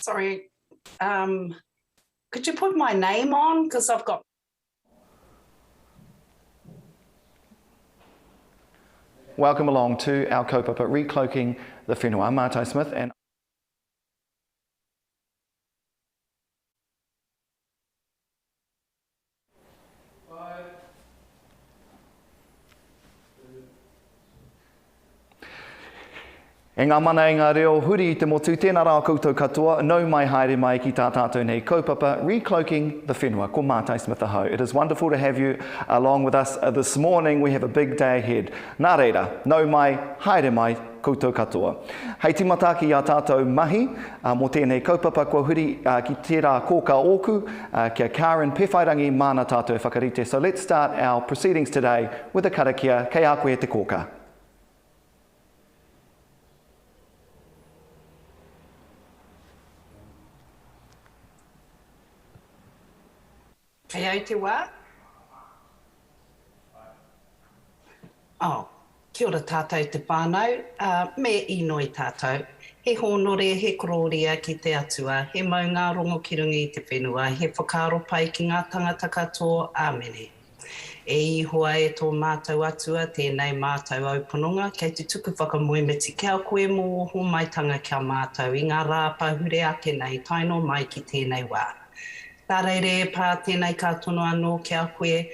Sorry, could you put my name on? Because I've got... Welcome along to our Kaupapa Recloaking the Whenua. I'm Martai Smith and E ngā mana e ngā reo huri I te motu, tēnā rā koutou katoa, nau mai haere mai ki tā tātou nei kaupapa, Recloaking the Whenua, ko Martai Smith aho. It is wonderful to have you along with us this morning. We have a big day ahead. Nā reira, nau mai haere mai koutou katoa. Hei timata ki a tātou mahi, mō tēnei kaupapa kua huri ki tērā kōka ōku, kia Karen pewhairangi mana tātou e whakarite. So let's start our proceedings today with a karakia, kei a koe te kōka. Kei au te wā? Oh, kia ora tātou te whānau, me inoi tātou. He honore, he kororia ki te atua, he mau ngā rongo ki rungi I te whenua, he whakaro pai ki ngā tangata katoa, āmene. E ihoa e tō mātou atua, tēnei mātou aupununga, kei te tuku whakamuemeti kia koe mō ho maitanga kia mātou, I ngā rāpa hure ake nei, taino mai ki tēnei wā. Tā reire pā tēnei ka tono anō kia koe,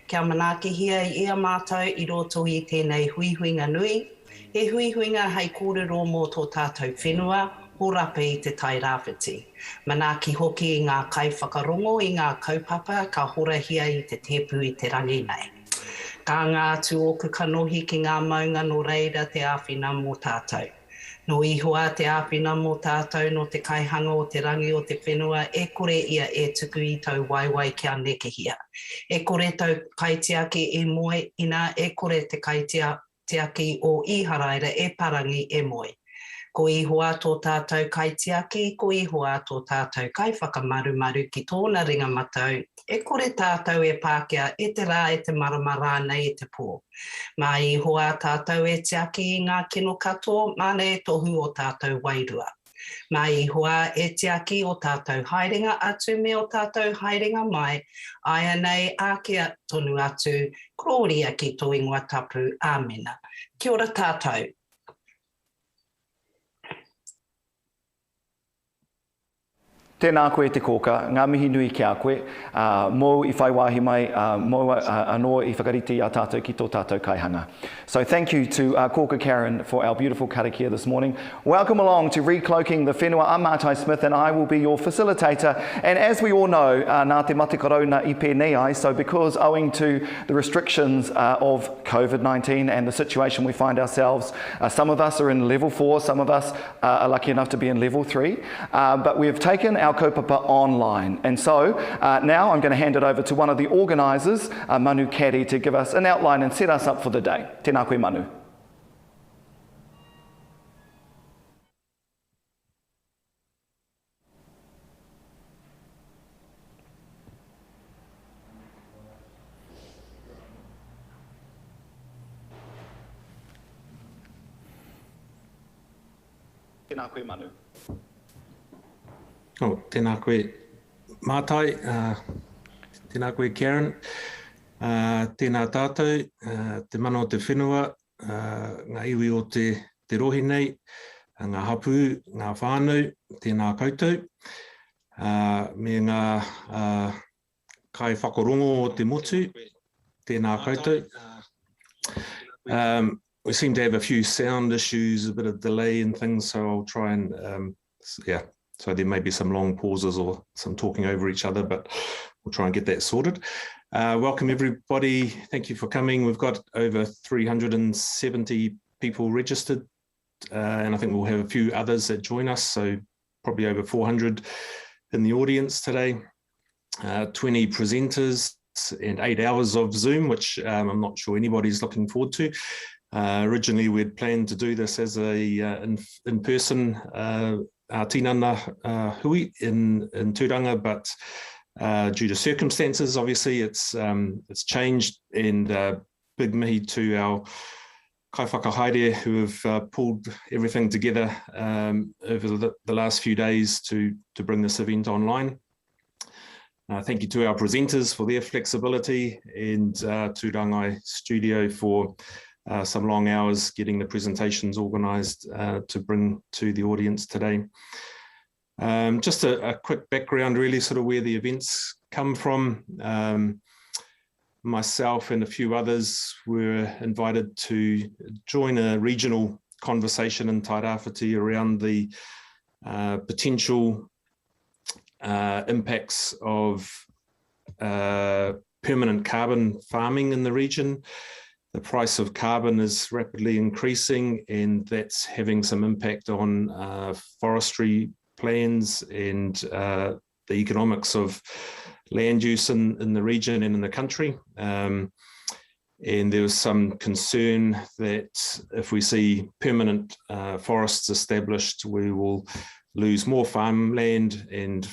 kia manaaki hia I ea mātou I roto I tēnei huihuinga nui. He huihuinga hei kōrero mō tō tātou whenua, horapa I te tai rāwhiti. Manaaki hoki I ngā kai whakarongo, I ngā kaupapa, ka horahia I te tepu I te rangi nei. Ka ngā tu oku kanohi ki ngā maunga no reira te āwhina mō tātou. No ihoa te āwhina mō tātou no te kaihanga o te rangi o te whenua, e kore ia e tuku I tau waiwai kia nekehia. E kore tau kaitiaki e moe ina, e kore te kaitiaki o iharaira e parangi e moe. Ko ihoa tō tātou kaitiaki, ko ihoa tō tātou kai whakamarumaru ki tōna ringa matau, e kore tātou e Pākehā e te rā e te marama rānei e te pō. Mā ihoa tātou e tiaki I ngā kino katoa, māne e tohu o tātou wairua. Mā ihoa e tiaki o tātou haerenga atu me o tātou haerenga mai, aia nei ākea tonu atu, kororia ki tō ingoa tapu, āmena. Kia ora tātou. Tēnā koe te kōka, ngā mihi nui ki a koe, mō I whai wāhi mai, mō anō I whakariti a tātou ki tō tātou kaihanga. So thank you to Kōka Karen for our beautiful karakia this morning. Welcome along to Recloaking the Whenua. I'm Martai Smith and I will be your facilitator. And as we all know, nā te mate korona I pēnei ai, so because owing to the restrictions of COVID-19 and the situation we find ourselves, some of us are in level 4, some of us are lucky enough to be in level 3, but we have taken our kaupapa online. And so now I'm going to hand it over to one of the organisers, Manu Kari, to give us an outline and set us up for the day. Tēnā koe Manu. Tēnā koe Manu. Oh, tēnā koe Mātai, tēnā koe Karen, tēnā tātou, te mana o te whenua, ngā iwi o te rohi nei, ngā hapu, ngā whānau, tēnā koutou, me ngā kai whakarongo o te motu, tēnā koutou. We seem to have a few sound issues, a bit of delay and things, so I'll try and, so there may be some long pauses or some talking over each other, but we'll try and get that sorted. Welcome everybody, thank you for coming. We've got over 370 people registered, and I think we'll have a few others that join us, so probably over 400 in the audience today. 20 presenters and 8 hours of Zoom, which I'm not sure anybody's looking forward to. Originally we'd planned to do this as a in-person tinana hui in Tūranga, but due to circumstances, obviously it's changed, and big mihi to our kaiwhakahaere who have pulled everything together over the last few days to bring this event online. Thank you to our presenters for their flexibility, and to Rangai Studio for some long hours getting the presentations organised to bring to the audience today. Just a quick background, really, sort of where the events come from. Myself and a few others were invited to join a regional conversation in Tairāwhiti around the potential impacts of permanent carbon farming in the region. The price of carbon is rapidly increasing, and that's having some impact on forestry plans and the economics of land use in the region and in the country. And there was some concern that if we see permanent forests established, we will lose more farmland and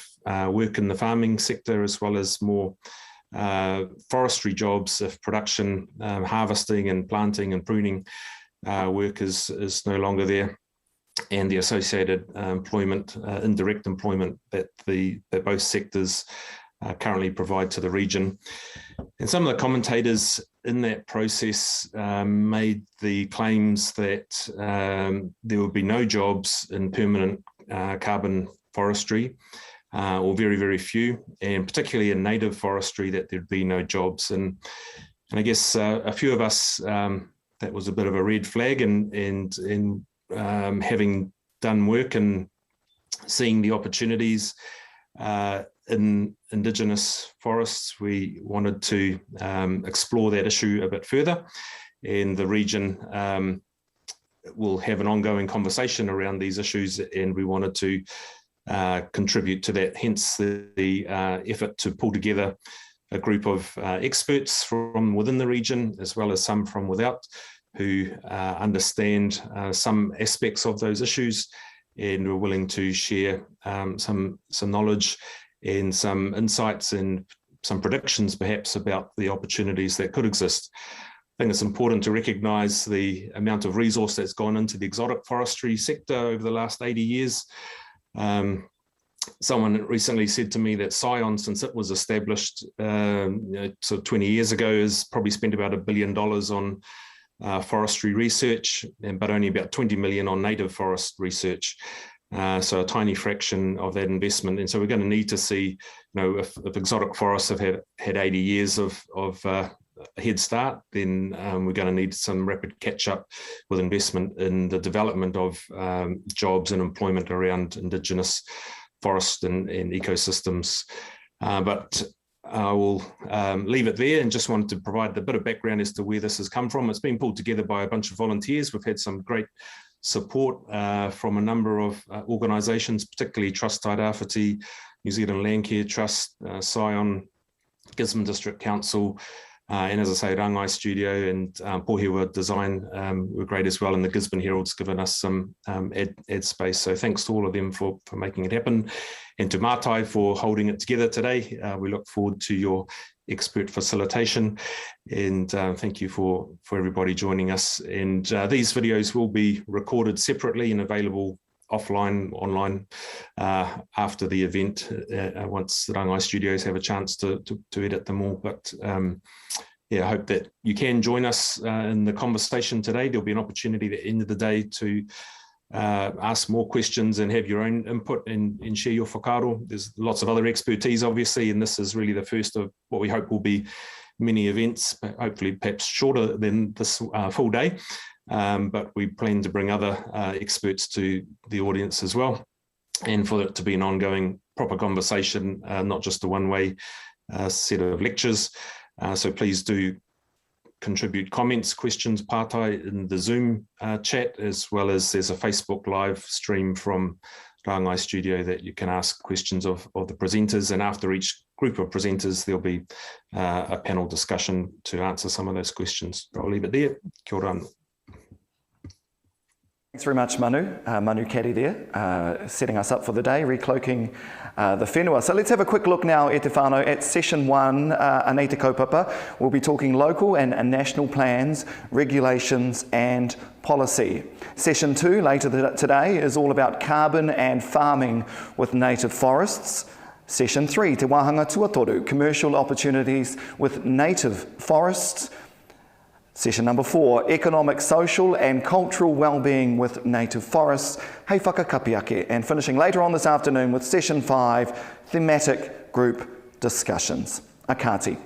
work in the farming sector, as well as more forestry jobs if production, harvesting and planting and pruning work is no longer there, and the associated employment, indirect employment that both sectors currently provide to the region. And some of the commentators in that process made the claims that there would be no jobs in permanent carbon forestry, or very, very few, and particularly in native forestry, that there'd be no jobs. And I guess a few of us, that was a bit of a red flag, and having done work and seeing the opportunities in indigenous forests, we wanted to explore that issue a bit further, and the region will have an ongoing conversation around these issues, and we wanted to contribute to that, hence the effort to pull together a group of experts from within the region, as well as some from without, who understand some aspects of those issues, and we're willing to share some knowledge and some insights and some predictions perhaps about the opportunities that could exist. I think it's important to recognise the amount of resource that's gone into the exotic forestry sector over the last 80 years. Someone recently said to me that Scion, since it was established so 20 years ago, has probably spent about $1 billion on forestry research, but only about 20 million on native forest research. So a tiny fraction of that investment. And so we're going to need to see, if exotic forests have had 80 years of a head start, then we're going to need some rapid catch up with investment in the development of jobs and employment around indigenous forest and ecosystems. But I will leave it there, and just wanted to provide a bit of background as to where this has come from. It's been pulled together by a bunch of volunteers. We've had some great support from a number of organisations, particularly Trust Tairāwhiti, New Zealand Landcare Trust, Scion, Gisborne District Council, and as I say, Rangai Studio and Pohua Design were great as well, and the Gisborne Herald's given us some ad space. So thanks to all of them for making it happen, and to Mātai for holding it together today. We look forward to your expert facilitation, and thank you for everybody joining us. And these videos will be recorded separately and available offline, online after the event, once the Rangai Studios have a chance to edit them all. But yeah, I hope that you can join us in the conversation today. There'll be an opportunity at the end of the day to ask more questions and have your own input and share your whakaaro. There's lots of other expertise, obviously, and this is really the first of what we hope will be many events, but hopefully perhaps shorter than this full day. But we plan to bring other experts to the audience as well, and for it to be an ongoing proper conversation, not just a one-way set of lectures. So please do contribute comments, questions, pātai in the Zoom chat, as well as there's a Facebook live stream from Rangai Studio that you can ask questions of the presenters, and after each group of presenters there'll be a panel discussion to answer some of those questions. I'll leave it there. Kia ora. Thanks very much, Manu. Manu Kerry there, setting us up for the day, recloaking the whenua. So let's have a quick look now, e te whānau, at session 1, Anei te Kaupapa. We'll be talking local and national plans, regulations and policy. Session 2, later today, is all about carbon and farming with native forests. Session 3, Te Wāhanga Tuatoru, commercial opportunities with native forests. Session number 4, economic, social and cultural well-being with native forests, hei whakakapiake, and finishing later on this afternoon with session 5, thematic group discussions. Akati.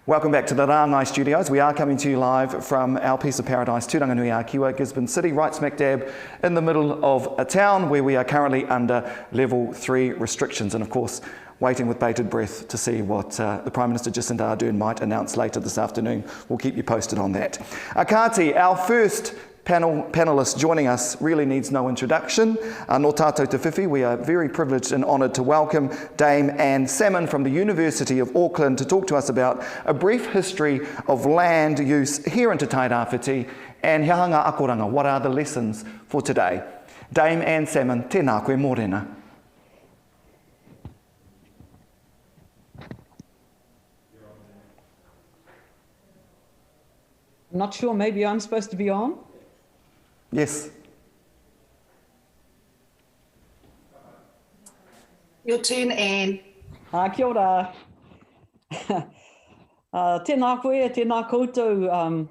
Welcome back to the Rāngai studios. We are coming to you live from our piece of paradise, Tūranganui-a-Kiwa, Gisborne City, right smack dab in the middle of a town where we are currently under level 3 restrictions, and of course waiting with bated breath to see what the Prime Minister Jacinda Ardern might announce later this afternoon. We'll keep you posted on that. Akati, our first panellist joining us really needs no introduction. No tātou te whiwhi, we are very privileged and honoured to welcome Dame Anne Salmond from the University of Auckland to talk to us about a brief history of land use here in Te Tairāwhiti and he hanga akoranga. What are the lessons for today? Dame Anne Salmond, tēnā koe mōrena. I'm not sure, maybe I'm supposed to be on? Yes. Your turn, Anne. Kia ora. Tēnā koe, tēnā koutou,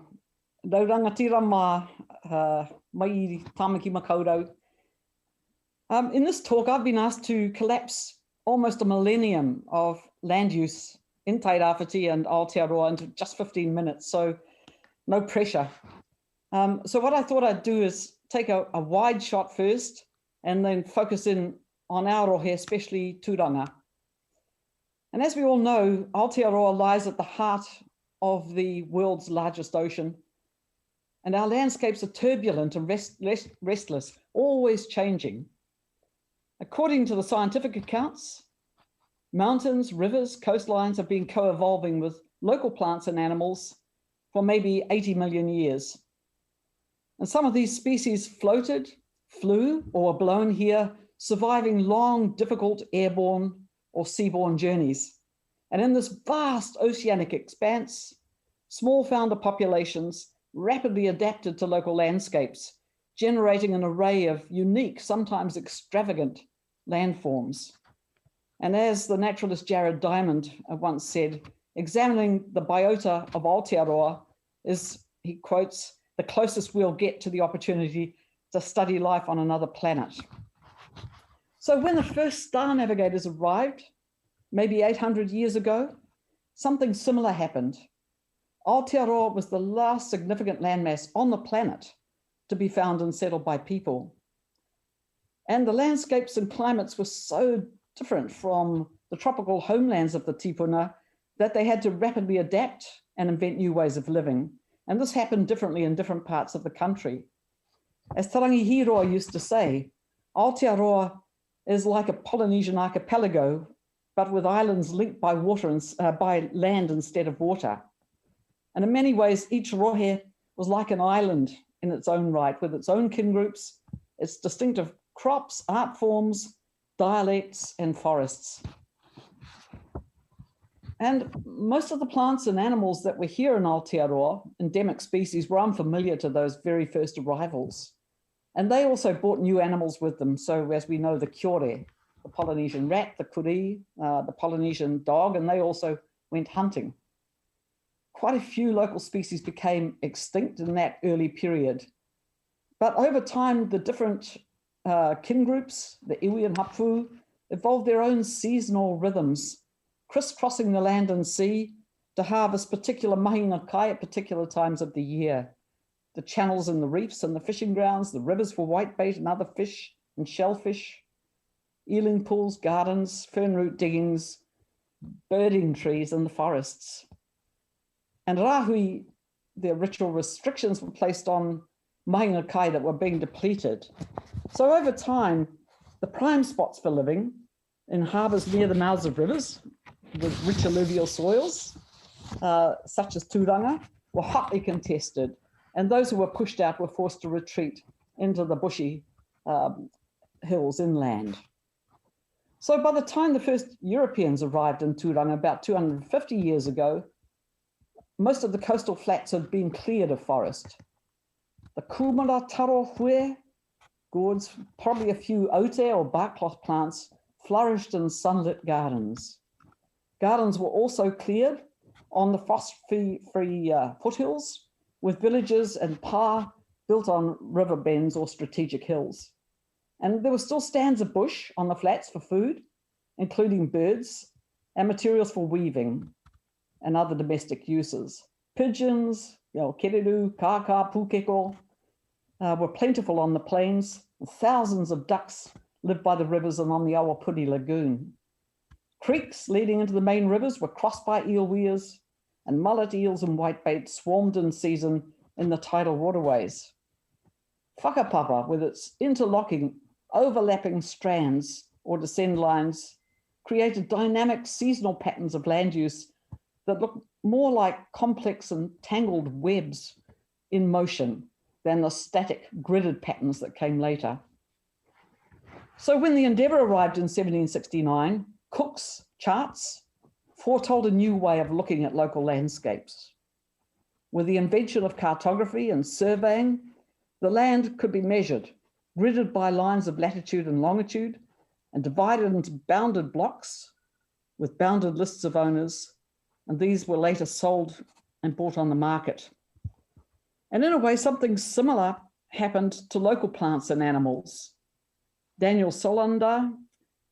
raurangatira mai I tāmaki makaurau. In this talk, I've been asked to collapse almost a millennium of land use in Tairāwhiti and Aotearoa into just 15 minutes, so no pressure. So what I thought I'd do is take a wide shot first and then focus in on our rohe, especially Tūranga. And as we all know, Aotearoa lies at the heart of the world's largest ocean. And our landscapes are turbulent and restless, always changing. According to the scientific accounts, mountains, rivers, coastlines have been co-evolving with local plants and animals for maybe 80 million years. And some of these species floated, flew, or were blown here, surviving long, difficult airborne or seaborne journeys. And in this vast oceanic expanse, small founder populations rapidly adapted to local landscapes, generating an array of unique, sometimes extravagant landforms. And as the naturalist Jared Diamond once said, examining the biota of Aotearoa is, he quotes, the closest we'll get to the opportunity to study life on another planet. So when the first star navigators arrived, maybe 800 years ago, something similar happened. Aotearoa was the last significant landmass on the planet to be found and settled by people. And the landscapes and climates were so different from the tropical homelands of the tipuna that they had to rapidly adapt and invent new ways of living. And this happened differently in different parts of the country. As Tarangi Hiroa used to say, Aotearoa is like a Polynesian archipelago, but with islands linked by water and by land instead of water. And in many ways, each rohe was like an island in its own right, with its own kin groups, its distinctive crops, art forms, dialects, and forests. And most of the plants and animals that were here in Aotearoa, endemic species, were unfamiliar to those very first arrivals. And they also brought new animals with them. So as we know, the kiore, the Polynesian rat, the kuri, the Polynesian dog, and they also went hunting. Quite a few local species became extinct in that early period. But over time, the different kin groups, the iwi and hapu, evolved their own seasonal rhythms, crisscrossing the land and sea to harvest particular mahinga kai at particular times of the year. The channels and the reefs and the fishing grounds, the rivers for whitebait and other fish and shellfish, eeling pools, gardens, fern root diggings, birding trees and the forests. And rahui, the ritual restrictions were placed on mahinga kai that were being depleted. So over time, the prime spots for living in harbours near the mouths of rivers with rich alluvial soils, such as Tūranga, were hotly contested, and those who were pushed out were forced to retreat into the bushy hills inland. So by the time the first Europeans arrived in Tūranga about 250 years ago, most of the coastal flats had been cleared of forest. The kumara taro hue, gourds, probably a few ote or barkcloth plants, flourished in sunlit gardens. Gardens were also cleared on the frost-free foothills, with villages and pa built on river bends or strategic hills. And there were still stands of bush on the flats for food, including birds and materials for weaving and other domestic uses. Pigeons, kereru, kaka, pukeko, were plentiful on the plains. Thousands of ducks lived by the rivers and on the Awapuni Lagoon. Creeks leading into the main rivers were crossed by eel weirs, and mullet eels and whitebait swarmed in season in the tidal waterways. Whakapapa, with its interlocking, overlapping strands or descend lines, created dynamic seasonal patterns of land use that look more like complex and tangled webs in motion than the static gridded patterns that came later. So when the Endeavour arrived in 1769, Cook's charts foretold a new way of looking at local landscapes. With the invention of cartography and surveying, the land could be measured, gridded by lines of latitude and longitude, and divided into bounded blocks with bounded lists of owners, and these were later sold and bought on the market. And in a way, something similar happened to local plants and animals. Daniel Solander,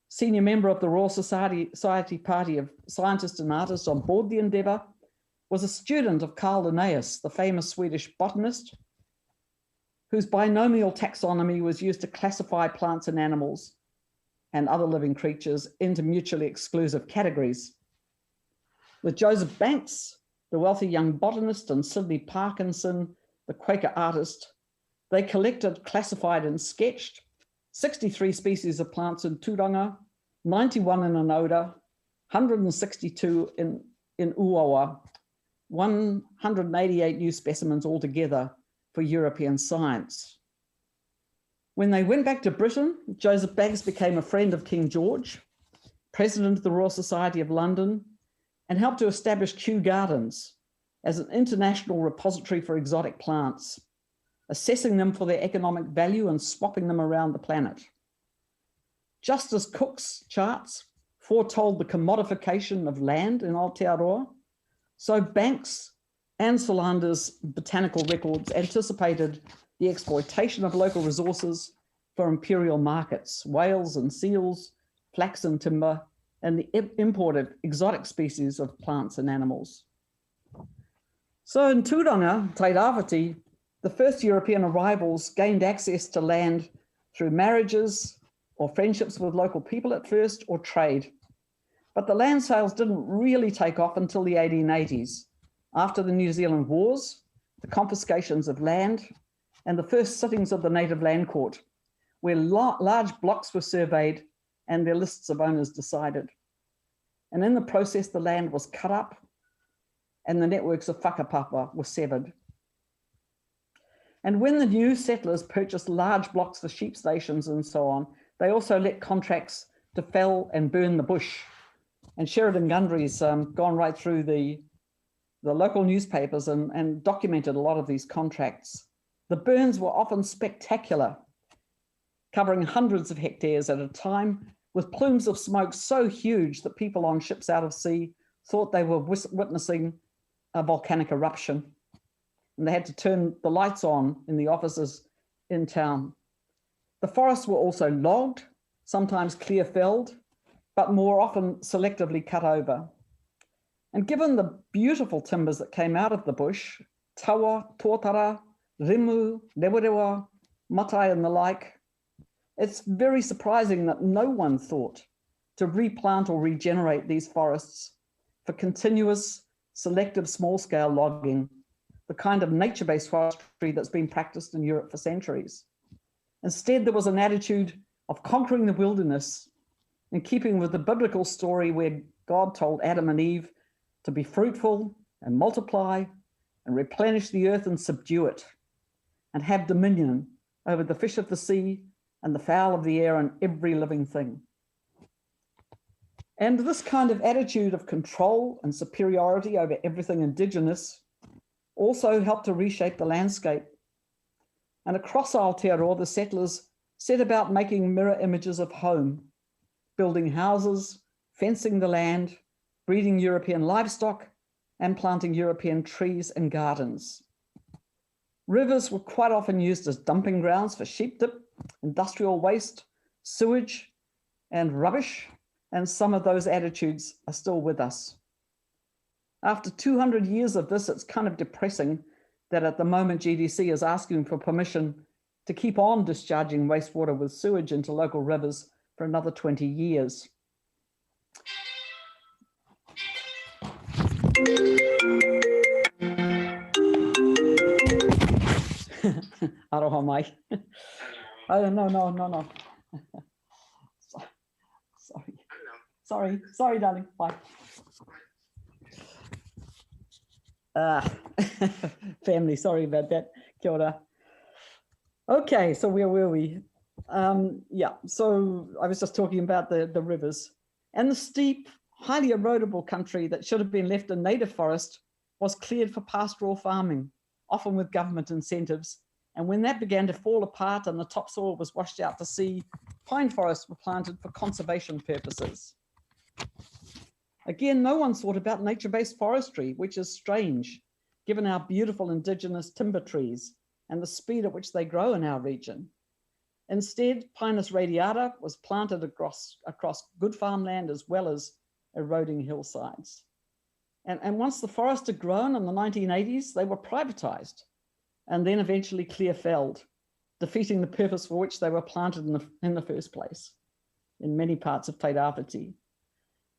senior member of the Royal Society Party of Scientists and Artists on board the Endeavour, was a student of Carl Linnaeus, the famous Swedish botanist, whose binomial taxonomy was used to classify plants and animals and other living creatures into mutually exclusive categories. With Joseph Banks, the wealthy young botanist, and Sidney Parkinson, the Quaker artist, they collected, classified, and sketched 63 species of plants in Tūranga, 91 in Anoda, 162 in Uawa, 188 new specimens altogether for European science. When they went back to Britain, Joseph Banks became a friend of King George, president of the Royal Society of London, and helped to establish Kew Gardens as an international repository for exotic plants, assessing them for their economic value and swapping them around the planet. Just as Cook's charts foretold the commodification of land in Aotearoa, so Banks and Solander's botanical records anticipated the exploitation of local resources for imperial markets, whales and seals, flax and timber, and the import of exotic species of plants and animals. So in Tūranga, Tairawhiti, the first European arrivals gained access to land through marriages or friendships with local people at first, or trade. But the land sales didn't really take off until the 1880s, after the New Zealand Wars, the confiscations of land, and the first sittings of the Native Land Court, where large blocks were surveyed and their lists of owners decided. And in the process, the land was cut up and the networks of whakapapa were severed. And when the new settlers purchased large blocks for sheep stations and so on, they also let contracts to fell and burn the bush. And Sheridan Gundry's gone right through the local newspapers and documented a lot of these contracts. The burns were often spectacular, covering hundreds of hectares at a time, with plumes of smoke so huge that people on ships out of sea thought they were witnessing a volcanic eruption. And they had to turn the lights on in the offices in town. The forests were also logged, sometimes clear-felled, but more often selectively cut over. And given the beautiful timbers that came out of the bush, tawa, tōtara, rimu, rewarewa, matai and the like, it's very surprising that no one thought to replant or regenerate these forests for continuous, selective, small-scale logging, the kind of nature-based forestry that's been practiced in Europe for centuries. Instead, there was an attitude of conquering the wilderness, in keeping with the biblical story where God told Adam and Eve to be fruitful and multiply and replenish the earth and subdue it and have dominion over the fish of the sea and the fowl of the air and every living thing. And this kind of attitude of control and superiority over everything indigenous also helped to reshape the landscape. And across Aotearoa, the settlers set about making mirror images of home, building houses, fencing the land, breeding European livestock, and planting European trees and gardens. Rivers were quite often used as dumping grounds for sheep dip, industrial waste, sewage, and rubbish, and some of those attitudes are still with us. After 200 years of this, it's kind of depressing that at the moment GDC is asking for permission to keep on discharging wastewater with sewage into local rivers for another 20 years. Aroha mai. Oh, no. Sorry, darling. Bye. Family, sorry about that. Kia ora. Okay, so where were we? Yeah, so I was just talking about the rivers. And the steep, highly erodible country that should have been left in native forest was cleared for pastoral farming, often with government incentives. And when that began to fall apart and the topsoil was washed out to sea, pine forests were planted for conservation purposes. Again, no one thought about nature-based forestry, which is strange, given our beautiful indigenous timber trees and the speed at which they grow in our region. Instead, Pinus radiata was planted across good farmland as well as eroding hillsides. And once the forest had grown in the 1980s, they were privatized and then eventually clear-felled, defeating the purpose for which they were planted in the first place in many parts of Te Rāwhiti.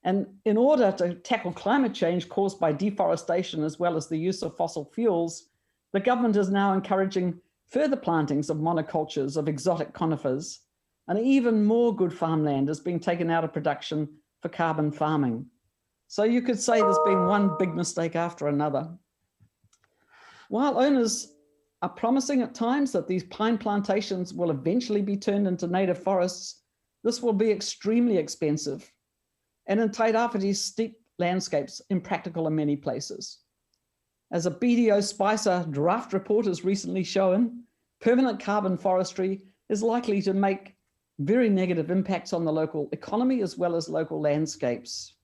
And in order to tackle climate change caused by deforestation as well as the use of fossil fuels, the government is now encouraging further plantings of monocultures of exotic conifers, and even more good farmland is being taken out of production for carbon farming. So you could say there's been one big mistake after another. While owners are promising at times that these pine plantations will eventually be turned into native forests, this will be extremely expensive. And in Te Rāwhiti's steep landscapes, impractical in many places. As a BDO Spicer draft report has recently shown, permanent carbon forestry is likely to make very negative impacts on the local economy as well as local landscapes.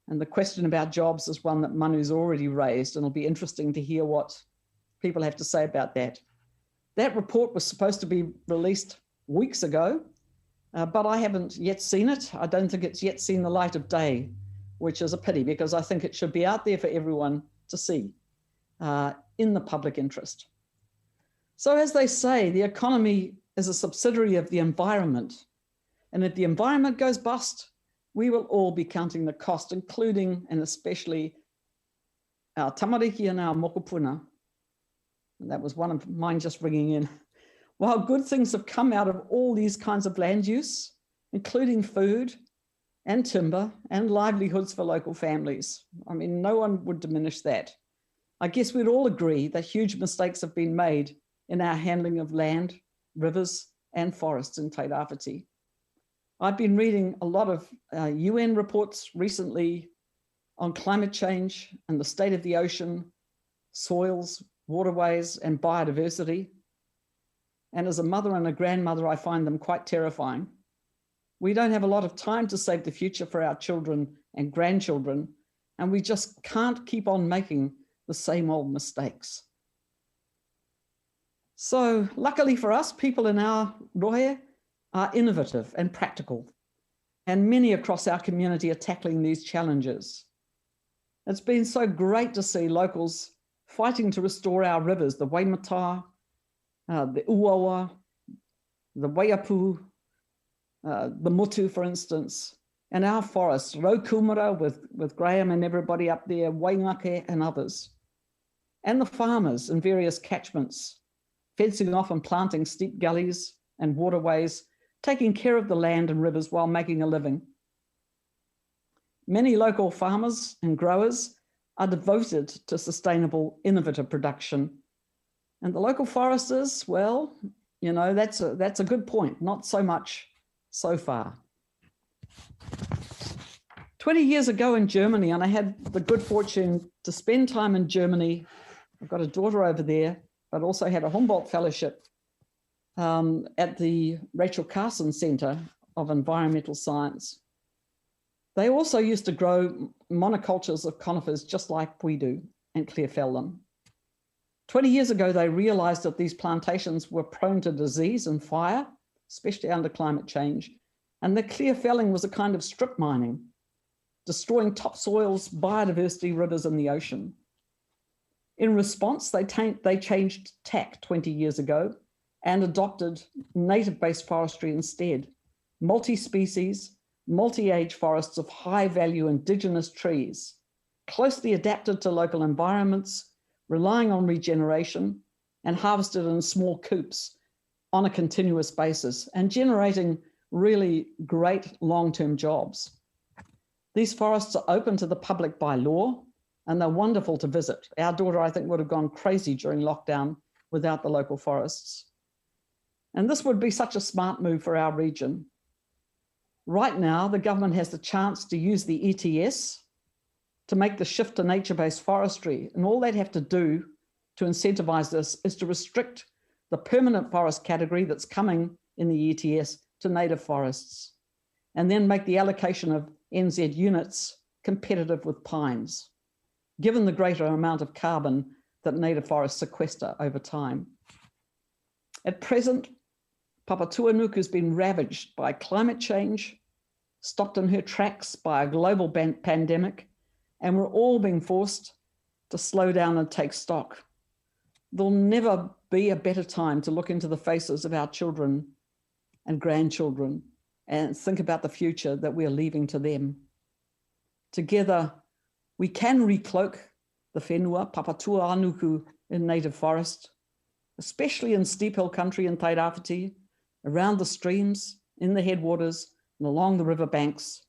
And the question about jobs is one that Manu's already raised, and it'll be interesting to hear what people have to say about that. That report was supposed to be released weeks ago, but I haven't yet seen it. I don't think it's yet seen the light of day, which is a pity because I think it should be out there for everyone to see in the public interest. So as they say, the economy is a subsidiary of the environment. And if the environment goes bust, we will all be counting the cost, including and especially our tamariki and our mokopuna. And that was one of mine just ringing in. While good things have come out of all these kinds of land use, including food and timber and livelihoods for local families. I mean, no one would diminish that. I guess we'd all agree that huge mistakes have been made in our handling of land, rivers, and forests in Te Rāwhiti. I've been reading a lot of UN reports recently on climate change and the state of the ocean, soils, waterways, and biodiversity. And as a mother and a grandmother, I find them quite terrifying. We don't have a lot of time to save the future for our children and grandchildren, and we just can't keep on making the same old mistakes. So luckily for us, people in our rohe are innovative and practical, and many across our community are tackling these challenges. It's been so great to see locals fighting to restore our rivers, the Waimata, the Uawa, the Waiapu, the Mutu, for instance, and our forests, Raukumara with Graeme and everybody up there, Waingake and others, and the farmers in various catchments, fencing off and planting steep gullies and waterways, taking care of the land and rivers while making a living. Many local farmers and growers are devoted to sustainable, innovative production. And the local foresters, well, You know, that's a good point. Not so much so far. 20 years ago in Germany, and I had the good fortune to spend time in Germany. I've got a daughter over there, but also had a Humboldt Fellowship at the Rachel Carson Center of Environmental Science. They also used to grow monocultures of conifers just like we do and clear fell them. 20 years ago, they realized that these plantations were prone to disease and fire, especially under climate change, and the clear felling was a kind of strip mining, destroying topsoils, biodiversity, rivers, and the ocean. In response, they changed tack 20 years ago and adopted native-based forestry instead, multi-species, multi-age forests of high-value indigenous trees, closely adapted to local environments, relying on regeneration, and harvested in small coops on a continuous basis, and generating really great long-term jobs. These forests are open to the public by law, and they're wonderful to visit. Our daughter, I think, would have gone crazy during lockdown without the local forests. And this would be such a smart move for our region. Right now, the government has the chance to use the ETS to make the shift to nature-based forestry. And all they'd have to do to incentivize this is to restrict the permanent forest category that's coming in the ETS to native forests, and then make the allocation of NZ units competitive with pines, given the greater amount of carbon that native forests sequester over time. At present, Papatuanuku has been ravaged by climate change, stopped in her tracks by a global pandemic, and we're all being forced to slow down and take stock. There'll never be a better time to look into the faces of our children and grandchildren and think about the future that we're leaving to them. Together, we can recloak the Whenua, Papatuanuku in native forest, especially in steep hill country in Tairāwhiti, around the streams, in the headwaters, and along the river banks,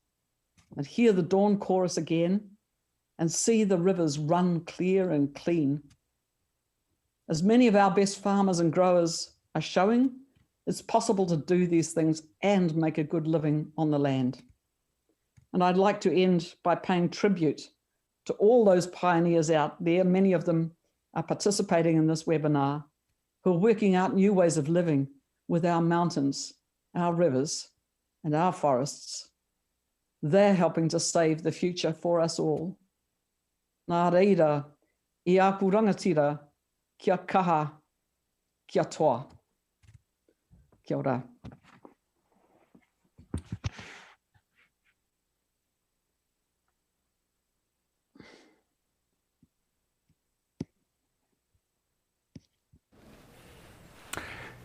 and hear the dawn chorus again, and see the rivers run clear and clean. As many of our best farmers and growers are showing, it's possible to do these things and make a good living on the land. And I'd like to end by paying tribute to all those pioneers out there. Many of them are participating in this webinar, who are working out new ways of living with our mountains, our rivers, and our forests. They're helping to save the future for us all. Nā reira, I aku rangatira, kia kaha, kia toa. Kia ora.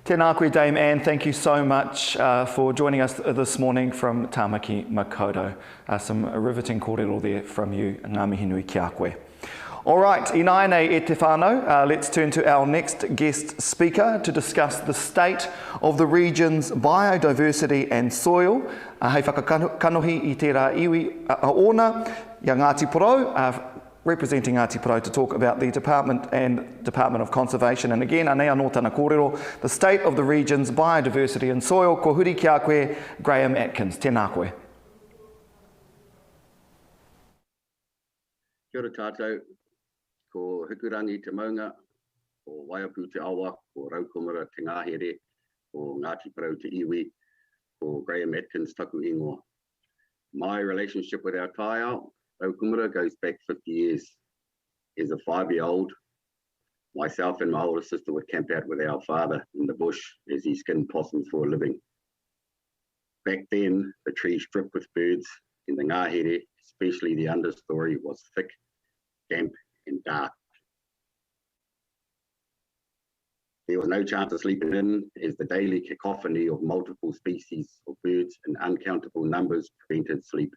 Tēnā koe, Dame Anne. Thank you so much for joining us this morning from Tāmaki Makaurau. Some riveting kōrero there from you, ngā mihi nui ki a koe. All right, ināi nei e te whānau. Let's turn to our next guest speaker to discuss the state of the region's biodiversity and soil. Hei whakakanohi I tērā iwi ona, ia Ngāti Porou, representing Ngāti Porou to talk about the Department of Conservation. And again, anei anō tāna kōrero, the state of the region's biodiversity and soil. Ko huri ki a koe, Graeme Atkins. Tēnā koe. Kia ora tātou, ko Hikurangi te maunga, ko Waiapu te awa, ko Raukomara te ngahere, ko Ngāti Porou te iwi, ko Graeme Atkins taku ingoa. My relationship with our taiao, Raukomara, goes back 50 years. As a 5-year-old, myself and my older sister would camp out with our father in the bush as he skinned possums for a living. Back then, the trees dripped with birds, and the ngahere, especially the understory, was thick, damp, and dark. There was no chance of sleeping in, as the daily cacophony of multiple species of birds in uncountable numbers prevented sleep.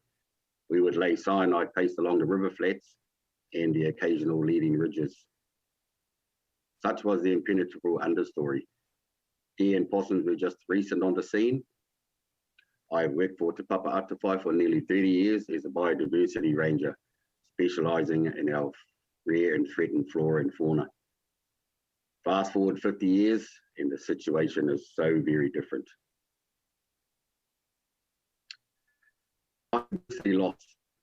We would lay cyanide paste along the river flats and the occasional leading ridges. Such was the impenetrable understory. Deer and possums were just recent on the scene. I have worked for Te Papa Atawhai for nearly 30 years as a biodiversity ranger, specialising in our rare and threatened flora and fauna. Fast forward 50 years and the situation is so very different. Biodiversity loss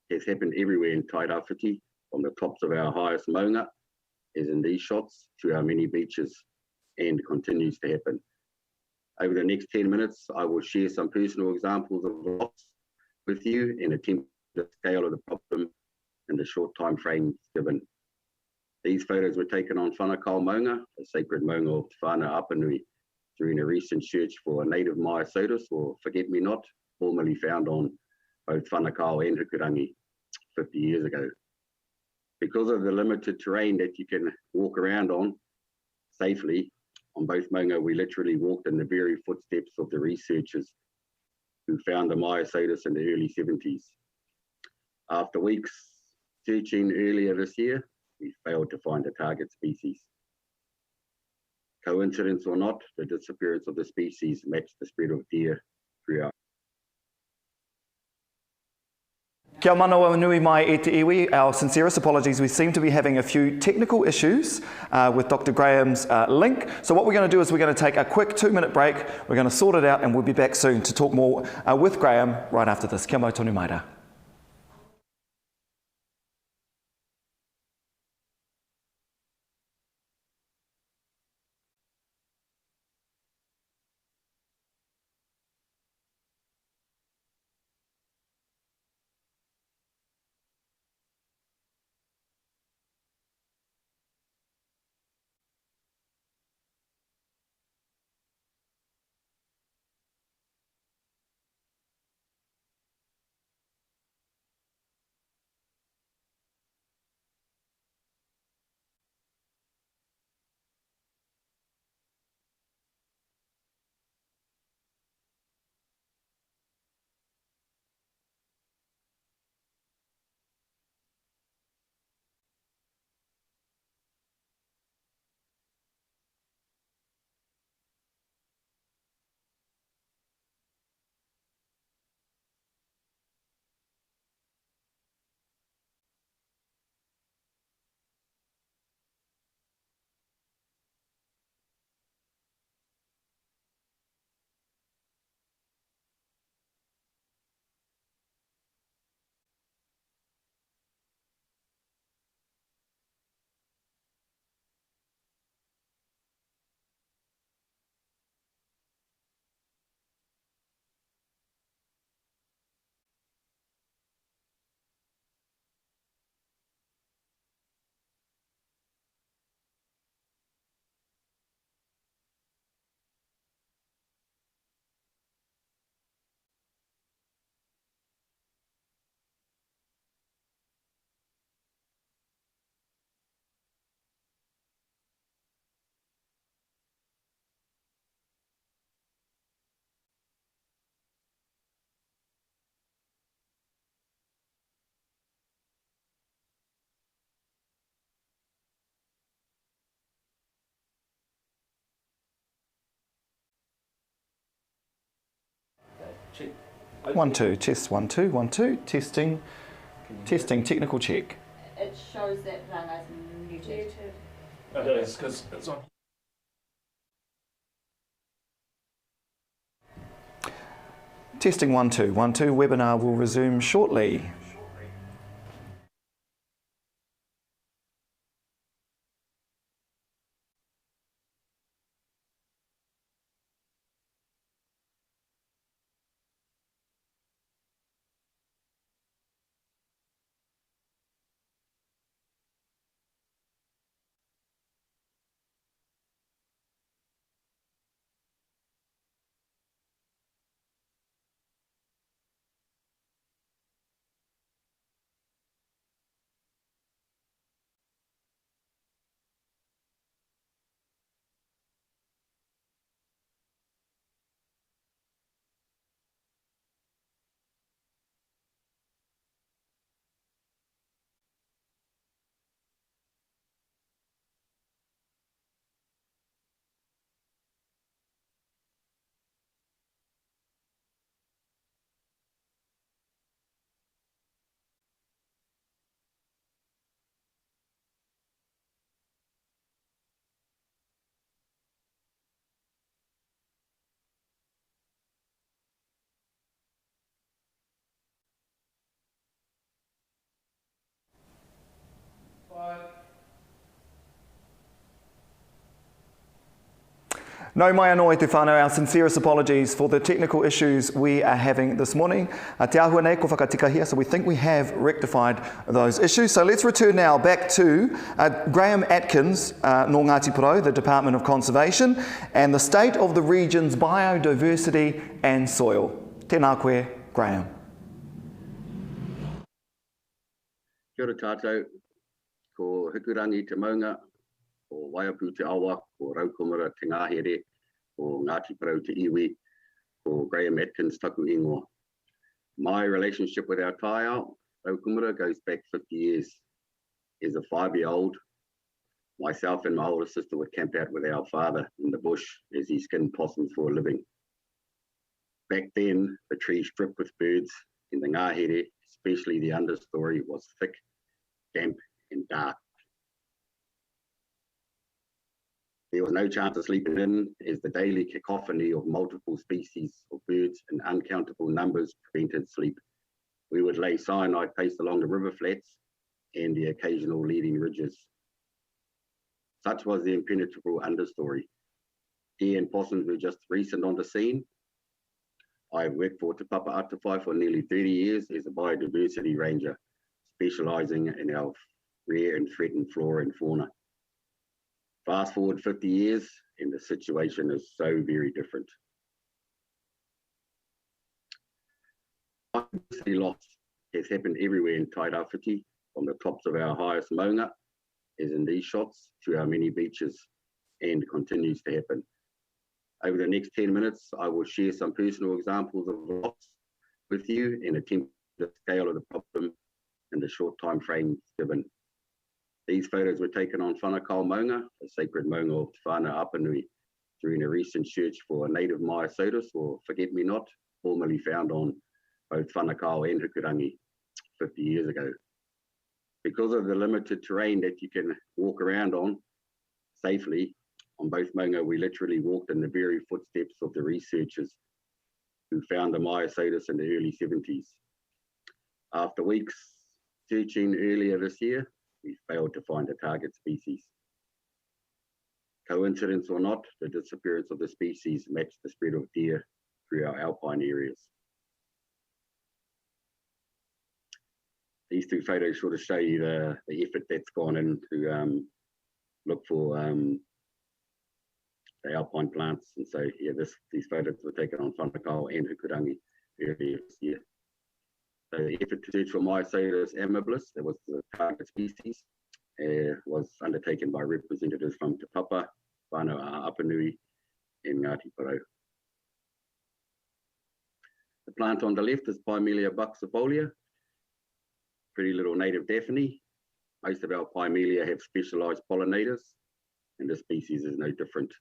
has happened everywhere in Tairāwhiti, from the tops of our highest maunga, as in these shots, to our many beaches, and continues to happen. Over the next 10 minutes, I will share some personal examples of loss with you and attempt the scale of the problem in the short time frame given. These photos were taken on Whanakau Maunga, a sacred maunga of Te Whānau Apanui, during a recent search for a native Myosotis, or forget-me-not, formerly found on both Whanakau and Hukurangi 50 years ago. Because of the limited terrain that you can walk around on safely, on both maunga, we literally walked in the very footsteps of the researchers who found the Myosotis in the early 70s. After weeks searching earlier this year, we failed to find the target species. Coincidence or not, the disappearance of the species matched the spread of deer throughout. Kia manawa nui mai e te iwi. Our sincerest apologies. We seem to be having a few technical issues with Dr. Graeme's link. So what we're going to do is we're going to take a quick 2-minute break. We're going to sort it out and we'll be back soon to talk more with Graeme right after this. Kia mau tonu maira. Check. 1 2 test 1 2 1 2 testing technical check. It shows that Ranga's muted. It is because it's on. Testing 1 2 1 2 webinar will resume shortly. No mai anō e te whānau, our sincerest apologies for the technical issues we are having this morning. Te ahua nei ko whakatika here, so we think we have rectified those issues. So let's return now back to Graeme Atkins, no Ngāti Porou, the Department of Conservation, and the state of the region's biodiversity and soil. Tēnā koe, Graeme. Kia ora tātou, ko hikurangi te maunga, ko waiapu te awa, ko raukomara te ngahere, ko Ngāti Porou te iwi, ko Graeme Atkins taku ingoa. My relationship with our taiao, raukomara, goes back 50 years. As a 5-year-old, myself and my older sister would camp out with our father in the bush as he skinned possums for a living. Back then, the trees dripped with birds, and the ngahere, especially the understory, was thick, damp and dark. There was no chance of sleeping in, as the daily cacophony of multiple species of birds in uncountable numbers prevented sleep. We would lay cyanide paste along the river flats and the occasional leading ridges. Such was the impenetrable understory. Deer and possums were just recent on the scene. I've worked for Te Papa Atawhai for nearly 30 years as a biodiversity ranger, specialising in our rare and threatened flora and fauna. Fast forward 50 years, and the situation is so very different. Biodiversity loss has happened everywhere in Tairāwhiti, from the tops of our highest maunga, as in these shots, to our many beaches, and continues to happen. Over the next 10 minutes, I will share some personal examples of loss with you and attempt the scale of the problem in the short time frame given. These photos were taken on Whanakau Maunga, a sacred maunga of Te Whānau Apanui, during a recent search for a native Myosotis, or forget-me-not, formerly found on both Whanakau and Hikurangi 50 years ago. Because of the limited terrain that you can walk around on safely, on both maunga, we literally walked in the very footsteps of the researchers who found the Myosotis in the early 70s. After weeks searching earlier this year, we failed to find a target species. Coincidence or not, the disappearance of the species matched the spread of deer through our alpine areas. These two photos sort of show you the effort that's gone in to look for the alpine plants. And so, yeah, these photos were taken on Whanakau and Hikurangi earlier this year. So the effort to search for Myosotis amabilis, that was the target species, was undertaken by representatives from Te Papa, Whānau Apanui, and Ngāti Porou. The plant on the left is Pimelia buxifolia, pretty little native daphne. Most of our Pimelia have specialised pollinators, and this species is no different.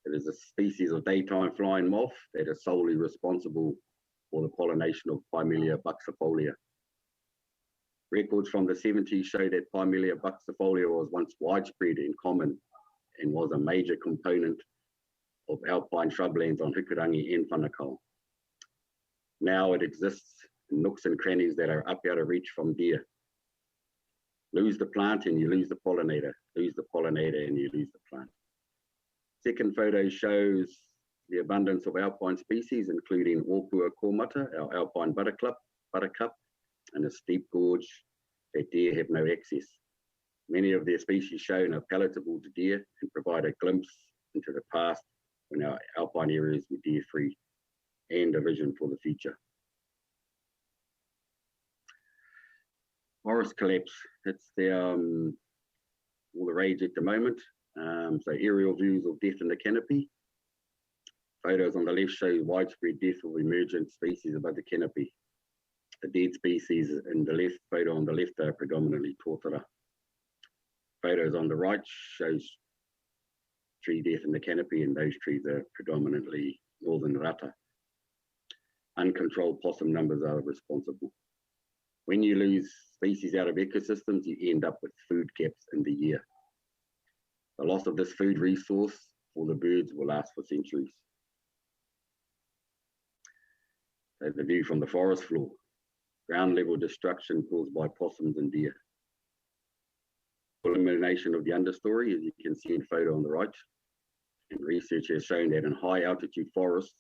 It is a species of daytime flying moth that is solely responsible for the pollination of Pimelia buxifolia. Records from the 70s show that Pimelia buxifolia was once widespread and common and was a major component of alpine shrublands on Hikurangi and Whanakau. Now it exists in nooks and crannies that are up out of reach from deer. Lose the plant and you lose the pollinator. Lose the pollinator and you lose the plant. Second photo shows the abundance of alpine species, including Opua kormata, our alpine buttercup, and a steep gorge that deer have no access. Many of their species shown are palatable to deer and provide a glimpse into the past when our alpine areas were deer-free, and a vision for the future. Forest collapse, it's all the rage at the moment. So aerial views of death in the canopy. Photos on the left show widespread death of emergent species above the canopy. The dead species in the left photo on the left are predominantly tōtara. Photos on the right shows tree death in the canopy, and those trees are predominantly northern rata. Uncontrolled possum numbers are responsible. When you lose species out of ecosystems, you end up with food gaps in the year. The loss of this food resource for the birds will last for centuries. So the view from the forest floor, ground level destruction caused by possums and deer. Elimination of the understory, as you can see in the photo on the right. And research has shown that in high altitude forests,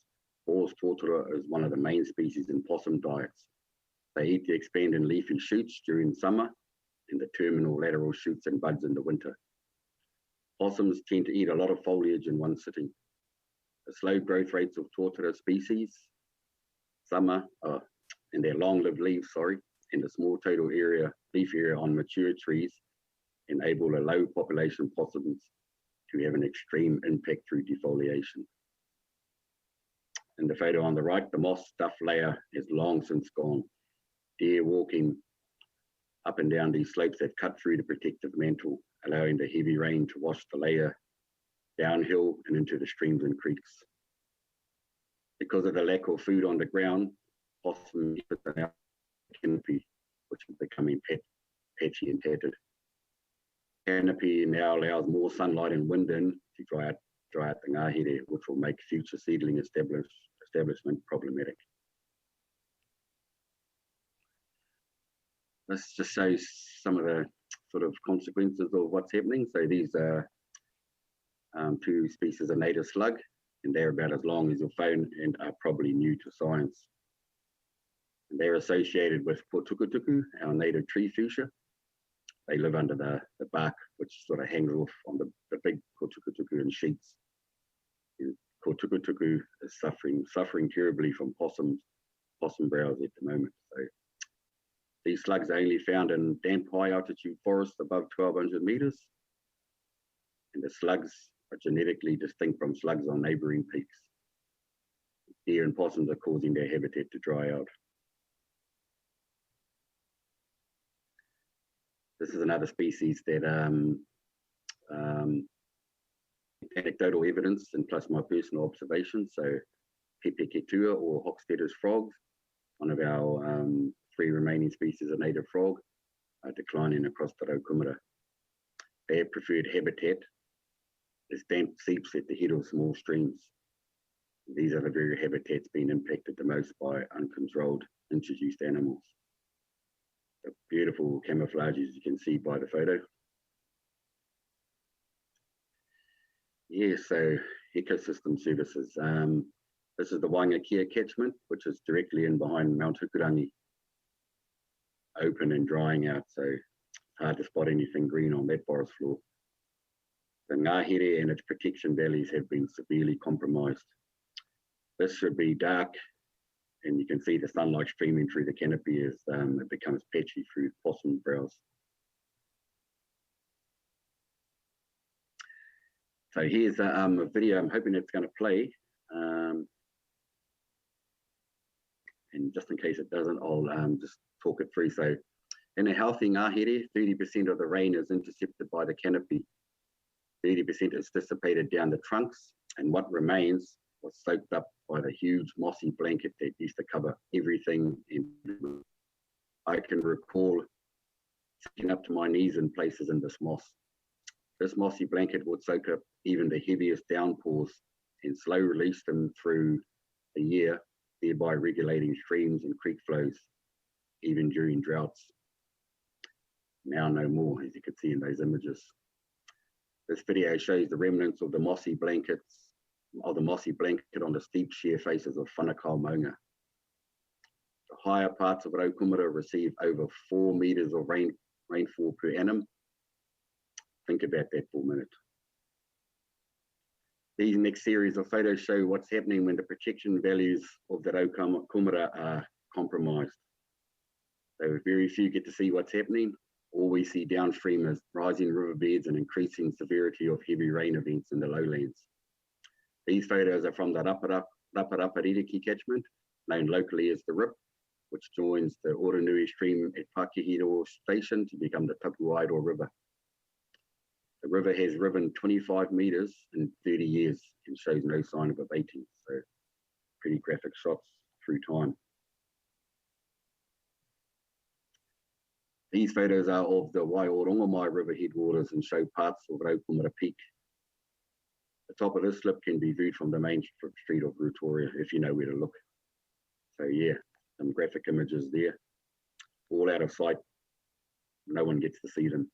horse tōtara is one of the main species in possum diets. They eat the expanding leafy shoots during summer and the terminal lateral shoots and buds in the winter. Possums tend to eat a lot of foliage in one sitting. The slow growth rates of tōtara species, and their long-lived leaves, and the small total leaf area on mature trees enable a low population possums to have an extreme impact through defoliation. In the photo on the right, the moss stuff layer is long since gone. Deer walking up and down these slopes have cut through the protective mantle, allowing the heavy rain to wash the layer downhill and into the streams and creeks. Because of the lack of food on the ground, possum canopy, which is becoming patchy and tattered. Canopy now allows more sunlight and wind in to dry out the ngahere, which will make future seedling establishment problematic. This just shows some of the sort of consequences of what's happening. So these are two species of native slug, and they're about as long as your phone and are probably new to science. And they're associated with tukutuku, our native tree fuchsia. They live under the bark, which sort of hangs off on the big tukutuku in sheets. And tukutuku is suffering terribly from possum browse at the moment. So these slugs are only found in damp high altitude forests above 1,200 meters. And the slugs are genetically distinct from slugs on neighboring peaks. Deer and possums are causing their habitat to dry out. This is another species that anecdotal evidence and plus my personal observation. So Pepeketua or Hochstetter's frogs, one of our 3 remaining species of native frog, are declining across the Raukumara. Their preferred habitat is damp seeps at the head of small streams. These are the very habitats being impacted the most by uncontrolled introduced animals. The beautiful camouflage, as you can see by the photo. Yeah, so ecosystem services. This is the Waingakia catchment, which is directly in behind Mount Hukurangi. Open and drying out, so it's hard to spot anything green on that forest floor. The ngahere and its protection valleys have been severely compromised. This should be dark, and you can see the sunlight streaming through the canopy as it becomes patchy through possum browse. So here's a video. I'm hoping it's going to play. And just in case it doesn't, I'll just talk it through. So in a healthy ngahere, 30% of the rain is intercepted by the canopy. 30% is dissipated down the trunks, and what remains was soaked up by the huge mossy blanket that used to cover everything. I can recall sitting up to my knees in places in this moss. This mossy blanket would soak up even the heaviest downpours and slow release them through the year, thereby regulating streams and creek flows, even during droughts. Now no more, as you can see in those images. This video shows the remnants of the mossy blanket on the steep sheer faces of Whanakau Maunga. The higher parts of Raukumara receive over 4 meters of rainfall per annum. Think about that for a minute. These next series of photos show what's happening when the protection values of the Raukumara are compromised. So very few get to see what's happening. All we see downstream is rising riverbeds and increasing severity of heavy rain events in the lowlands. These photos are from the Rapariki catchment, known locally as the Rip, which joins the Oronui stream at Pakihiro Station to become the Tapuaido River. The river has risen 25 meters in 30 years and shows no sign of abating. So pretty graphic shots through time. These photos are of the Waiorongomai River headwaters and show parts of Raukumara Peak. The top of this slip can be viewed from the main street of Rutoria if you know where to look. So yeah, some graphic images there, all out of sight. No one gets to see them.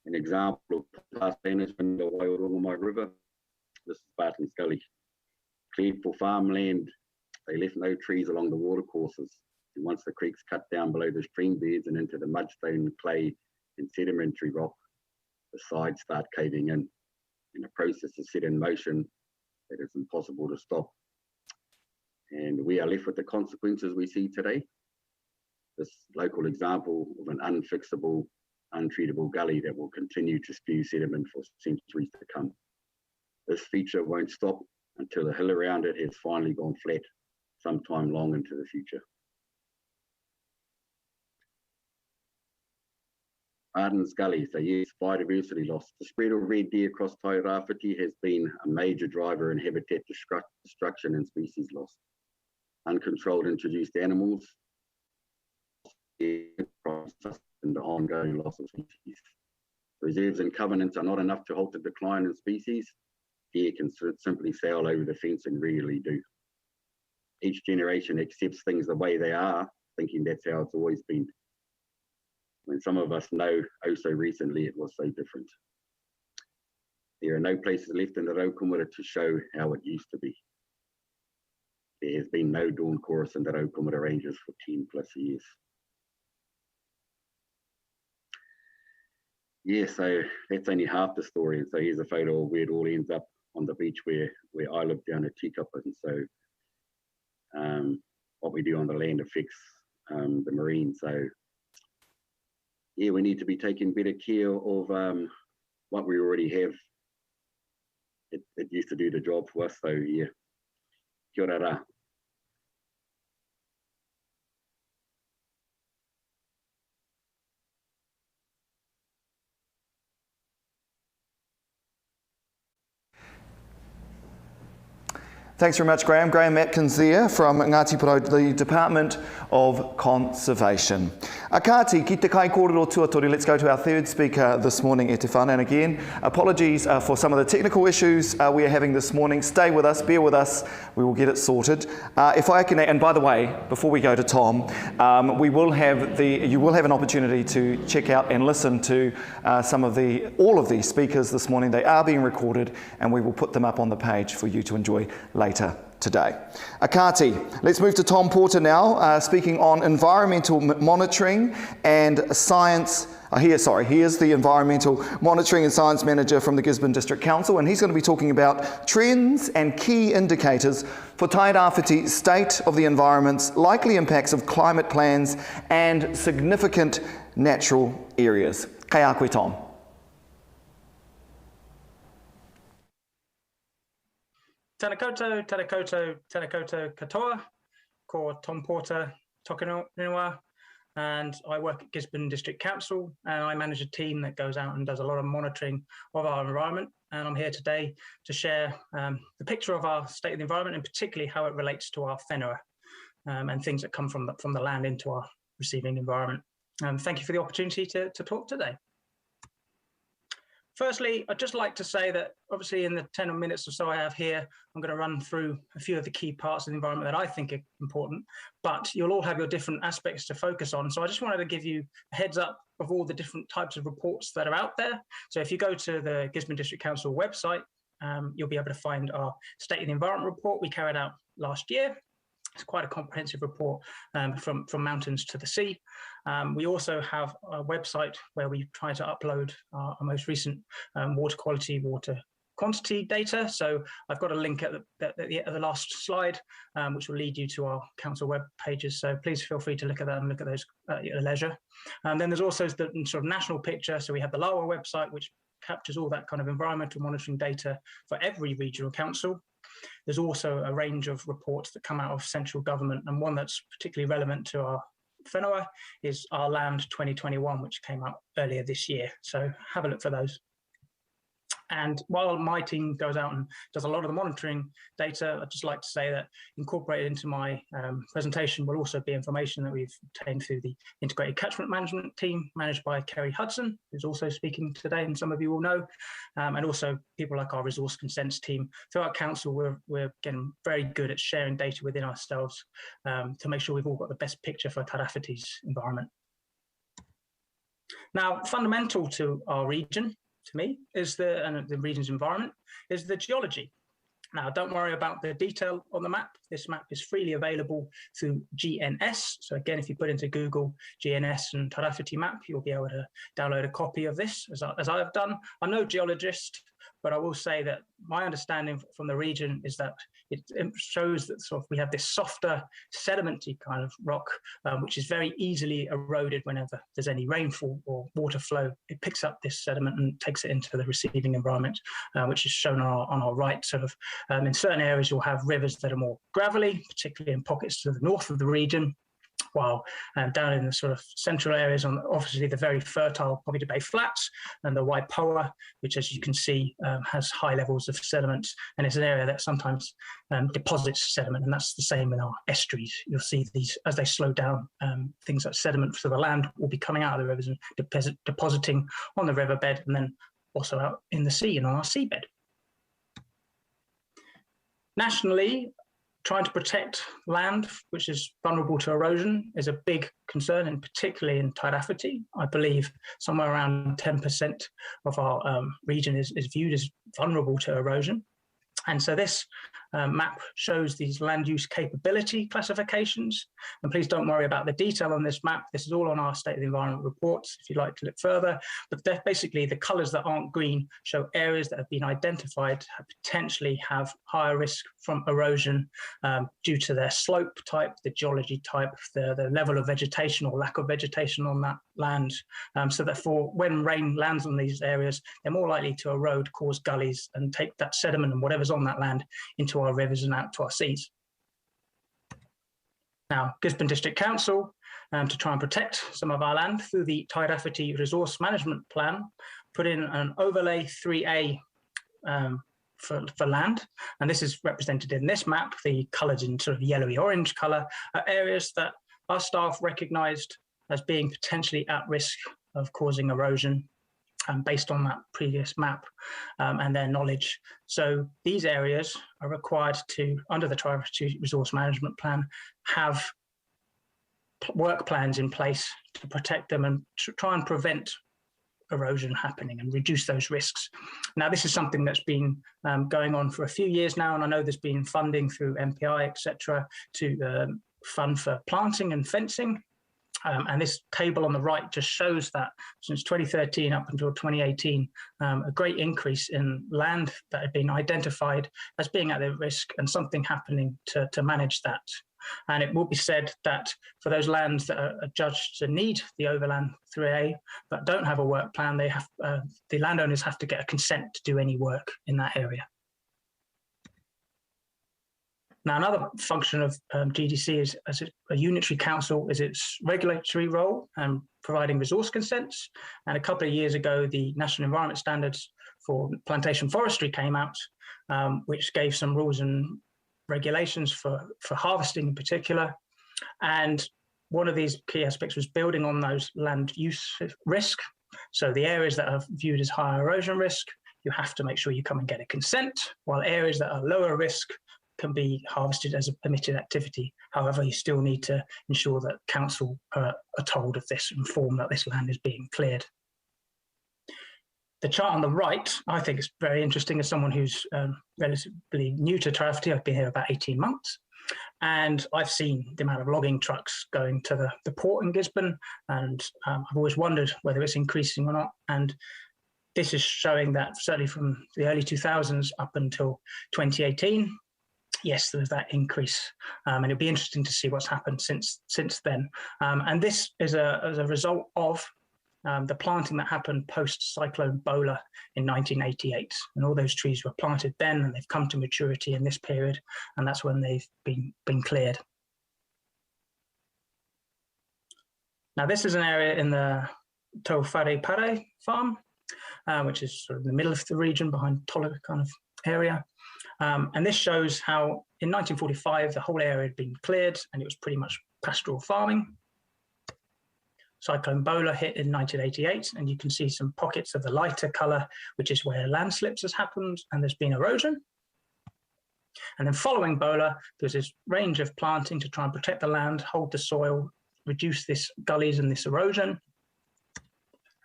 An example of past management of the Waiorongomai River. This is Barton Scully. Cleared for farmland, they left no trees along the watercourses. And once the creeks cut down below the stream beds and into the mudstone, clay and sedimentary rock, the sides start caving in. And the process is set in motion that is impossible to stop. And we are left with the consequences we see today. This local example of an unfixable, untreatable gully that will continue to spew sediment for centuries to come. This feature won't stop until the hill around it has finally gone flat, sometime long into the future. Arden's Gully, so yes, biodiversity loss. The spread of red deer across Tairāwhiti has been a major driver in habitat destruction and species loss. Uncontrolled introduced animals, and the ongoing loss of species. Reserves and covenants are not enough to halt the decline in species. Deer can simply sail over the fence and rarely do. Each generation accepts things the way they are, thinking that's how it's always been. When some of us know, oh so recently, it was so different. There are no places left in the Raukumara to show how it used to be. There has been no dawn chorus in the Raukumara Ranges for 10 plus years. Yeah, so that's only half the story. And so here's a photo of where it all ends up on the beach where I live down at Tikapa. And so what we do on the land affects the marine. So yeah, we need to be taking better care of what we already have. It used to do the job for us, so yeah. Kia ora ra. Thanks very much, Graeme. Graeme Atkins there from Ngāti Porou, the Department of Conservation. Akati, ki te kai kōrero tuatori. Let's go to our third speaker this morning, e te whānau. And again, apologies for some of the technical issues we are having this morning. Stay with us, bear with us, we will get it sorted. If I can, and by the way, before we go to Tom, you will have an opportunity to check out and listen to all of these speakers this morning. They are being recorded and we will put them up on the page for you to enjoy later today. Akati, let's move to Tom Porter now, speaking on environmental monitoring and science. He is the Environmental Monitoring and Science Manager from the Gisborne District Council, and he's going to be talking about trends and key indicators for Tairāwhiti state of the environment's likely impacts of climate plans and significant natural areas. Kai a koe, Tom. Tēnā koutou, tēnā koutou, tēnā koutou katoa, ko Tom Porter, toka Whenua, and I work at Gisborne District Council, and I manage a team that goes out and does a lot of monitoring of our environment. And I'm here today to share the picture of our state of the environment, and particularly how it relates to our whenua and things that come from the land into our receiving environment. Thank you for the opportunity to talk today. Firstly, I'd just like to say that obviously in the 10 minutes or so I have here, I'm going to run through a few of the key parts of the environment that I think are important, but you'll all have your different aspects to focus on. So I just wanted to give you a heads up of all the different types of reports that are out there. So if you go to the Gisborne District Council website, you'll be able to find our State of the Environment report we carried out last year. It's quite a comprehensive report from mountains to the sea. We also have a website where we try to upload our most recent water quality, water quantity data. So I've got a link at the last slide, which will lead you to our council web pages. So please feel free to look at that and look at those at your leisure. And then there's also the sort of national picture. So we have the LAWA website, which captures all that kind of environmental monitoring data for every regional council. There's also a range of reports that come out of central government, and one that's particularly relevant to our whenua is our Land 2021, which came out earlier this year. So have a look for those. And while my team goes out and does a lot of the monitoring data, I'd just like to say that incorporated into my presentation will also be information that we've obtained through the Integrated Catchment Management team managed by Kerry Hudson, who's also speaking today, and some of you will know, and also people like our resource consents team. Throughout council, we're getting very good at sharing data within ourselves to make sure we've all got the best picture for Tairāwhiti's environment. Now, fundamental to our region, to me, is the region's environment, is the geology. Now, don't worry about the detail on the map. This map is freely available through GNS. So again, if you put into Google GNS and Tairāwhiti map, you'll be able to download a copy of this, as I have done. I'm no geologist, but I will say that my understanding from the region is that it shows that sort of we have this softer sedimenty kind of rock, which is very easily eroded whenever there's any rainfall or water flow. It picks up this sediment and takes it into the receiving environment, which is shown on our right. Sort of in certain areas, you'll have rivers that are more gravelly, particularly in pockets to the north of the region, while down in the sort of central areas, on obviously the very fertile Pohatu Bay Flats and the Waipoua, which, as you can see, has high levels of sediment, and it's an area that sometimes deposits sediment, and that's the same in our estuaries. You'll see these, as they slow down, things like sediment for the land will be coming out of the rivers and depositing on the riverbed, and then also out in the sea and on our seabed. Nationally, trying to protect land which is vulnerable to erosion is a big concern, and particularly in Tairāwhiti. I believe somewhere around 10% of our region is viewed as vulnerable to erosion. And so this map shows these land use capability classifications. And please don't worry about the detail on this map. This is all on our State of the Environment reports if you'd like to look further. But basically the colours that aren't green show areas that have been identified potentially have higher risk from erosion due to their slope type, the geology type, the level of vegetation or lack of vegetation on that land. So therefore, when rain lands on these areas, they're more likely to erode, cause gullies, and take that sediment and whatever's on that land into our rivers and out to our seas. Now, Gisborne District Council, to try and protect some of our land through the Tairāwhiti Resource Management Plan, put in an overlay 3A for land, and this is represented in this map. The coloured in sort of yellowy orange colour are areas that our staff recognised as being potentially at risk of causing erosion based on that previous map and their knowledge. So these areas are required to, under the Tairāwhiti Resource Management Plan, have work plans in place to protect them and to try and prevent erosion happening and reduce those risks. Now, this is something that's been going on for a few years now, and I know there's been funding through MPI, etc., to fund for planting and fencing. And this table on the right just shows that since 2013 up until 2018, a great increase in land that had been identified as being at risk and something happening to manage that. And it will be said that for those lands that are judged to need the overland 3A but don't have a work plan, they have the landowners have to get a consent to do any work in that area. Now, another function of GDC is, as a unitary council, is its regulatory role and providing resource consents. And a couple of years ago, the National Environment Standards for Plantation Forestry came out, which gave some rules and regulations for harvesting in particular. And one of these key aspects was building on those land use risk. So the areas that are viewed as higher erosion risk, you have to make sure you come and get a consent, while areas that are lower risk can be harvested as a permitted activity. However, you still need to ensure that council are told of this, informed that this land is being cleared. The chart on the right, I think is very interesting as someone who's relatively new to Tairāwhiti. I've been here about 18 months. And I've seen the amount of logging trucks going to the port in Gisborne, and I've always wondered whether it's increasing or not. And this is showing that certainly from the early 2000s up until 2018, yes, there was that increase, and it'd be interesting to see what's happened since then. And this is as a result of the planting that happened post-Cyclone Bola in 1988. And all those trees were planted then, and they've come to maturity in this period, and that's when they've been cleared. Now, this is an area in the Tau Whare Pare farm, which is sort of in the middle of the region behind Tola kind of area. And this shows how in 1945, the whole area had been cleared and it was pretty much pastoral farming. Cyclone Bola hit in 1988, and you can see some pockets of the lighter colour, which is where landslips has happened and there's been erosion. And then following Bola, there's this range of planting to try and protect the land, hold the soil, reduce this gullies and this erosion.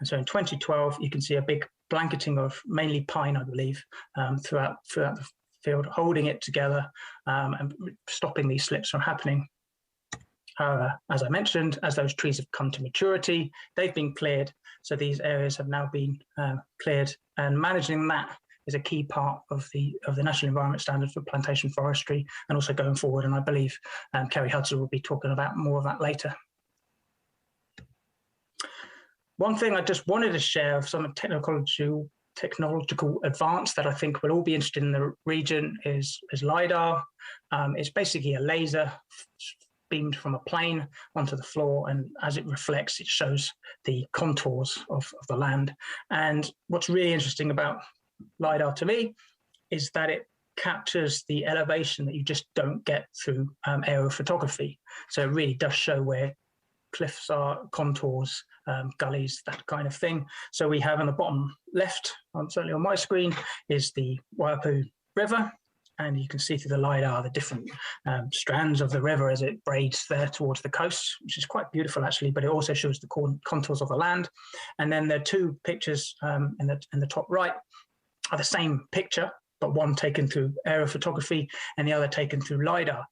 And so in 2012, you can see a big blanketing of mainly pine, I believe, throughout the field, holding it together and stopping these slips from happening. However, as I mentioned, as those trees have come to maturity, they've been cleared. So these areas have now been cleared, and managing that is a key part of the National Environment Standard for plantation forestry, and also going forward. And I believe Kerry Hudson will be talking about more of that later. One thing I just wanted to share of some technological advance that I think we'll all be interested in the region is LiDAR. It's basically a laser beamed from a plane onto the floor, and as it reflects, it shows the contours of the land. And what's really interesting about LiDAR to me is that it captures the elevation that you just don't get through aerial photography. So it really does show where cliffs are, contours, gullies, that kind of thing. So we have on the bottom left, certainly on my screen, is the Waiapu River. And you can see through the LiDAR the different strands of the river as it braids there towards the coast, which is quite beautiful actually, but it also shows the contours of the land. And then there are two pictures in the top right are the same picture, but one taken through aerial photography and the other taken through LiDAR.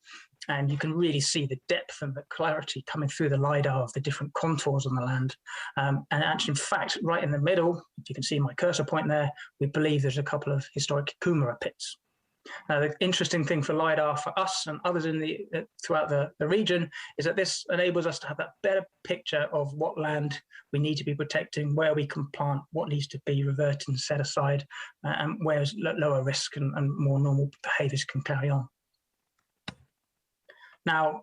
And you can really see the depth and the clarity coming through the LiDAR of the different contours on the land. And actually, in fact, right in the middle, if you can see my cursor point there, we believe there's a couple of historic kumara pits. The interesting thing for LiDAR for us and others throughout the region is that this enables us to have that better picture of what land we need to be protecting, where we can plant, what needs to be reverted and set aside, and where's lower risk and more normal behaviours can carry on. Now,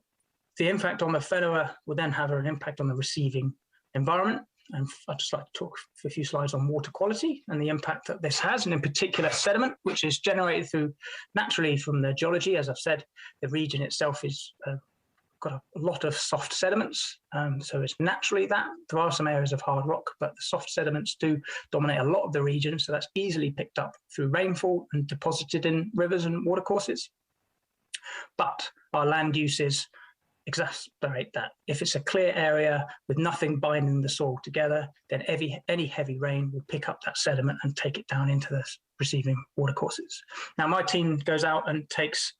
the impact on the whenua will then have an impact on the receiving environment. And I'd just like to talk for a few slides on water quality and the impact that this has, and in particular sediment, which is generated naturally from the geology. As I've said, the region itself is got a lot of soft sediments, so it's naturally that. There are some areas of hard rock, but the soft sediments do dominate a lot of the region, so that's easily picked up through rainfall and deposited in rivers and watercourses. But our land uses exacerbate that. If it's a clear area with nothing binding the soil together, then any heavy rain will pick up that sediment and take it down into the receiving watercourses. Now, my team goes out and takes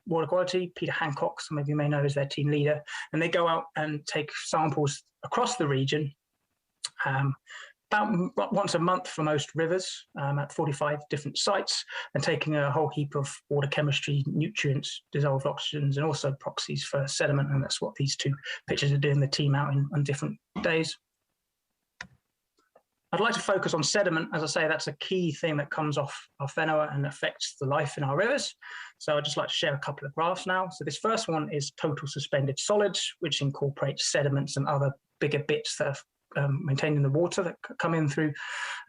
water quality. Peter Hancock, some of you may know, is their team leader, and they go out and take samples across the region about once a month for most rivers at 45 different sites, and taking a whole heap of water chemistry, nutrients, dissolved oxygens, and also proxies for sediment. And that's what these two pictures are doing, the team out on different days. I'd like to focus on sediment. As I say, that's a key thing that comes off our whenua and affects the life in our rivers. So I'd just like to share a couple of graphs now. So this first one is total suspended solids, which incorporates sediments and other bigger bits that are maintained in the water that come in through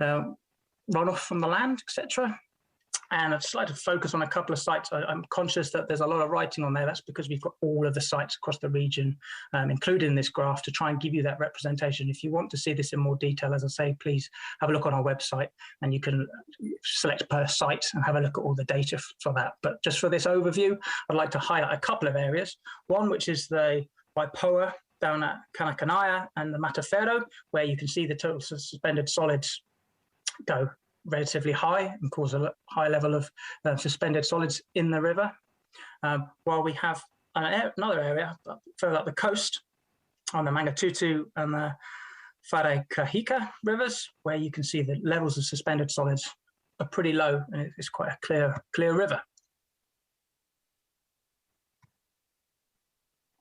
runoff from the land, etc. And I'd just like to focus on a couple of sites. I'm conscious that there's a lot of writing on there. That's because we've got all of the sites across the region included in this graph to try and give you that representation. If you want to see this in more detail, as I say, please have a look on our website, and you can select per site and have a look at all the data for that. But just for this overview, I'd like to highlight a couple of areas. One, which is the Waipoua down at Kanakanaya and the Matafero, where you can see the total suspended solids go relatively high and cause a high level of suspended solids in the river. While we have another area further up the coast on the Mangatutu and the Wharekahika rivers, where you can see the levels of suspended solids are pretty low, and it's quite a clear river.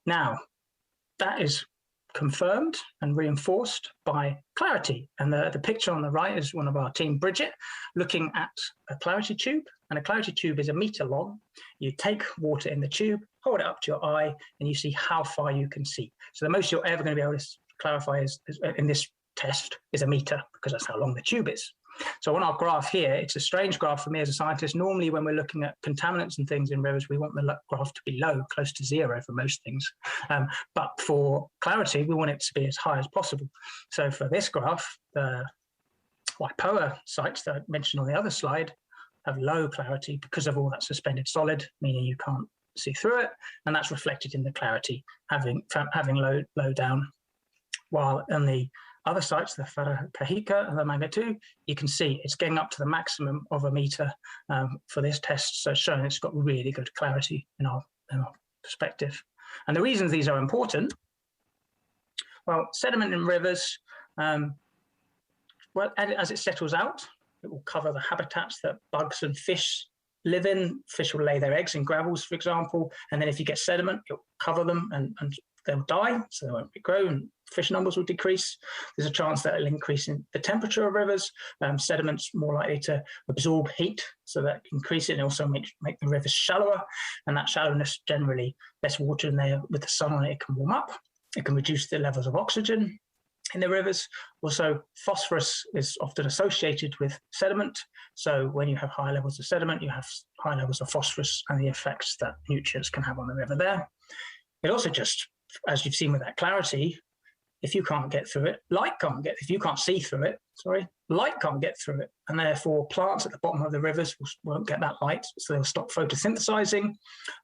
Now, that is confirmed and reinforced by clarity. And the picture on the right is one of our team, Bridget, looking at a clarity tube. And a clarity tube is 1 meter long. You take water in the tube, hold it up to your eye, and you see how far you can see. So the most you're ever going to be able to clarify is in this test is 1 meter, because that's how long the tube is. So on our graph here, it's a strange graph for me as a scientist. Normally when we're looking at contaminants and things in rivers, we want the graph to be low, close to zero for most things. But for clarity, we want it to be as high as possible. So for this graph, the Waipoua sites that I mentioned on the other slide have low clarity because of all that suspended solid, meaning you can't see through it. And that's reflected in the clarity having low down. While on the other sites, the Wharakahika and the Mangatu, you can see it's getting up to the maximum of a metre for this test. So it's showing it's got really good clarity in our perspective. And the reasons these are important, well, sediment in rivers, well, as it settles out, it will cover the habitats that bugs and fish live in. Fish will lay their eggs in gravels, for example, and then if you get sediment, it will cover them and they'll die, so they won't regrow, and fish numbers will decrease. There's a chance that it'll increase in the temperature of rivers. Sediment's more likely to absorb heat, so that increase it, and also make the rivers shallower, and that shallowness, generally less water in there with the sun on it, it can warm up. It can reduce the levels of oxygen in the rivers. Also, phosphorus is often associated with sediment. So when you have high levels of sediment, you have high levels of phosphorus and the effects that nutrients can have on the river there. It also just, as you've seen with that clarity, if you can't get through it, if you can't see through it, light can't get through it. And therefore plants at the bottom of the rivers won't get that light, so they'll stop photosynthesizing.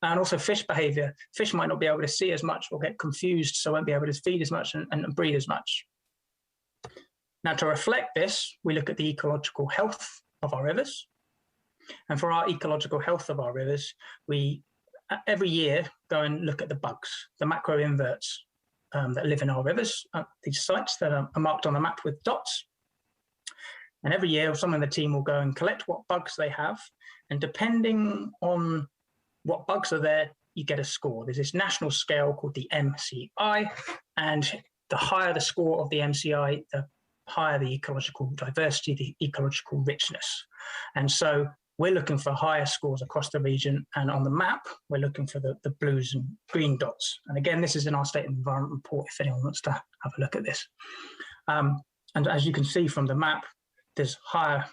And also fish behavior. Fish might not be able to see as much or get confused, so won't be able to feed as much and breed as much. Now, to reflect this, we look at the ecological health of our rivers. And for our ecological health of our rivers, we every year go and look at the bugs, the macroinverts that live in our rivers, these sites that are marked on the map with dots. And every year, someone in the team will go and collect what bugs they have. And depending on what bugs are there, you get a score. There's this national scale called the MCI. And the higher the score of the MCI, the higher the ecological diversity, the ecological richness. And so we're looking for higher scores across the region, and on the map, we're looking for the blues and green dots. And again, this is in our State of the Environment report, if anyone wants to have a look at this. And as you can see from the map, there's higher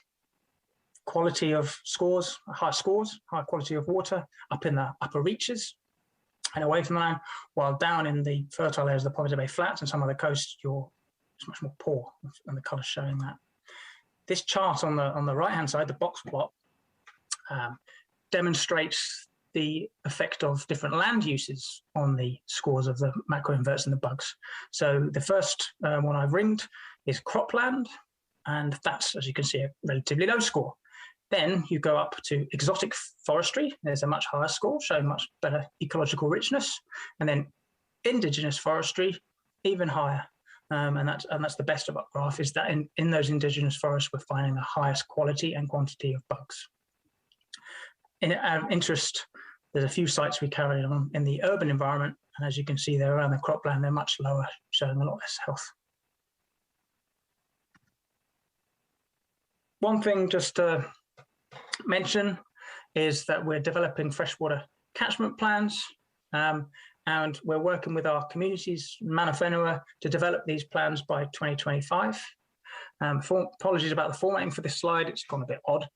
quality of scores, higher quality of water up in the upper reaches and away from the land, while down in the fertile areas of the Poverty Bay Flats and some of the coast, it's much more poor, and the colours showing that. This chart on the right-hand side, the box plot, demonstrates the effect of different land uses on the scores of the macroinverts and the bugs. So the first one I've ringed is cropland, and that's, as you can see, a relatively low score. Then you go up to exotic forestry. There's a much higher score, showing much better ecological richness. And then indigenous forestry, even higher. And that's the best of our graph, is that in those indigenous forests, we're finding the highest quality and quantity of bugs. In our interest, there's a few sites we carry on in the urban environment, and as you can see there around the cropland, they're much lower, showing a lot less health. One thing just to mention is that we're developing freshwater catchment plans, and we're working with our communities, Mana Whenua, to develop these plans by 2025. Apologies about the formatting for this slide, it's gone a bit odd.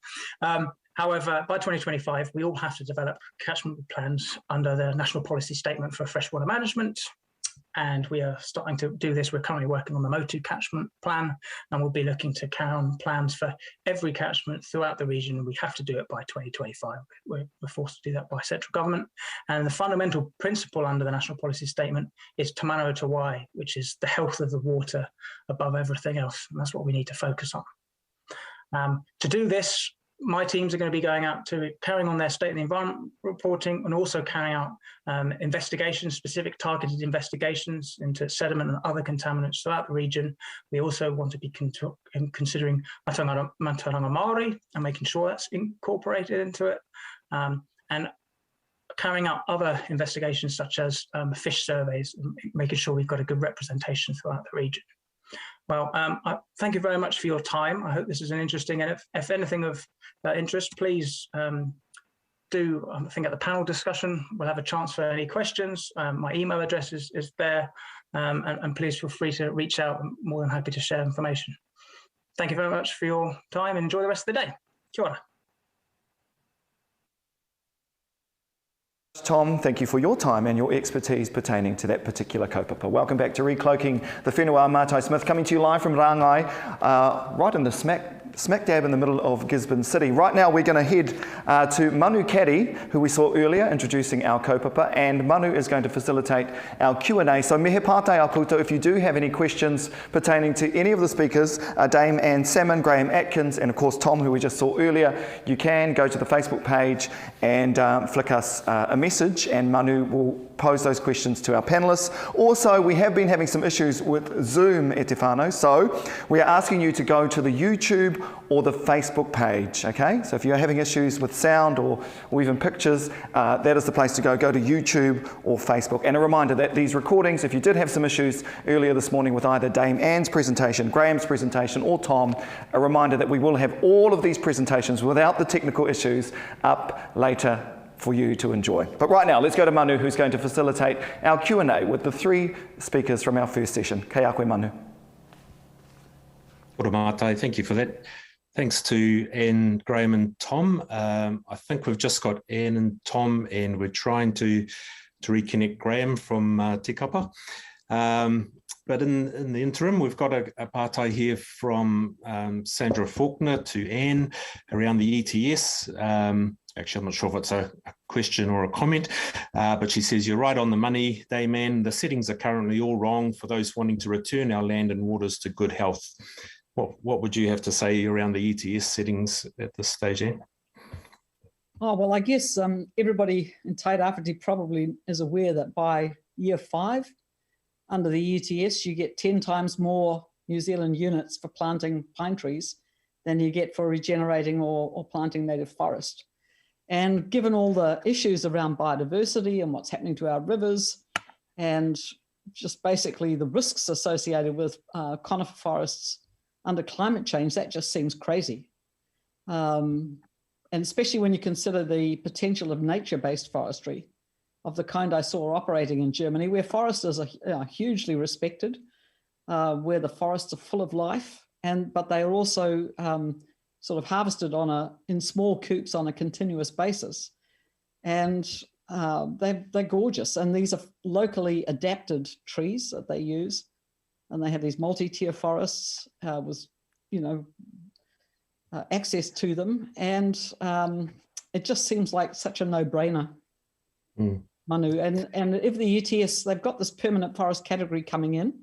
However, by 2025, we all have to develop catchment plans under the National Policy Statement for Freshwater Management. And we are starting to do this. We're currently working on the Motu catchment plan, and we'll be looking to carry on plans for every catchment throughout the region. We have to do it by 2025. We're forced to do that by central government. And the fundamental principle under the National Policy Statement is Te Manawa Te Wai, which is the health of the water above everything else. And that's what we need to focus on. To do this, my teams are going to be going out to carrying on their State of the Environment reporting, and also carrying out investigations, specific targeted investigations into sediment and other contaminants throughout the region. We also want to be considering Mataranga Māori and making sure that's incorporated into it, and carrying out other investigations such as fish surveys, and making sure we've got a good representation throughout the region. Well, thank you very much for your time. I hope this is an interesting, and if anything of interest, please do, I think at the panel discussion, we'll have a chance for any questions. My email address is there, and please feel free to reach out. I'm more than happy to share information. Thank you very much for your time, and enjoy the rest of the day. Kia ora. Tom, thank you for your time and your expertise pertaining to that particular kaupapa. Welcome back to Recloaking the Whenua. Mātai Smith coming to you live from Rangai, right in the smack smack dab in the middle of Gisborne City. Right now we're going to head to Manu Caddy, who we saw earlier introducing our kaupapa, and Manu is going to facilitate our Q&A. So mehe pātai a koutou, if you do have any questions pertaining to any of the speakers, Dame and Salmond, Graeme Atkins, and of course Tom, who we just saw earlier, you can go to the Facebook page and flick us a message, and Manu will pose those questions to our panellists. Also, we have been having some issues with Zoom, e te whānau, so we are asking you to go to the YouTube or the Facebook page, okay? So if you're having issues with sound or even pictures, that is the place to go. Go to YouTube or Facebook. And a reminder that these recordings, if you did have some issues earlier this morning with either Dame Anne's presentation, Graeme's presentation, or Tom, a reminder that we will have all of these presentations without the technical issues up later for you to enjoy. But right now, let's go to Manu, who's going to facilitate our Q&A with the 3 speakers from our first session. Kei a koe, Manu. Ora mātai, thank you for that. Thanks to Anne, Graeme and Tom. I think we've just got Anne and Tom, and we're trying to reconnect Graeme from Te Kapa. But in the interim, we've got a pātai here from Sandra Faulkner to Anne around the ETS. Actually, I'm not sure if it's a question or a comment, but she says, you're right on the money, Dame Anne. The settings are currently all wrong for those wanting to return our land and waters to good health. What would you have to say around the ETS settings at this stage, Anne? Oh, well, I guess everybody in Tairāwhiti probably is aware that by year 5, under the ETS, you get 10 times more New Zealand units for planting pine trees than you get for regenerating or planting native forest. And given all the issues around biodiversity and what's happening to our rivers, and just basically the risks associated with conifer forests under climate change, that just seems crazy. And especially when you consider the potential of nature-based forestry, of the kind I saw operating in Germany, where foresters are hugely respected, where the forests are full of life, but they are also sort of harvested in small coops on a continuous basis. And they're gorgeous. And these are locally adapted trees that they use. And they have these multi-tier forests with, access to them. And it just seems like such a no-brainer, Manu. And if the ETS, they've got this permanent forest category coming in,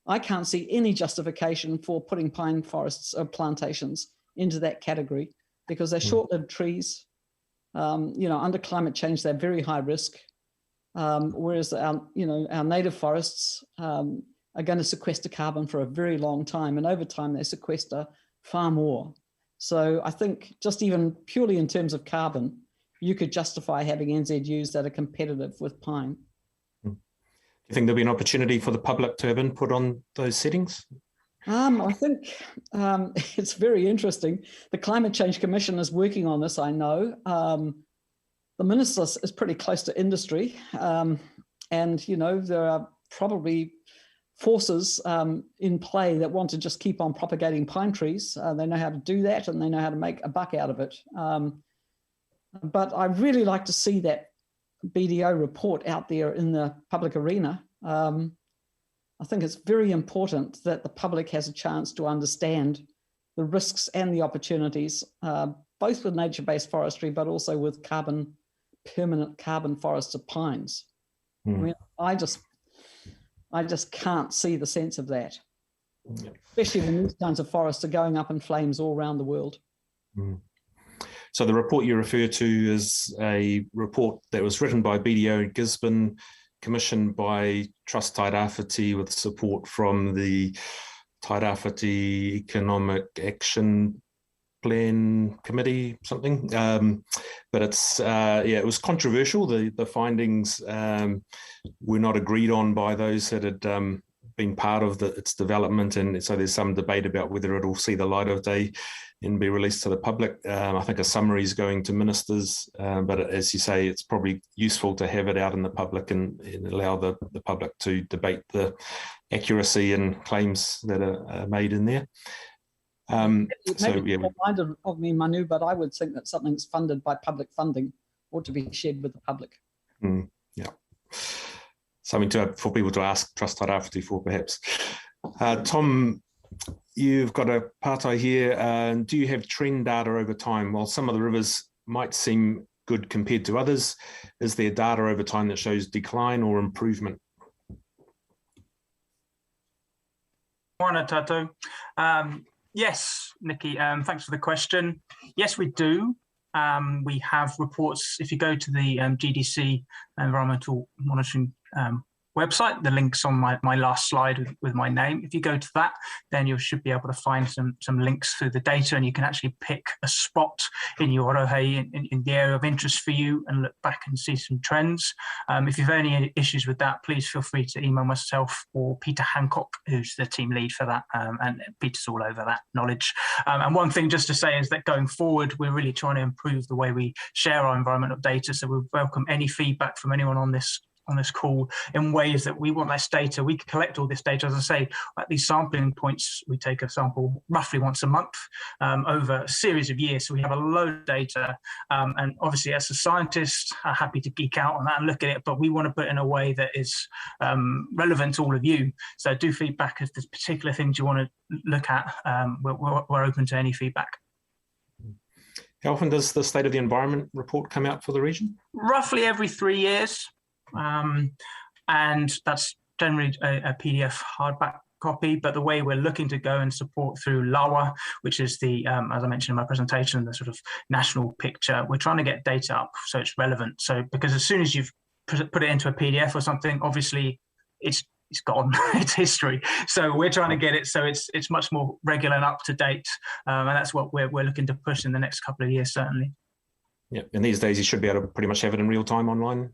I can't see any justification for putting pine forests or plantations into that category, because they're short-lived trees. Under climate change, they're very high risk. Whereas our native forests are going to sequester carbon for a very long time, and over time they sequester far more. So I think just even purely in terms of carbon, you could justify having NZUs that are competitive with pine. Do you think there'll be an opportunity for the public to have input on those settings? I think it's very interesting. The Climate Change Commission is working on this, I know. The Minister is pretty close to industry. And, there are probably forces in play that want to just keep on propagating pine trees. They know how to do that, and they know how to make a buck out of it. But I really like to see that BDO report out there in the public arena. I think it's very important that the public has a chance to understand the risks and the opportunities, both with nature-based forestry, but also with permanent carbon forests of pines. I mean, I just can't see the sense of that, especially when these kinds of forests are going up in flames all around the world. So the report you refer to is a report that was written by BDO in Gisborne, commissioned by Trust Tairāwhiti with support from the Tairāwhiti Economic Action Plan Committee, something. But it's, it was controversial. The findings were not agreed on by those that had been part of its development. And so there's some debate about whether it'll see the light of day and be released to the public. I think a summary is going to ministers, but as you say, it's probably useful to have it out in the public and allow the public to debate the accuracy and claims that are made in there. Maybe reminded of me, Manu, but I would think that something that's funded by public funding ought to be shared with the public. Yeah, something for people to ask Trust Tairāwhiti for, perhaps. Tom, you've got a partai here. Do you have trend data over time? While some of the rivers might seem good compared to others, is there data over time that shows decline or improvement? Morning, Tato. Yes, Nikki, thanks for the question. Yes, we do. We have reports. If you go to the GDC Environmental Monitoring website, the link's on my last slide with my name. If you go to that, then you should be able to find some links through the data, and you can actually pick a spot in your orohei in the area of interest for you and look back and see some trends. If you've any issues with that, please feel free to email myself or Peter Hancock, who's the team lead for that, and Peter's all over that knowledge. And one thing just to say is that going forward, we're really trying to improve the way we share our environmental data, so we welcome any feedback from anyone on this call in ways that we want this data. We can collect all this data, as I say, at these sampling points. We take a sample roughly once a month over a series of years. So we have a load of data. And obviously, as a scientist, I'm happy to geek out on that and look at it, but we want to put it in a way that is relevant to all of you. So do feedback if there's particular things you want to look at. We're open to any feedback. How often does the State of the Environment report come out for the region? Roughly every 3 years. And that's generally a PDF hardback copy, but the way we're looking to go and support through LAWA, which is the, as I mentioned in my presentation, the sort of national picture, we're trying to get data up so it's relevant. So because as soon as you've put it into a PDF or something, obviously it's gone, it's history. So we're trying to get it so it's much more regular and up to date. And that's what we're looking to push in the next couple of years, certainly. Yeah, and these days you should be able to pretty much have it in real time online.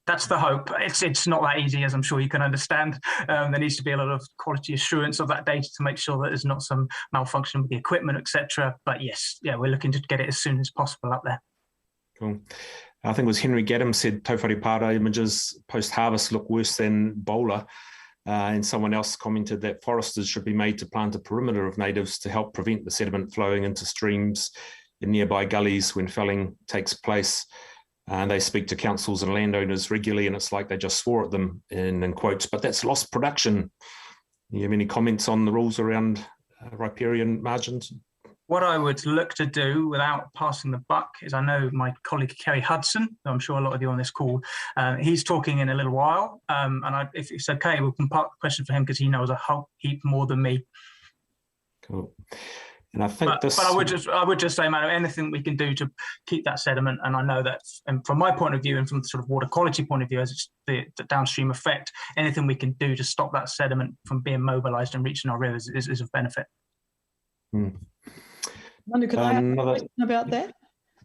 That's the hope. It's not that easy, as I'm sure you can understand. There needs to be a lot of quality assurance of that data to make sure that there's not some malfunction with the equipment, etc. But yes, yeah, we're looking to get it as soon as possible up there. Cool. I think it was Henry Gaddam said Tauwhare Para images post-harvest look worse than Bowler. And someone else commented that foresters should be made to plant a perimeter of natives to help prevent the sediment flowing into streams in nearby gullies when felling takes place. And they speak to councils and landowners regularly, and it's like they just swore at them in quotes, but that's lost production. You have any comments on the rules around riparian margins? What I would look to do without passing the buck is, I know my colleague Kerry Hudson, who I'm sure a lot of you on this call, he's talking in a little while. And if it's okay, we can park the question for him because he knows a whole heap more than me. Cool. And I think but I would just say, man, anything we can do to keep that sediment, and I know that, and from my point of view and from the sort of water quality point of view, as it's the downstream effect, anything we can do to stop that sediment from being mobilised and reaching our rivers is of benefit. Manu, can I have a question about that?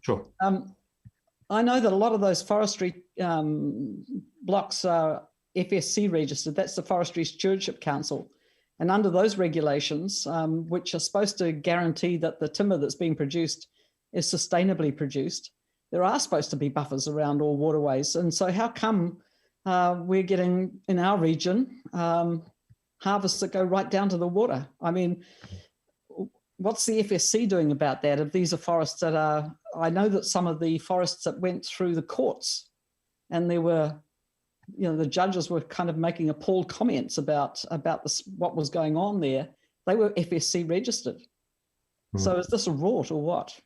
Sure. I know that a lot of those forestry blocks are FSC registered. That's the Forestry Stewardship Council. And under those regulations, which are supposed to guarantee that the timber that's being produced is sustainably produced, there are supposed to be buffers around all waterways. And so how come we're getting, in our region, harvests that go right down to the water? I mean, what's the FSC doing about that? If these are forests that are, I know that some of the forests that went through the courts, and there were, you know, the judges were kind of making appalled comments about this, what was going on there. They were FSC registered. So is this a rort or what?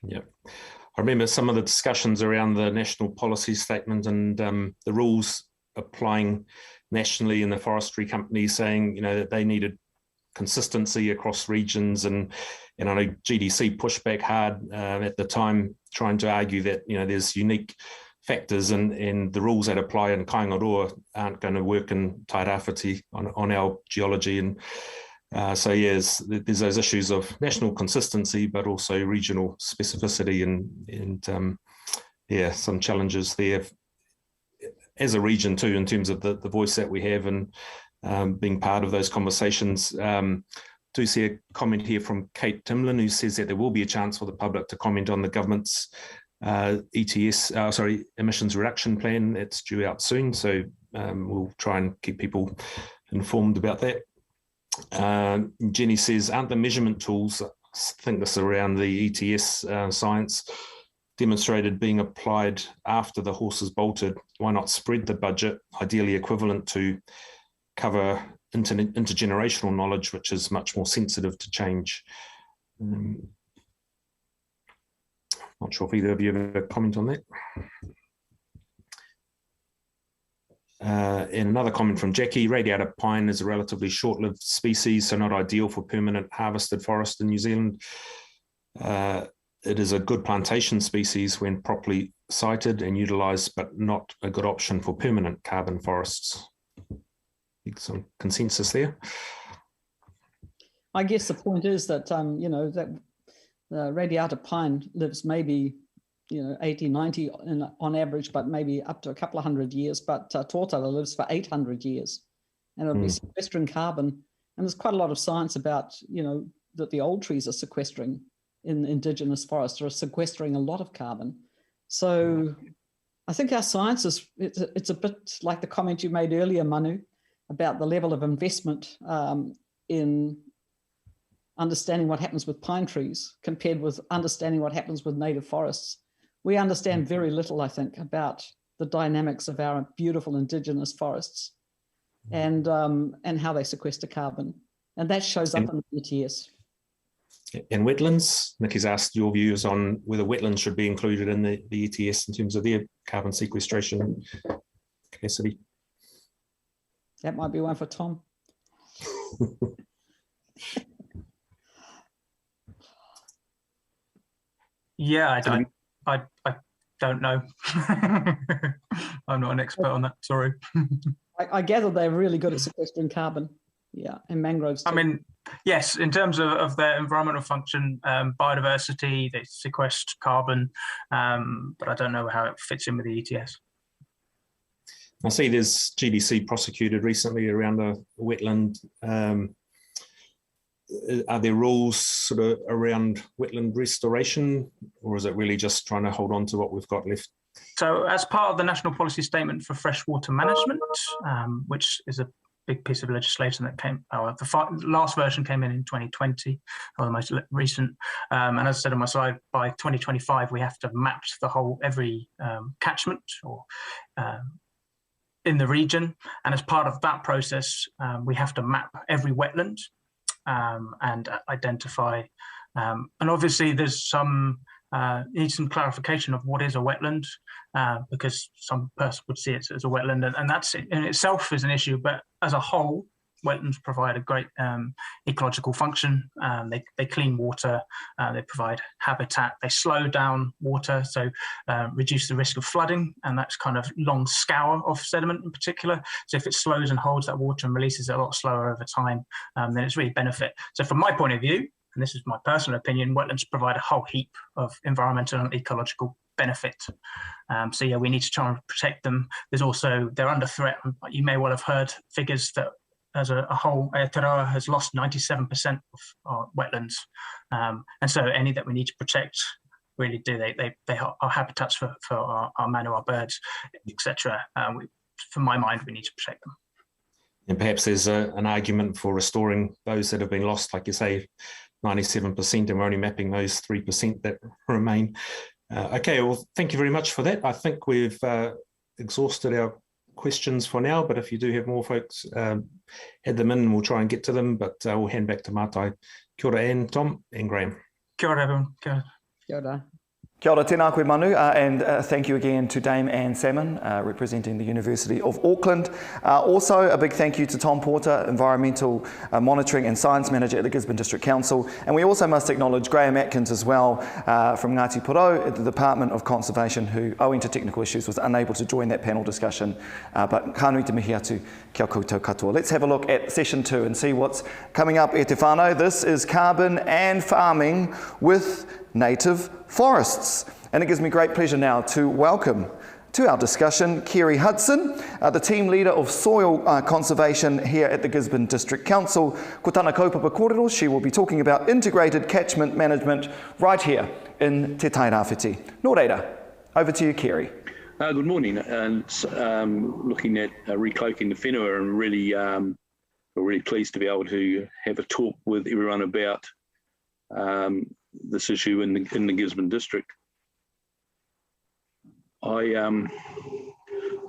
Yeah. I remember some of the discussions around the national policy statement and the rules applying nationally in the forestry companies saying, you know, that they needed consistency across regions, and I know GDC pushed back hard at the time, trying to argue that, you know, there's unique factors and the rules that apply in Kaingaroa aren't going to work in Tairāwhiti on our geology. And so yes, there's those issues of national consistency, but also regional specificity and yeah, some challenges there as a region too, in terms of the voice that we have and being part of those conversations. Do see a comment here from Kate Timlin, who says that there will be a chance for the public to comment on the government's emissions reduction plan. It's due out soon, so we'll try and keep people informed about that. Jenny says, aren't the measurement tools, I think this is around the ETS science, demonstrated being applied after the horse is bolted? Why not spread the budget, ideally equivalent to cover intergenerational knowledge, which is much more sensitive to change. Not sure if either of you have a comment on that. And another comment from Jackie, radiata pine is a relatively short-lived species, so not ideal for permanent harvested forest in New Zealand. It is a good plantation species when properly sited and utilised, but not a good option for permanent carbon forests. Some consensus there. I guess the point is that, you know, that radiata pine lives maybe, you know, 80, 90 on average, but maybe up to a couple of hundred years. But tōtara lives for 800 years, and it'll be sequestering carbon. And there's quite a lot of science about, you know, that the old trees are sequestering in indigenous forests, are sequestering a lot of carbon. So I think our science is, it's a bit like the comment you made earlier, Manu, about the level of investment in understanding what happens with pine trees compared with understanding what happens with native forests. We understand very little, I think, about the dynamics of our beautiful indigenous forests and how they sequester carbon. And that shows up in the ETS. And wetlands, Nikki's asked your views on whether wetlands should be included in the ETS in terms of their carbon sequestration capacity. That might be one for Tom. Yeah, I don't know. I'm not an expert on that, sorry. I gather they're really good at sequestering carbon. Yeah, and mangroves too. I mean, yes, in terms of their environmental function, biodiversity, they sequester carbon, but I don't know how it fits in with the ETS. I see there's GDC prosecuted recently around a wetland. Are there rules sort of around wetland restoration, or is it really just trying to hold on to what we've got left? So as part of the National Policy Statement for Freshwater Management, which is a big piece of legislation that came, the last version came in 2020, or the most recent. And as I said on my slide, by 2025, we have to map every catchment or in the region. And as part of that process, we have to map every wetland and identify. And obviously there's needs some clarification of what is a wetland, because some person would see it as a wetland, and that's in itself is an issue. But as a whole, wetlands provide a great ecological function. They clean water, they provide habitat, they slow down water, so reduce the risk of flooding, and that's kind of long scour of sediment in particular. So if it slows and holds that water and releases it a lot slower over time, then it's really benefit. So from my point of view, and this is my personal opinion, wetlands provide a whole heap of environmental and ecological benefit. So yeah, we need to try and protect them. They're under threat. You may well have heard figures that as a whole, Aotearoa has lost 97% of our wetlands. And so any that we need to protect really do. They are habitats for our manu, our birds, etc. From my mind, we need to protect them. And perhaps there's an argument for restoring those that have been lost, like you say, 97%, and we're only mapping those 3% that remain. Okay, well, thank you very much for that. I think we've exhausted our questions for now, but if you do have more folks, add them in and we'll try and get to them, but we'll hand back to Mātai. Kia ora, Anne, Tom and Graeme. Kia ora, everyone. Kia ora. Kia ora. Kia ora, tēnā koe manu, and thank you again to Dame Anne Salmond, representing the University of Auckland. Also, a big thank you to Tom Porter, Environmental Monitoring and Science Manager at the Gisborne District Council. And we also must acknowledge Graeme Atkins as well, from Ngāti Porou at the Department of Conservation, who, owing to technical issues, was unable to join that panel discussion. But ka nui te mihi atu kia koutou katoa. Let's have a look at session 2 and see what's coming up e te whānau. This is carbon and farming with native forests. And it gives me great pleasure now to welcome to our discussion Kerry Hudson, the team leader of soil conservation here at the Gisborne District Council. Ko tana kaupapa kōrero, she will be talking about integrated catchment management right here in Te Tairawhiti. Nō reira, over to you, Kerry. Good morning, and looking at recloaking the whenua, and we're really pleased to be able to have a talk with everyone about this issue in the Gisborne District. I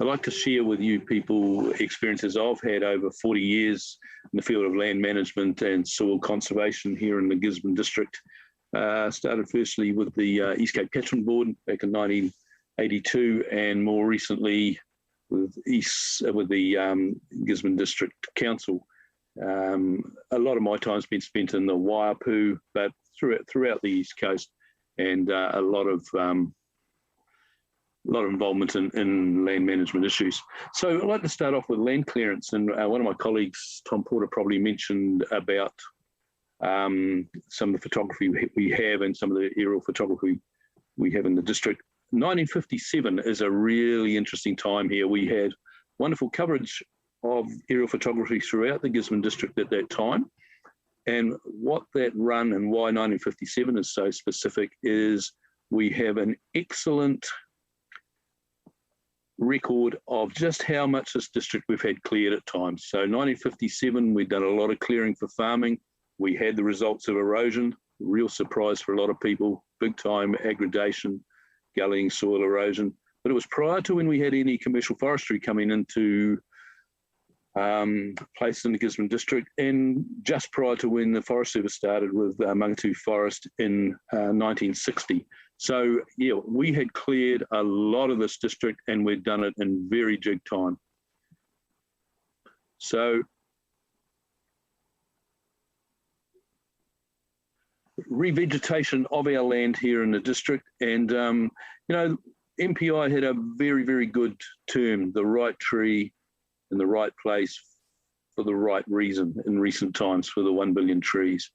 I'd like to share with you people experiences I've had over 40 years in the field of land management and soil conservation here in the Gisborne district. Started firstly with the East Cape Catchment Board back in 1982, and more recently with the Gisborne District Council. A lot of my time's been spent in the Waiapu, but throughout the East Coast, and a lot of involvement in land management issues. So I'd like to start off with land clearance, and one of my colleagues, Tom Porter, probably mentioned about some of the photography we have and some of the aerial photography we have in the district. 1957 is a really interesting time here. We had wonderful coverage of aerial photography throughout the Gisborne district at that time. And what that run and why 1957 is so specific is we have an excellent record of just how much this district we've had cleared at times. So 1957, we'd done a lot of clearing for farming. We had the results of erosion, real surprise for a lot of people, big time aggradation, gullying, soil erosion. But it was prior to when we had any commercial forestry coming into place in the Gisborne district, and just prior to when the Forest Service started with Mangatu Forest in 1960. So yeah, we had cleared a lot of this district, and we'd done it in very jig time. So revegetation of our land here in the district, and you know, MPI had a very, very good term, the right tree in the right place for the right reason in recent times for the 1 billion trees.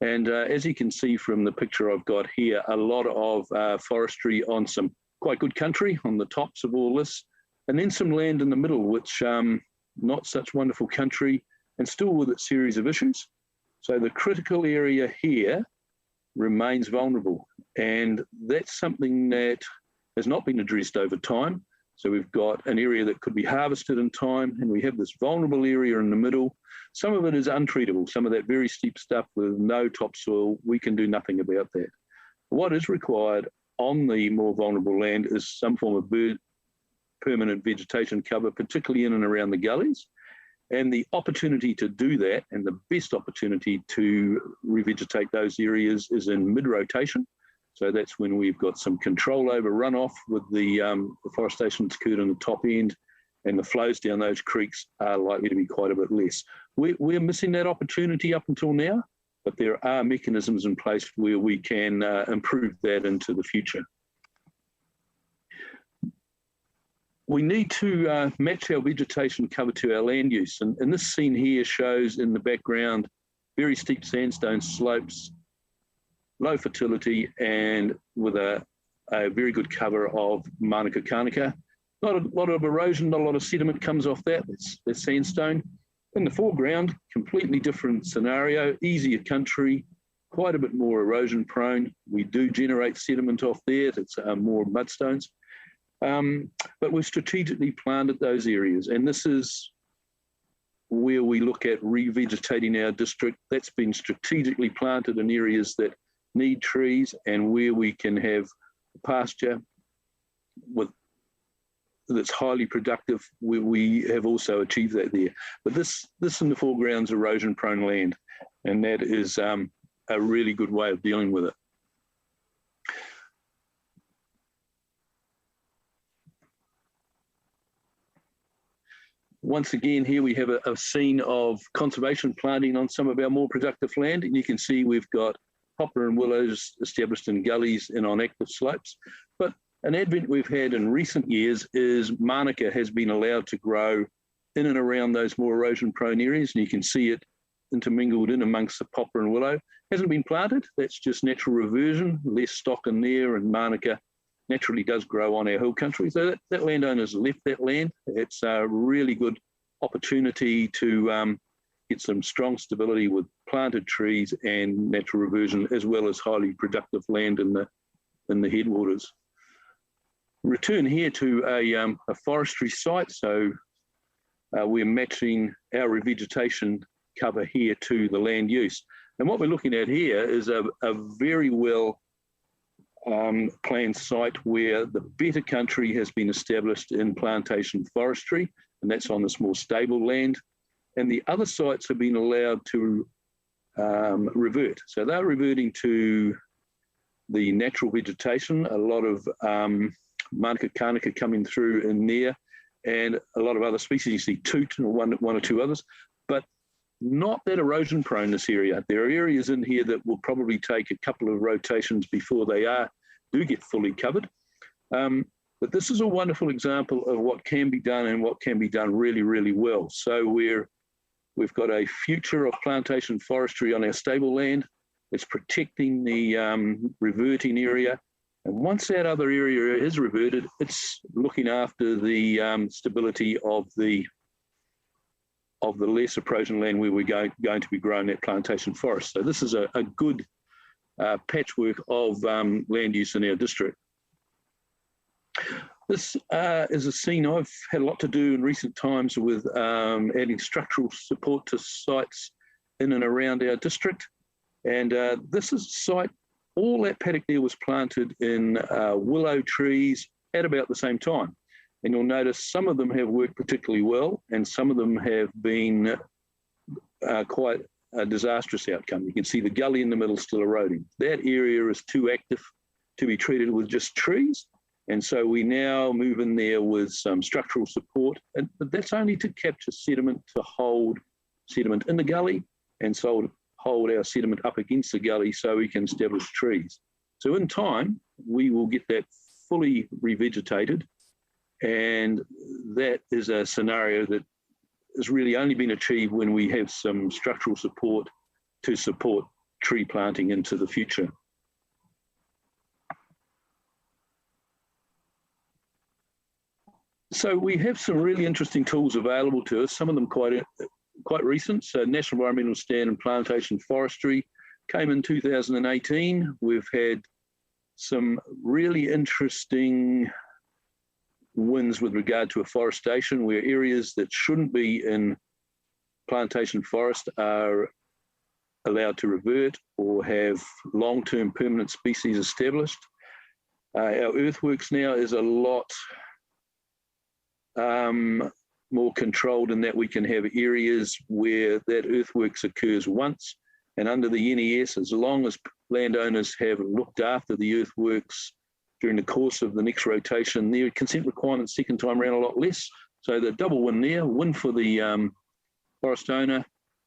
And as you can see from the picture I've got here, a lot of forestry on some quite good country on the tops of all this, and then some land in the middle, which not such wonderful country, and still with its series of issues. So the critical area here remains vulnerable, and that's something that has not been addressed over time. So we've got an area that could be harvested in time, and we have this vulnerable area in the middle. Some of it is untreatable, some of that very steep stuff with no topsoil, we can do nothing about that. What is required on the more vulnerable land is some form of permanent vegetation cover, particularly in and around the gullies. And the opportunity to do that, and the best opportunity to revegetate those areas, is in mid-rotation. So that's when we've got some control over runoff with the forestation that's occurred in the top end, and the flows down those creeks are likely to be quite a bit less. We're missing that opportunity up until now, but there are mechanisms in place where we can improve that into the future. We need to match our vegetation cover to our land use. And this scene here shows in the background very steep sandstone slopes, low fertility, and with a very good cover of Manuka Kanuka. Not a lot of erosion, not a lot of sediment comes off that. That's sandstone. In the foreground, completely different scenario, easier country, quite a bit more erosion prone. We do generate sediment off there. It's more mudstones. But we've strategically planted those areas, and this is where we look at revegetating our district. That's been strategically planted in areas that need trees, and where we can have pasture that's highly productive, we have also achieved that there. But this in the foreground is erosion-prone land, and that is a really good way of dealing with it. Once again, here we have a scene of conservation planting on some of our more productive land, and you can see we've got poplar and willows established in gullies and on active slopes. But an advent we've had in recent years is Manuka has been allowed to grow in and around those more erosion-prone areas, and you can see it intermingled in amongst the poplar and willow. Hasn't been planted, that's just natural reversion, less stock in there, and Manuka naturally does grow on our hill country. So that landowner's left that land. It's a really good opportunity to get some strong stability with planted trees and natural reversion, as well as highly productive land in the headwaters. Return here to a forestry site. So we're matching our revegetation cover here to the land use. And what we're looking at here is a very well planned site where the better country has been established in plantation forestry, and that's on this more stable land. And the other sites have been allowed to revert. So they're reverting to the natural vegetation, a lot of Manaka Kanaka coming through in there, and a lot of other species. You see toot and one or two others, but not that erosion prone, this area. There are areas in here that will probably take a couple of rotations before they do get fully covered. But this is a wonderful example of what can be done and what can be done really, really well. So we've got a future of plantation forestry on our stable land. It's protecting the reverting area. And once that other area is reverted, it's looking after the stability of the less erosion land where we're going to be growing that plantation forest. So this is a good patchwork of land use in our district. This is a scene I've had a lot to do in recent times with adding structural support to sites in and around our district. And this is a site, all that paddock there was planted in willow trees at about the same time. And you'll notice some of them have worked particularly well, and some of them have been quite a disastrous outcome. You can see the gully in the middle still eroding. That area is too active to be treated with just trees. And so we now move in there with some structural support, but that's only to capture sediment, to hold sediment in the gully, and so hold our sediment up against the gully so we can establish trees. So in time, we will get that fully revegetated, and that is a scenario that has really only been achieved when we have some structural support to support tree planting into the future. So we have some really interesting tools available to us, some of them quite recent. So National Environmental Stand and Plantation Forestry came in 2018. We've had some really interesting wins with regard to afforestation, where areas that shouldn't be in plantation forest are allowed to revert or have long-term permanent species established. Our earthworks now is a lot more controlled in that we can have areas where that earthworks occurs once, and under the NES, as long as landowners have looked after the earthworks during the course of the next rotation, their consent requirements second time around a lot less. So the double win there, win for the forest owner,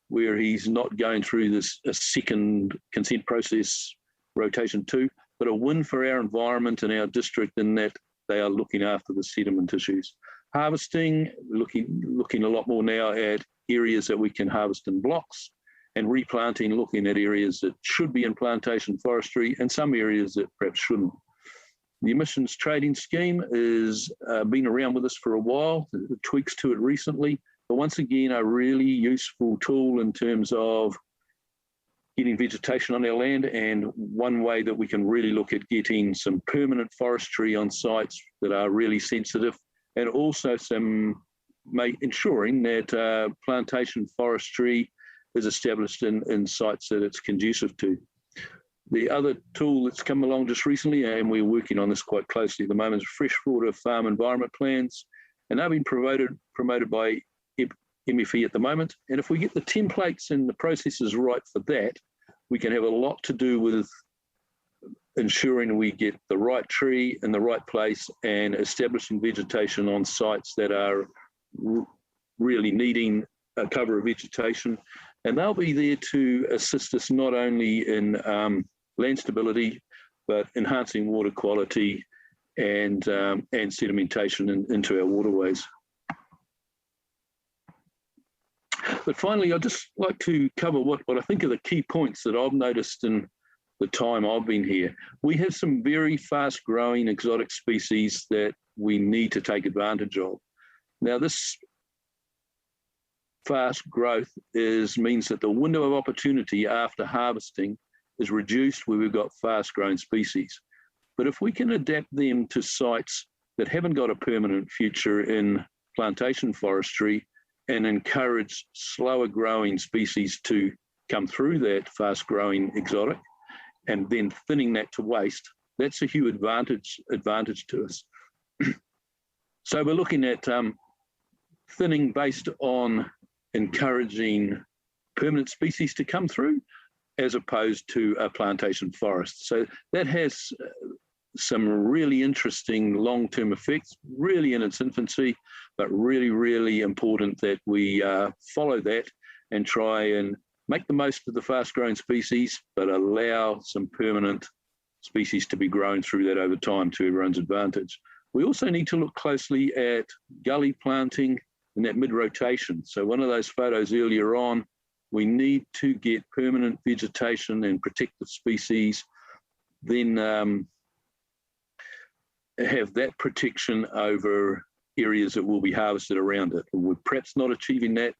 where he's not going through this a second consent process rotation 2, but a win for our environment and our district in that they are looking after the sediment issues. Harvesting, looking a lot more now at areas that we can harvest in blocks, and replanting, looking at areas that should be in plantation forestry and some areas that perhaps shouldn't. The emissions trading scheme has been around with us for a while, tweaks to it recently, but once again, a really useful tool in terms of getting vegetation on our land, and one way that we can really look at getting some permanent forestry on sites that are really sensitive, and also ensuring that plantation forestry is established in sites that it's conducive to. The other tool that's come along just recently, and we're working on this quite closely at the moment, is freshwater farm environment plans, and they've been promoted by MFE at the moment. And if we get the templates and the processes right for that, we can have a lot to do with ensuring we get the right tree in the right place and establishing vegetation on sites that are really needing a cover of vegetation. And they'll be there to assist us not only in land stability, but enhancing water quality and sedimentation into our waterways. But finally, I'd just like to cover what I think are the key points that I've noticed in the time I've been here. We have some very fast growing exotic species that we need to take advantage of. Now, this fast growth means that the window of opportunity after harvesting is reduced where we've got fast growing species. But if we can adapt them to sites that haven't got a permanent future in plantation forestry and encourage slower growing species to come through that fast growing exotic, and then thinning that to waste, that's a huge advantage to us. So we're looking at thinning based on encouraging permanent species to come through, as opposed to a plantation forest. So that has some really interesting long-term effects, really in its infancy, but really, really important that we follow that and try and make the most of the fast-growing species, but allow some permanent species to be grown through that over time to everyone's advantage. We also need to look closely at gully planting and that mid-rotation. So one of those photos earlier on, we need to get permanent vegetation and protective species, then have that protection over areas that will be harvested around it. We're perhaps not achieving that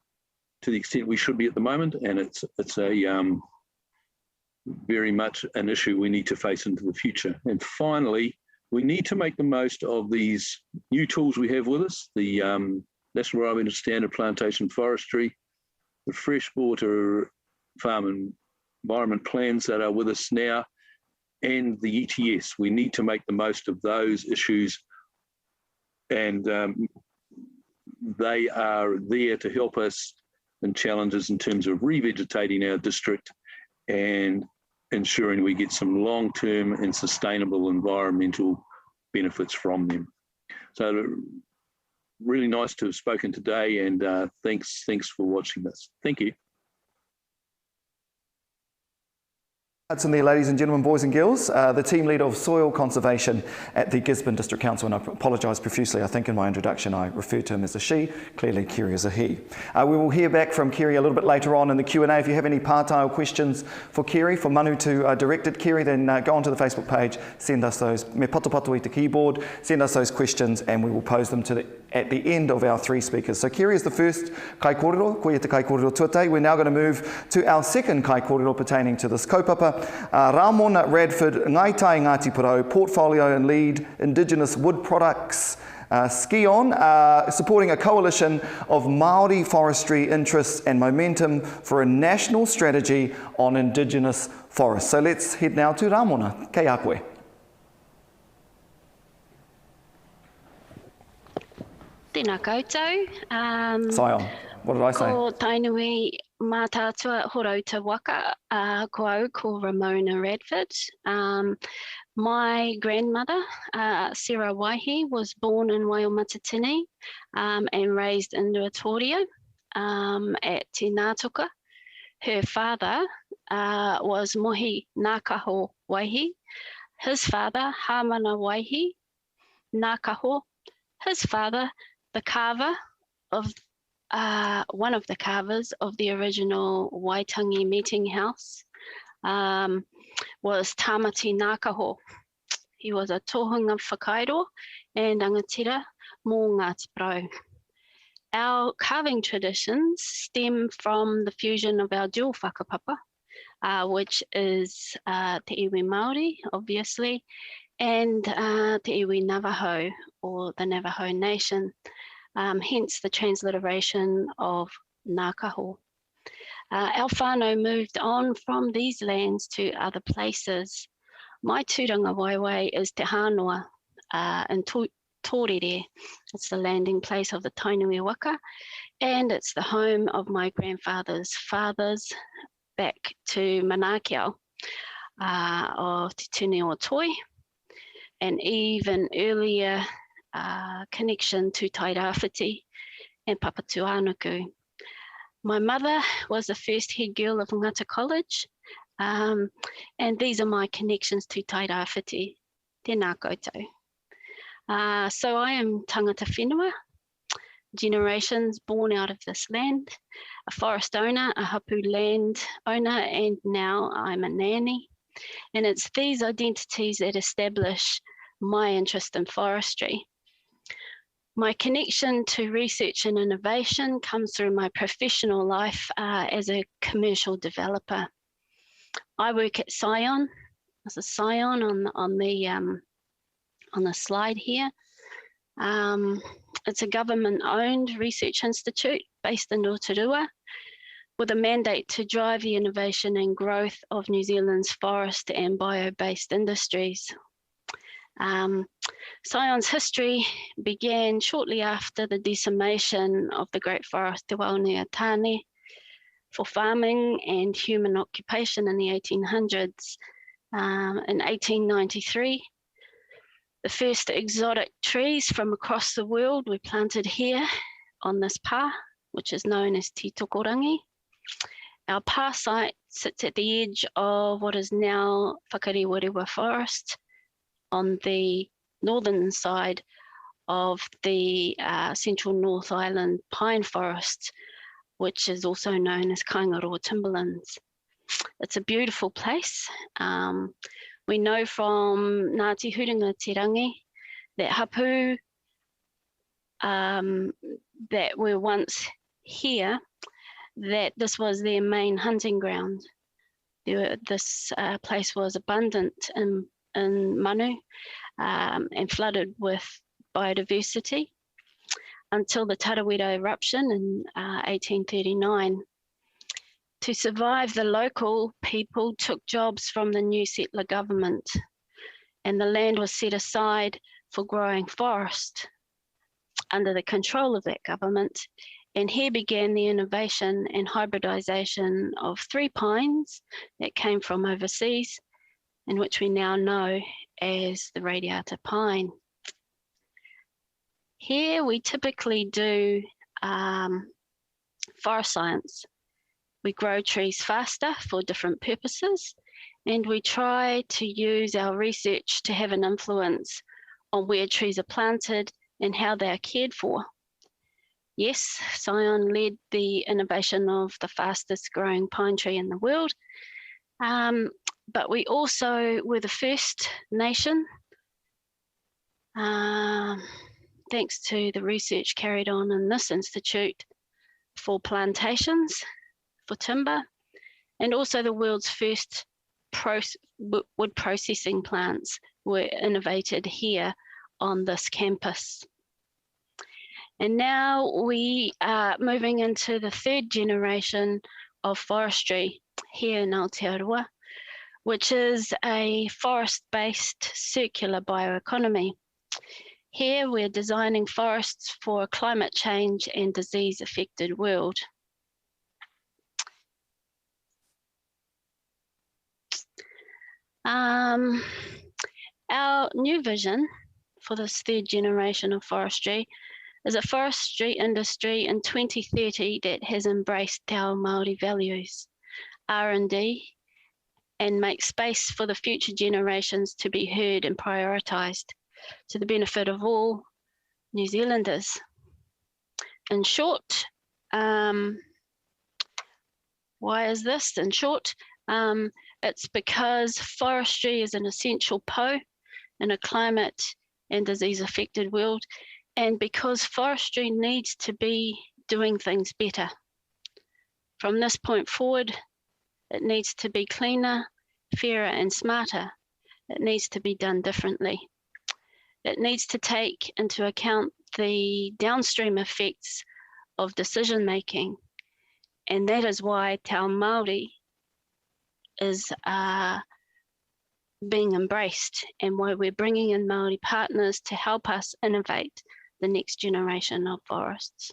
to the extent we should be at the moment, and it's a very much an issue we need to face into the future. And finally, we need to make the most of these new tools we have with us, the National Railway and Standard Plantation Forestry, the freshwater farm environment plans that are with us now, and the ETS. We need to make the most of those issues, and they are there to help us in challenges in terms of revegetating our district and ensuring we get some long-term and sustainable environmental benefits from them. So really nice to have spoken today, and thanks for watching this. Thank you. Hudson there, ladies and gentlemen, boys and girls, the team leader of soil conservation at the Gisborne District Council, and I apologise profusely, I think in my introduction I referred to him as a she, clearly Kerry is a he. We will hear back from Kerry a little bit later on in the Q&A. If you have any pārtau questions for Kerry, for Manu to direct at Kerry, then go onto the Facebook page, send us those, me patopato i te keyboard, send us those questions and we will pose them at the end of our three speakers. So Kerry is the first kai kōrero, koe te kai kōrero tuatei. We're now going to move to our second kai kōrero pertaining to this kaupapa. Ramona Radford, Ngai Tai Ngāti Porou, Portfolio and Lead Indigenous Wood Products, Ski On, supporting a coalition of Māori forestry interests and momentum for a national strategy on Indigenous forests. So let's head now to Ramona. Kei a koe. Tēnā koutou. Sion, what did I say? Ko tainui mā tātua horauta waka, ko au ko Ramona Radford. My grandmother, Sarah Waihi, was born in Waiomata and raised in Ruatoria at Te Ngātoka. Her father was Mohi Ngākaho Waihi. His father, Hamana Waihi Ngākaho. His father, the carver of one of the carvers of the original Waitangi meeting house, was Tamati Ngākaho. He was a tohunga whakairo and angatira mō Ngāti Porou. Our carving traditions stem from the fusion of our dual whakapapa, which is te iwi Māori, obviously, and te iwi Navajo, or the Navajo Nation, hence the transliteration of Ngākaho. Our whānau moved on from these lands to other places. My tūranga waiwai is Te Hānua in Tōrere. It's the landing place of the Tainui Waka, and it's the home of my grandfather's fathers back to Manakiao of Te Tune o Toi, and even earlier connection to Tairāwhiti and Papatuānuku. My mother was the first head girl of Ngata College, and these are my connections to Tairāwhiti. Tēnā koutou. So I am tangata whenua, generations born out of this land, a forest owner, a hapu land owner, and now I'm a nanny. And it's these identities that establish my interest in forestry. My connection to research and innovation comes through my professional life as a commercial developer. I work at Scion. There's a Scion on the slide here. It's a government-owned research institute based in Rotorua with a mandate to drive the innovation and growth of New Zealand's forest and bio-based industries. Scion's history began shortly after the decimation of the Great Forest Te Waonia for farming and human occupation in the 1800s. In 1893, the first exotic trees from across the world were planted here on this pā, which is known as Te Tokorangi. Our pā site sits at the edge of what is now Whakariwarewa Forest on the northern side of the Central North Island pine forest, which is also known as Kaingaroa Timberlands. It's a beautiful place. We know from Ngāti Hurunga Te Rangi that hapu that were once here, that this was their main hunting ground. This place was abundant in manu and flooded with biodiversity until the Tarawera eruption in 1839. To survive, the local people took jobs from the new settler government, and the land was set aside for growing forest under the control of that government. And here began the innovation and hybridization of 3 pines that came from overseas, and which we now know as the radiata pine. Here we typically do forest science. We grow trees faster for different purposes, and we try to use our research to have an influence on where trees are planted and how they are cared for. Yes, Scion led the innovation of the fastest growing pine tree in the world, but we also were the first nation, thanks to the research carried on in this institute, for plantations, for timber, and also the world's first wood processing plants were innovated here on this campus. And now we are moving into the 3rd generation of forestry here in Aotearoa, which is a forest-based circular bioeconomy. Here we're designing forests for a climate change and disease-affected world. Our new vision for this 3rd generation of forestry is a forestry industry in 2030 that has embraced te ao Māori values, R&D, and make space for the future generations to be heard and prioritised to the benefit of all New Zealanders. In short, why is this? In short, it's because forestry is an essential po in a climate and disease-affected world, and because forestry needs to be doing things better. From this point forward, it needs to be cleaner, fairer, and smarter. It needs to be done differently. It needs to take into account the downstream effects of decision-making, and that is why te ao Māori is being embraced, and why we're bringing in Māori partners to help us innovate the next generation of forests.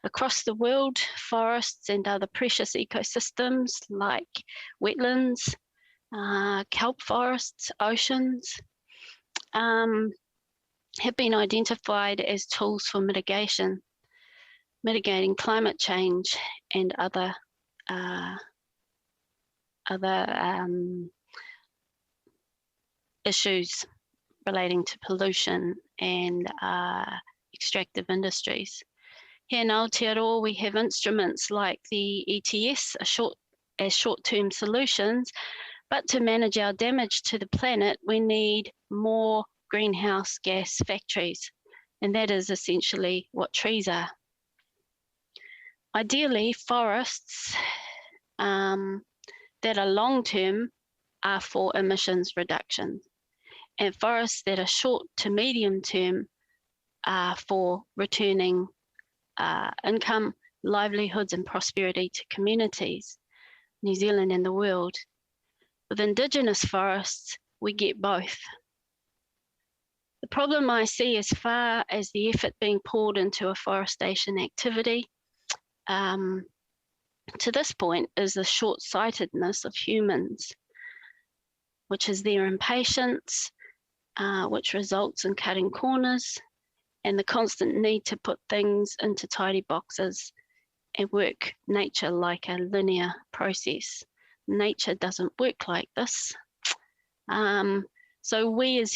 Across the world, forests and other precious ecosystems like wetlands, kelp forests, oceans, have been identified as tools for mitigating climate change and other issues relating to pollution and extractive industries. Here in Aotearoa, we have instruments like the ETS as short-term solutions, but to manage our damage to the planet, we need more greenhouse gas factories, and that is essentially what trees are. Ideally, forests that are long-term are for emissions reduction, and forests that are short to medium term are for returning income, livelihoods and prosperity to communities, New Zealand and the world. With indigenous forests, we get both. problem I see as far as the effort being poured into afforestation activity to this point is the short-sightedness of humans, which is their impatience, which results in cutting corners, and the constant need to put things into tidy boxes and work nature like a linear process. Nature doesn't work like this. So we as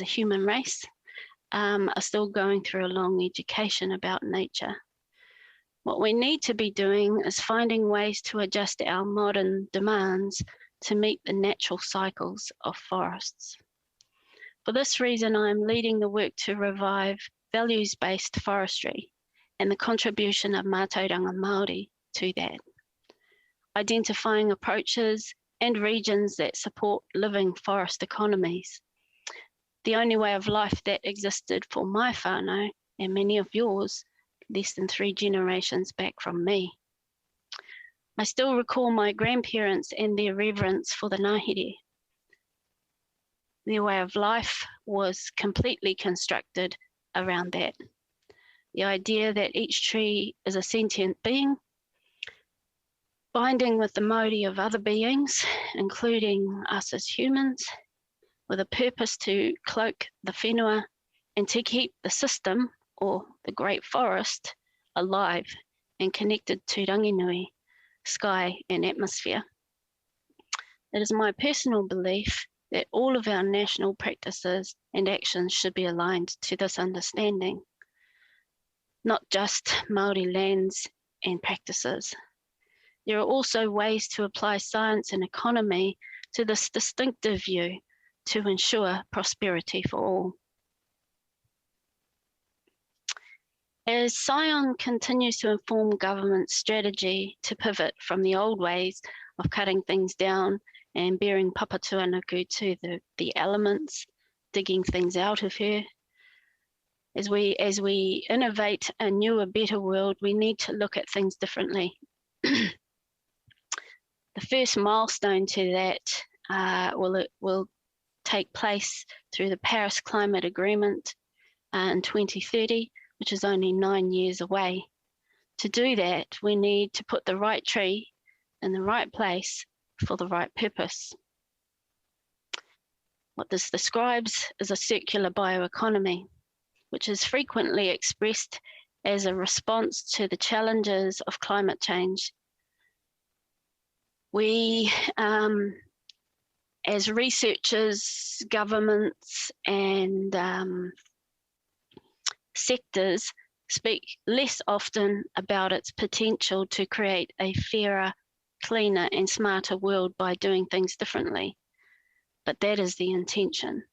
a human race, are still going through a long education about nature. What we need to be doing is finding ways to adjust our modern demands to meet the natural cycles of forests. For this reason, I am leading the work to revive values-based forestry and the contribution of Mātauranga Māori to that. Identifying approaches and regions that support living forest economies. The only way of life that existed for my whānau and many of yours less than 3 generations back from me. I still recall my grandparents and their reverence for the ngahere. Their way of life was completely constructed around that. The idea that each tree is a sentient being, binding with the Māori of other beings, including us as humans, with a purpose to cloak the whenua and to keep the system, or the great forest, alive and connected to ranginui, sky and atmosphere. It is my personal belief that all of our national practices and actions should be aligned to this understanding, not just Māori lands and practices. There are also ways to apply science and economy to this distinctive view to ensure prosperity for all. As Scion continues to inform government strategy to pivot from the old ways of cutting things down and bearing papatuanuku to the elements, digging things out of her, as we innovate a newer, better world, we need to look at things differently. The first milestone to that will take place through the Paris Climate Agreement in 2030, which is only 9 years away. To do that, we need to put the right tree in the right place for the right purpose. What this describes is a circular bioeconomy, which is frequently expressed as a response to the challenges of climate change. We, as researchers, governments, and sectors, speak less often about its potential to create a fairer, cleaner, and smarter world by doing things differently. But that is the intention.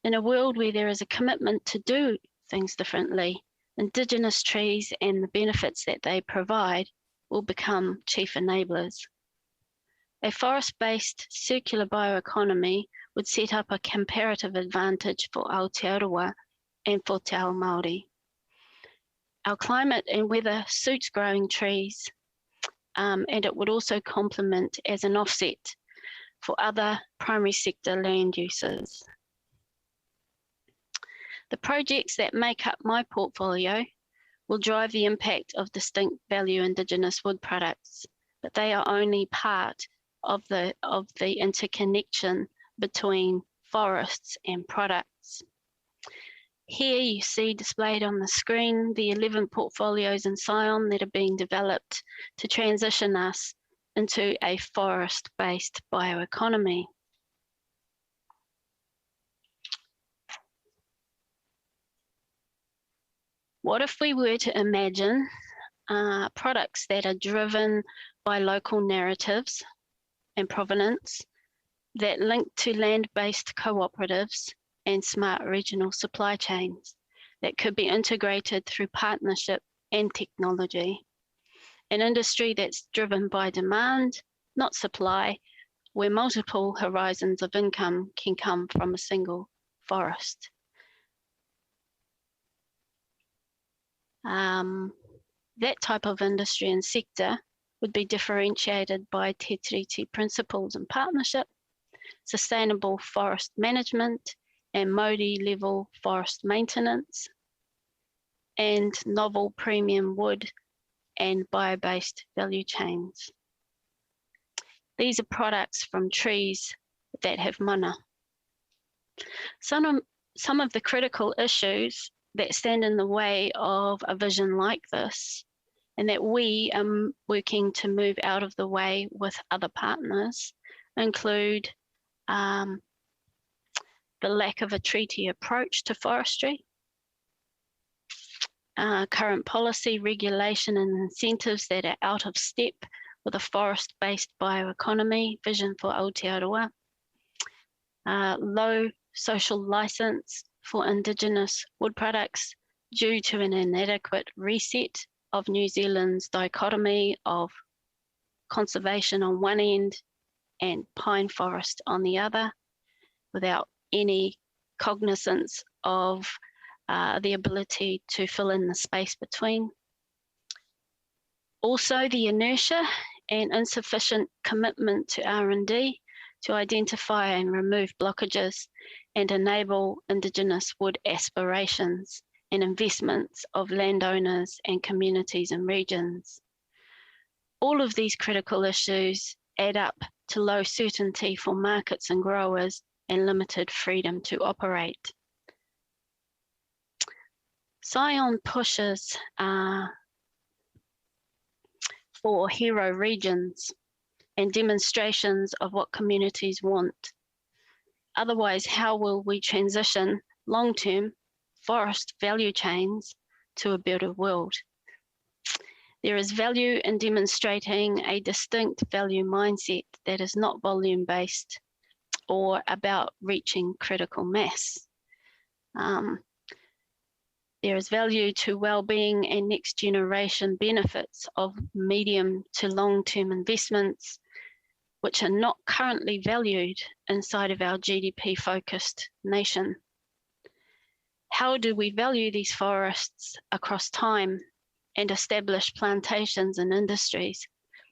In a world where there is a commitment to do things differently, indigenous trees and the benefits that they provide will become chief enablers. A forest-based circular bioeconomy would set up a comparative advantage for Aotearoa and for Te Ao Māori. Our climate and weather suits growing trees, and it would also complement as an offset for other primary sector land uses. The projects that make up my portfolio will drive the impact of distinct value indigenous wood products, but they are only part of the interconnection between forests and products. Here you see displayed on the screen the 11 portfolios in Scion that are being developed to transition us into a forest-based bioeconomy. What if we were to imagine products that are driven by local narratives and provenance that link to land-based cooperatives and smart regional supply chains that could be integrated through partnership and technology? An industry that's driven by demand, not supply, where multiple horizons of income can come from a single forest. That type of industry and sector would be differentiated by Te Tiriti principles and partnership, sustainable forest management, and multi-level forest maintenance, and novel premium wood and bio-based value chains. These are products from trees that have mana. Some of the critical issues that stand in the way of a vision like this, and that we are working to move out of the way with other partners, include the lack of a treaty approach to forestry, current policy, regulation and incentives that are out of step with a forest-based bioeconomy vision for Aotearoa, low social license for indigenous wood products due to an inadequate reset of New Zealand's dichotomy of conservation on one end and pine forest on the other, without any cognizance of the ability to fill in the space between. Also, the inertia and insufficient commitment to R&D to identify and remove blockages and enable indigenous wood aspirations and investments of landowners and communities and regions. All of these critical issues add up to low certainty for markets and growers and limited freedom to operate. Scion pushes for hero regions and demonstrations of what communities want. Otherwise, how will we transition long-term forest value chains to a better world? There is value in demonstrating a distinct value mindset that is not volume-based or about reaching critical mass. There is value to well-being and next generation benefits of medium to long-term investments, which are not currently valued inside of our GDP-focused nation. How do we value these forests across time and establish plantations and industries,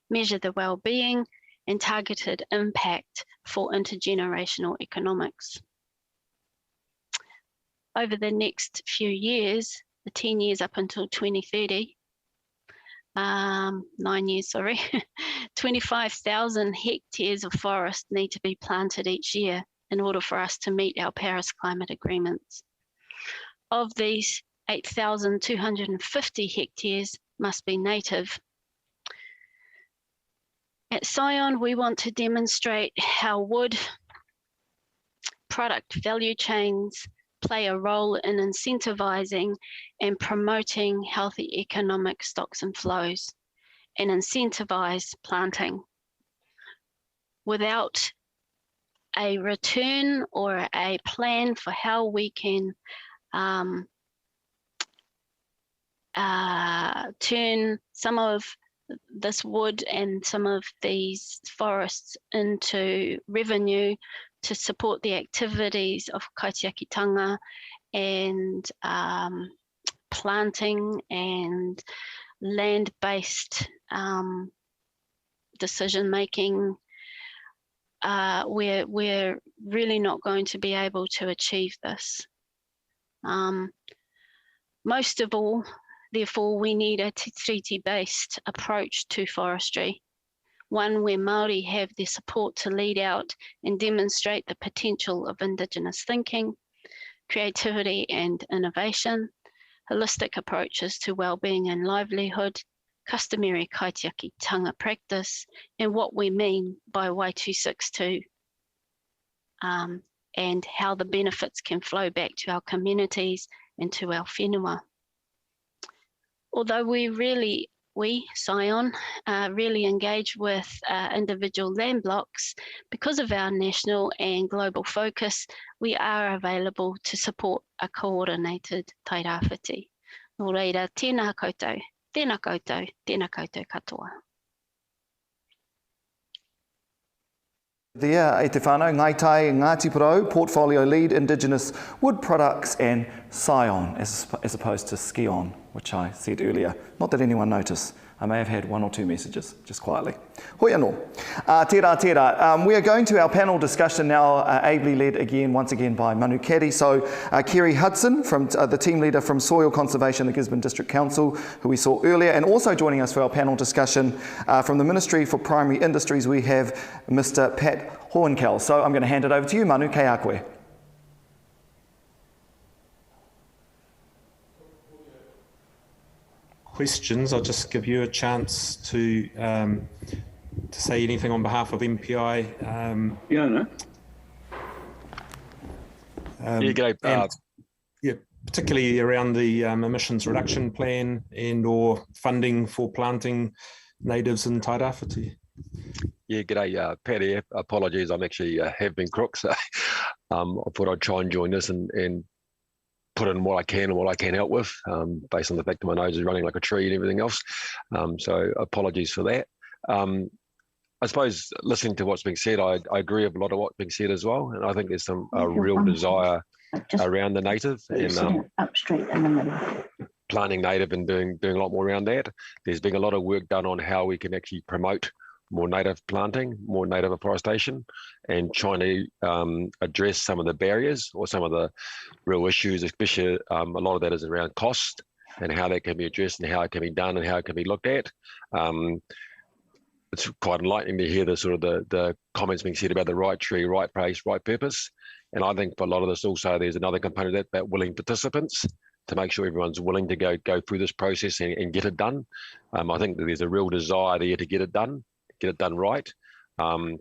measure the well-being and targeted impact for intergenerational economics? Over the next few years, the 10 years up until 2030, 9 years, sorry, 25,000 hectares of forest need to be planted each year in order for us to meet our Paris climate agreements. Of these, 8,250 hectares must be native. At Scion, we want to demonstrate how wood product value chains play a role in incentivizing and promoting healthy economic stocks and flows, and incentivize planting. Without a return or a plan for how we can turn some of this wood and some of these forests into revenue to support the activities of kaitiakitanga and planting and land-based decision-making, we're really not going to be able to achieve this. Most of all, therefore, we need a treaty-based approach to forestry, one where Māori have the support to lead out and demonstrate the potential of Indigenous thinking, creativity and innovation, holistic approaches to well-being and livelihood, customary kaitiakitanga practice, and what we mean by Y262, and how the benefits can flow back to our communities and to our whenua. Although we, Scion, really engage with individual land blocks, because of our national and global focus, we are available to support a coordinated tairāwhiti. Nō reira, tēnā koutou, tēnā koutou, tēnā koutou katoa. There, e te whānau, Ngai Tai Ngāti Porou, Portfolio Lead, Indigenous Wood Products and Scion, as opposed to Scion, which I said earlier. Not that anyone noticed. I may have had 1 or 2 messages, just quietly. Hoi anō. Tērā, tērā. We are going to our panel discussion now, ably led again, once again by Manu Kari. So Kerry Hudson, from the team leader from Soil Conservation, the Gisborne District Council, who we saw earlier, and also joining us for our panel discussion from the Ministry for Primary Industries, we have Mr. Pat Hohenkel. So I'm going to hand it over to you, Manu, kei a koe. Questions, I'll just give you a chance to say anything on behalf of MPI. Yeah, no. G'day. Yeah, particularly around the emissions reduction plan and or funding for planting natives in Tairāwhiti. Yeah, g'day, Patty. Apologies, I'm actually have been crook, so I thought I'd try and join this and put in what I can and what I can help with, based on the fact that my nose is running like a tree and everything else. So apologies for that. I suppose listening to what's being said, I agree with a lot of what's being said as well. And I think there's a real desire around the native and up straight in the middle. Planting native and doing a lot more around that. There's been a lot of work done on how we can actually promote more native planting, more native afforestation, and trying to address some of the barriers or some of the real issues, especially a lot of that is around cost and how that can be addressed and how it can be done and how it can be looked at. It's quite enlightening to hear the sort of the comments being said about the right tree, right place, right purpose. And I think for a lot of this also, there's another component of that about willing participants to make sure everyone's willing to go through this process and get it done. I think that there's a real desire there to get it done right. And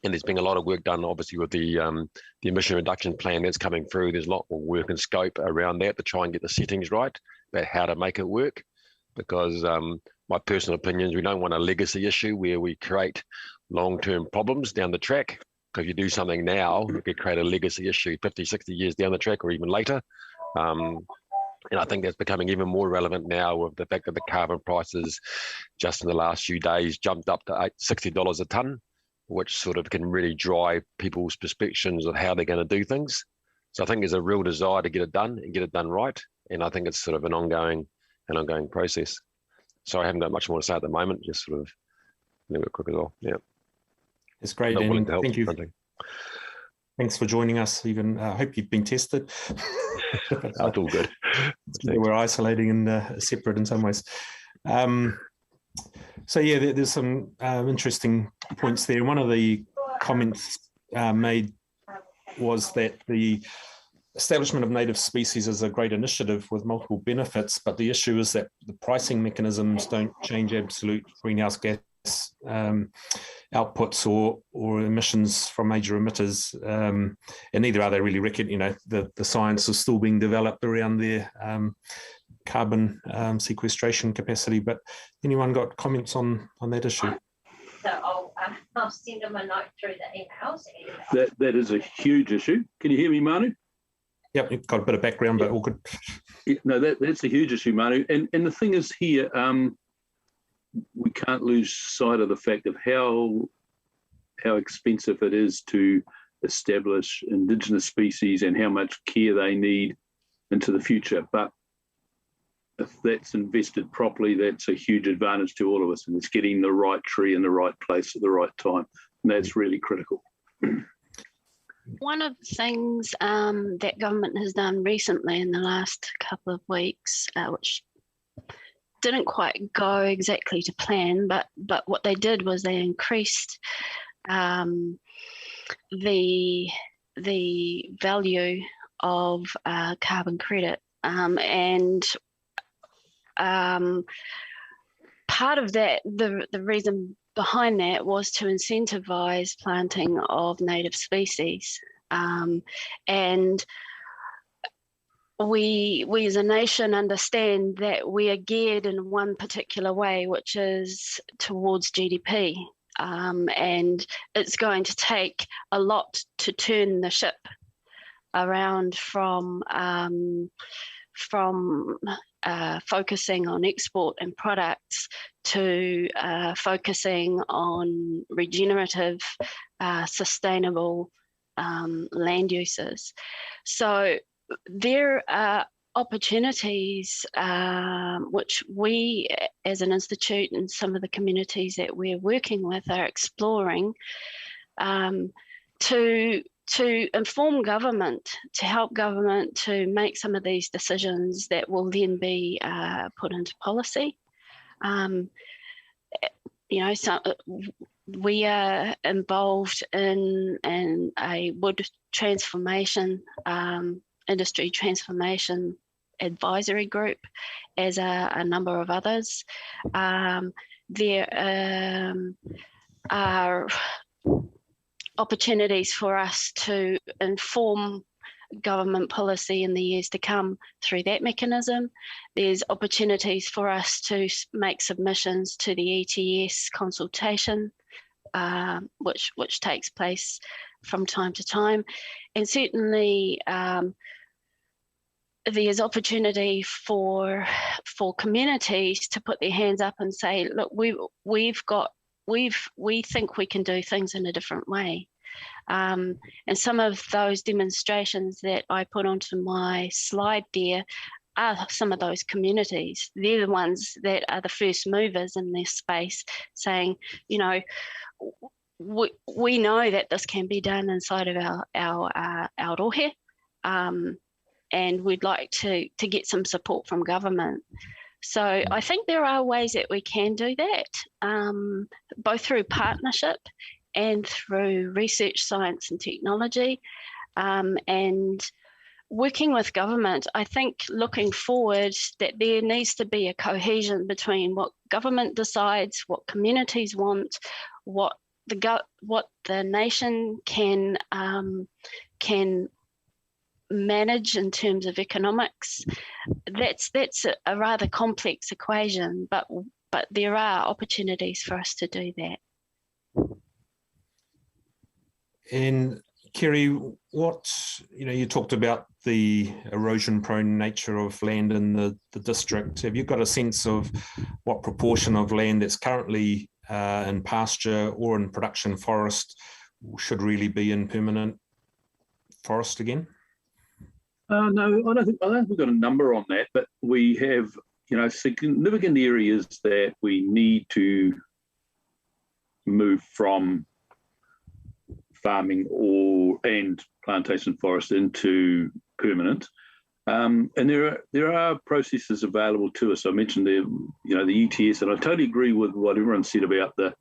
there's been a lot of work done, obviously, with the emission reduction plan that's coming through. There's a lot more work and scope around that to try and get the settings right about how to make it work. Because my personal opinion is we don't want a legacy issue where we create long-term problems down the track. Because if you do something now, you could create a legacy issue 50, 60 years down the track or even later. And I think that's becoming even more relevant now with the fact that the carbon prices just in the last few days jumped up to $60 a tonne, which sort of can really drive people's perceptions of how they're going to do things. So I think there's a real desire to get it done and get it done right. And I think it's sort of an ongoing process. So I haven't got much more to say at the moment, just sort of a little bit quick as well. Yeah. It's great. And thank you. Thanks for joining us. Even I hope you've been tested. That's all good. We're isolating and separate in some ways. So yeah, there's some interesting points there. One of the comments made was that the establishment of native species is a great initiative with multiple benefits, but the issue is that the pricing mechanisms don't change absolute greenhouse gas outputs or emissions from major emitters, and neither are they really the science is still being developed around their carbon sequestration capacity. But anyone got comments on that issue? So I'll send them a note through the emails. That is a huge issue. Can you hear me, Manu? Yep, you've got a bit of background, but all good. Yeah, no, that's a huge issue, Manu. And the thing is here, we can't lose sight of the fact of how expensive it is to establish indigenous species and how much care they need into the future. But if that's invested properly, that's a huge advantage to all of us, and it's getting the right tree in the right place at the right time. And that's really critical. One of the things that government has done recently in the last couple of weeks, which didn't quite go exactly to plan, but what they did was they increased the value of carbon credit, and part of that, the reason behind that was to incentivize planting of native species, and we as a nation understand that we are geared in one particular way, which is towards GDP, and it's going to take a lot to turn the ship around from focusing on export and products to focusing on regenerative, sustainable land uses. So there are opportunities which we as an institute and some of the communities that we're working with are exploring to inform government, to help government to make some of these decisions that will then be put into policy. So we are involved in a wood transformation, industry transformation advisory group, as a number of others. There are opportunities for us to inform government policy in the years to come through that mechanism. There's opportunities for us to make submissions to the ETS consultation, which takes place from time to time. And certainly there's opportunity for communities to put their hands up and say, look, we think we can do things in a different way. And some of those demonstrations that I put onto my slide there are some of those communities. They're the ones that are the first movers in this space, saying, we know that this can be done inside of our rohe, and we'd like to get some support from government. So I think there are ways that we can do that, both through partnership and through research, science and technology, and working with government. I think looking forward that there needs to be a cohesion between what government decides, what communities want, what the nation can manage in terms of economics. That's a rather complex equation, but there are opportunities for us to do that. And Kerry, you talked about the erosion-prone nature of land in the district. Have you got a sense of what proportion of land that's currently in pasture or in production forest should really be in permanent forest again? No, I don't think we've got a number on that, but we have, significant areas that we need to move from farming and plantation forest into permanent. And there are processes available to us. I mentioned the ETS, and I totally agree with what everyone said about the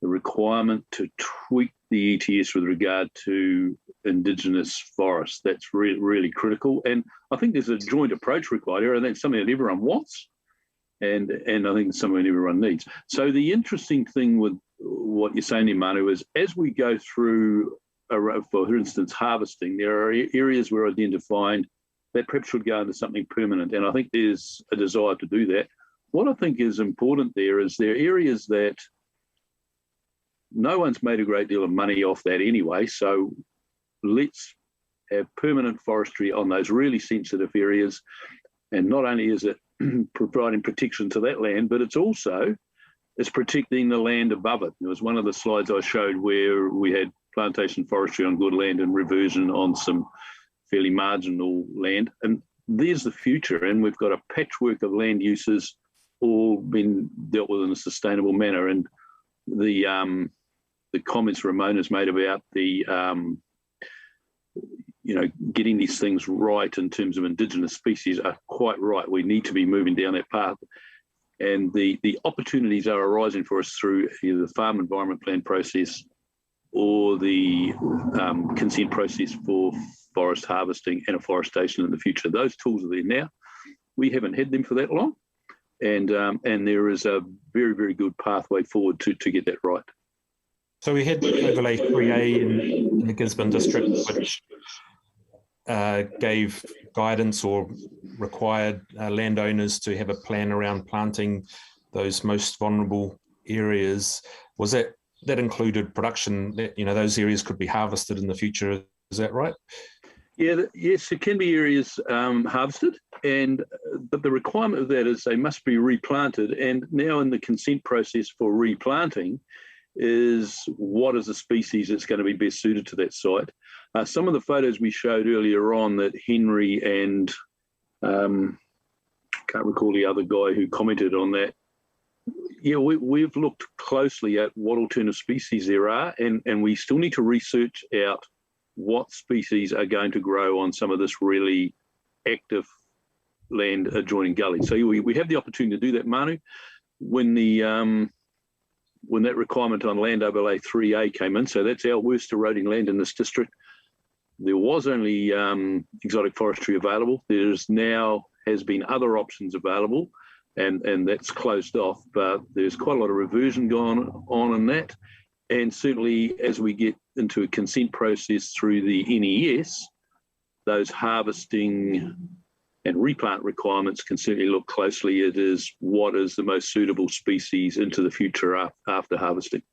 requirement to tweak the ETS with regard to indigenous forests. That's really critical. And I think there's a joint approach required here, and that's something that everyone wants, and I think it's something everyone needs. So the interesting thing with what you're saying, Manu, is as we go through, for instance, harvesting, there are areas we're identifying that perhaps should go into something permanent, and I think there's a desire to do that. What I think is important there is there are areas that no one's made a great deal of money off that anyway, so let's have permanent forestry on those really sensitive areas. And not only is it providing protection to that land, but it's protecting the land above it. There was one of the slides I showed where we had plantation forestry on good land and reversion on some fairly marginal land. And there's the future. And we've got a patchwork of land uses all been dealt with in a sustainable manner. And the comments Ramona's made about the getting these things right in terms of indigenous species are quite right. We need to be moving down that path. And the opportunities are arising for us through either the farm environment plan process or the consent process for forest harvesting and afforestation in the future. Those tools are there now. We haven't had them for that long. And there is a very, very good pathway forward to get that right. So we had Overlay 3A in the Gisborne district, which gave guidance or required landowners to have a plan around planting those most vulnerable areas. Was that included production? That those areas could be harvested in the future. Is that right? Yeah. Yes, it can be areas harvested, but the requirement of that is they must be replanted. And now in the consent process for replanting is what is the species that's going to be best suited to that site. Some of the photos we showed earlier on that Henry and Can't recall the other guy who commented on that. Yeah, we've looked closely at what alternative species there are, and we still need to research out what species are going to grow on some of this really active land adjoining gullies. So we have the opportunity to do that, Manu. When that requirement on land overlay 3A came in, so that's our worst eroding land in this district, there was only exotic forestry available. There's now has been other options available, and that's closed off, but there's quite a lot of reversion going on in that. And certainly as we get into a consent process through the NES, those harvesting and replant requirements can certainly look closely at is what is the most suitable species into the future after harvesting.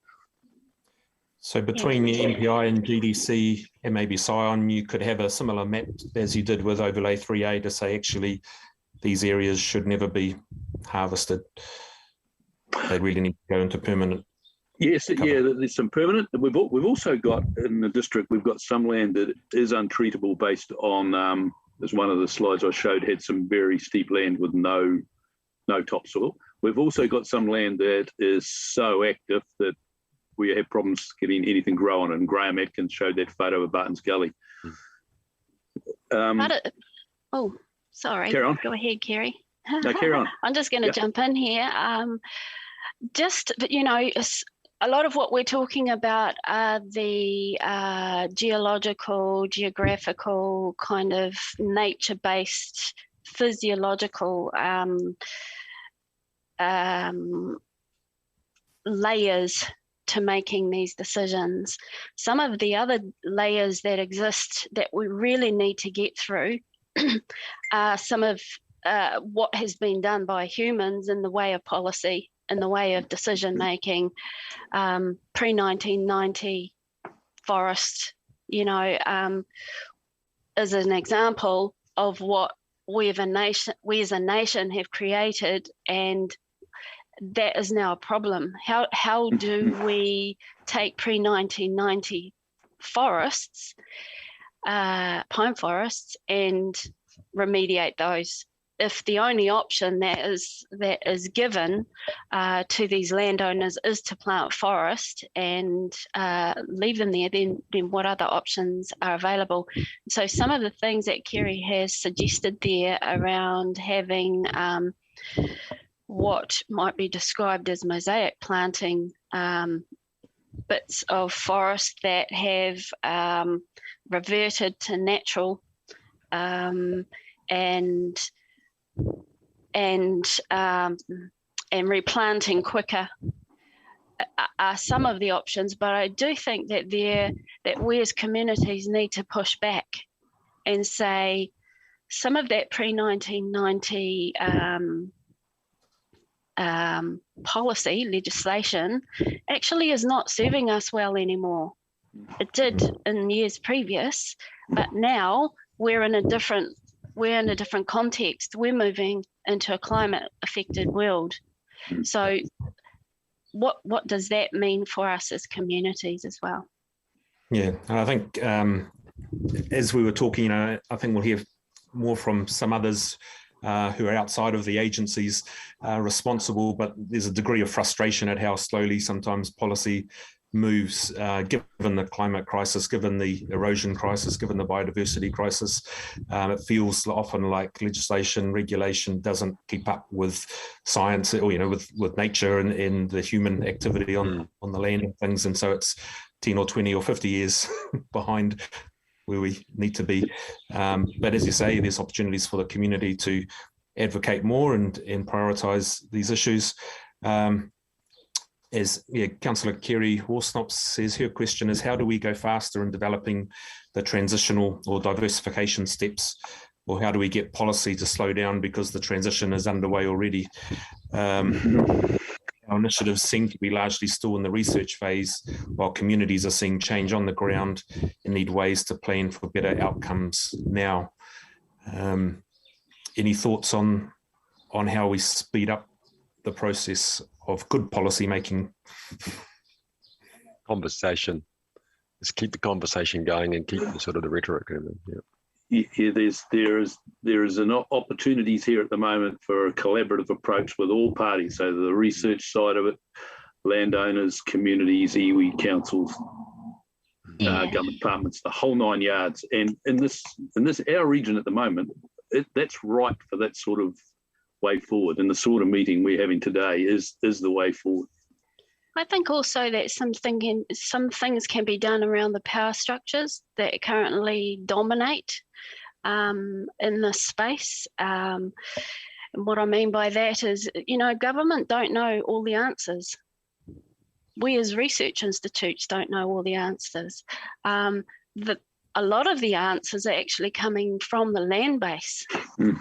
So between the MPI and GDC and maybe Scion, you could have a similar map as you did with overlay 3A to say, actually, these areas should never be harvested. They really need to go into permanent. Yes, cover. Yeah, there's some permanent. We've also got in the district, we've got some land that is untreatable based on, as one of the slides I showed had some very steep land with no topsoil. We've also got some land that is so active that we have problems getting anything growing, and Graeme Atkins showed that photo of Barton's Gully. Sorry. Carry on. Go ahead, Kerry. No, carry on. I'm just going to jump in here. You know, a lot of what we're talking about are the geological, geographical, kind of nature-based, physiological layers to making these decisions. Some of the other layers that exist that we really need to get through are some of what has been done by humans in the way of policy, in the way of decision making, pre-1990 forest, you know, as an example of what we as a nation have created, and that is now a problem. How do we take pre-1990 forests, pine forests, and remediate those? If the only option that is given to these landowners is to plant forest and leave them there, then what other options are available? So some of the things that Kerry has suggested there around having what might be described as mosaic planting, bits of forest that have reverted to natural and replanting quicker are some of the options. But I do think that we as communities need to push back and say some of that pre-1990 policy legislation actually is not serving us well anymore. It did in years previous, but now we're in a different context. We're moving into a climate affected world. So what does that mean for us as communities as well? Yeah, and I think as we were talking, I think we'll hear more from some others who are outside of the agencies responsible, but there's a degree of frustration at how slowly sometimes policy moves, given the climate crisis, given the erosion crisis, given the biodiversity crisis. It feels often like legislation, regulation doesn't keep up with science, or with nature and the human activity on the land and things, and so it's 10 or 20 or 50 years behind where we need to be. But as you say, there's opportunities for the community to advocate more and prioritise these issues. Councillor Kerry Horsnop says her question is, how do we go faster in developing the transitional or diversification steps, or how do we get policy to slow down because the transition is underway already? Our initiatives seem to be largely still in the research phase, while communities are seeing change on the ground and need ways to plan for better outcomes now. Any thoughts on how we speed up the process of good policy making? Conversation. Just keep the conversation going and keep the sort of the rhetoric. Yeah, there's there is an opportunities here at the moment for a collaborative approach with all parties. So the research side of it, landowners, communities, iwi, councils, government departments, the whole 9 yards. And in this our region at the moment, that's ripe for that sort of way forward. And the sort of meeting we're having today is the way forward. I think also that some things can be done around the power structures that currently dominate in this space. And what I mean by that is, government don't know all the answers. We as research institutes don't know all the answers. A lot of the answers are actually coming from the land base.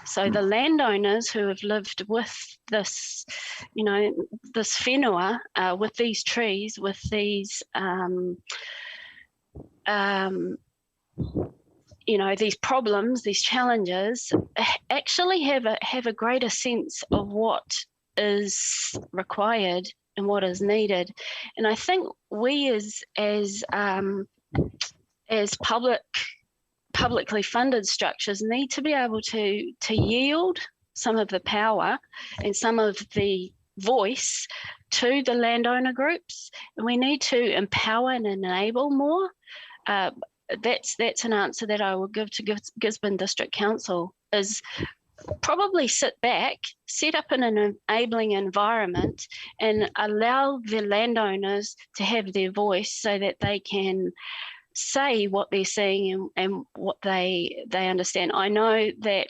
So the landowners who have lived with this, this whenua, with these trees, with these, these problems, these challenges, actually have a greater sense of what is required and what is needed. And I think we as publicly funded structures need to be able to yield some of the power and some of the voice to the landowner groups, and we need to empower and enable more. That's an answer that I will give to Gisborne District Council, is probably sit back, set up an enabling environment and allow the landowners to have their voice so that they can say what they're seeing and what they understand. I know that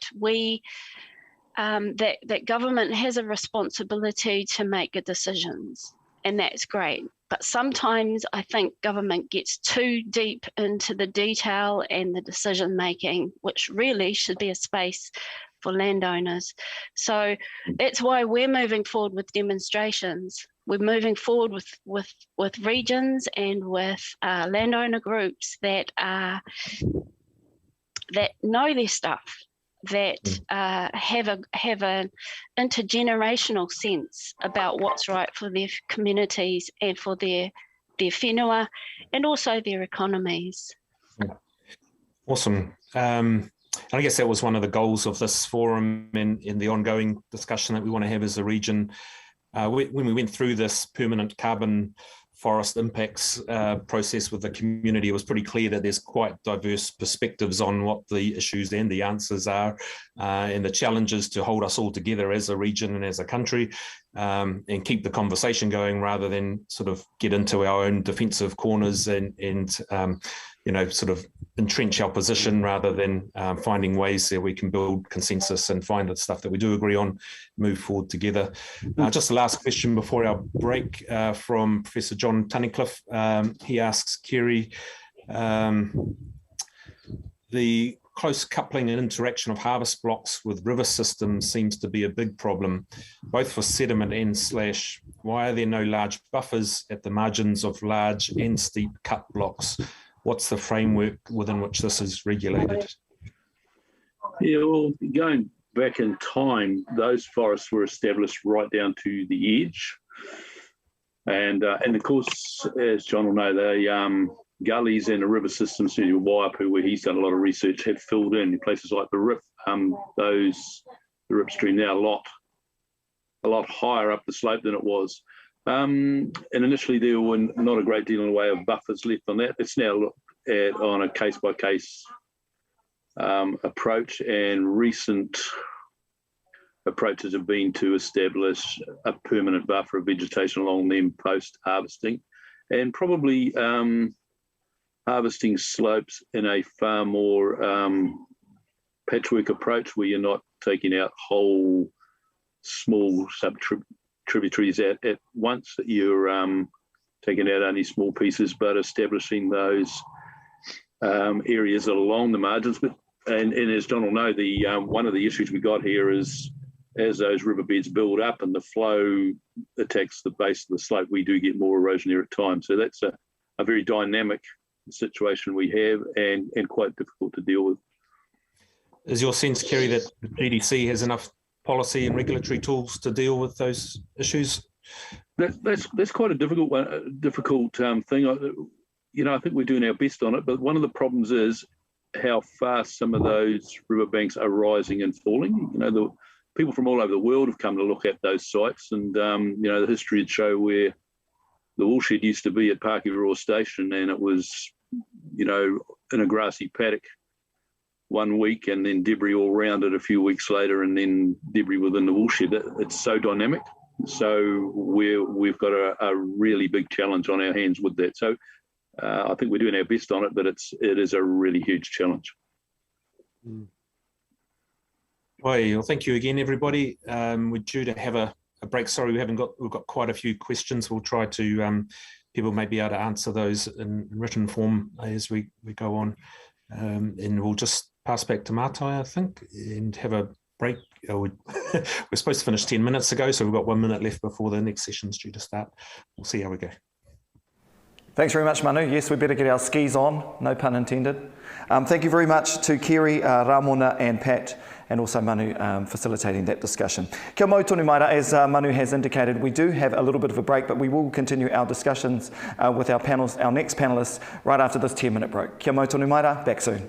that government has a responsibility to make good decisions, and that's great. But sometimes I think government gets too deep into the detail and the decision making, which really should be a space for landowners. So that's why we're moving forward with demonstrations. We're moving forward with regions and with landowner groups that know their stuff, that have an intergenerational sense about what's right for their communities and for their whenua and also their economies. Awesome. I guess that was one of the goals of this forum and in the ongoing discussion that we want to have as a region. When we went through this permanent carbon forest impacts process with the community, it was pretty clear that there's quite diverse perspectives on what the issues and the answers are, and the challenges to hold us all together as a region and as a country, and keep the conversation going rather than sort of get into our own defensive corners and sort of entrench our position rather than finding ways that we can build consensus and find the stuff that we do agree on, move forward together. Just the last question before our break from Professor John Tunnicliffe. He asks, Kerry, the close coupling and interaction of harvest blocks with river systems seems to be a big problem, both for sediment and slash. Why are there no large buffers at the margins of large and steep cut blocks? What's the framework within which this is regulated? Yeah, well, going back in time, those forests were established right down to the edge. And of course, as John will know, the gullies and the river systems, Waiapu, where he's done a lot of research, have filled in places like the Rip, the Rip stream now a lot higher up the slope than it was. And initially there were not a great deal in the way of buffers left on that. It's now looked at on a case-by-case approach, and recent approaches have been to establish a permanent buffer of vegetation along them post-harvesting, and probably harvesting slopes in a far more patchwork approach where you're not taking out whole small sub-tributaries at once, that you're taking out only small pieces, but establishing those areas along the margins. And as John will know, one of the issues we got here is as those riverbeds build up and the flow attacks the base of the slope, we do get more erosion there at times. So that's a very dynamic situation we have and quite difficult to deal with. Is your sense, Kerry, that the GDC has enough policy and regulatory tools to deal with those issues? That's quite a difficult thing. I think we're doing our best on it, but one of the problems is how fast some of those riverbanks are rising and falling. You know, the people from all over the world have come to look at those sites, and you know, the history would show where the woolshed used to be at Pakiroa Station, and it was, you know, in a grassy paddock 1 week, and then debris all around it a few weeks later, and then debris within the woolshed. It's so dynamic. So we've got a really big challenge on our hands with that. So I think we're doing our best on it, but it is a really huge challenge. Well, thank you again, everybody. We're due to have a break. Sorry, we've got quite a few questions. We'll try to people may be able to answer those in written form as we go on, and we'll just pass back to Mātai, I think, and have a break. We're supposed to finish 10 minutes ago, so we've got 1 minute left before the next session's due to start. We'll see how we go. Thanks very much, Manu. Yes, we better get our skis on, no pun intended. Thank you very much to Kerry, Ramona and Pat, and also Manu facilitating that discussion. Kia mau tonu maira, as Manu has indicated, we do have a little bit of a break, but we will continue our discussions with our next panellists right after this 10-minute break. Kia mau tonu maira, back soon.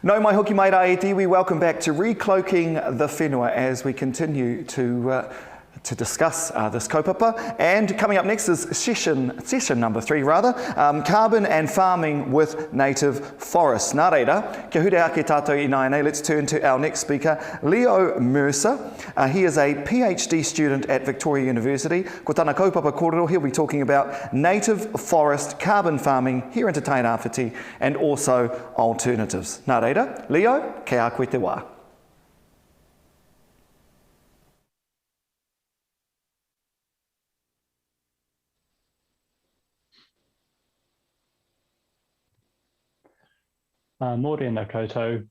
No mai hoki mai rā e te iwi. Welcome back to Recloaking the Whenua as we continue to discuss this kaupapa. And coming up next is session number 3 rather, carbon and farming with native forests. Nā reira, kia huri ake tātou I nai nei. Let's turn to our next speaker, Leo Mercer. He is a PhD student at Victoria University. Ko tāna kaupapa kōrero, he'll be talking about native forest carbon farming here in Te Tairāwhiti and also alternatives. Nā reira, Leo, kei a koe te wā. Mō rena koutou,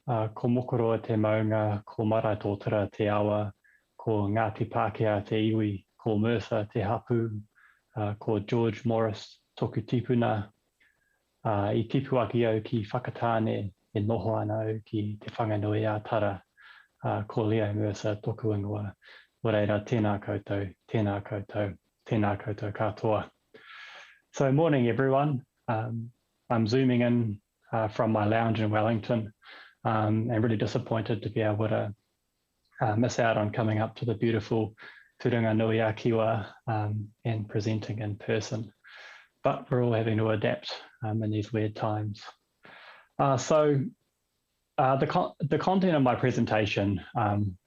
ko mokoroa te maunga, ko mara tōtara te awa, ko Ngāti Pākehā te iwi, ko Mercer te hapu, ko George Morris toku tipuna, I tipu aki au ki whakatāne e noho ana au ki te whanganui a tara, ko Leo Mercer toku ingoa. Wa reira, tēnā koutou, tēnā koutou, tēnā koutou katoa. So morning everyone, I'm zooming in from my lounge in Wellington, and really disappointed to be able to miss out on coming up to the beautiful Turunga Nui a Kiwa and presenting in person. But we're all having to adapt in these weird times. So the content of my presentation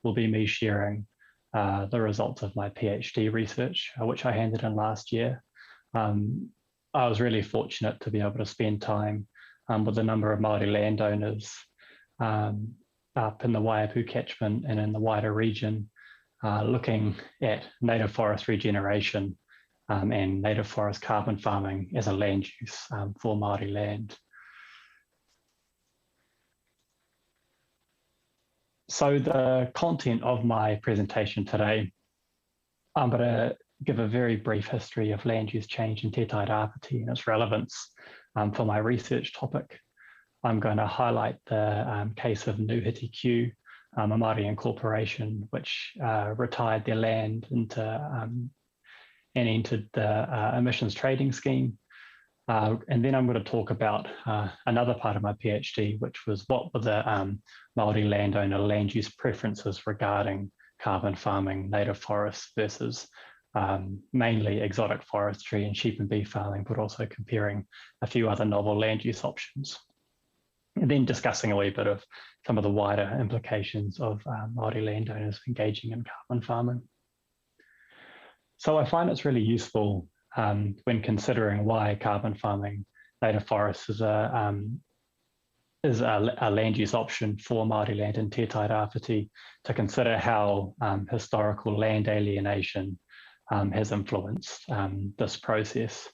will be me sharing the results of my PhD research, which I handed in last year. I was really fortunate to be able to spend time with a number of Māori landowners up in the Waiapu catchment and in the wider region, looking at native forest regeneration and native forest carbon farming as a land use for Māori land. So the content of my presentation today, I'm going to give a very brief history of land use change in Te Tairāwhiti and its relevance for my research topic. I'm going to highlight the case of Nuhiti Q, a Māori incorporation which retired their land into and entered the emissions trading scheme. And then I'm going to talk about another part of my PhD, which was what were the Māori landowner land use preferences regarding carbon farming, native forests versus mainly exotic forestry and sheep and beef farming, but also comparing a few other novel land use options. And then discussing a wee bit of some of the wider implications of Māori landowners engaging in carbon farming. So I find it's really useful when considering why carbon farming native forests is a land use option for Māori land in Te Tairāwhiti to consider how historical land alienation has influenced this process.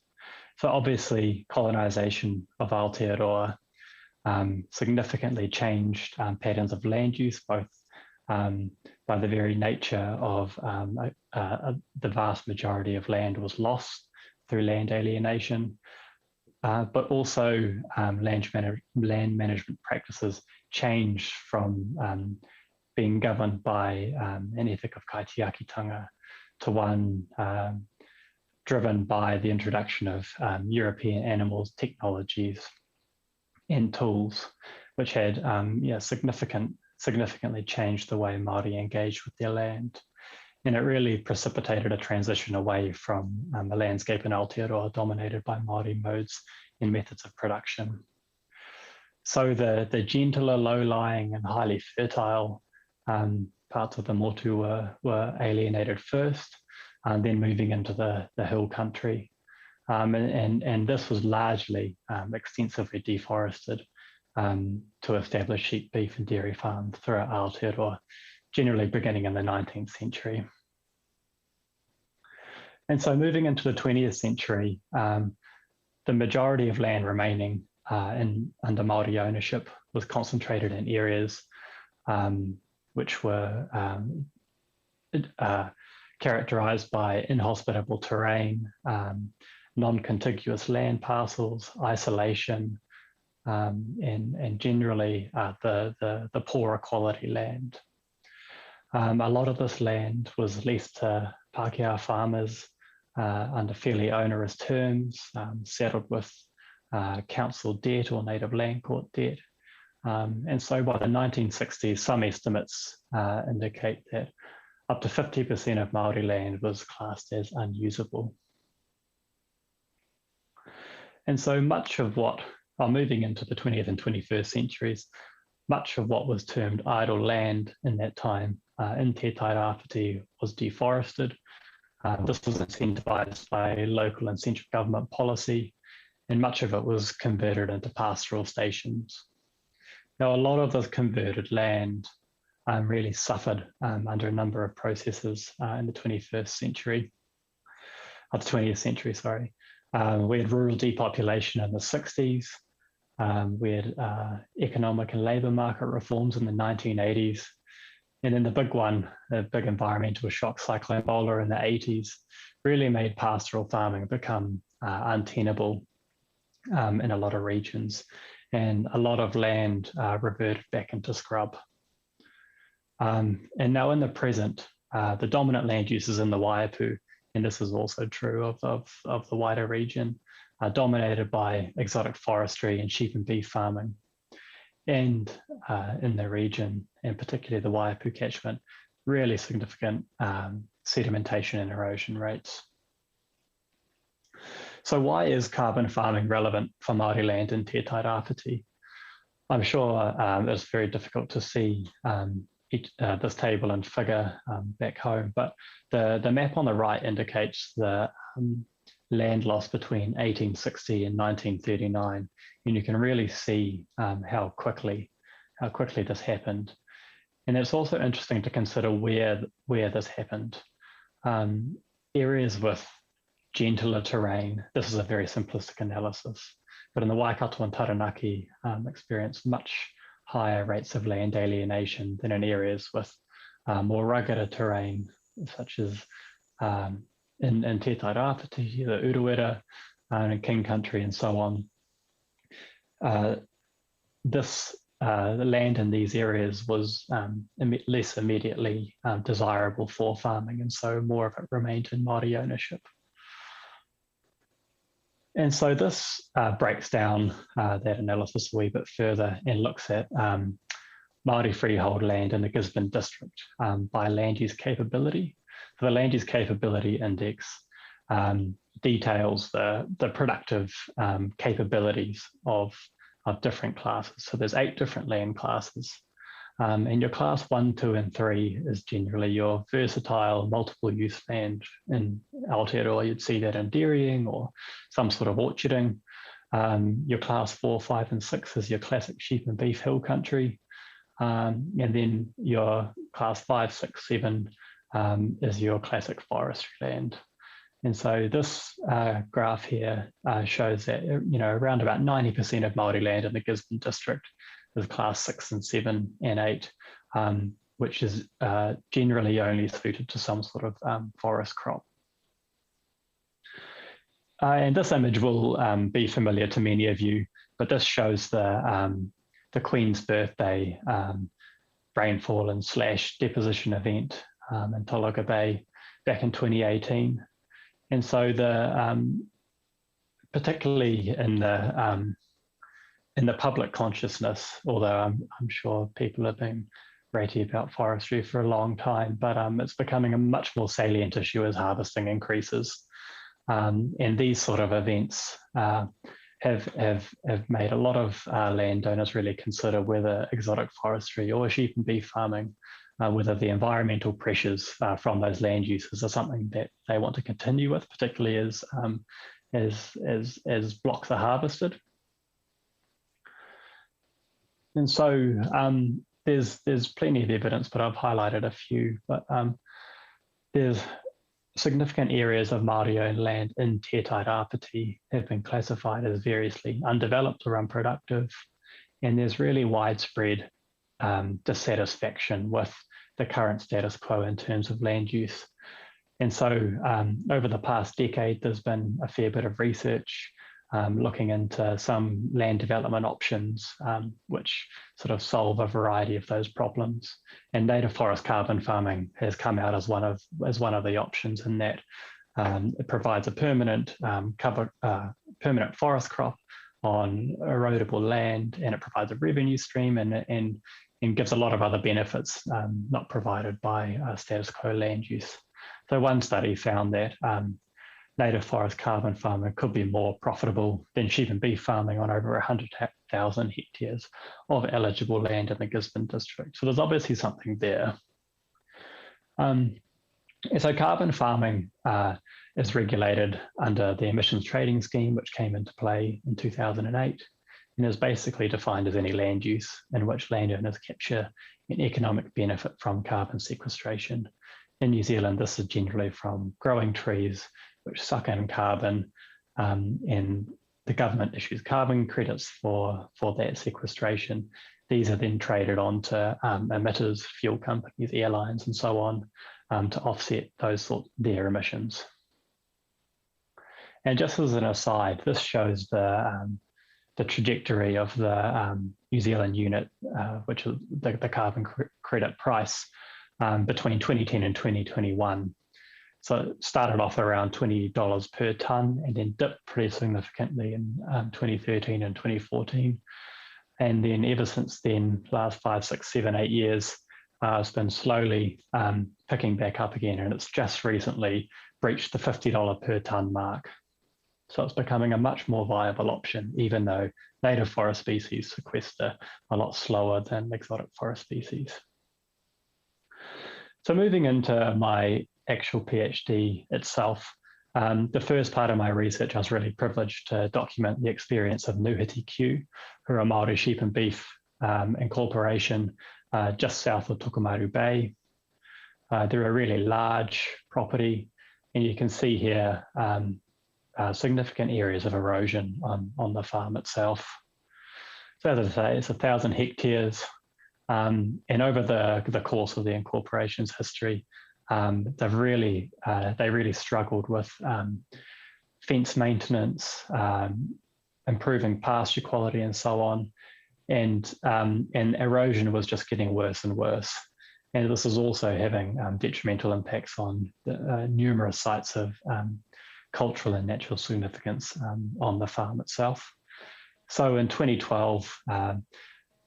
So obviously colonisation of Aotearoa significantly changed patterns of land use, both by the very nature of the vast majority of land was lost through land alienation, but also land management practices changed from being governed by an ethic of kaitiakitanga to one driven by the introduction of European animals, technologies and tools, which had significantly changed the way Māori engaged with their land. And it really precipitated a transition away from a landscape in Aotearoa dominated by Māori modes and methods of production. So the gentler, low-lying and highly fertile parts of the motu were alienated first, and then moving into the hill country. And this was largely extensively deforested to establish sheep, beef and dairy farms throughout Aotearoa, generally beginning in the 19th century. And so moving into the 20th century, the majority of land remaining under Māori ownership was concentrated in areas which were characterised by inhospitable terrain, non-contiguous land parcels, isolation, and generally the poorer quality land. A lot of this land was leased to Pākehā farmers under fairly onerous terms, settled with council debt or native land court debt, And so by the 1960s, some estimates indicate that up to 50% of Māori land was classed as unusable. And so much of what, moving into the 20th and 21st centuries, much of what was termed idle land in that time in Te Tai Rāwhiti was deforested. This was incentivised by local and central government policy, and much of it was converted into pastoral stations. Now, a lot of this converted land really suffered under a number of processes in the 20th century, sorry. We had rural depopulation in the 60s. We had economic and labour market reforms in the 1980s. And then the big one, the big environmental shock, Cyclone Ebola in the 80s, really made pastoral farming become untenable in a lot of regions. And a lot of land reverted back into scrub. And now in the present, the dominant land uses in the Waiapu, and this is also true of the wider region, are dominated by exotic forestry and sheep and beef farming. And in the region, and particularly the Waiapu catchment, really significant sedimentation and erosion rates. So why is carbon farming relevant for Māori land in Te Tai Rāwhiti? I'm sure it's very difficult to see this table and figure back home, but the map on the right indicates the land loss between 1860 and 1939, and you can really see how quickly this happened. And it's also interesting to consider where this happened. Areas with gentler terrain, this is a very simplistic analysis, but in the Waikato and Taranaki experienced much higher rates of land alienation than in areas with more rugged terrain, such as in Te Tai Rāwhiti, the Urewera, and King Country, and so on. The land in these areas was less immediately desirable for farming, and so more of it remained in Māori ownership. And so this breaks down that analysis a wee bit further and looks at Māori freehold land in the Gisborne district by land use capability. So the land use capability index details the productive capabilities of different classes. So there's 8 different land classes. And your class 1, 2, and 3 is generally your versatile multiple use land. In Aotearoa, you'd see that in dairying or some sort of orcharding. Your class 4, 5, and 6 is your classic sheep and beef hill country. And then your class 5, 6, 7 is your classic forestry land. And so this graph here shows that around about 90% of Māori land in the Gisborne district is class 6 and 7 and 8, which is generally only suited to some sort of forest crop. And this image will be familiar to many of you, but this shows the Queen's birthday rainfall and / deposition event in Tolaga Bay back in 2018. And so particularly in the public consciousness, although I'm sure people have been ratty about forestry for a long time, but it's becoming a much more salient issue as harvesting increases. And these sort of events have made a lot of landowners really consider whether exotic forestry or sheep and beef farming, whether the environmental pressures from those land uses are something that they want to continue with, particularly as blocks are harvested. And so there's plenty of evidence, but I've highlighted a few. But there's significant areas of Māori-owned land in Te Tai Rāwhiti have been classified as variously undeveloped or unproductive, and there's really widespread dissatisfaction with the current status quo in terms of land use. And so over the past decade, there's been a fair bit of research looking into some land development options which sort of solve a variety of those problems. And native forest carbon farming has come out as one of the options in that it provides a permanent permanent forest crop on erodible land, and it provides a revenue stream and gives a lot of other benefits not provided by status quo land use. So one study found that native forest carbon farming could be more profitable than sheep and beef farming on over 100,000 hectares of eligible land in the Gisborne district. So there's obviously something there. So carbon farming is regulated under the emissions trading scheme, which came into play in 2008, and is basically defined as any land use in which landowners capture an economic benefit from carbon sequestration. In New Zealand, this is generally from growing trees, which suck in carbon, and the government issues carbon credits for that sequestration. These are then traded on to emitters, fuel companies, airlines, and so on, to offset their emissions. And just as an aside, this shows the trajectory of the New Zealand unit, which is the carbon credit price between 2010 and 2021. So it started off around $20 per tonne and then dipped pretty significantly in 2013 and 2014. And then ever since then, last 5, 6, 7, 8 years, it's been slowly picking back up again, and it's just recently breached the $50 per tonne mark. So it's becoming a much more viable option, even though native forest species sequester a lot slower than exotic forest species. So moving into my actual PhD itself, the first part of my research, I was really privileged to document the experience of Nuhiti Q, who are a Māori sheep and beef incorporation just south of Tokomaru Bay. They're a really large property, and you can see here significant areas of erosion on the farm itself. So as I say, it's 1,000 hectares, and over the course of the incorporation's history, they really struggled with fence maintenance, improving pasture quality, and so on. And erosion was just getting worse and worse. And this is also having detrimental impacts on numerous sites of cultural and natural significance on the farm itself. So in 2012,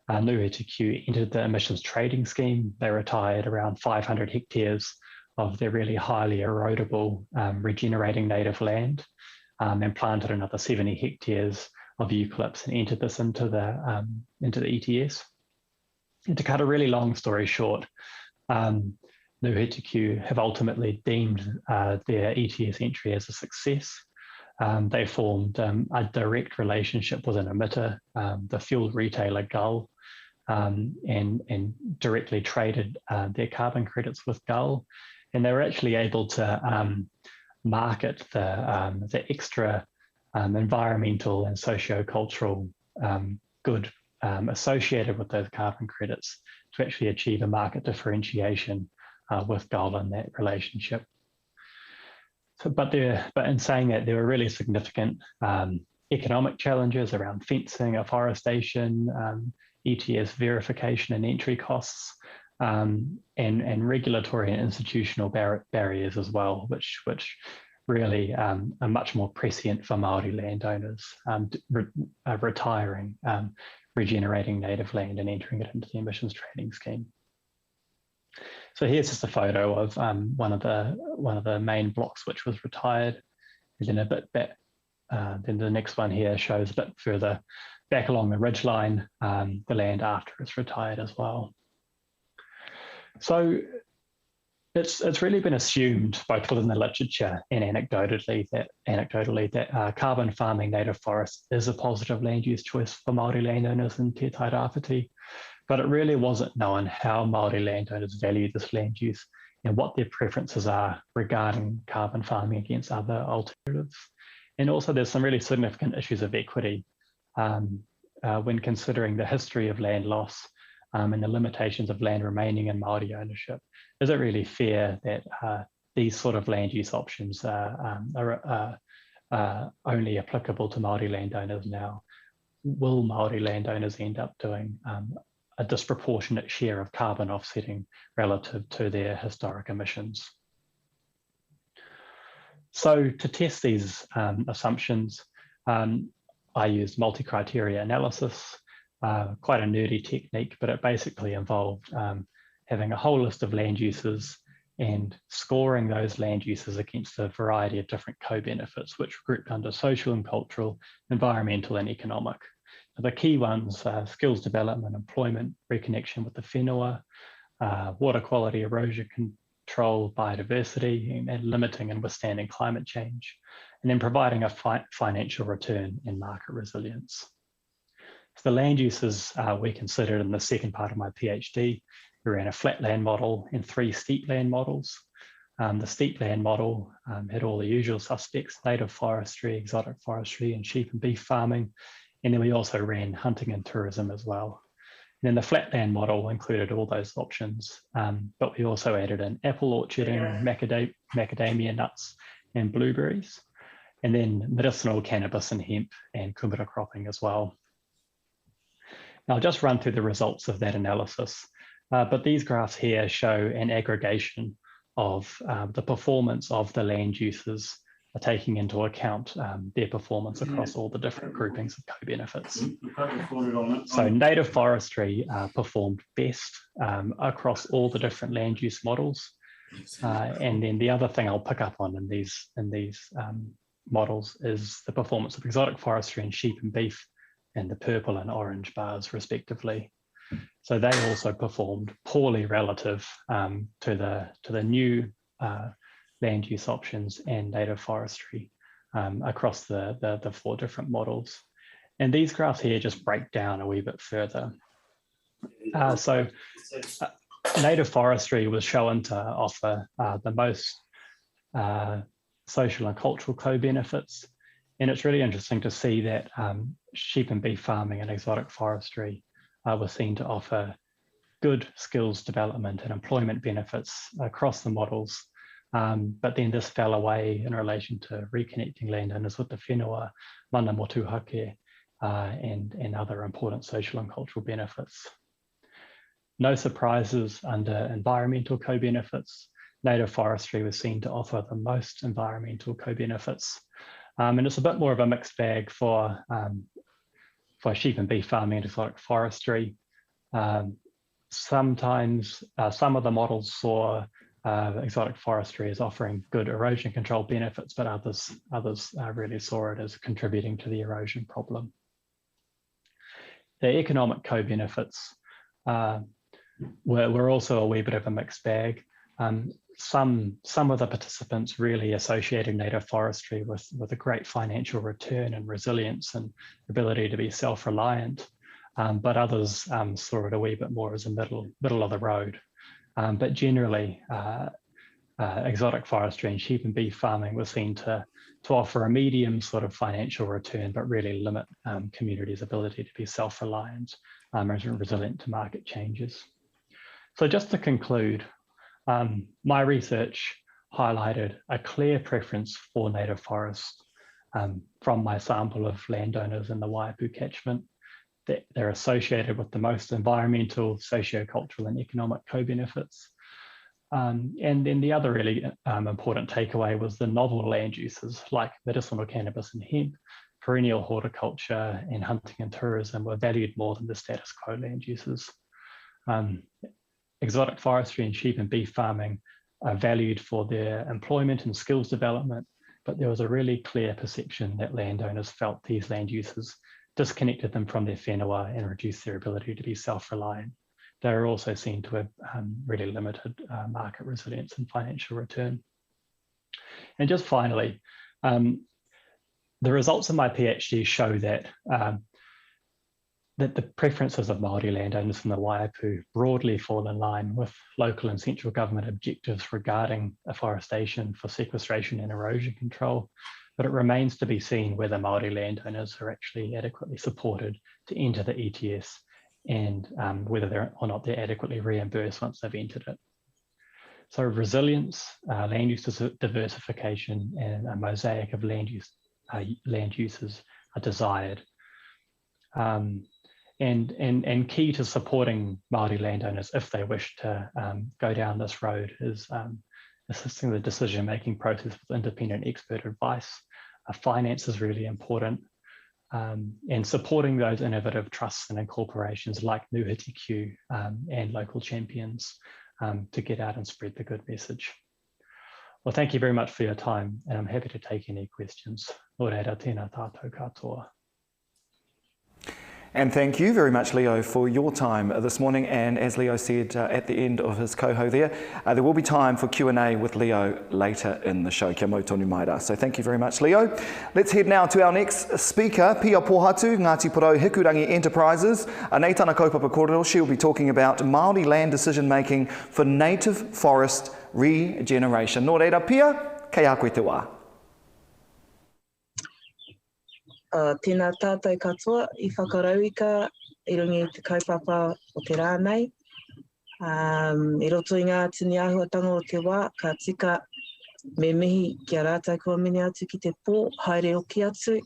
Nuhiti Q entered the emissions trading scheme. They retired around 500 hectares of their really highly erodible regenerating native land, and planted another 70 hectares of eucalypts and entered this into the ETS. And to cut a really long story short, Nuhiti Q have ultimately deemed their ETS entry as a success. They formed a direct relationship with an emitter, the fuel retailer Gull, and directly traded their carbon credits with Gull. And they were actually able to market the extra environmental and socio-cultural good associated with those carbon credits to actually achieve a market differentiation with Gull in that relationship. So, but in saying that, there were really significant economic challenges around fencing, afforestation, ETS verification and entry costs, and regulatory and institutional barriers as well, which really are much more prescient for Māori landowners retiring, regenerating native land and entering it into the emissions trading scheme. So here's just a photo of one of the main blocks which was retired, and then a bit back. Then the next one here shows a bit further back along the ridgeline, the land after it's retired as well. So it's really been assumed both within the literature and anecdotally that carbon farming native forests is a positive land use choice for Māori landowners in Te Tai Rāwhiti, but it really wasn't known how Māori landowners value this land use and what their preferences are regarding carbon farming against other alternatives. And also there's some really significant issues of equity when considering the history of land loss and the limitations of land remaining in Māori ownership. Is it really fair that these sort of land use options are only applicable to Māori landowners now? Will Māori landowners end up doing a disproportionate share of carbon offsetting relative to their historic emissions? So to test these assumptions, I used multi-criteria analysis, quite a nerdy technique, but it basically involved having a whole list of land uses and scoring those land uses against a variety of different co-benefits, which were grouped under social and cultural, environmental and economic. The key ones are skills development, employment, reconnection with the whenua, water quality, erosion control, biodiversity, and limiting and withstanding climate change, and then providing a financial return and market resilience. So the land uses we considered in the second part of my PhD. We ran a flat land model and 3 steep land models. The steep land model had all the usual suspects: native forestry, exotic forestry, and sheep and beef farming. And then we also ran hunting and tourism as well. And then the flat land model included all those options, but we also added in apple orcharding, macadamia nuts, and blueberries, and then medicinal cannabis and hemp and kumara cropping as well. Now I'll just run through the results of that analysis. But these graphs here show an aggregation of the performance of the land uses, taking into account their performance across all the different groupings of co-benefits. So native forestry performed best across all the different land use models. And then the other thing I'll pick up on in these models is the performance of exotic forestry and sheep and beef, and the purple and orange bars respectively. So they also performed poorly relative to the new land use options and native forestry across the 4 different models. And these graphs here just break down a wee bit further. Native forestry was shown to offer the most social and cultural co-benefits. And it's really interesting to see that sheep and beef farming and exotic forestry were seen to offer good skills development and employment benefits across the models. But then this fell away in relation to reconnecting landowners with the whenua, mana motuhake, and other important social and cultural benefits. No surprises under environmental co-benefits. Native forestry was seen to offer the most environmental co-benefits. And it's a bit more of a mixed bag for sheep and beef farming and exotic forestry. Sometimes some of the models saw exotic forestry as offering good erosion control benefits, but others really saw it as contributing to the erosion problem. The economic co-benefits were also a wee bit of a mixed bag. Some of the participants really associated native forestry with a great financial return and resilience and ability to be self-reliant, but others saw it a wee bit more as a middle of the road. But generally, exotic forestry and sheep and beef farming was seen to offer a medium sort of financial return, but really limit communities' ability to be self-reliant and resilient to market changes. So just to conclude, my research highlighted a clear preference for native forests from my sample of landowners in the Waipu catchment. They're associated with the most environmental, socio-cultural and economic co-benefits. And then the other really important takeaway was the novel land uses like medicinal cannabis and hemp, perennial horticulture and hunting and tourism were valued more than the status quo land uses. Exotic forestry and sheep and beef farming are valued for their employment and skills development, but there was a really clear perception that landowners felt these land uses disconnected them from their whenua and reduced their ability to be self-reliant. They are also seen to have really limited market resilience and financial return. And just finally, the results of my PhD show that that the preferences of Māori landowners in the Waipu broadly fall in line with local and central government objectives regarding afforestation for sequestration and erosion control, but it remains to be seen whether Māori landowners are actually adequately supported to enter the ETS and whether or not they're adequately reimbursed once they've entered it. So resilience, land use diversification, and a mosaic of land uses are desired. And key to supporting Māori landowners if they wish to go down this road is assisting the decision-making process with independent expert advice. Finance is really important. and supporting those innovative trusts and corporations like Nuhiti Q and local champions to get out and spread the good message. Well, thank you very much for your time, and I'm happy to take any questions. Nō reira, tēnā tātou katoa. And thank you very much, Leo, for your time this morning. And as Leo said at the end of his coho there will be time for Q&A with Leo later in the show. Kia mau tonu mai rā. So thank you very much, Leo. Let's head now to our next speaker, Pia Pohatu, Ngāti Porou Hikurangi Enterprises. Nei tāna kaupapa kōrero, she'll be talking about Māori land decision making for native forest regeneration. Nō reira, Pia, kei a koe te wā. Tēnā tātou katoa I whakarauika I rungi I te kaupapa o te rānei. I roto I ngā tini āhuatanga o te wā, ka tika me mihi kia rātou kua mene atu ki te pō, haere o ki atu.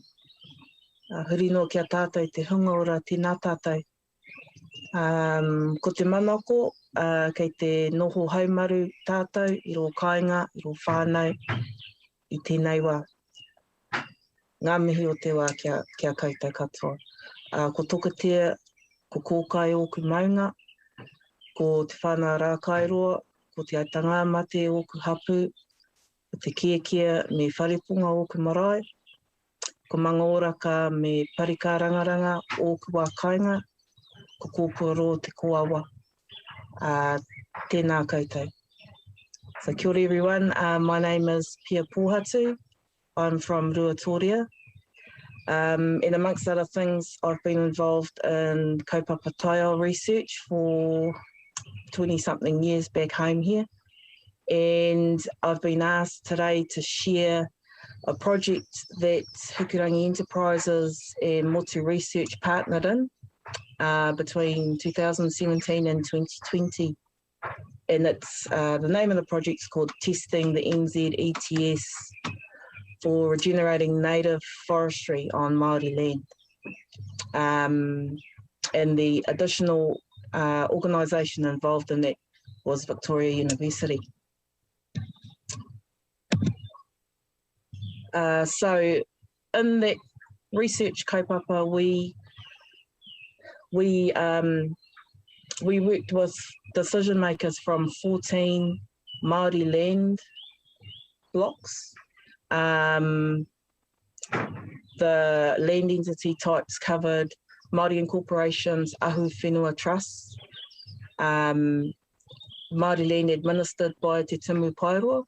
Huri no kia tātou te hunga ora tēnā tātou. Ko te manako, kei te noho haumaru tātou, I ro kāinga, I ro whānau, I tēnei wā. Ngā mihi o te wā kia koutou katoa. Ko tokatea, ko kōkai o ku maunga, ko te whānau rākairoa, ko te aitanga mate o ku hapu, ko te kiakia me wharepunga o ku marae, ko mangaoraka me parika rangaranga o ku wā kāinga, ko kōpuro te koawa. Tēnā koutou. So kia ora everyone, my name is Pia Pohatu. I'm from Ruatoria. And amongst other things, I've been involved in kaupapa taiao research for 20-something years back home here. And I've been asked today to share a project that Hikurangi Enterprises and Motu Research partnered in between 2017 and 2020. And it's the name of the project is called Testing the NZ ETS for Regenerating Native Forestry on Māori Land. And the additional organisation involved in that was Victoria University. So in that research kaupapa, we worked with decision makers from 14 Māori land blocks. The land entity types covered Māori incorporations, ahu whenua trusts, Māori land administered by Te Timu Paeroa,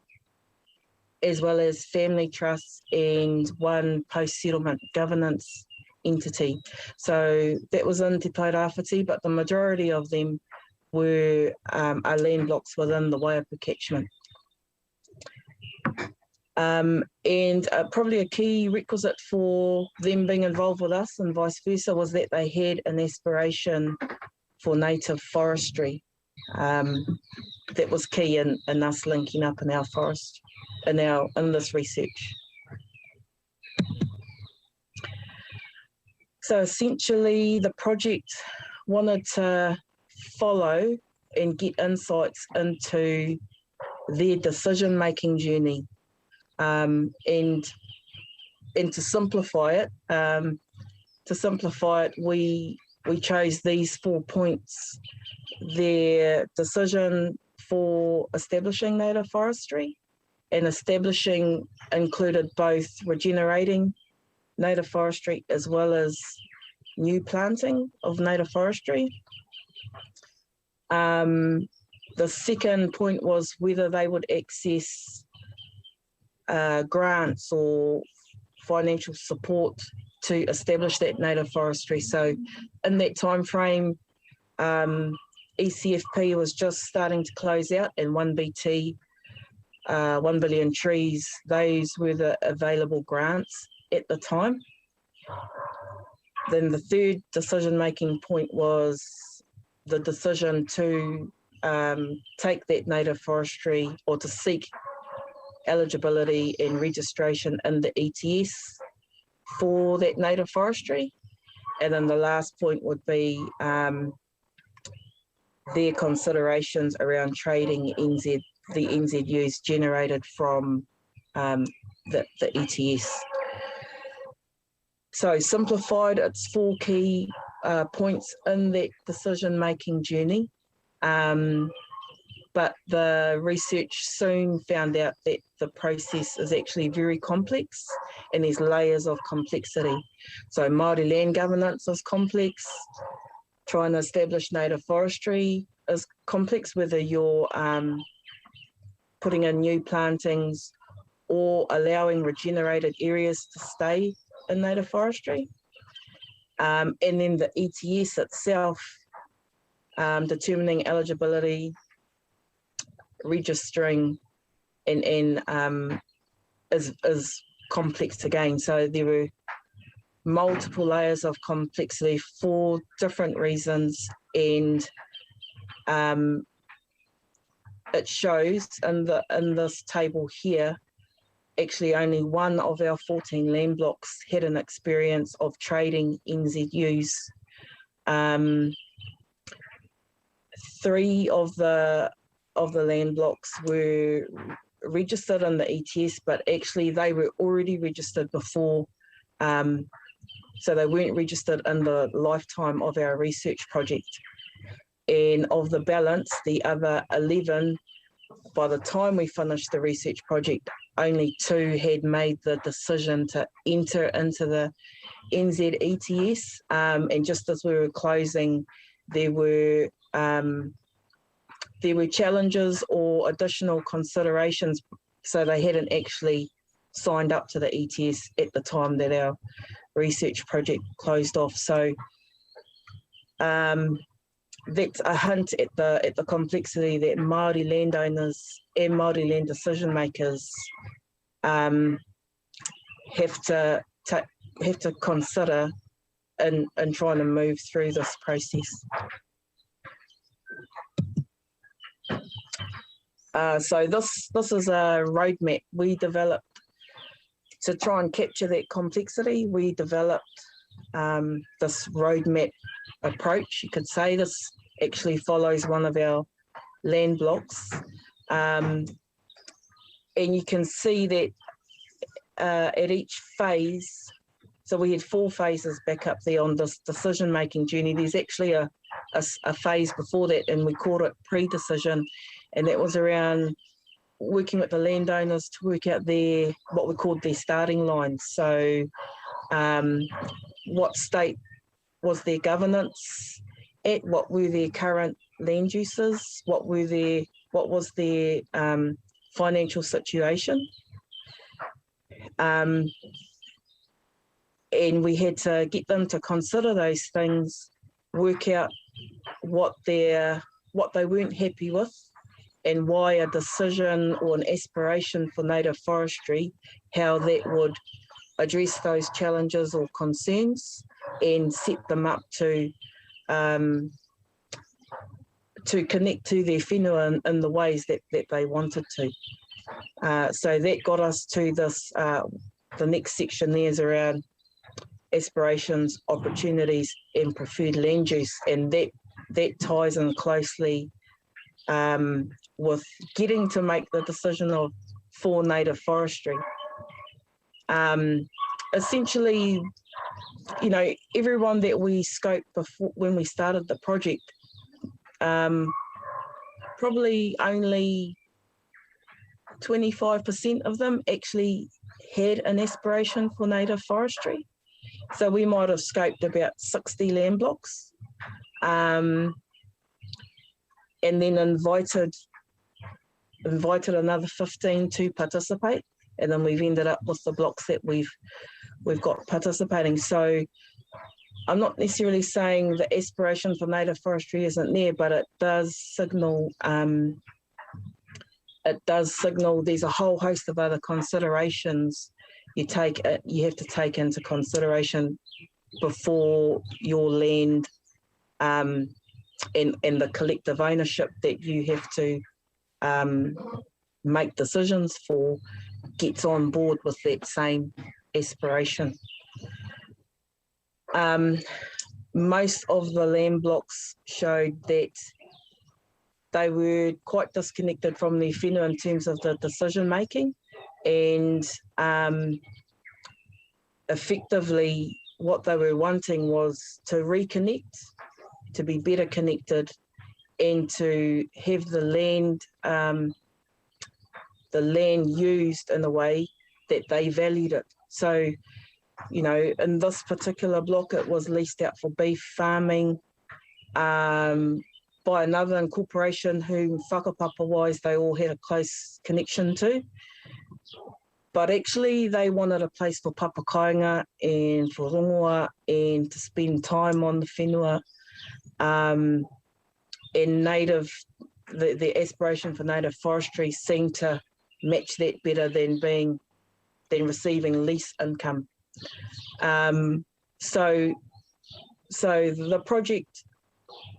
as well as family trusts and one post-settlement governance entity. So that was in Te Tairāwhiti, but the majority of them were are land blocks within the Waiapu catchment. And probably a key requisite for them being involved with us and vice versa was that they had an aspiration for native forestry. That was key in us linking up in our forest, in this research. So essentially the project wanted to follow and get insights into their decision-making journey. And to simplify it, we chose these 4 points. Their decision for establishing native forestry, and establishing included both regenerating native forestry as well as new planting of native forestry. The second point was whether they would access grants or financial support to establish that native forestry. So in that time frame, ECFP was just starting to close out, and 1BT, 1 billion trees, those were the available grants at the time. Then the third decision-making point was the decision to take that native forestry, or to seek eligibility and registration in the ETS for that native forestry. And then the last point would be their considerations around trading the NZUs generated from the ETS. So simplified, it's 4 key points in that decision-making journey. But the research soon found out that the process is actually very complex and there's layers of complexity. So Māori land governance is complex, trying to establish native forestry is complex, whether you're putting in new plantings or allowing regenerated areas to stay in native forestry. And then the ETS itself, determining eligibility, registering, and is complex again. So there were multiple layers of complexity for different reasons, and it shows in this table here, actually only one of our 14 land blocks had an experience of trading NZUs. 3 of the land blocks were registered in the ETS, but actually they were already registered before, so they weren't registered in the lifetime of our research project. And of the balance, the other 11, by the time we finished the research project, only 2 had made the decision to enter into the NZ ETS. And just as we were closing, there were challenges or additional considerations, so they hadn't actually signed up to the ETS at the time that our research project closed off. So that's a hint at the complexity that Māori landowners and Māori land decision makers have to consider in trying to move through this process. So this is a roadmap we developed to try and capture that complexity. We developed this roadmap approach. You could say this actually follows one of our land blocks. And you can see that at each phase, so we had 4 phases back up there on this decision-making journey. There's actually a phase before that, and we called it pre-decision, and that was around working with the landowners to work out what we called their starting lines. So what state was their governance at, what were their current land uses, what was their financial situation. And we had to get them to consider those things, work out what they weren't happy with, and why a decision or an aspiration for native forestry, how that would address those challenges or concerns, and set them up to connect to their whenua in the ways that they wanted to. So that got us to this, the next section there is around aspirations, opportunities, and preferred land use, and that ties in closely with getting to make the decision for native forestry. Essentially, everyone that we scoped before when we started the project, probably only 25% of them actually had an aspiration for native forestry. So we might have scoped about 60 land blocks, and then invited another 15 to participate, and then we've ended up with the blocks that we've got participating. So I'm not necessarily saying the aspiration for native forestry isn't there, but it does signal there's a whole host of other considerations you have to take into consideration before your land and the collective ownership that you have to make decisions for gets on board with that same aspiration. Most of the land blocks showed that they were quite disconnected from their whenua in terms of the decision making, and effectively what they were wanting was to reconnect, to be better connected, and to have the land used in a way that they valued it. So, you know, in this particular block, it was leased out for beef farming by another incorporation whom whakapapa-wise they all had a close connection to. But actually they wanted a place for papakainga and for rongoa and to spend time on the whenua, and native, the aspiration for native forestry seemed to match that better than receiving lease income. So the project,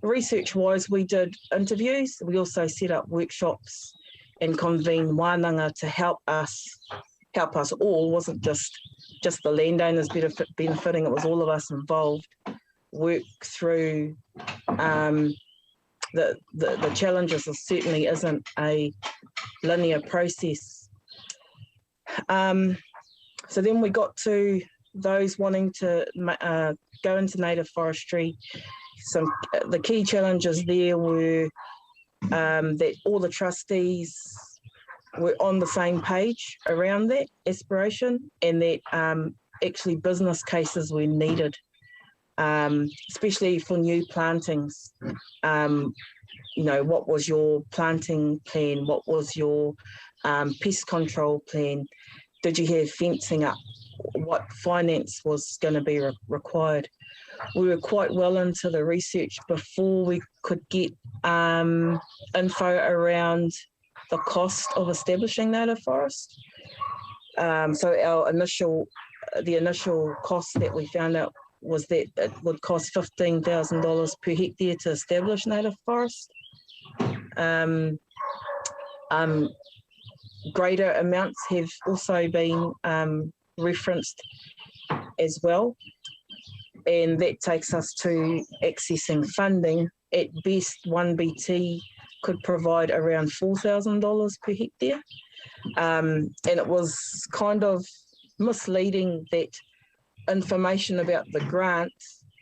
research-wise, we did interviews. We also set up workshops and convened wānanga to help us all. It wasn't just the landowners benefiting, it was all of us involved, work through the challenges. It certainly isn't a linear process. So then we got to those wanting to go into native forestry. The key challenges there were that all the trustees were on the same page around that aspiration, and that actually business cases were needed, especially for new plantings. You know, what was your planting plan? What was your pest control plan? Did you have fencing up? What finance was going to be required? We were quite well into the research before we could get info around the cost of establishing native forest. So the initial cost that we found out was that it would cost $15,000 per hectare to establish native forest. Greater amounts have also been referenced as well, and that takes us to accessing funding. At best, 1BT could provide around $4,000 per hectare, and it was kind of misleading that information about the grant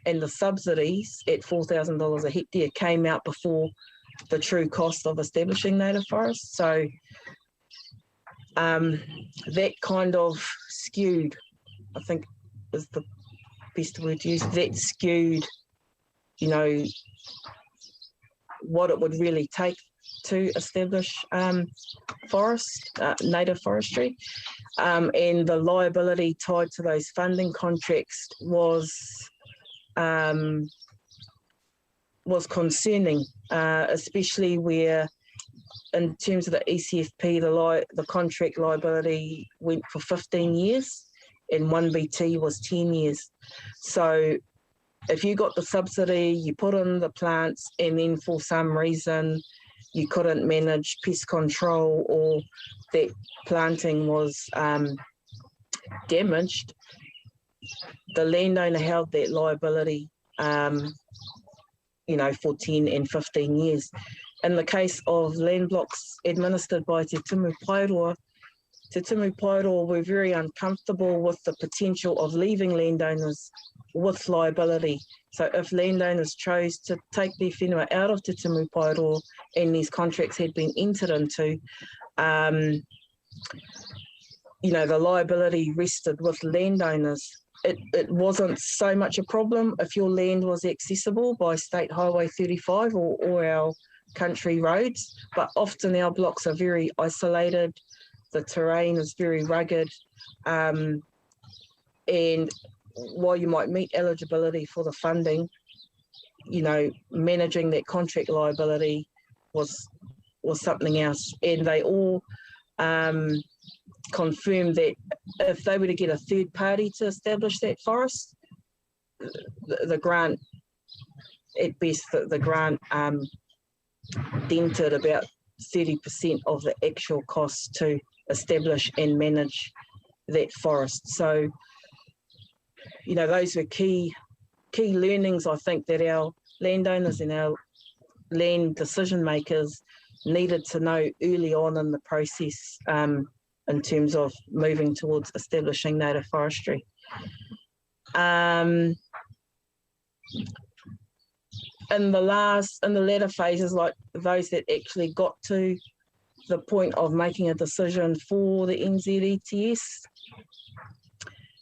and the subsidies at $4,000 a hectare came out before the true cost of establishing native forests. So that kind of skewed, I think is the best word to use, that skewed, you know, what it would really take to establish native forestry, and the liability tied to those funding contracts was concerning, especially where, in terms of the ECFP, the contract liability went for 15 years and 1BT was 10 years. So if you got the subsidy, you put in the plants, and then for some reason you couldn't manage pest control, or that planting was damaged, the landowner held that liability, you know, for 10 and 15 years. In the case of land blocks administered by Te Tumu Paeroa were very uncomfortable with the potential of leaving landowners with liability. So if landowners chose to take their whenua out of Te Tumu Paeroa and these contracts had been entered into, you know, the liability rested with landowners. It wasn't so much a problem if your land was accessible by State Highway 35 or our country roads, but often our blocks are very isolated, the terrain is very rugged, and while you might meet eligibility for the funding, you know, managing that contract liability was something else. And they all confirmed that if they were to get a third party to establish that forest, the grant, at best, the grant dented about 30% of the actual cost to establish and manage that forest. So, you know, those were key learnings, I think, that our landowners and our land decision makers needed to know early on in the process, in terms of moving towards establishing native forestry. In the latter phases, like those that actually got to the point of making a decision for the NZETS,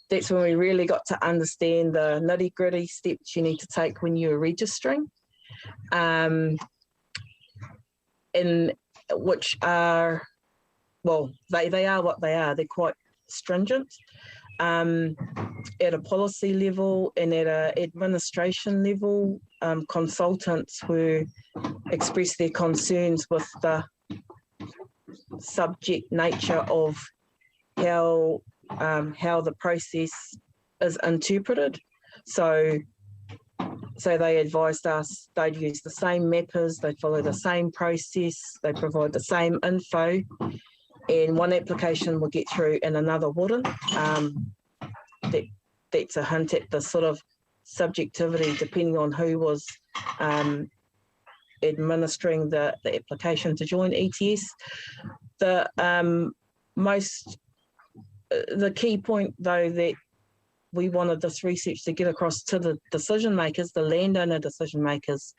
that's when we really got to understand the nitty-gritty steps you need to take when you're registering, in which are, well, they are what they are. They're quite stringent at a policy level and at an administration level. Consultants who express their concerns with the subject nature of how the process is interpreted. So they advised us they'd use the same mappers, they'd follow the same process, they provide the same info, and one application will get through and another wouldn't. That's a hint at the sort of subjectivity depending on who was administering the application to join ETS. The key point, though, that we wanted this research to get across to the decision makers, the landowner decision makers,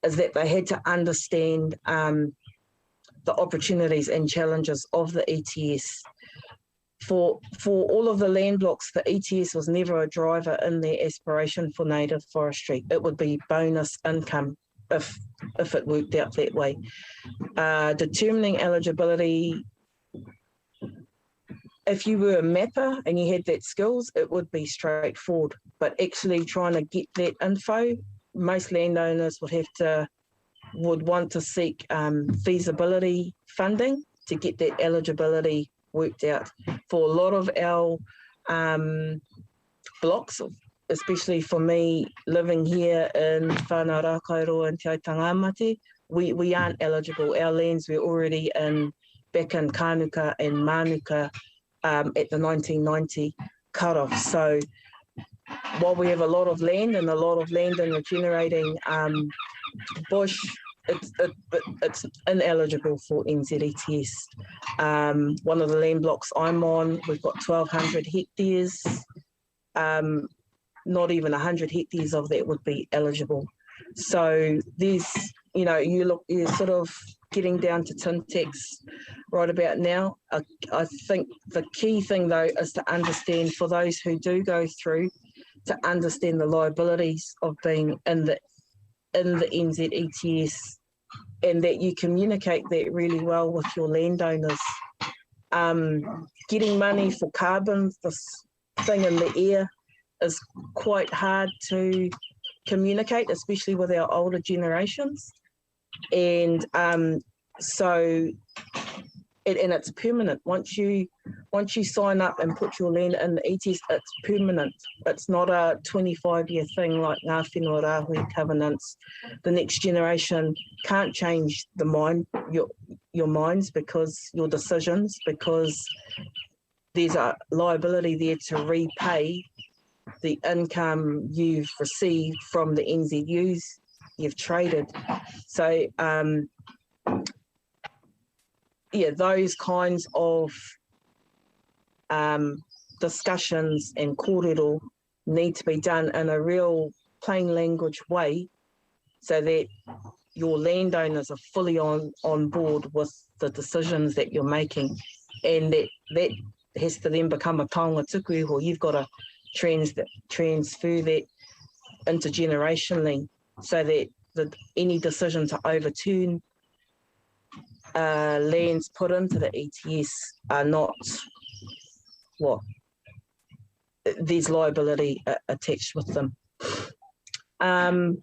is that they had to understand the opportunities and challenges of the ETS. For all of the land blocks, the ETS was never a driver in their aspiration for native forestry. It would be bonus income if it worked out that way. Determining eligibility, if you were a mapper and you had that skills, it would be straightforward. But actually trying to get that info, most landowners would want to seek feasibility funding to get that eligibility worked out. For a lot of our blocks, especially for me living here in Whenua Rakairo and Te Aitangamate, we aren't eligible. Our lands were already back in Kānuka and Mānuka at the 1990 cut-off. So while we have a lot of land and a lot of land in regenerating bush, it's ineligible for NZETS. One of the land blocks I'm on, we've got 1,200 hectares. Not even 100 hectares of that would be eligible. So there's, you're sort of getting down to tin tacks right about now. I think the key thing, though, is to understand, for those who do go through, to understand the liabilities of being in the NZETS, and that you communicate that really well with your landowners. Getting money for carbon, this thing in the air, is quite hard to communicate, especially with our older generations. And it's permanent. Once you sign up and put your land in the ETS, it's permanent. It's not a 25-year thing like ngā whenua rāhui covenants. The next generation can't change your minds, because your decisions, because there's a liability there to repay the income you've received from the NZUs you've traded. So those kinds of discussions and kōrero need to be done in a real plain language way, so that your landowners are fully on board with the decisions that you're making, and that has to then become a taonga tuku iho. You've got to transfer that intergenerationally, so that any decision to overturn lands put into the ETS are not there's liability attached with them. And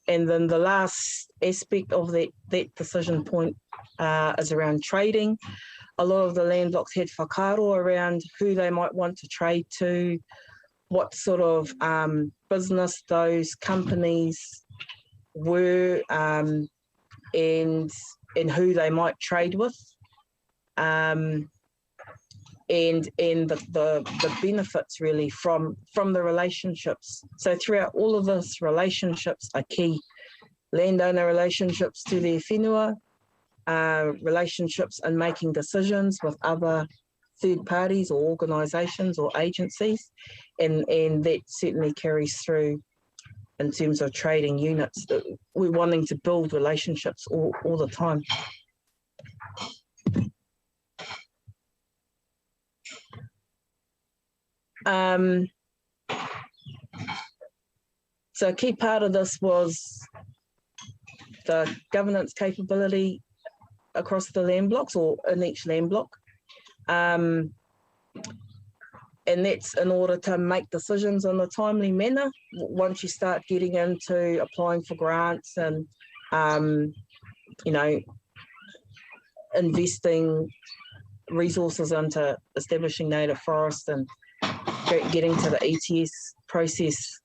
then the last aspect of that decision point is around trading. A lot of the land blocks had whakaaro around who they might want to trade to, what sort of business those companies were, and who they might trade with, and the benefits really from the relationships. So throughout all of this, relationships are key. Landowner relationships to their whenua, relationships in making decisions with other third parties or organisations or agencies, and that certainly carries through in terms of trading units. We're wanting to build relationships all the time. So a key part of this was the governance capability across the land blocks or in each land block. And that's in order to make decisions in a timely manner. Once you start getting into applying for grants and, you know, investing resources into establishing native forests and getting to the ETS process,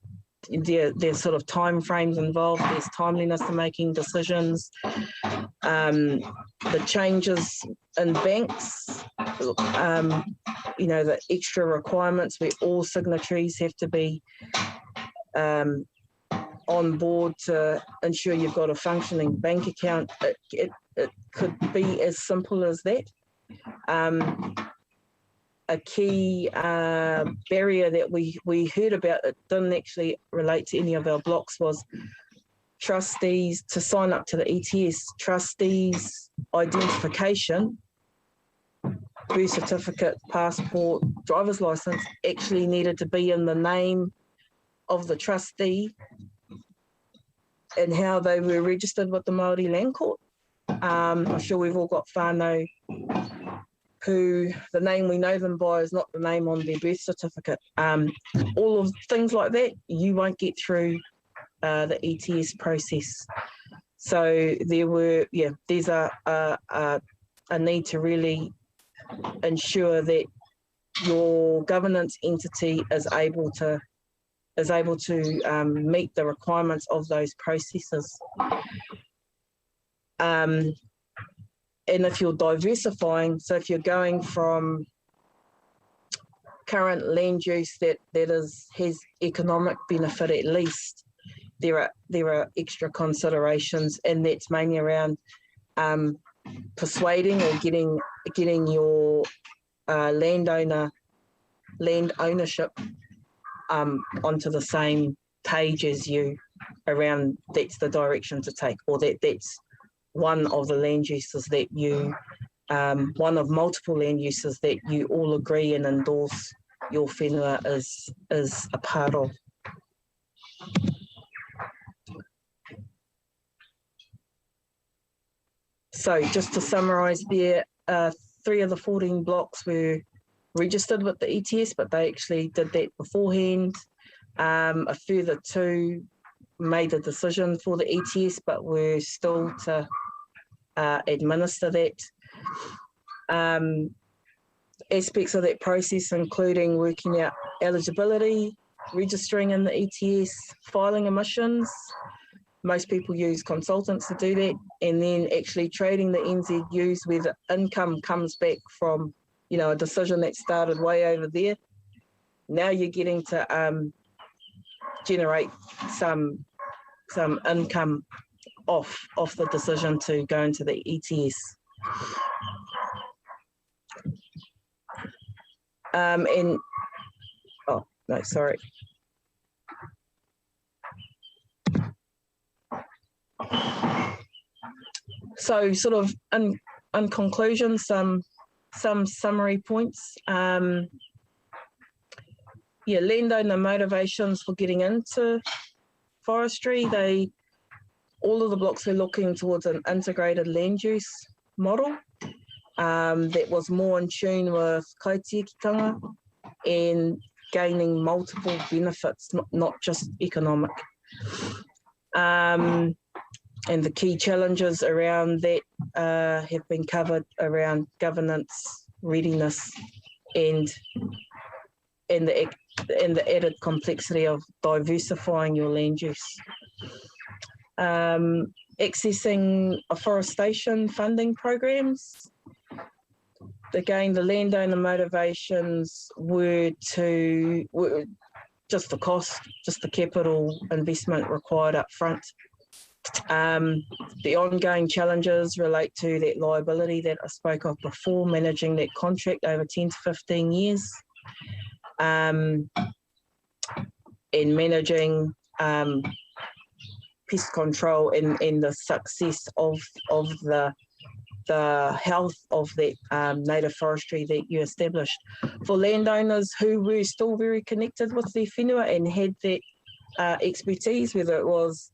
there's sort of time frames involved, there's timeliness to making decisions. The changes in banks, you know, the extra requirements where all signatories have to be on board to ensure you've got a functioning bank account. It could be as simple as that. A key barrier that we heard about that didn't actually relate to any of our blocks was trustees to sign up to the ETS. Trustees' identification, birth certificate, passport, driver's license actually needed to be in the name of the trustee and how they were registered with the Māori Land Court. I'm sure we've all got whānau who the name we know them by is not the name on their birth certificate. All of things like that, you won't get through the ETS process. So there's a need to really ensure that your governance entity is able to meet the requirements of those processes. And if you're diversifying, so if you're going from current land use that has economic benefit at least, there are extra considerations, and that's mainly around persuading or getting your land ownership onto the same page as you around that's the direction to take, or that's one of the land uses that you, one of multiple land uses that you all agree and endorse your whenua is a part of. So just to summarise there, 3 of the 14 blocks were registered with the ETS, but they actually did that beforehand. A further 2 made the decision for the ETS, but were still to administer that. Aspects of that process, including working out eligibility, registering in the ETS, filing emissions. Most people use consultants to do that, and then actually trading the NZUs where the income comes back from, you know, a decision that started way over there. Now you're getting to generate some income off the decision to go into the ETS. Oh no, sorry. So sort of in conclusion, some summary points. Landowner motivations for getting into forestry. All of the blocks are looking towards an integrated land use model that was more in tune with kaitiakitanga and gaining multiple benefits, not just economic. And the key challenges around that have been covered around governance, readiness, and the added complexity of diversifying your land use. Accessing afforestation funding programs. Again, the landowner motivations were just the cost, just the capital investment required up front The ongoing challenges relate to that liability that I spoke of before, managing that contract over 10 to 15 years, and managing pest control and the success of the health of that native forestry that you established. For landowners who were still very connected with their whenua and had that expertise, whether it was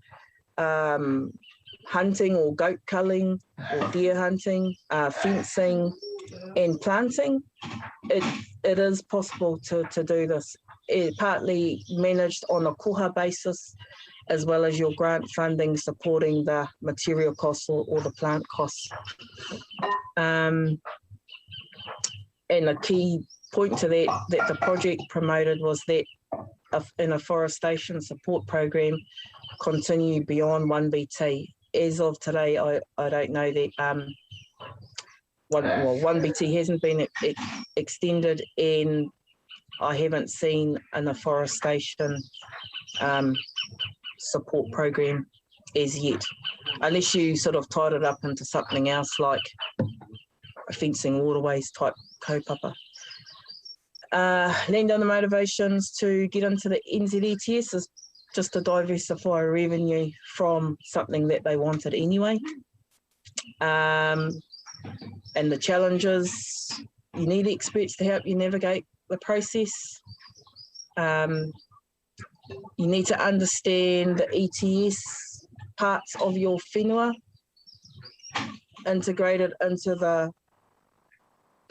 hunting or goat culling or deer hunting, fencing and planting, it is possible to do this. It partly managed on a koha basis, as well as your grant funding supporting the material costs or the plant costs. And a key point to that the project promoted was that an afforestation support program continued beyond 1BT. As of today, I don't know that 1BT hasn't been extended, and I haven't seen an afforestation support program as yet, unless you sort of tied it up into something else like fencing waterways type kaupapa. Landowner motivations to get into the NZETS is just to diversify revenue from something that they wanted anyway. And the challenges, you need experts to help you navigate the process. You need to understand the ETS parts of your whenua, integrated into the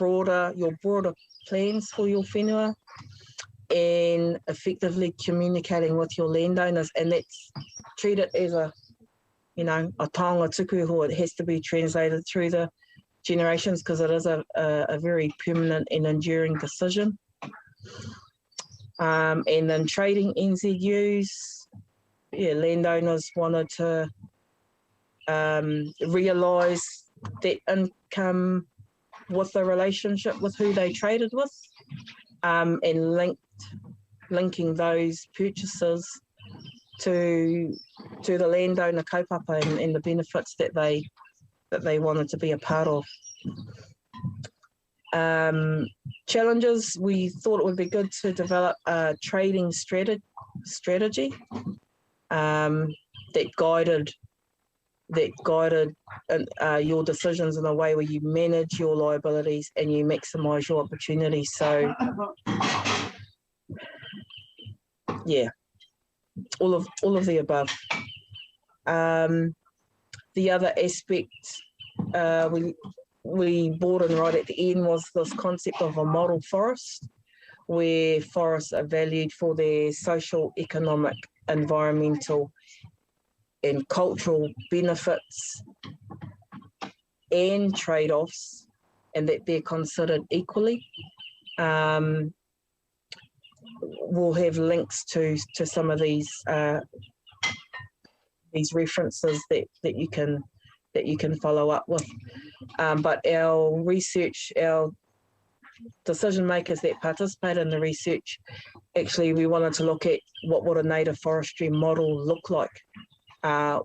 your broader plans for your whenua, and effectively communicating with your landowners, and that's treated as a taonga tukuho. It has to be translated through the generations because it is a very permanent and enduring decision. And then trading NZUs, landowners wanted to realise that income with the relationship with who they traded with, and linking those purchases to the landowner kaupapa and the benefits that they wanted to be a part of. Challenges, we thought it would be good to develop a trading strategy that guided your decisions in a way where you manage your liabilities and you maximise your opportunities. So, yeah, all of the above. The other aspect we brought in right at the end was this concept of a model forest, where forests are valued for their social, economic, environmental and cultural benefits and trade-offs, and that they're considered equally. We'll have links to some of these references that you can follow up with. But our research, our decision makers that participate in the research, actually we wanted to look at what would a native forestry model look like. What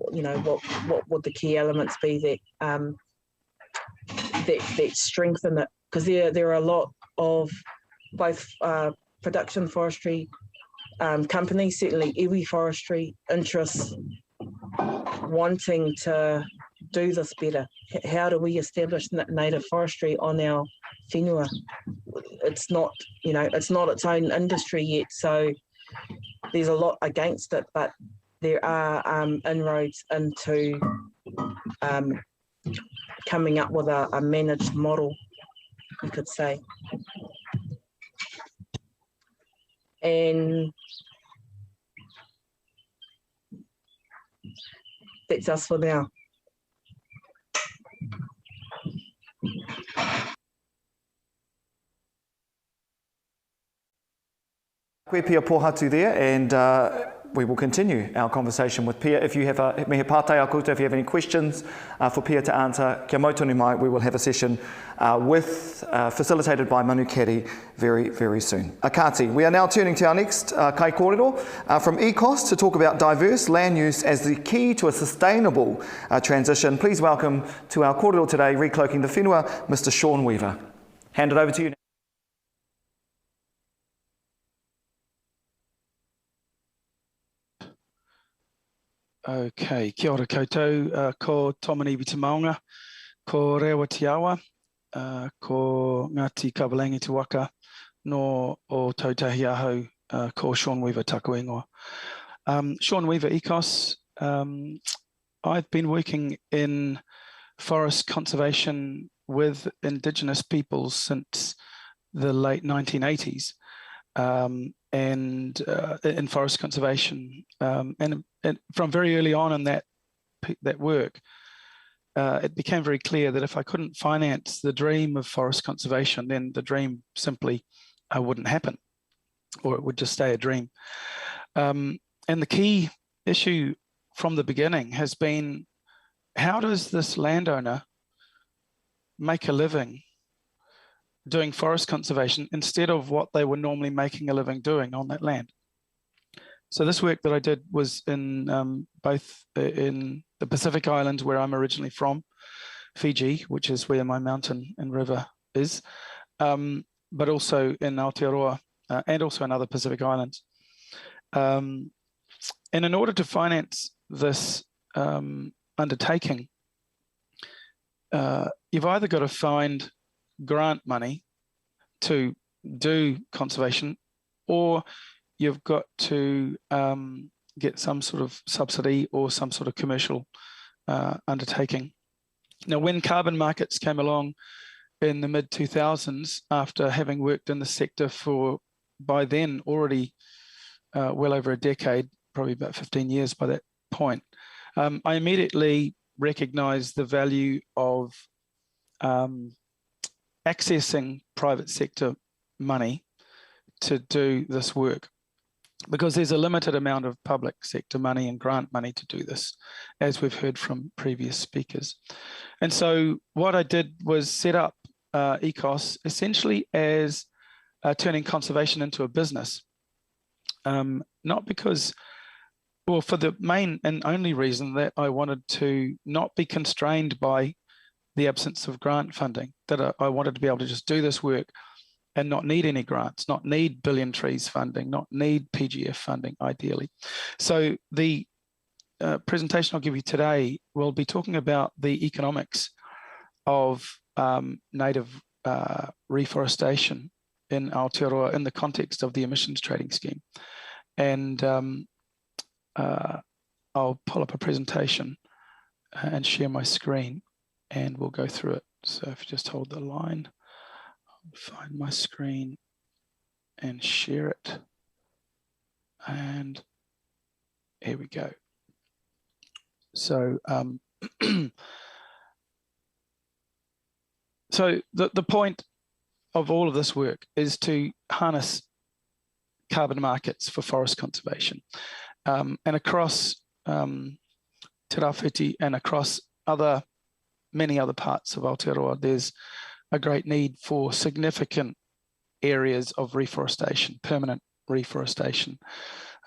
would the key elements be that strengthen it? Because there are a lot of both production forestry companies, certainly iwi forestry interests, wanting to do this better. How do we establish native forestry on our whenua? It's not its own industry yet, so there's a lot against it, but there are inroads into coming up with a managed model, you could say. And that's us for now. Koe Pia Pohatu there, and we will continue our conversation with Pia. If you have mihi pātai a koutou, if you have any questions for Pia to answer, kia mautoni mai, we will have a session facilitated by Manu Kerry very, very soon. Akati, we are now turning to our next kai kōrero from ECOS to talk about diverse land use as the key to a sustainable transition. Please welcome to our kōrero today, Recloaking the Whenua, Mr. Sean Weaver. Hand it over to you now. Okay, kia ora koutou, ko Tomaniwi te maunga, ko Rewa te awa, ko Ngāti Kawalangi te waka, no o Tautahi ahau, ko Sean Weaver taku ingoa. Sean Weaver, ECOS. I've been working in forest conservation with indigenous peoples since the late 1980s. And in forest conservation, and from very early on in that work, it became very clear that if I couldn't finance the dream of forest conservation, then the dream simply wouldn't happen, or it would just stay a dream. And the key issue from the beginning has been, how does this landowner make a living doing forest conservation instead of what they were normally making a living doing on that land? So this work that I did was in both in the Pacific Islands, where I'm originally from, Fiji, which is where my mountain and river is, but also in Aotearoa and also in other Pacific Islands. And in order to finance this undertaking, you've either got to find grant money to do conservation, or you've got to get some sort of subsidy or some sort of commercial undertaking. Now, when carbon markets came along in the mid-2000s, after having worked in the sector for, by then, already well over a decade, probably about 15 years by that point, I immediately recognized the value of accessing private sector money to do this work, because there's a limited amount of public sector money and grant money to do this, as we've heard from previous speakers. And so what I did was set up ECOS essentially as turning conservation into a business, not because, well, for the main and only reason that I wanted to not be constrained by the absence of grant funding, that I wanted to be able to just do this work and not need any grants, not need Billion Trees funding, not need PGF funding, ideally. So the presentation I'll give you today will be talking about the economics of native reforestation in Aotearoa in the context of the emissions trading scheme. And I'll pull up a presentation and share my screen, and we'll go through it. So if you just hold the line, I'll find my screen and share it. And here we go. So, so the point of all of this work is to harness carbon markets for forest conservation. And across Te Rāwhiti and across many other parts of Aotearoa, there's a great need for significant areas of reforestation, permanent reforestation.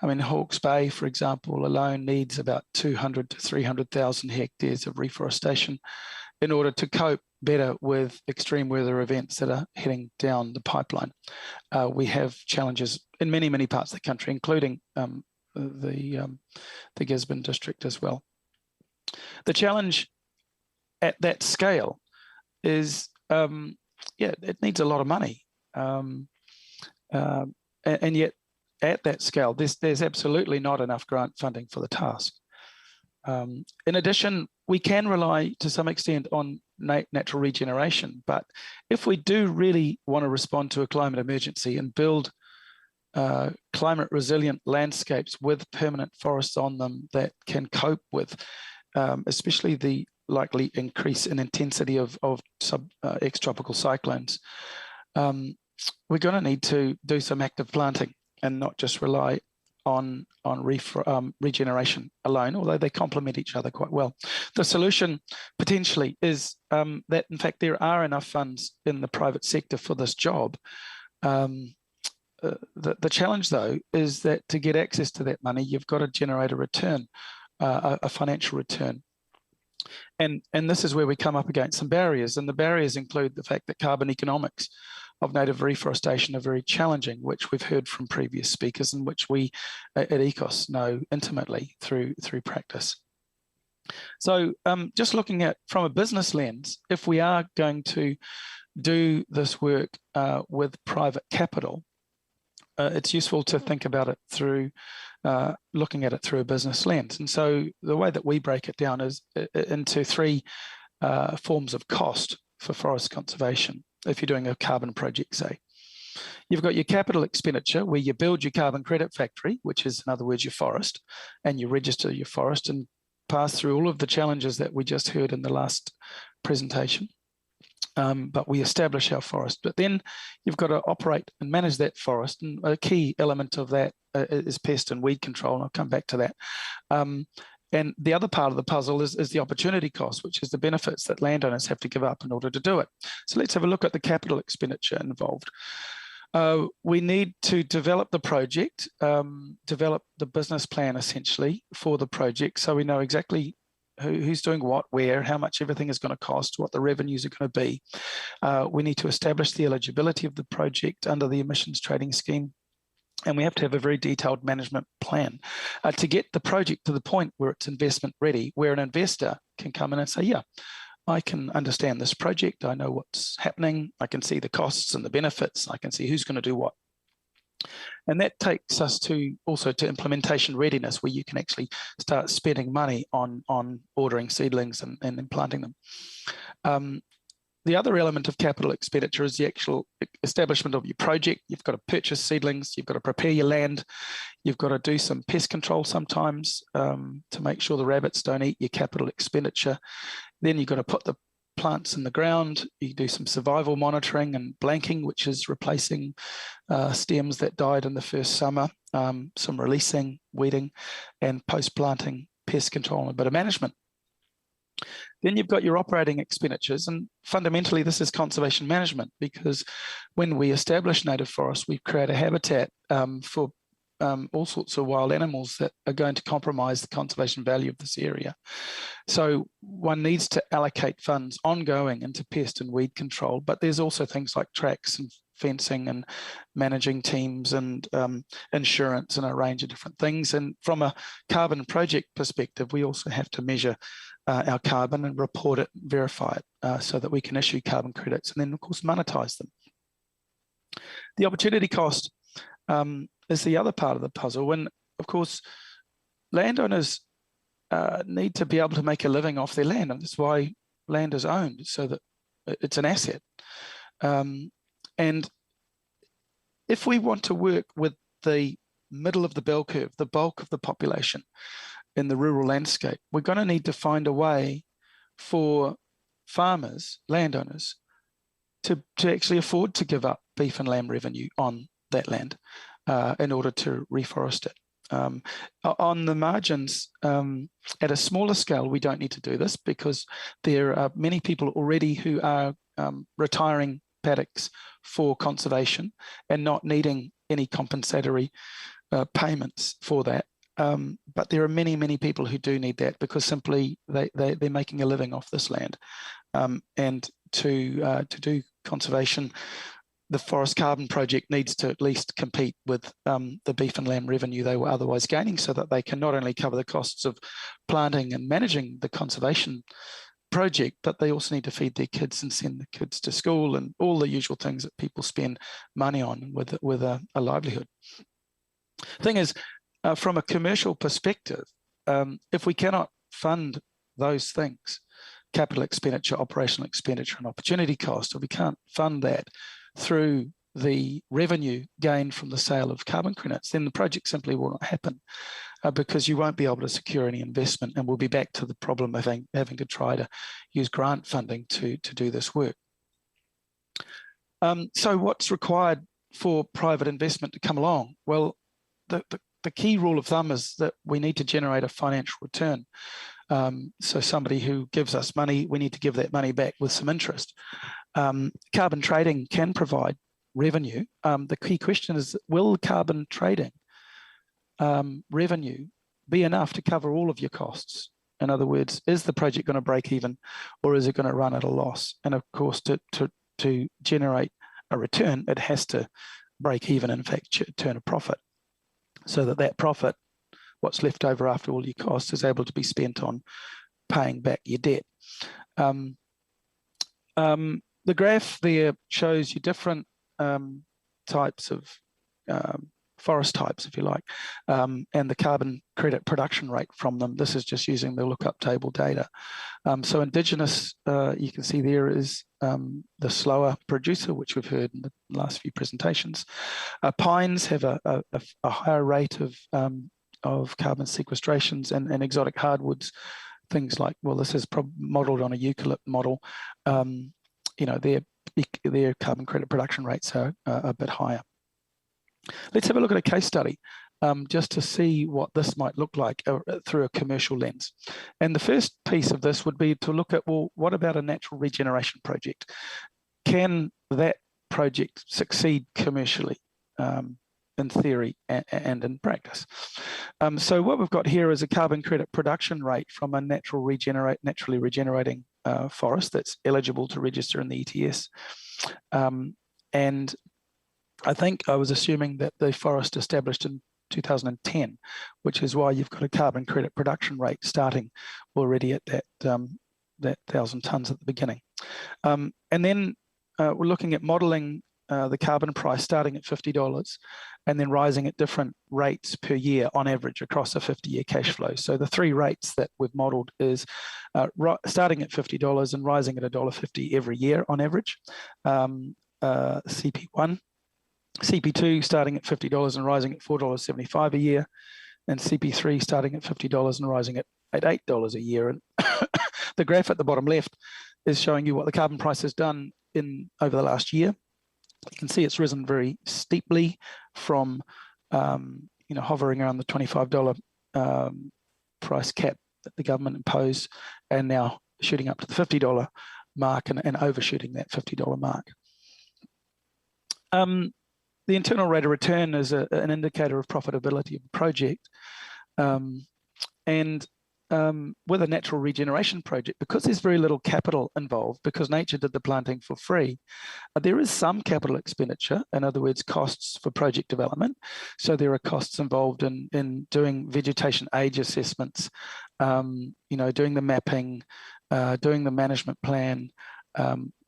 I mean, Hawke's Bay, for example, alone needs about 200 to 300,000 hectares of reforestation in order to cope better with extreme weather events that are heading down the pipeline. We have challenges in many, many parts of the country, including the Gisborne district as well. The challenge at that scale is, it needs a lot of money. And yet at that scale, there's absolutely not enough grant funding for the task. In addition, we can rely to some extent on natural regeneration, but if we do really want to respond to a climate emergency and build climate resilient landscapes with permanent forests on them that can cope with especially the likely increase in intensity of ex-tropical cyclones, we're going to need to do some active planting and not just rely on regeneration alone, although they complement each other quite well. The solution potentially is that, in fact, there are enough funds in the private sector for this job. The challenge, though, is that to get access to that money, you've got to generate a return, a financial return. And this is where we come up against some barriers, and the barriers include the fact that carbon economics of native reforestation are very challenging, which we've heard from previous speakers and which we at ECOS know intimately through practice. So just looking at from a business lens, if we are going to do this work with private capital, it's useful to think about it through looking at it through a business lens. And so the way that we break it down is into three forms of cost for forest conservation. If you're doing a carbon project, say, you've got your capital expenditure where you build your carbon credit factory, which is, in other words, your forest, and you register your forest and pass through all of the challenges that we just heard in the last presentation. But we establish our forest. But then you've got to operate and manage that forest. And a key element of that is pest and weed control, and I'll come back to that. And the other part of the puzzle is the opportunity cost, which is the benefits that landowners have to give up in order to do it. So let's have a look at the capital expenditure involved. We need to develop the project, develop the business plan essentially for the project, so we know exactly who's doing what, where, how much everything is going to cost, what the revenues are going to be. We need to establish the eligibility of the project under the emissions trading scheme. And we have to have a very detailed management plan to get the project to the point where it's investment ready, where an investor can come in and say, yeah, I can understand this project. I know what's happening. I can see the costs and the benefits. I can see who's going to do what. And that takes us to also to implementation readiness, where you can actually start spending money on ordering seedlings and planting them. The other element of capital expenditure is the actual establishment of your project. You've got to purchase seedlings, you've got to prepare your land, you've got to do some pest control sometimes to make sure the rabbits don't eat your capital expenditure. Then you've got to put the plants in the ground, you do some survival monitoring and blanking, which is replacing stems that died in the first summer, some releasing, weeding, and post-planting pest control and a bit of management. Then you've got your operating expenditures, and fundamentally this is conservation management, because when we establish native forests, we create a habitat for all sorts of wild animals that are going to compromise the conservation value of this area. So one needs to allocate funds ongoing into pest and weed control, but there's also things like tracks and fencing and managing teams and insurance and a range of different things. And from a carbon project perspective, we also have to measure our carbon and report it, verify it, so that we can issue carbon credits and then, of course, monetize them. The opportunity cost is the other part of the puzzle, when, of course, landowners need to be able to make a living off their land, and that's why land is owned, so that it's an asset. And if we want to work with the middle of the bell curve, the bulk of the population in the rural landscape, we're going to need to find a way for farmers, landowners, to actually afford to give up beef and lamb revenue on that land in order to reforest it. On the margins, at a smaller scale, we don't need to do this, because there are many people already who are retiring paddocks for conservation and not needing any compensatory payments for that. But there are many, many people who do need that, because simply they're making a living off this land. And to do conservation, the Forest Carbon Project needs to at least compete with the beef and lamb revenue they were otherwise gaining, so that they can not only cover the costs of planting and managing the conservation project, but they also need to feed their kids and send the kids to school and all the usual things that people spend money on with a livelihood. Thing is, from a commercial perspective, if we cannot fund those things, capital expenditure, operational expenditure, and opportunity cost, if we can't fund that through the revenue gained from the sale of carbon credits, then the project simply will not happen, because you won't be able to secure any investment, and we'll be back to the problem of having to try to use grant funding to do this work. So what's required for private investment to come along? Well, the the key rule of thumb is that we need to generate a financial return. So somebody who gives us money, we need to give that money back with some interest. Carbon trading can provide revenue. The key question is, will carbon trading revenue be enough to cover all of your costs? In other words, is the project going to break even, or is it going to run at a loss? And of course, to generate a return, it has to break even, in fact, turn a profit, so that that profit, what's left over after all your costs, is able to be spent on paying back your debt. The graph there shows you different types of forest types, if you like, and the carbon credit production rate from them. This is just using the lookup table data. So indigenous, you can see there is the slower producer, which we've heard in the last few presentations. Pines have a higher rate of carbon sequestrations, and exotic hardwoods, things like, well, this is modelled on a eucalypt model. You know, their carbon credit production rates are a bit higher. Let's have a look at a case study just to see what this might look like through a commercial lens. And the first piece of this would be to look at, well, what about a natural regeneration project? Can that project succeed commercially in theory and in practice? So what we've got here is a carbon credit production rate from a naturally regenerating forest that's eligible to register in the ETS. And I think I was assuming that the forest established in 2010, which is why you've got a carbon credit production rate starting already at that 1,000 tonnes at the beginning. And then we're looking at modelling the carbon price starting at $50 and then rising at different rates per year on average across a 50-year cash flow. So the three rates that we've modelled is starting at $50 and rising at $1.50 every year on average, CP1. CP2 starting at $50 and rising at $4.75 a year, and CP3 starting at $50 and rising at $8 a year. And the graph at the bottom left is showing you what the carbon price has done over the last year. You can see it's risen very steeply from hovering around the $25 price cap that the government imposed, and now shooting up to the $50 mark and overshooting that $50 mark. The internal rate of return is an indicator of profitability of the project. With a natural regeneration project, because there's very little capital involved, because nature did the planting for free, there is some capital expenditure, in other words, costs for project development. So there are costs involved in doing vegetation age assessments, doing the mapping, doing the management plan,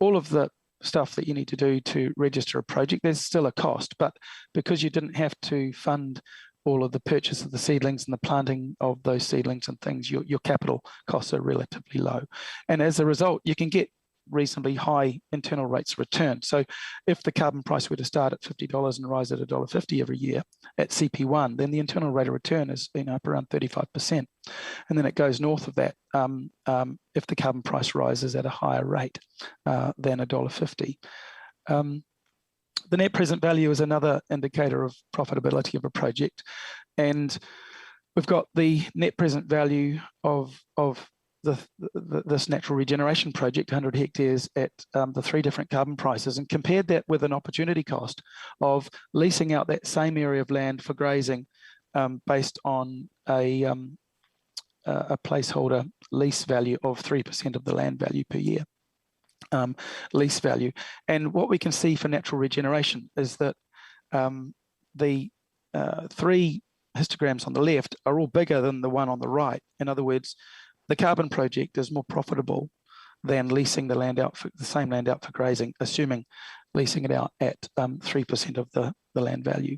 all of the stuff that you need to do to register a project. There's still a cost, but because you didn't have to fund all of the purchase of the seedlings and the planting of those seedlings and things, your capital costs are relatively low. And as a result, you can get reasonably high internal rates of return. So if the carbon price were to start at $50 and rise at $1.50 every year at CP1, then the internal rate of return is up around 35%. And then it goes north of that if the carbon price rises at a higher rate than $1.50. The net present value is another indicator of profitability of a project. And we've got the net present value of this natural regeneration project, 100 hectares at the three different carbon prices, and compared that with an opportunity cost of leasing out that same area of land for grazing based on a placeholder lease value of 3% of the land value per year. Lease value. And what we can see for natural regeneration is that the three histograms on the left are all bigger than the one on the right. In other words, the carbon project is more profitable than leasing the land out for the same land out for grazing, assuming leasing it out at 3% of the land value.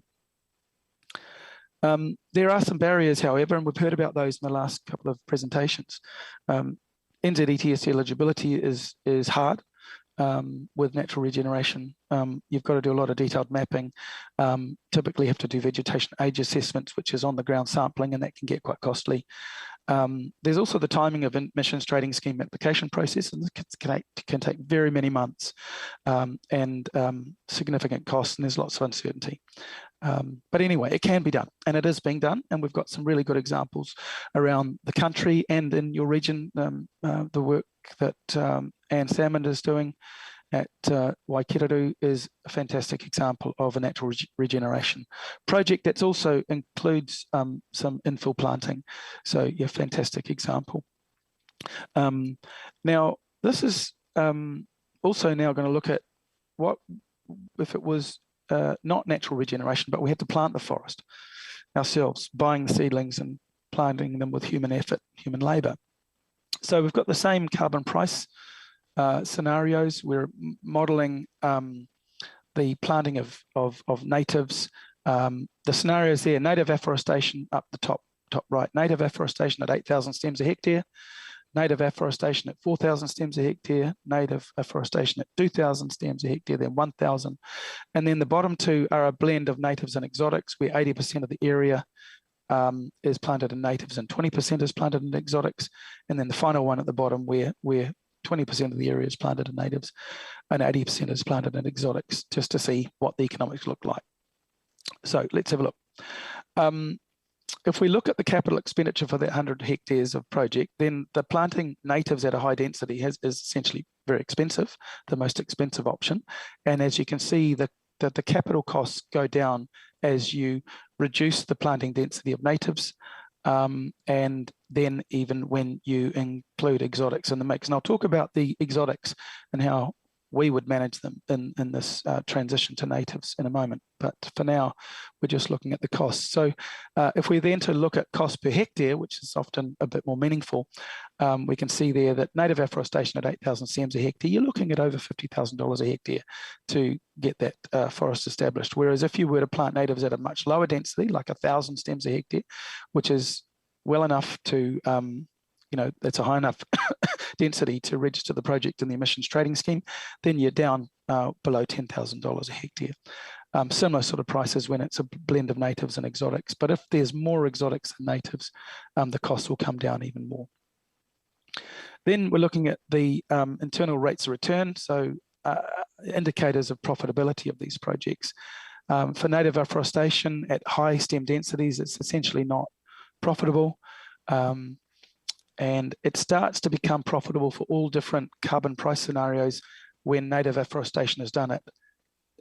There are some barriers, however, and we've heard about those in the last couple of presentations. NZETS eligibility is hard with natural regeneration. You've got to do a lot of detailed mapping, typically have to do vegetation age assessments, which is on the ground sampling, and that can get quite costly. There's also the timing of emissions trading scheme application process, and this can take very many months and significant costs, and there's lots of uncertainty. But anyway, it can be done, and it is being done, and we've got some really good examples around the country and in your region. The work that Anne Salmond is doing at Waikiruru is a fantastic example of a natural regeneration project that also includes some infill planting. So yeah, fantastic example. Now, this is also now going to look at what if it was not natural regeneration, but we had to plant the forest ourselves, buying the seedlings and planting them with human effort, human labour. So we've got the same carbon price scenarios. We're modelling the planting of natives. The scenarios there: native afforestation up the top right, native afforestation at 8,000 stems a hectare, native afforestation at 4,000 stems a hectare, native afforestation at 2,000 stems a hectare, then 1,000. And then the bottom two are a blend of natives and exotics, where 80% of the area is planted in natives and 20% is planted in exotics. And then the final one at the bottom, where 20% of the area is planted in natives and 80% is planted in exotics, just to see what the economics look like. So let's have a look. If we look at the capital expenditure for that 100 hectares of project, then the planting natives at a high density is essentially very expensive, the most expensive option. And as you can see, the capital costs go down as you reduce the planting density of natives, and then even when you include exotics in the mix. And I'll talk about the exotics and how we would manage them in this transition to natives in a moment. But for now, we're just looking at the costs. So if we then to look at cost per hectare, which is often a bit more meaningful, we can see there that native afforestation at 8,000 stems a hectare, you're looking at over $50,000 a hectare to get that forest established. Whereas if you were to plant natives at a much lower density, like 1,000 stems a hectare, which is well enough to, that's a high enough density to register the project in the emissions trading scheme, then you're down below $10,000 a hectare. Similar sort of prices when it's a blend of natives and exotics. But if there's more exotics than natives, the cost will come down even more. Then we're looking at the internal rates of return, so indicators of profitability of these projects. For native afforestation at high stem densities, it's essentially not profitable. And it starts to become profitable for all different carbon price scenarios when native afforestation is done at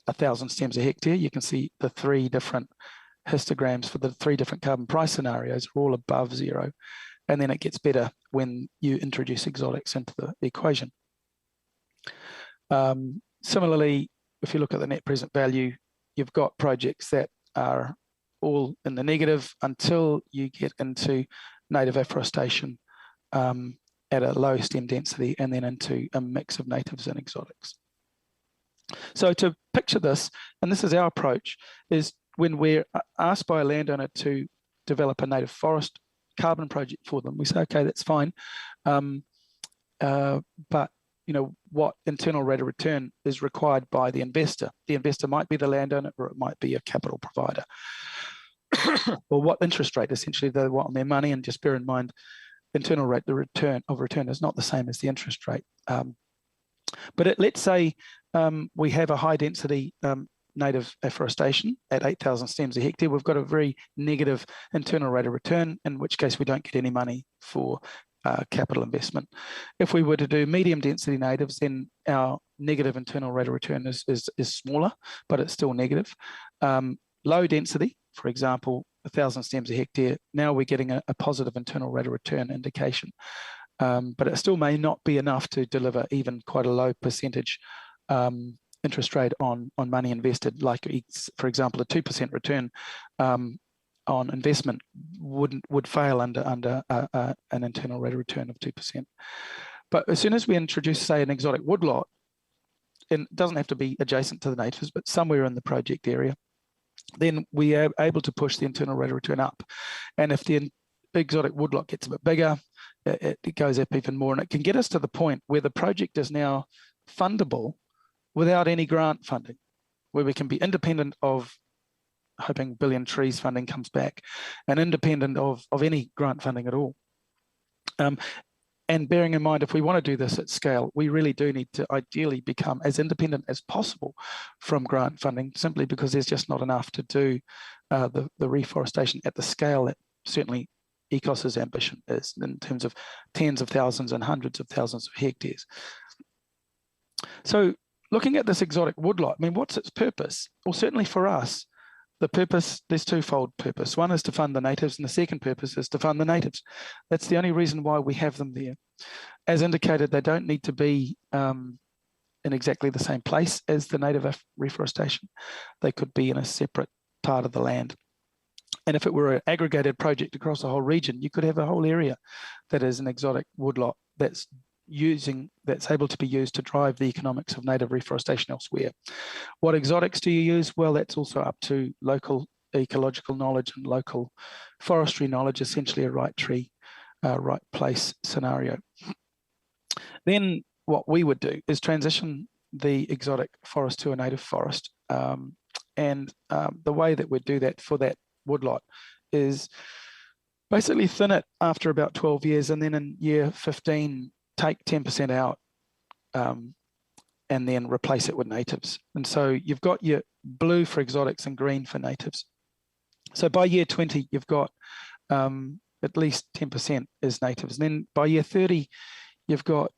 1,000 stems a hectare. You can see the three different histograms for the three different carbon price scenarios are all above zero. And then it gets better when you introduce exotics into the equation. Similarly, if you look at the net present value, you've got projects that are all in the negative until you get into native afforestation at a low stem density and then into a mix of natives and exotics. So to picture this, and this is our approach, is when we're asked by a landowner to develop a native forest carbon project for them, we say, okay, that's fine, but what internal rate of return is required by the investor? The investor might be the landowner, or it might be a capital provider. Or what interest rate essentially they want on their money, and just bear in mind, internal rate of return is not the same as the interest rate. But let's say we have a high density native afforestation at 8,000 stems a hectare. We've got a very negative internal rate of return, in which case we don't get any money for capital investment. If we were to do medium density natives, then our negative internal rate of return is smaller, but it's still negative. Low density, for example, 1,000 stems a hectare, now we're getting a positive internal rate of return indication. But it still may not be enough to deliver even quite a low percentage interest rate on money invested. Like, for example, a 2% return on investment would fail under an internal rate of return of 2%. But as soon as we introduce, say, an exotic woodlot, and it doesn't have to be adjacent to the natives, but somewhere in the project area, then we are able to push the internal rate of return up. And if the exotic woodlot gets a bit bigger, it goes up even more, and it can get us to the point where the project is now fundable without any grant funding, where we can be independent of hoping Billion Trees funding comes back, and independent of any grant funding at all. And bearing in mind, if we want to do this at scale, we really do need to ideally become as independent as possible from grant funding, simply because there's just not enough to do the reforestation at the scale that certainly ECOS's ambition is, in terms of tens of thousands and hundreds of thousands of hectares. So looking at this exotic woodlot, I mean, what's its purpose? Well, certainly for us, the purpose, there's twofold purpose. One is to fund the natives, and the second purpose is to fund the natives. That's the only reason why we have them there. As indicated, they don't need to be in exactly the same place as the native reforestation. They could be in a separate part of the land. And if it were an aggregated project across the whole region, you could have a whole area that is an exotic woodlot that's able to be used to drive the economics of native reforestation elsewhere. What exotics do you use? Well, that's also up to local ecological knowledge and local forestry knowledge, essentially a right tree, right place scenario. Then what we would do is transition the exotic forest to a native forest. And the way that we'd do that for that woodlot is basically thin it after about 12 years, and then in year 15, take 10% out and then replace it with natives. And so you've got your blue for exotics and green for natives. So by year 20, you've got at least 10% is natives. And then by year 30, you've got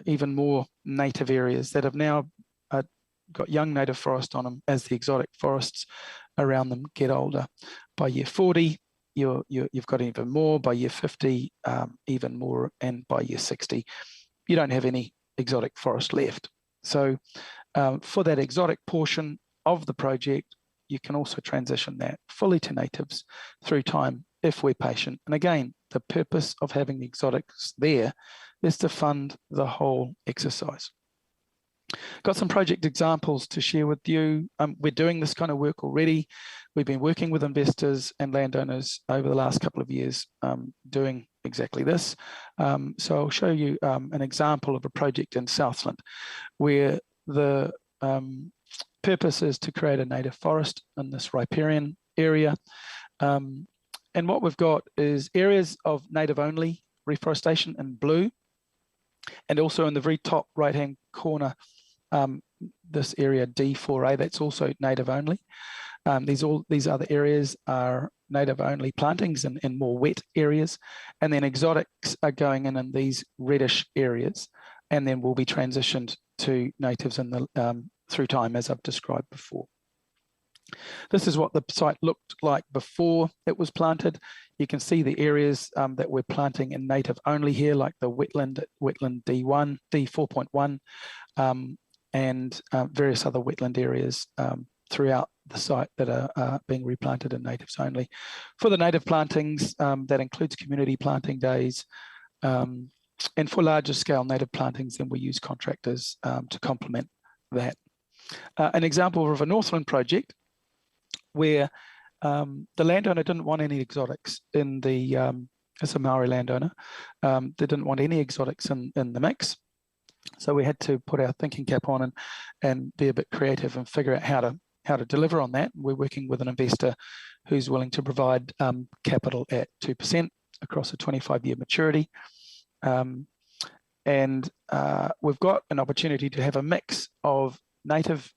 even more native areas that have now got young native forest on them as the exotic forests around them get older. By year 40, you've got even more. By year 50, even more. And by year 60, you don't have any exotic forest left. So for that exotic portion of the project, you can also transition that fully to natives through time if we're patient. And again, the purpose of having the exotics there is to fund the whole exercise. Got some project examples to share with you. We're doing this kind of work already. We've been working with investors and landowners over the last couple of years doing exactly this. So I'll show you an example of a project in Southland where the purpose is to create a native forest in this riparian area. And what we've got is areas of native only reforestation in blue, and also in the very top right-hand corner, this area D4A, that's also native only. These other areas are native only plantings in more wet areas, and then exotics are going in these reddish areas, and then will be transitioned to natives in the through time, as I've described before. This is what the site looked like before it was planted. You can see the areas that we're planting in native only here, like the wetland D1, D4.1, and various other wetland areas throughout the site that are being replanted in natives only. For the native plantings, that includes community planting days, and for larger scale native plantings, then we use contractors to complement that. An example of a Northland project where the landowner didn't want any exotics in the, as a Maori landowner, they didn't want any exotics in the mix. So we had to put our thinking cap on and be a bit creative and figure out how to deliver on that. We're working with an investor who's willing to provide capital at 2% across a 25-year maturity. And we've got an opportunity to have a mix of native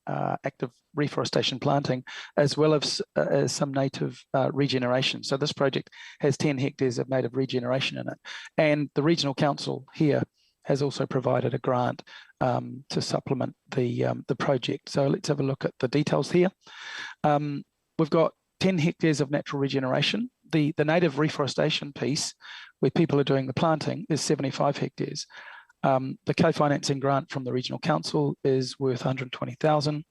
active reforestation planting, as well as some native regeneration. So this project has 10 hectares of native regeneration in it. And the regional council here has also provided a grant to supplement the project. So let's have a look at the details here. We've got 10 hectares of natural regeneration. The native reforestation piece, where people are doing the planting, is 75 hectares. The co-financing grant from the regional council is worth 120,000.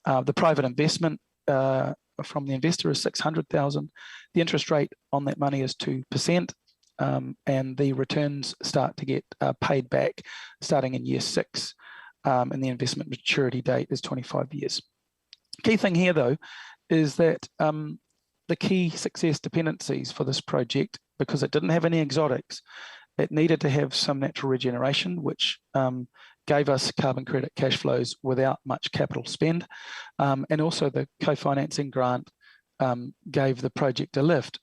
The private investment from the investor is 600,000. The interest rate on that money is 2%, and the returns start to get paid back starting in year 6, and the investment maturity date is 25 years. Key thing here, though, is that the key success dependencies for this project, because it didn't have any exotics, it needed to have some natural regeneration, which gave us carbon credit cash flows without much capital spend. And also the co-financing grant gave the project a lift.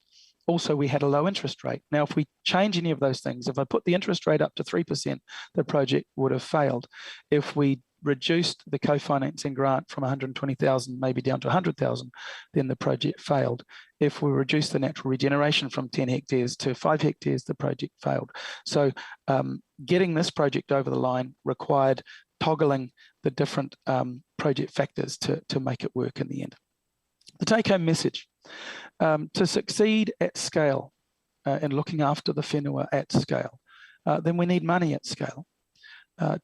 Also, we had a low interest rate. Now, if we change any of those things, if I put the interest rate up to 3%, the project would have failed. If we reduced the co-financing grant from 120,000 maybe down to 100,000, then the project failed. If we reduced the natural regeneration from 10 hectares to 5 hectares, the project failed. So getting this project over the line required toggling the different project factors to make it work in the end. The take-home message, to succeed at scale in looking after the whenua at scale, then we need money at scale.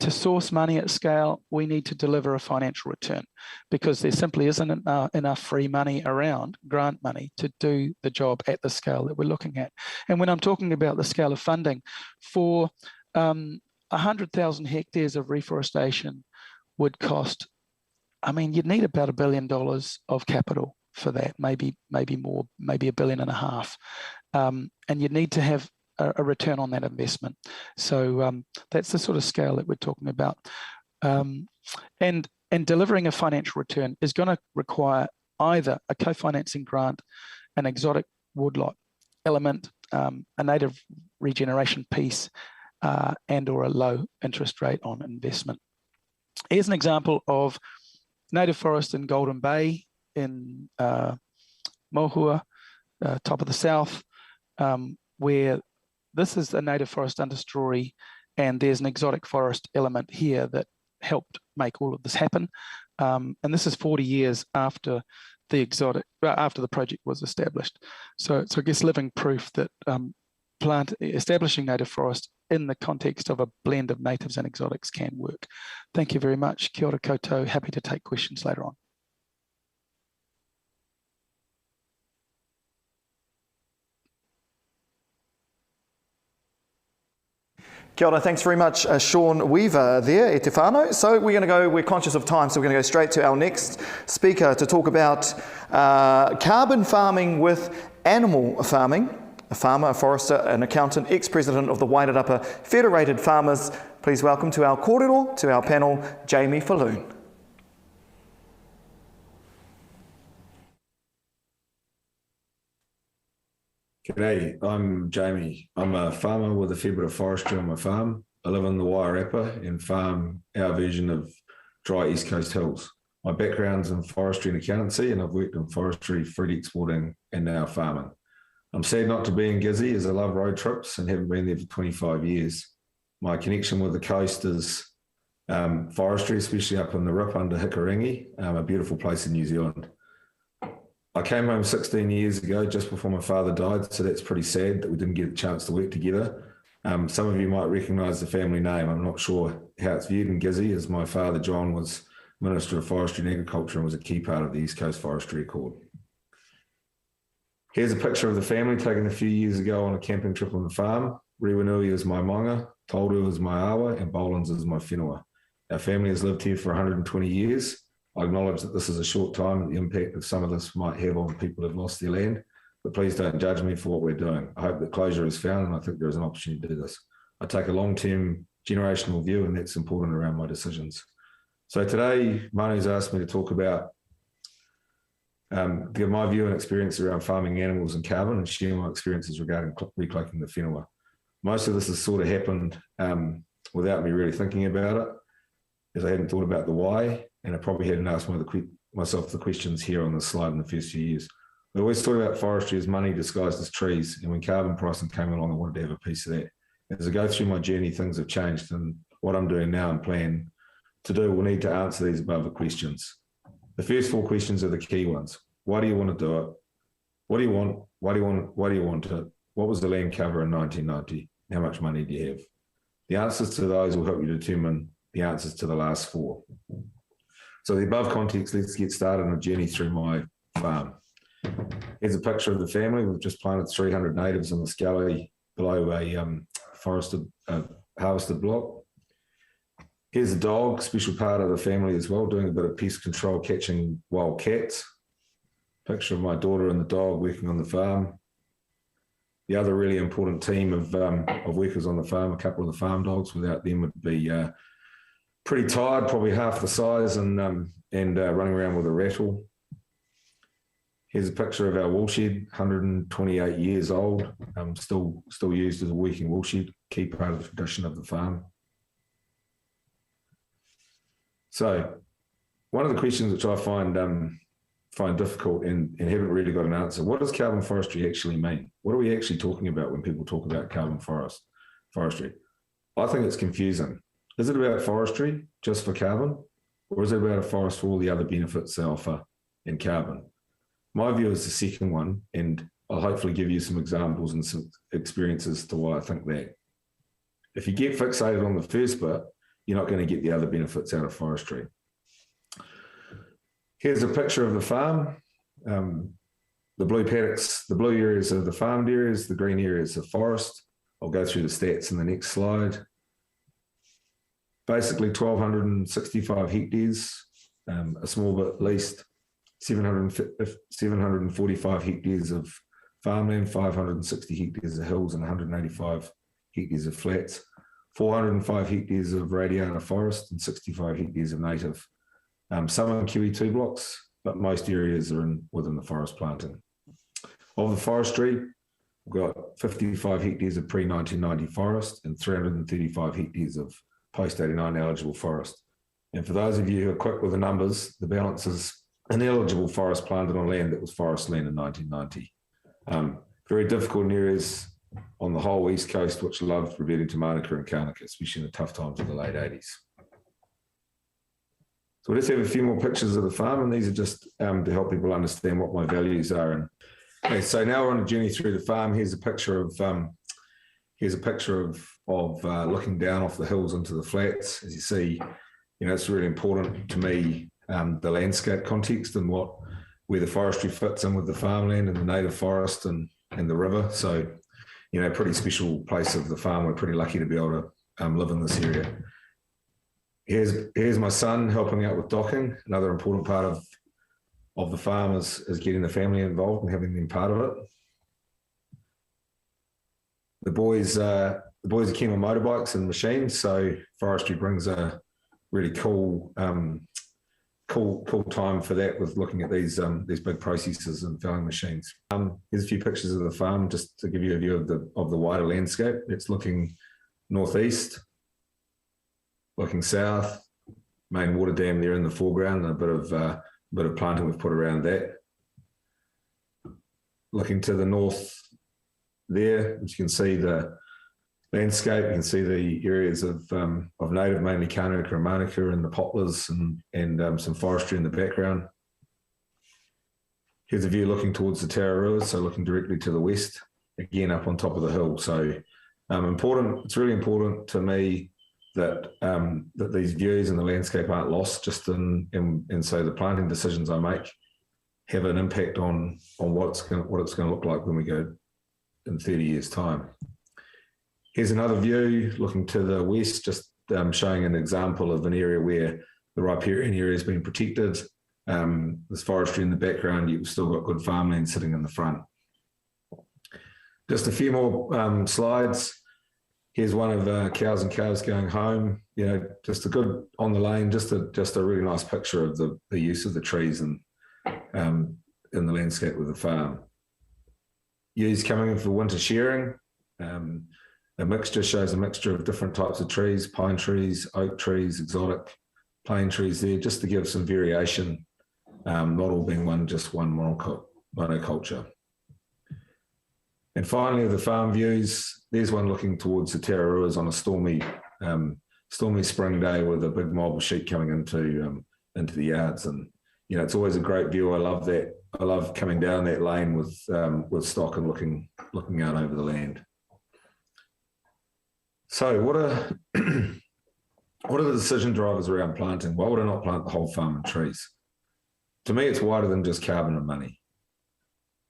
To source money at scale, we need to deliver a financial return, because there simply isn't enough free money around, grant money, to do the job at the scale that we're looking at. And when I'm talking about the scale of funding, for 100,000 hectares of reforestation would cost, I mean, you'd need about $1 billion of capital for that, maybe more, maybe $1.5 billion. And you'd need to have a return on that investment. So that's the sort of scale that we're talking about. And delivering a financial return is going to require either a co-financing grant, an exotic woodlot element, a native regeneration piece, and or a low interest rate on investment. Here's an example of native forest in Golden Bay in Mohua, top of the south, where this is a native forest understory, and there's an exotic forest element here that helped make all of this happen. And this is 40 years after the project was established. So I guess living proof that establishing native forest in the context of a blend of natives and exotics can work. Thank you very much. Kia ora koutou. Happy to take questions later on. Kia ora, thanks very much, Sean Weaver there, e te whānau. So we're conscious of time, so we're going to go straight to our next speaker to talk about carbon farming with animal farming. A farmer, a forester, an accountant, ex-president of the Wairarapa Federated Farmers. Please welcome to our kōrero, to our panel, Jamie Faloon. G'day, I'm Jamie. I'm a farmer with a fair bit of forestry on my farm. I live in the Wairarapa and farm our version of dry East Coast hills. My background's in forestry and accountancy, and I've worked in forestry, fruit exporting, and now farming. I'm sad not to be in Gizzy, as I love road trips and haven't been there for 25 years. My connection with the coast is forestry, especially up in the Rip under Hikarangi, a beautiful place in New Zealand. I came home 16 years ago, just before my father died, so that's pretty sad that we didn't get a chance to work together. Some of you might recognise the family name. I'm not sure how it's viewed in Gizzy, as my father, John, was Minister of Forestry and Agriculture and was a key part of the East Coast Forestry Accord. Here's a picture of the family taken a few years ago on a camping trip on the farm. Rewanui is my manga, Toldu is my awa, and Bolins is my whenua. Our family has lived here for 120 years. I acknowledge that this is a short time and the impact that some of this might have on people who have lost their land, but please don't judge me for what we're doing. I hope that closure is found, and I think there is an opportunity to do this. I take a long-term generational view, and that's important around my decisions. So today, Manu's asked me to talk about give my view and experience around farming animals and carbon, and share my experiences regarding recloaking the whenua. Most of this has sort of happened without me really thinking about it, as I hadn't thought about the why, and I probably hadn't asked myself the questions here on the slide in the first few years. We always talk about forestry as money disguised as trees, and when carbon pricing came along, I wanted to have a piece of that. As I go through my journey, things have changed, and what I'm doing now and plan to do will need to answer these above questions. The first 4 questions are the key ones. Why do you want to do it? What do you want? Why do you want it? What was the land cover in 1990? How much money do you have? The answers to those will help you determine the answers to the last 4. So the above context, let's get started on a journey through my farm. Here's a picture of the family. We've just planted 300 natives in the scully below a harvested block. Here's a dog, special part of the family as well, doing a bit of pest control, catching wild cats. Picture of my daughter and the dog working on the farm. The other really important team of workers on the farm, a couple of the farm dogs. Without them, would be pretty tired, probably half the size, and running around with a rattle. Here's a picture of our woolshed, 128 years old, still used as a working woolshed, key part of the tradition of the farm. So one of the questions which I find difficult and haven't really got an answer, what does carbon forestry actually mean? What are we actually talking about when people talk about carbon forestry? I think it's confusing. Is it about forestry just for carbon, or is it about a forest for all the other benefits they offer in carbon? My view is the second one, and I'll hopefully give you some examples and some experiences to why I think that. If you get fixated on the first bit, you're not going to get the other benefits out of forestry. Here's a picture of the farm. The blue paddocks, the blue areas are the farmed areas, the green areas are forest. I'll go through the stats in the next slide. Basically 1,265 hectares, a small bit leased, 745 hectares of farmland, 560 hectares of hills and 185 hectares of flats, 405 hectares of radiata forest and 65 hectares of native. Some in QE2 blocks, but most areas are within the forest planting. Of the forestry, we've got 55 hectares of pre-1990 forest and 335 hectares of post-89 eligible forest. And for those of you who are quick with the numbers, the balance is ineligible forest planted on land that was forest land in 1990. Very difficult in areas on the whole East Coast, which loved reverting to Mānuka and Kānaka, especially in the tough times of the late 80s. So let's have a few more pictures of the farm, and these are just to help people understand what my values are. And okay, so now we're on a journey through the farm. Here's a picture of looking down off the hills into the flats. As you see, it's really important to me, the landscape context and where the forestry fits in with the farmland and the native forest and the river. So, pretty special place of the farm. We're pretty lucky to be able to live in this area. Here's my son helping out with docking. Another important part of the farm is getting the family involved and having them part of it. The boys are keen on motorbikes and machines, so forestry brings a really cool time for that with looking at these big processes and felling machines. Here's a few pictures of the farm just to give you a view of the wider landscape. It's looking northeast, looking south, main water dam there in the foreground, and a bit of planting we've put around that. Looking to the north there, as you can see the landscape, you can see the areas of native, mainly Kānaka and Mānuka, and the poplars and some forestry in the background. Here's a view looking towards the Tararuas, so looking directly to the west, again up on top of the hill. So it's really important to me that these views and the landscape aren't lost just and so the planting decisions I make have an impact on what it's going to look like when we go in 30 years' time. Here's another view looking to the west, just showing an example of an area where the riparian area has been protected. There's forestry in the background, you've still got good farmland sitting in the front. Just a few more slides. Here's one of cows and calves going home. Just a good on the lane, just a really nice picture of the use of the trees and in the landscape of the farm. Ewes coming in for winter shearing. A mixture shows a mixture of different types of trees, pine trees, oak trees, exotic plane trees there, just to give some variation, not all being just one monoculture. And finally, the farm views, there's one looking towards the Tararuas on a stormy spring day with a big mob of sheep coming into the yards. And, it's always a great view. I love that. I love coming down that lane with stock and looking out over the land. So what are the decision drivers around planting? Why would I not plant the whole farm in trees? To me, it's wider than just carbon and money.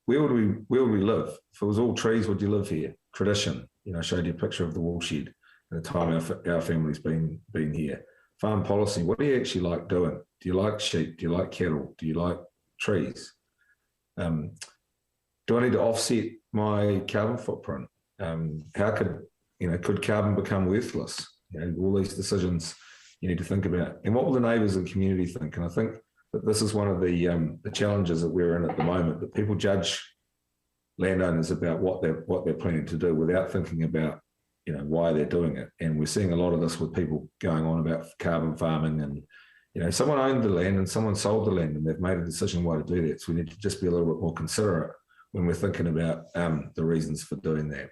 Where would we live? If it was all trees, would you live here? Tradition. I showed you a picture of the woolshed at the time our family's been here. Farm policy. What do you actually like doing? Do you like sheep? Do you like cattle? Do you like trees? Do I need to offset my carbon footprint? How could carbon become worthless? All these decisions you need to think about. And what will the neighbours and community think? And I think But this is one of the challenges that we're in at the moment, that people judge landowners about what they're planning to do without thinking about, you know, why they're doing it. And we're seeing a lot of this with people going on about carbon farming, and, you know, someone owned the land and someone sold the land and they've made a decision why to do that. So we need to just be a little bit more considerate when we're thinking about the reasons for doing that.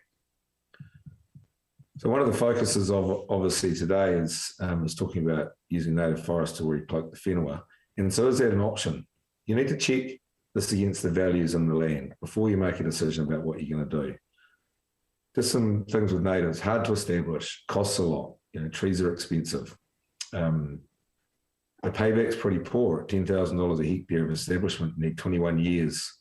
So one of the focuses of obviously today is talking about using native forest to recloak the whenua. And so is that an option? You need to check this against the values in the land before you make a decision about what you're going to do. Just some things with natives, hard to establish, costs a lot. You know, trees are expensive. The payback's pretty poor at $10,000 a hectare of establishment. You need 21 years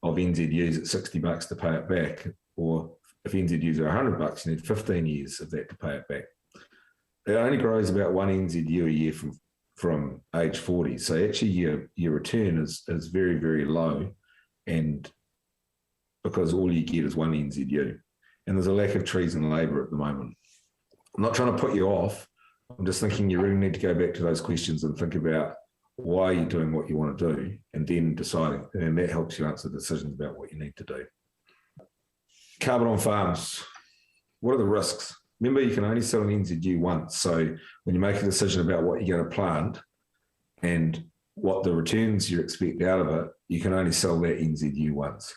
of NZUs at $60 to pay it back, or if NZUs are $100, you need 15 years of that to pay it back. It only grows about 1 NZU a year from age 40. So actually your return is very, very low, and because all you get is 1 NZU. And there's a lack of trees and labour at the moment. I'm not trying to put you off. I'm just thinking you really need to go back to those questions and think about why you're doing what you want to do, and then deciding, and that helps you answer decisions about what you need to do. Carbon on farms. What are the risks? Remember, you can only sell an NZU once. So when you make a decision about what you're going to plant and what the returns you expect out of it, you can only sell that NZU once.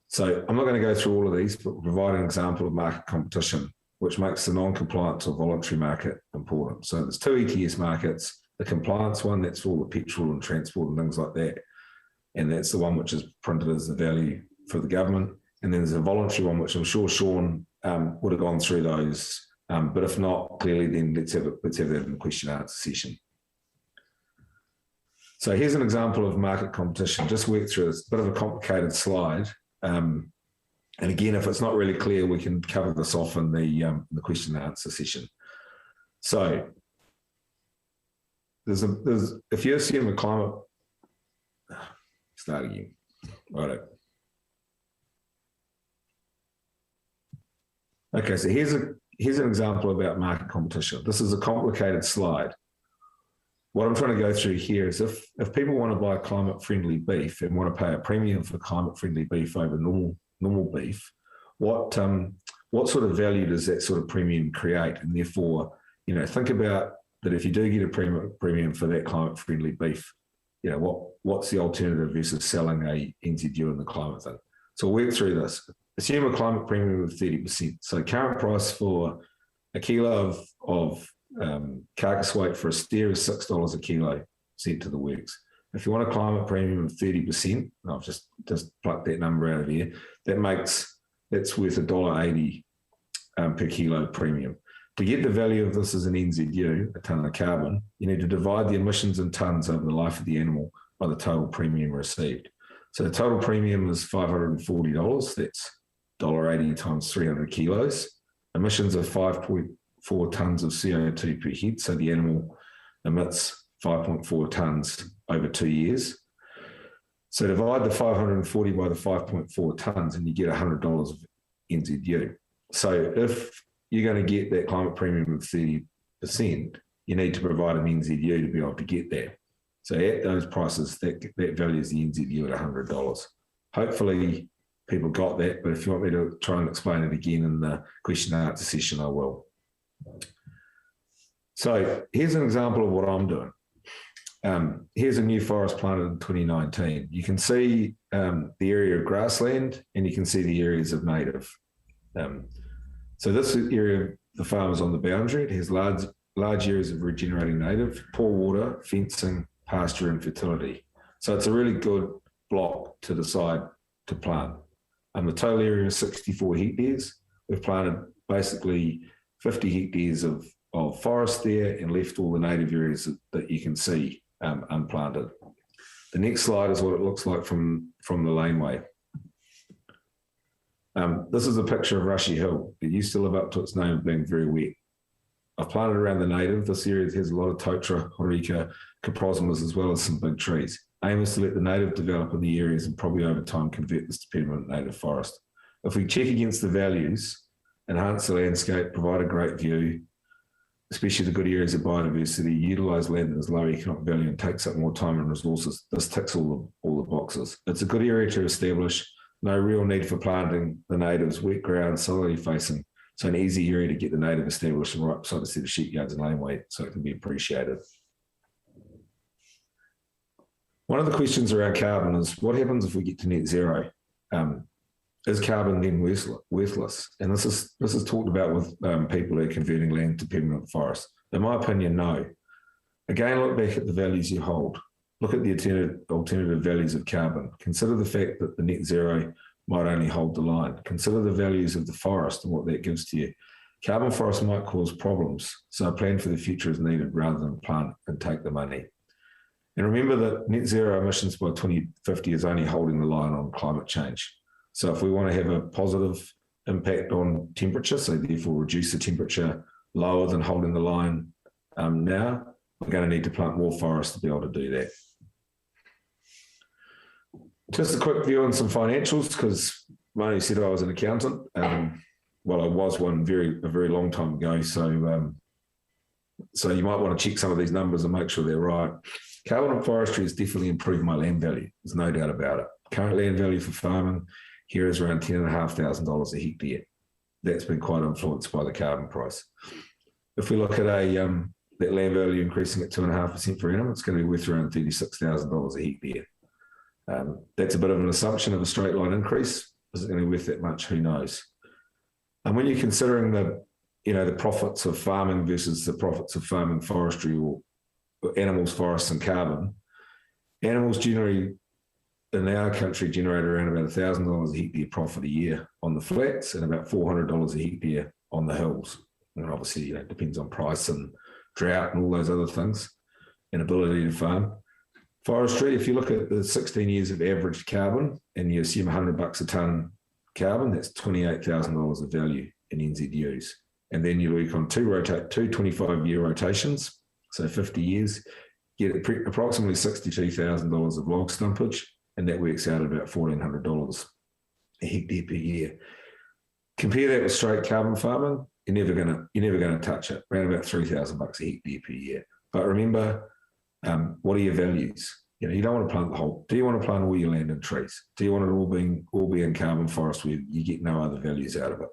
So I'm not going to go through all of these, but we'll provide an example of market competition, which makes the non-compliance or voluntary market important. So there's 2 ETS markets, the compliance one, that's all the petrol and transport and things like that. And that's the one which is printed as the value for the government. And then there's a voluntary one, which I'm sure Sean would have gone through those. But if not, clearly, then let's have that in the question and answer session. So here's an example of market competition. Just work through this, bit of a complicated slide. And again, if it's not really clear, we can cover this off in the question and answer session. So there's if you assume a climate, start again. Right. Okay, so here's an example about market competition. This is a complicated slide. What I'm trying to go through here is if people want to buy climate-friendly beef and want to pay a premium for climate-friendly beef over normal beef, what sort of value does that sort of premium create? And therefore, you know, think about that if you do get a premium for that climate-friendly beef, you know, what's the alternative versus selling a NZU in the climate thing? So we'll work through this. Assume a climate premium of 30%. So current price for a kilo of carcass weight for a steer is $6 a kilo, sent to the works. If you want a climate premium of 30%, I've just plucked that number out of here, that's worth $1.80 per kilo premium. To get the value of this as an NZU, a tonne of carbon, you need to divide the emissions in tonnes over the life of the animal by the total premium received. So the total premium is $540. That's $1.80 times 300 kilos. Emissions are 5.4 tonnes of CO2 per head. So the animal emits 5.4 tonnes over 2 years. So divide the 540 by the 5.4 tonnes and you get $100 of NZU. So if you're going to get that climate premium of 30%, you need to provide an NZU to be able to get there. So at those prices, that values the NZU at $100. Hopefully people got that, but if you want me to try and explain it again in the question and answer session, I will. So here's an example of what I'm doing. Here's a new forest planted in 2019. You can see the area of grassland and you can see the areas of native. So this area, the farm is on the boundary. It has large areas of regenerating native, poor water, fencing, pasture and fertility. So it's a really good block to decide to plant. The total area is 64 hectares. We've planted basically 50 hectares of forest there and left all the native areas that you can see unplanted. The next slide is what it looks like from the laneway. This is a picture of Rushy Hill. It used to live up to its name of being very wet. I've planted around the native. This area has a lot of totara, horika, coprosmas, as well as some big trees. Aim is to let the native develop in the areas and probably over time convert this to permanent native forest. If we check against the values, enhance the landscape, provide a great view, especially the good areas of biodiversity, utilise land that has low economic value and takes up more time and resources. This ticks all the boxes. It's a good area to establish, no real need for planting the natives, wet ground, southerly facing, so an easy area to get the native established and right beside a set of sheep yards and laneway so it can be appreciated. One of the questions around carbon is, what happens if we get to net zero? Is carbon then worthless? And this is talked about with people who are converting land to permanent forest. In my opinion, no. Again, look back at the values you hold. Look at the alternative values of carbon. Consider the fact that the net zero might only hold the line. Consider the values of the forest and what that gives to you. Carbon forests might cause problems, so a plan for the future is needed rather than plant and take the money. And remember that net zero emissions by 2050 is only holding the line on climate change. So if we want to have a positive impact on temperature, so therefore reduce the temperature lower than holding the line now, we're going to need to plant more forests to be able to do that. Just a quick view on some financials, because Manu said I was an accountant. Well, I was one a very long time ago. So you might want to check some of these numbers and make sure they're right. Carbon and forestry has definitely improved my land value. There's no doubt about it. Current land value for farming here is around $10,500 a hectare. That's been quite influenced by the carbon price. If we look at that land value increasing at 2.5% per annum, it's going to be worth around $36,000 a hectare. That's a bit of an assumption of a straight line increase. Is it going to be worth that much? Who knows? And when you're considering the profits of farming versus the profits of farming forestry or animals, forests and carbon, animals generally in our country generate around about $1,000 a hectare profit a year on the flats and about $400 a hectare on the hills. And obviously, it depends on price and drought and all those other things and ability to farm. Forestry, if you look at the 16 years of average carbon and you assume $100 a tonne carbon, that's $28,000 of value in NZUs. And then you look on two 25-year rotations, so 50 years, get approximately $62,000 of log stumpage, and that works out at about $1,400 a hectare per year. Compare that with straight carbon farming, you're never gonna touch it. Around about $3,000 a hectare per year. But remember, what are your values? You don't want to plant the whole. Do you want to plant all your land in trees? Do you want it all be in carbon forest where you get no other values out of it?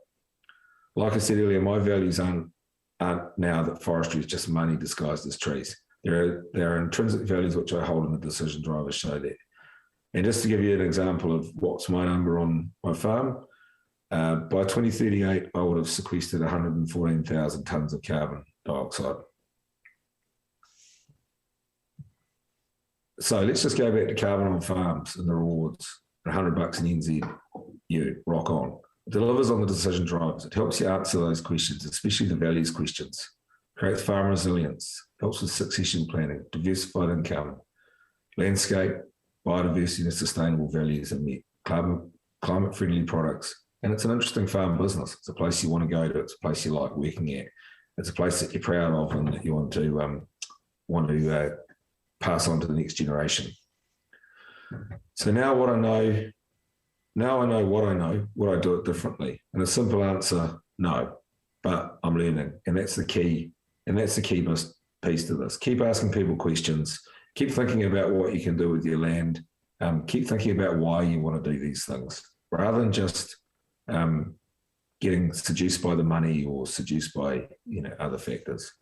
Like I said earlier, my values aren't now that forestry is just money disguised as trees. There are intrinsic values which I hold, and the decision drivers show that. And just to give you an example of what's my number on my farm, by 2038, I would have sequestered 114,000 tonnes of carbon dioxide. So let's just go back to carbon on farms and the rewards. $100 in NZ, you rock on. It delivers on the decision drivers. It helps you answer those questions, especially the values questions. Creates farm resilience, helps with succession planning, diversified income, landscape, biodiversity and sustainable values and met, climate-friendly products. And it's an interesting farm business. It's a place you want to go to. It's a place you like working at. It's a place that you're proud of and that you want to pass on to the next generation. So now what I know, would I do it differently? And a simple answer, no, but I'm learning. And that's the key. And that's the key piece to this. Keep asking people questions. Keep thinking about what you can do with your land. Keep thinking about why you want to do these things, rather than just getting seduced by the money or seduced by other factors.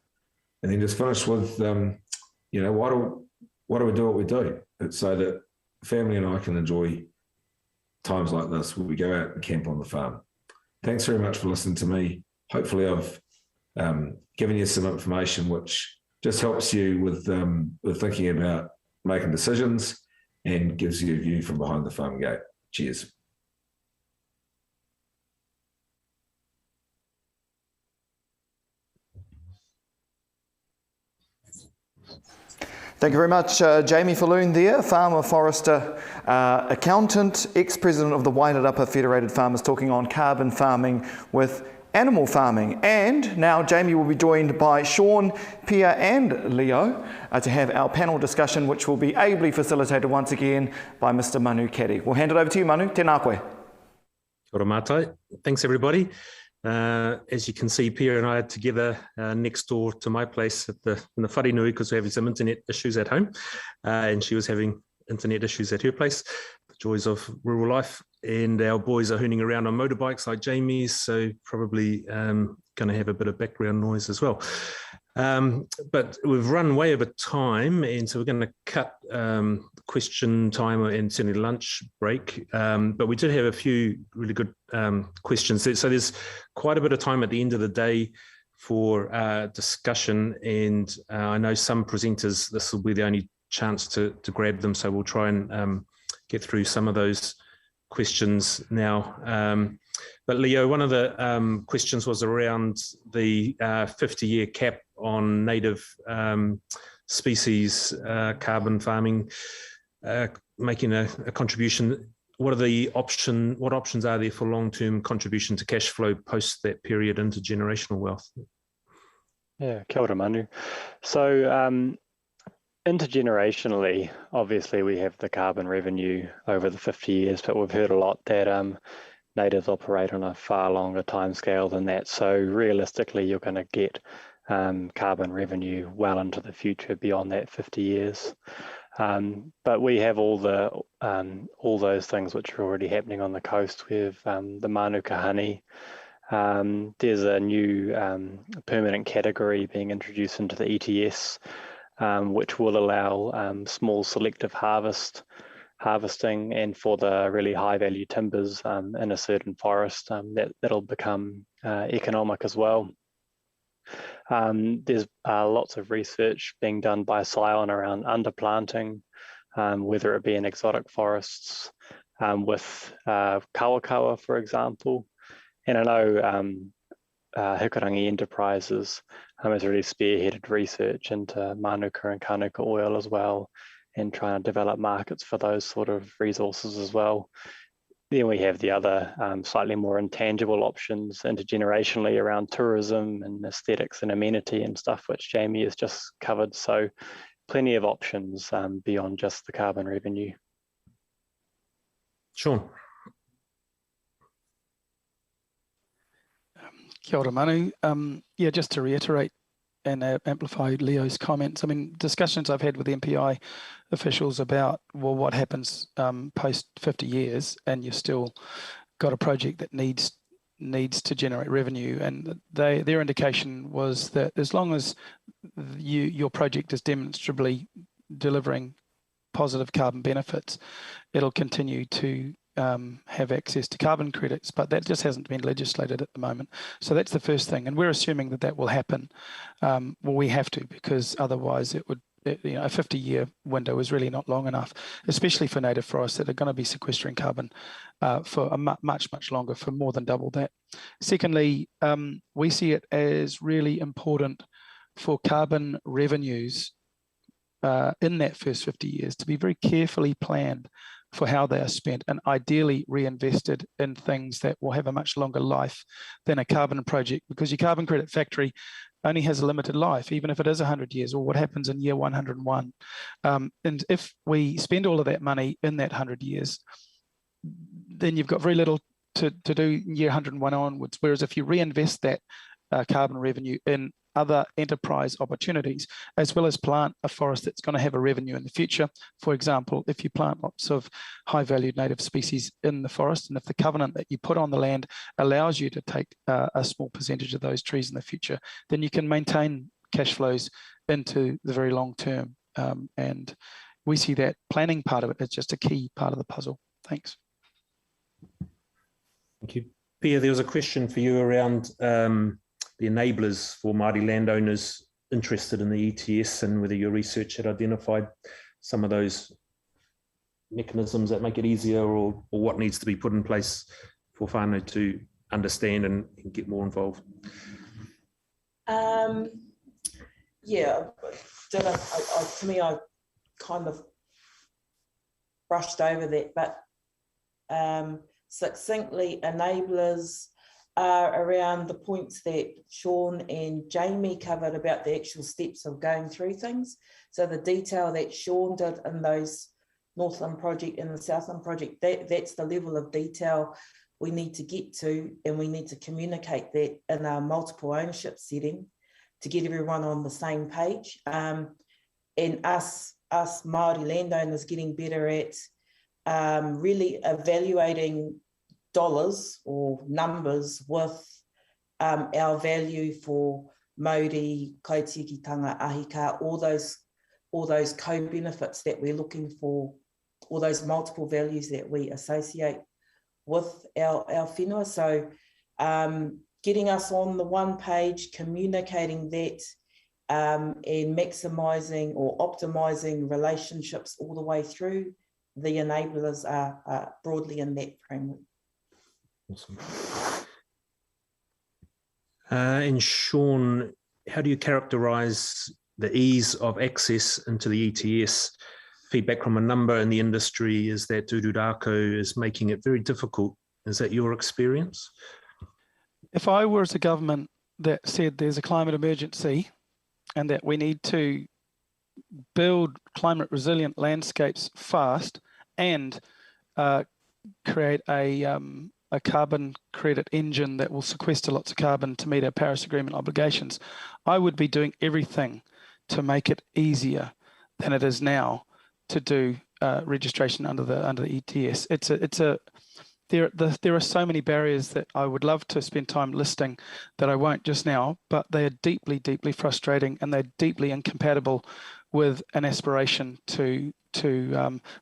And then just finish with why do we do what we do? It's so that family and I can enjoy times like this where we go out and camp on the farm. Thanks very much for listening to me. Hopefully I've given you some information which just helps you with thinking about making decisions and gives you a view from behind the farm gate. Cheers. Thank you very much, Jamie Faloon there, farmer, forester, accountant, ex-president of the Wairarapa Federated Farmers, talking on carbon farming with animal farming. And now Jamie will be joined by Sean, Pia and Leo to have our panel discussion, which will be ably facilitated once again by Mr. Manu Kerry. We'll hand it over to you, Manu. Tēnā koe. Kia ora mātai. Thanks, everybody. As you can see, Pia and I are together next door to my place in the Wharenui, because we're having some internet issues at home, and she was having internet issues at her place. The joys of rural life. And our boys are hooning around on motorbikes like Jamie's, so probably going to have a bit of background noise as well. But we've run way over time, and so we're going to cut question time and certainly lunch break. But we did have a few really good questions. So there's quite a bit of time at the end of the day for discussion, and I know some presenters, this will be the only chance to grab them, so we'll try and get through some of those questions now. But Leo, one of the questions was around the 50-year cap on native species carbon farming, making a contribution. What options are there for long-term contribution to cash flow post that period into generational wealth? Yeah, kia ora Manu. So intergenerationally, obviously we have the carbon revenue over the 50 years, but we've heard a lot that natives operate on a far longer timescale than that. So realistically, you're going to get carbon revenue well into the future beyond that 50 years. But we have all those things which are already happening on the coast. We have the Manuka honey. There's a new permanent category being introduced into the ETS, which will allow small selective harvesting, and for the really high value timbers in a certain forest, that'll become economic as well. There's lots of research being done by Scion around underplanting, whether it be in exotic forests with kawakawa, for example. And I know Hikurangi Enterprises has really spearheaded research into manuka and kanuka oil as well, and trying to develop markets for those sort of resources as well. Then we have the other slightly more intangible options intergenerationally around tourism and aesthetics and amenity and stuff, which Jamie has just covered. So plenty of options beyond just the carbon revenue. Sean. Kia ora Manu. Yeah, just to reiterate and amplify Leo's comments, I mean, discussions I've had with MPI officials about, well, what happens post 50 years and you've still got a project that needs to generate revenue, and their indication was that as long as your project is demonstrably delivering positive carbon benefits, it'll continue to have access to carbon credits, but that just hasn't been legislated at the moment. So that's the first thing, and we're assuming that that will happen. Well, we have to, because otherwise it would, a 50-year window is really not long enough, especially for native forests that are going to be sequestering carbon for a much longer, for more than double that. Secondly, we see it as really important for carbon revenues in that first 50 years to be very carefully planned for how they are spent, and ideally reinvested in things that will have a much longer life than a carbon project, because your carbon credit factory only has a limited life, even if it is 100 years, or what happens in year 101. And if we spend all of that money in that 100 years, then you've got very little to do in year 101 onwards. Whereas if you reinvest that carbon revenue in other enterprise opportunities, as well as plant a forest that's going to have a revenue in the future. For example, if you plant lots of high-valued native species in the forest, and if the covenant that you put on the land allows you to take a small percentage of those trees in the future, then you can maintain cash flows into the very long term. And we see that planning part of it as just a key part of the puzzle. Thanks. Thank you. Pia, there was a question for you around the enablers for Māori landowners interested in the ETS, and whether your research had identified some of those mechanisms that make it easier, or what needs to be put in place for whānau to understand and get more involved. Yeah, to me, I kind of brushed over that, but succinctly, enablers are around the points that Sean and Jamie covered about the actual steps of going through things. So the detail that Sean did in those Northland project and the Southland project, that's the level of detail we need to get to, and we need to communicate that in a multiple ownership setting to get everyone on the same page. And us Māori landowners getting better at really evaluating dollars or numbers with our value for Māori, Kautikitanga, Ahika, all those co-benefits that we're looking for, all those multiple values that we associate with our whenua. So getting us on the one page, communicating that, and maximising or optimising relationships all the way through, the enablers are broadly in that framework. Awesome. And Sean, how do you characterise the ease of access into the ETS? Feedback from a number in the industry is that Dururako is making it very difficult. Is that your experience? If I were as a government that said there's a climate emergency and that we need to build climate resilient landscapes fast and create a carbon credit engine that will sequester lots of carbon to meet our Paris Agreement obligations, I would be doing everything to make it easier than it is now to do registration under the ETS. There are so many barriers that I would love to spend time listing that I won't just now, but they are deeply, deeply frustrating, and they're deeply incompatible with an aspiration to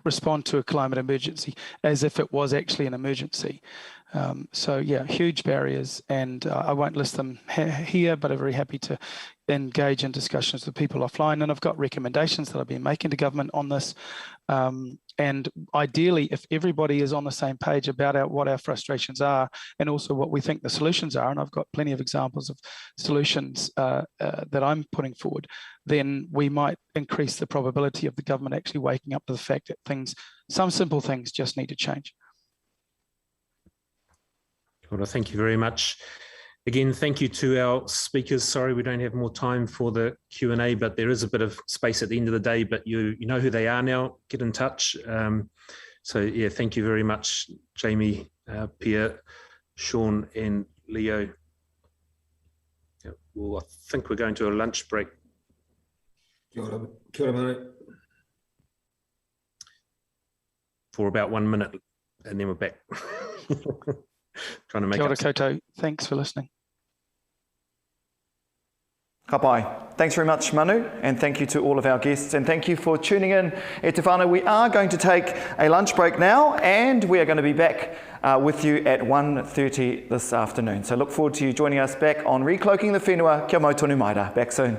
respond to a climate emergency as if it was actually an emergency. So yeah, huge barriers, and I won't list them here, but I'm very happy to engage in discussions with people offline. And I've got recommendations that I've been making to government on this. And ideally, if everybody is on the same page about what our frustrations are and also what we think the solutions are, and I've got plenty of examples of solutions that I'm putting forward, then we might increase the probability of the government actually waking up to the fact that some simple things just need to change. Well, thank you very much. Again, thank you to our speakers. Sorry, we don't have more time for the Q&A, but there is a bit of space at the end of the day, but you know who they are now. Get in touch. So yeah, thank you very much, Jamie, Pia, Sean and Leo. Yeah, well, I think we're going to a lunch break. Kia ora, mate. For about 1 minute, and then we're back. Trying to make Kia ora koutou. Thanks for listening. Ka pai. Thanks very much, Manu, and thank you to all of our guests, and thank you for tuning in. E te whānau, we are going to take a lunch break now, and we are going to be back with you at 1:30 this afternoon. So look forward to you joining us back on Recloaking the Whenua. Kia mau tonu maira. Back soon.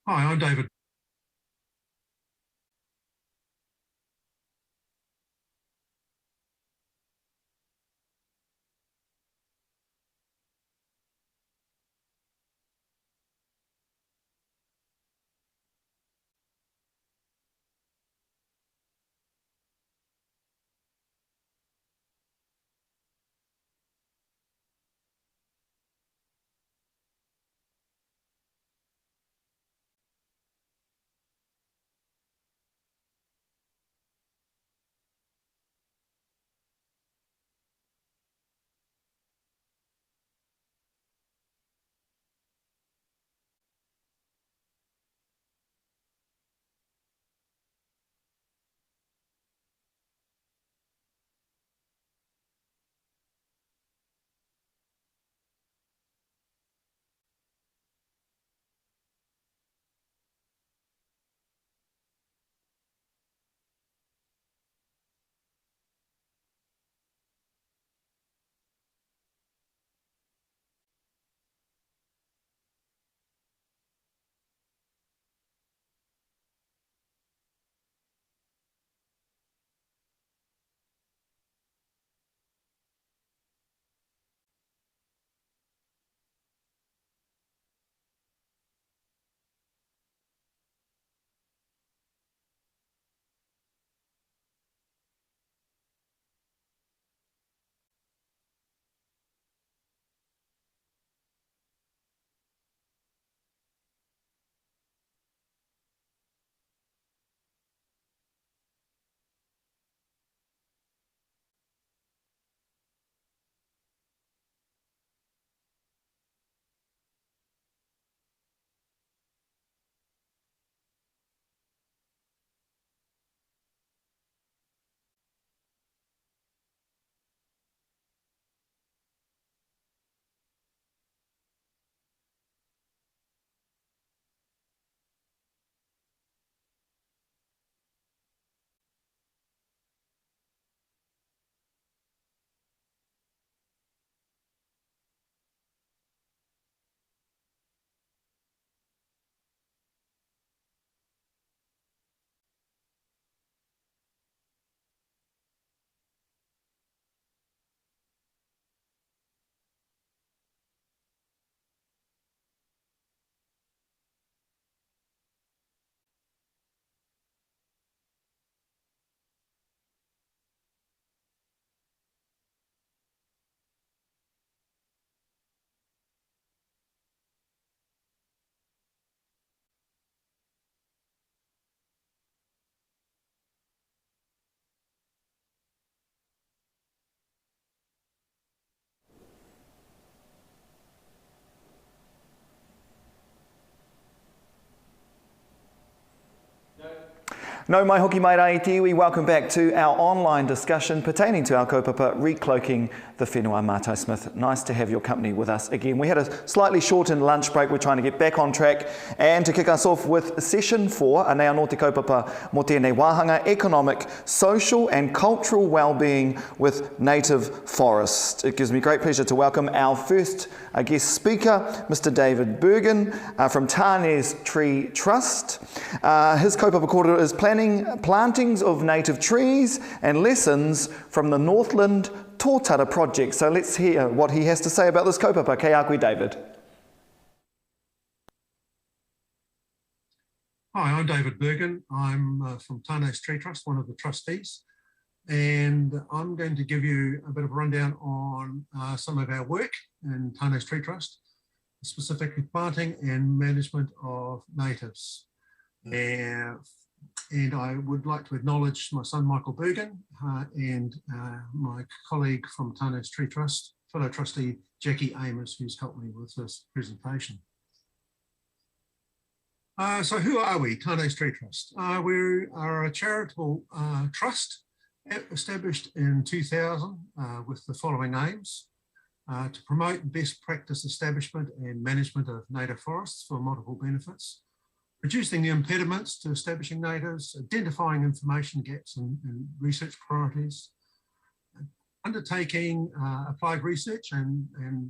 Hi, I'm David. No mai hoki mai rai te iwi. Welcome back to our online discussion pertaining to our kaupapa, Recloaking the Whenua Mātai Smith. Nice to have your company with us again. We had a slightly shortened lunch break. We're trying to get back on track. And to kick us off with session 4, Anea no te kaupapa mo tēnei wāhanga, economic, social and cultural well-being with native forests. It gives me great pleasure to welcome our first guest speaker, Mr. David Bergin from Tane's Tree Trust. His kaupapa kōrero is plantings of native trees and lessons from the Northland Tōtara project. So let's hear what he has to say about this kaupapa. Kei a koe, David. Hi, I'm David Bergin. I'm from Tane's Tree Trust, one of the trustees, and I'm going to give you a bit of a rundown on some of our work in Tane's Tree Trust, specifically planting and management of natives. And I would like to acknowledge my son Michael Bergin and my colleague from Tane's Tree Trust, fellow trustee Jackie Amos, who's helped me with this presentation. So who are we, Tane's Tree Trust? We are a charitable trust established in 2000 with the following aims: to promote best practice establishment and management of native forests for multiple benefits, reducing the impediments to establishing natives, identifying information gaps and research priorities, undertaking applied research and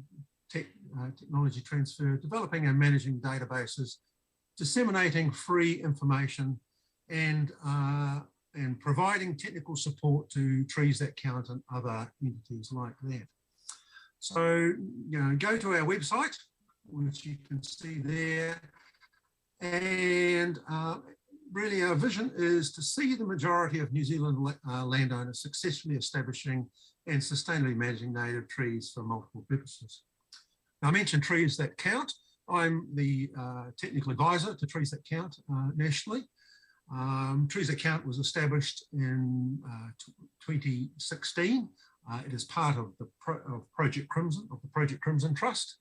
technology transfer, developing and managing databases, disseminating free information, and providing technical support to Trees That Count and other entities like that. So, go to our website, which you can see there, and really our vision is to see the majority of New Zealand landowners successfully establishing and sustainably managing native trees for multiple purposes. Now, I mentioned Trees That Count. I'm the technical advisor to Trees That Count nationally. Trees That Count was established in 2016. It is part of the Project Crimson Trust.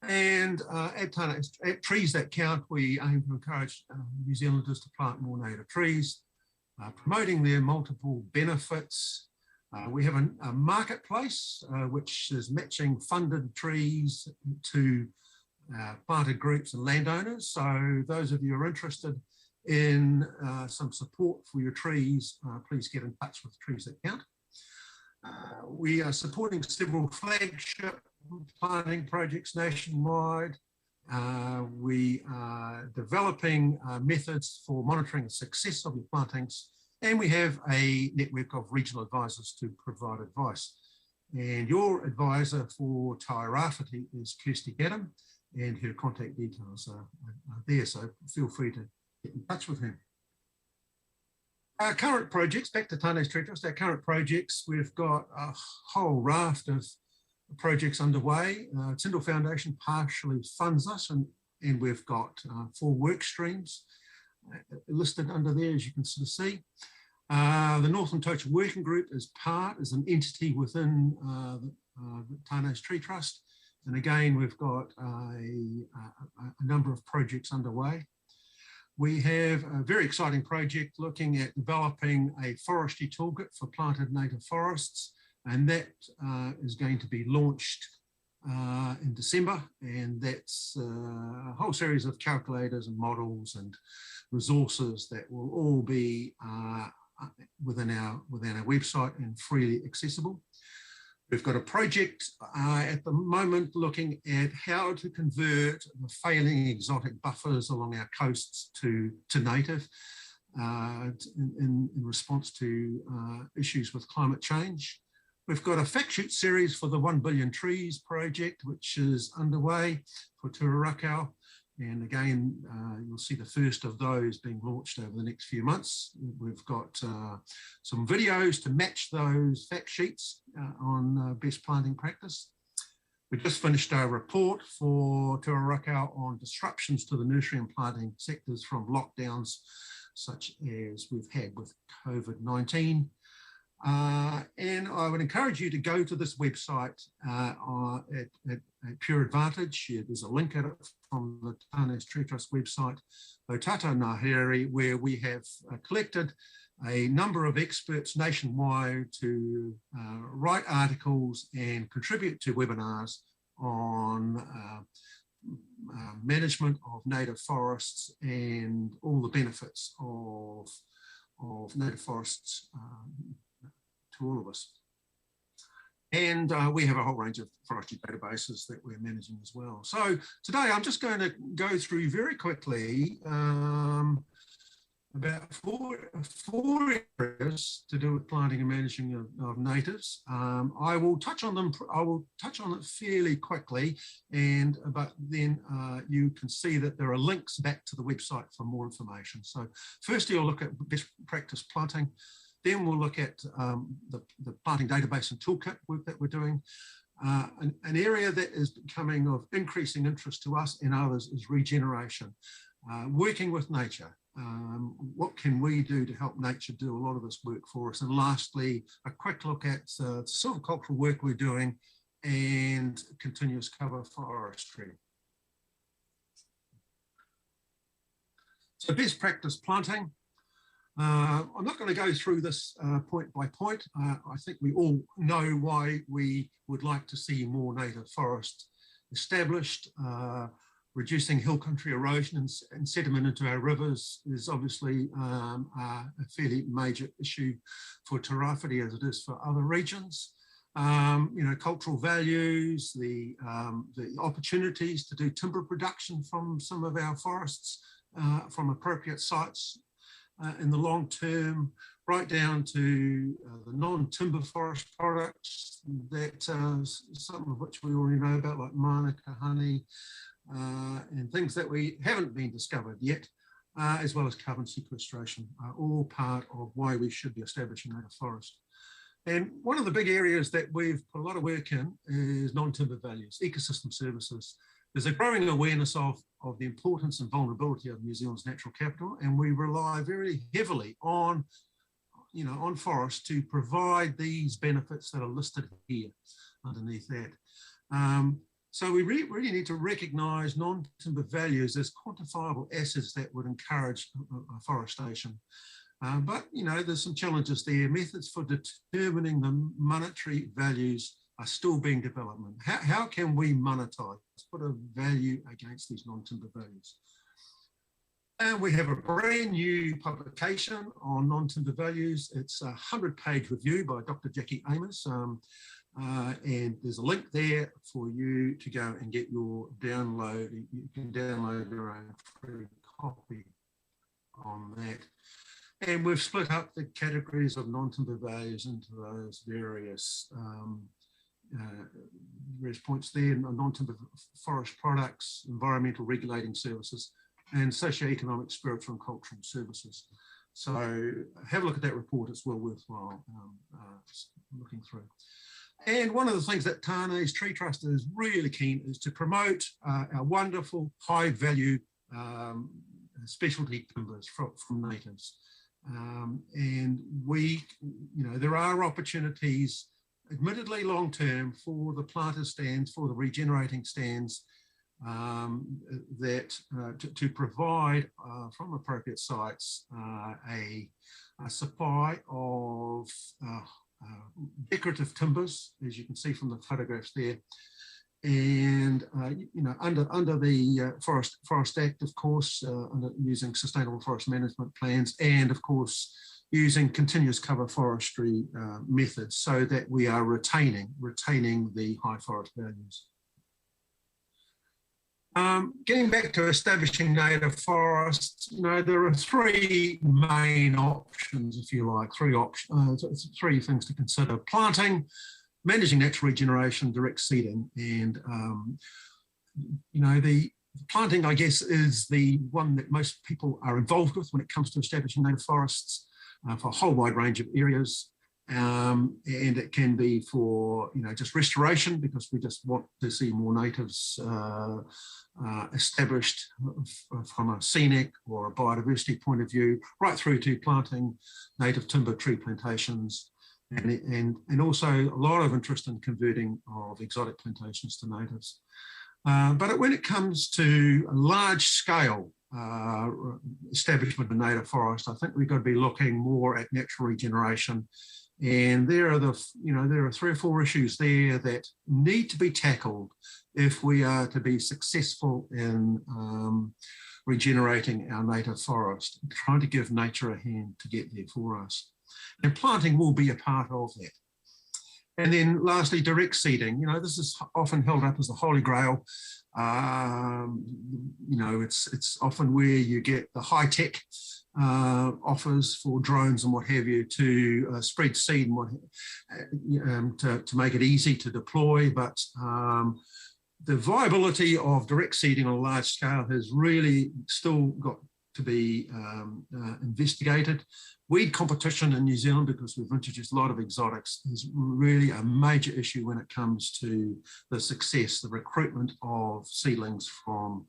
And at Trees That Count, we aim to encourage New Zealanders to plant more native trees, promoting their multiple benefits. We have a marketplace which is matching funded trees to planted groups and landowners. So those of you who are interested in some support for your trees, please get in touch with Trees That Count. We are supporting several flagship planting projects nationwide. We are developing methods for monitoring the success of your plantings, and we have a network of regional advisors to provide advice. And your advisor for Tairāwhiti is Kirsty Gaddam, and her contact details are there, so feel free to get in touch with him. Our current projects, back to Tāne's Tree Trust, our current projects, we've got a whole raft of projects underway. Tyndall Foundation partially funds us, and we've got 4 work streams listed under there, as you can sort of see. The Northern Tocha Working Group is an entity within the Tāne's Tree Trust. And again, we've got a number of projects underway. We have a very exciting project looking at developing a forestry toolkit for planted native forests, and that is going to be launched in December, and that's a whole series of calculators and models and resources that will all be within our website and freely accessible. We've got a project at the moment looking at how to convert the failing exotic buffers along our coasts to native in response to issues with climate change. We've got a fact sheet series for the 1 Billion Trees project, which is underway for Tuarakau. And again, you'll see the first of those being launched over the next few months. We've got some videos to match those fact sheets on best planting practice. We just finished our report for Tuarakau on disruptions to the nursery and planting sectors from lockdowns, such as we've had with COVID-19. And I would encourage you to go to this website at Pure Advantage. There's a link at it from the Tāne's Tree Trust website, Otata Ngāhere, where we have collected a number of experts nationwide to write articles and contribute to webinars on management of native forests and all the benefits of native forests to all of us. And we have a whole range of forestry databases that we're managing as well. So today I'm just going to go through very quickly about four areas to do with planting and managing of natives. I will touch on them. I will touch on it fairly quickly, but then you can see that there are links back to the website for more information. So firstly, I'll look at best practice planting. Then we'll look at the planting database and toolkit work that we're doing. An area that is becoming of increasing interest to us and others is regeneration, working with nature. What can we do to help nature do a lot of this work for us? And lastly, a quick look at silvicultural work we're doing and continuous cover forestry. So best practice planting. I'm not going to go through this point by point. I think we all know why we would like to see more native forest established. Reducing hill country erosion and sediment into our rivers is obviously a fairly major issue for Tairāwhiti as it is for other regions. Cultural values, the opportunities to do timber production from some of our forests from appropriate sites in the long term, right down to the non-timber forest products that some of which we already know about, like manuka honey, and things that we haven't been discovered yet, as well as carbon sequestration, are all part of why we should be establishing native forest. And one of the big areas that we've put a lot of work in is non-timber values, ecosystem services. There's a growing awareness of the importance and vulnerability of New Zealand's natural capital, and we rely very heavily on, on forests to provide these benefits that are listed here underneath that. So we really need to recognise non-timber values as quantifiable assets that would encourage afforestation. But, there's some challenges there. Methods for determining the monetary values are still being developed. How can we monetize, put a value against these non-timber values? And we have a brand new publication on non-timber values. It's a 100-page review by Dr. Jackie Amos. And there's a link there for you to go and get your download. You can download your own free copy on that. And we've split up the categories of non-timber values into those various points there: non-timber forest products, environmental regulating services, and socio-economic, spiritual and cultural services. So have a look at that report. It's well worthwhile looking through. And one of the things that Tāne's Tree Trust is really keen is to promote our wonderful high value specialty timbers from natives. And we, there are opportunities, admittedly long term, for the planter stands, for the regenerating stands, to provide from appropriate sites a supply of decorative timbers, as you can see from the photographs there, and under the Forest Act, of course, using sustainable forest management plans, and of course using continuous cover forestry methods, so that we are retaining the high forest values. Getting back to establishing native forests, there are three main options, if you like, three things to consider: planting, managing natural regeneration, direct seeding. And, the planting, I guess, is the one that most people are involved with when it comes to establishing native forests for a whole wide range of areas. And it can be for, just restoration, because we just want to see more natives established from a scenic or a biodiversity point of view, right through to planting native timber tree plantations, and also a lot of interest in converting of exotic plantations to natives. But when it comes to a large scale establishment of native forest, I think we've got to be looking more at natural regeneration. And there are there are 3 or 4 issues there that need to be tackled if we are to be successful in regenerating our native forest, trying to give nature a hand to get there for us. And planting will be a part of that. And then lastly, direct seeding. This is often held up as the holy grail. It's often where you get the high-tech offers for drones and what have you to spread seed and to make it easy to deploy. But the viability of direct seeding on a large scale has really still got to be investigated. Weed competition in New Zealand, because we've introduced a lot of exotics, is really a major issue when it comes to the success, the recruitment of seedlings from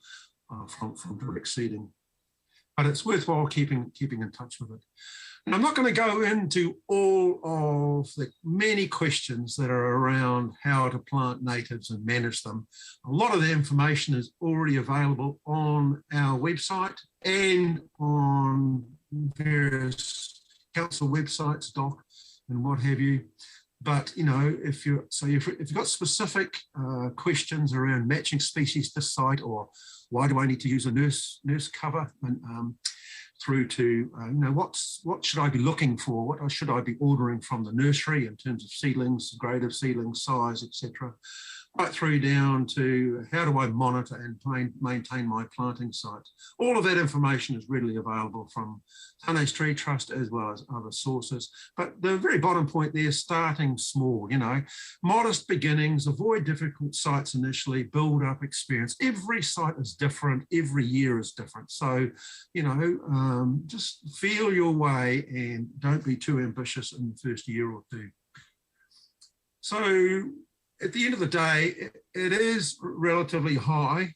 direct seeding. But it's worthwhile keeping in touch with it. And I'm not going to go into all of the many questions that are around how to plant natives and manage them. A lot of the information is already available on our website and on various council websites, DOC and what have you. But if you've got specific questions around matching species to site, or why do I need to use a nurse cover, and through to what should I be looking for, what should I be ordering from the nursery in terms of seedlings, grade of seedlings, size, etc. right through down to how do I monitor and maintain my planting sites. All of that information is readily available from Tane's Tree Trust as well as other sources. But the very bottom point there, starting small, you know, modest beginnings, avoid difficult sites initially, build up experience. Every site is different, every year is different. So, you know, just feel your way and don't be too ambitious in the first year or two. So at the end of the day, it is relatively high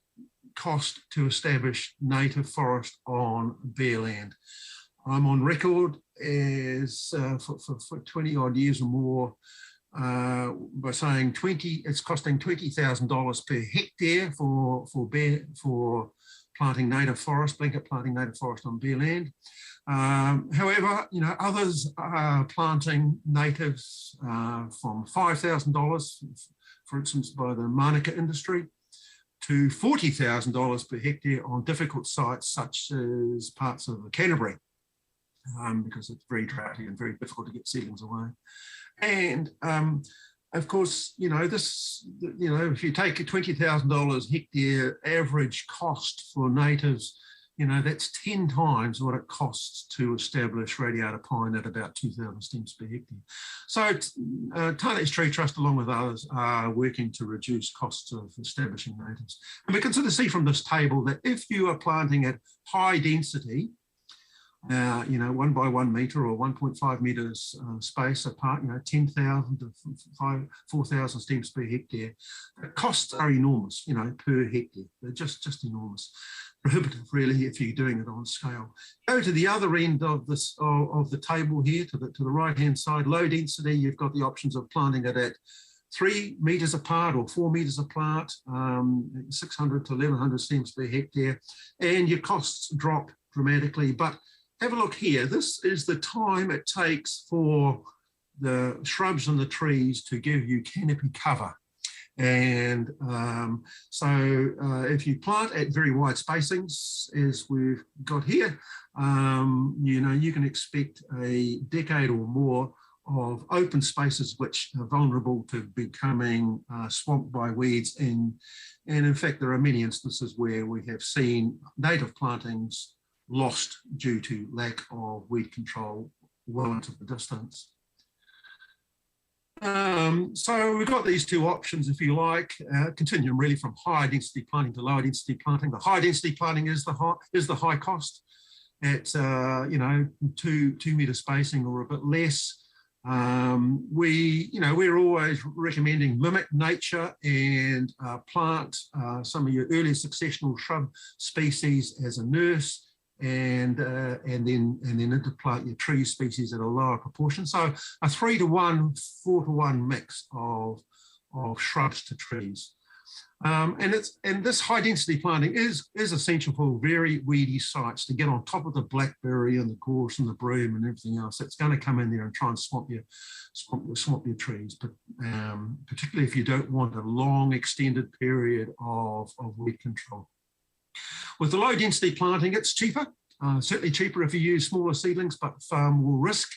cost to establish native forest on bare land. I'm on record as for 20 odd years or more by saying it's costing $20,000 per hectare for planting native forest, blanket planting native forest on bare land. However, you know, others are planting natives from $5,000, for instance, by the Manuka industry, to $40,000 per hectare on difficult sites such as parts of the Canterbury, because it's very droughty and very difficult to get seedlings away. And of course, you know, if you take a $20,000 hectare average cost for natives, you know, that's 10 times what it costs to establish radiata pine at about 2,000 stems per hectare. So Tane's Tree Trust, along with others, are working to reduce costs of establishing natives. And we can sort of see from this table that if you are planting at high density, you know, 1 by 1 metre or 1.5 metres space apart, you know, 10,000 to 4,000 stems per hectare, the costs are enormous, you know, per hectare. They're just enormous. Prohibitive, really, if you're doing it on scale. Go to the other end of this of the table here, to the right-hand side. Low density, you've got the options of planting it at 3 metres apart or 4 metres apart, 600 to 1,100 stems per hectare, and your costs drop dramatically. But have a look here. This is the time it takes for the shrubs and the trees to give you canopy cover. And if you plant at very wide spacings, as we've got here, you know, you can expect a decade or more of open spaces which are vulnerable to becoming swamped by weeds. And in fact, there are many instances where we have seen native plantings lost due to lack of weed control well into the distance. So we've got these two options, if you like, continuing really from high density planting to lower density planting. The high density planting is the high cost at you know, 2 metre spacing or a bit less. We're always recommending mimic nature and plant some of your early successional shrub species as a nurse, and then interplant your tree species at a lower proportion. So a 3 to 1, 4 to 1 mix of shrubs to trees. And this high density planting is essential for very weedy sites to get on top of the blackberry and the gorse and the broom and everything else that's going to come in there and try and swamp your trees. But particularly if you don't want a long extended period of weed control. With the low density planting, it's cheaper, certainly cheaper if you use smaller seedlings, but far more risk.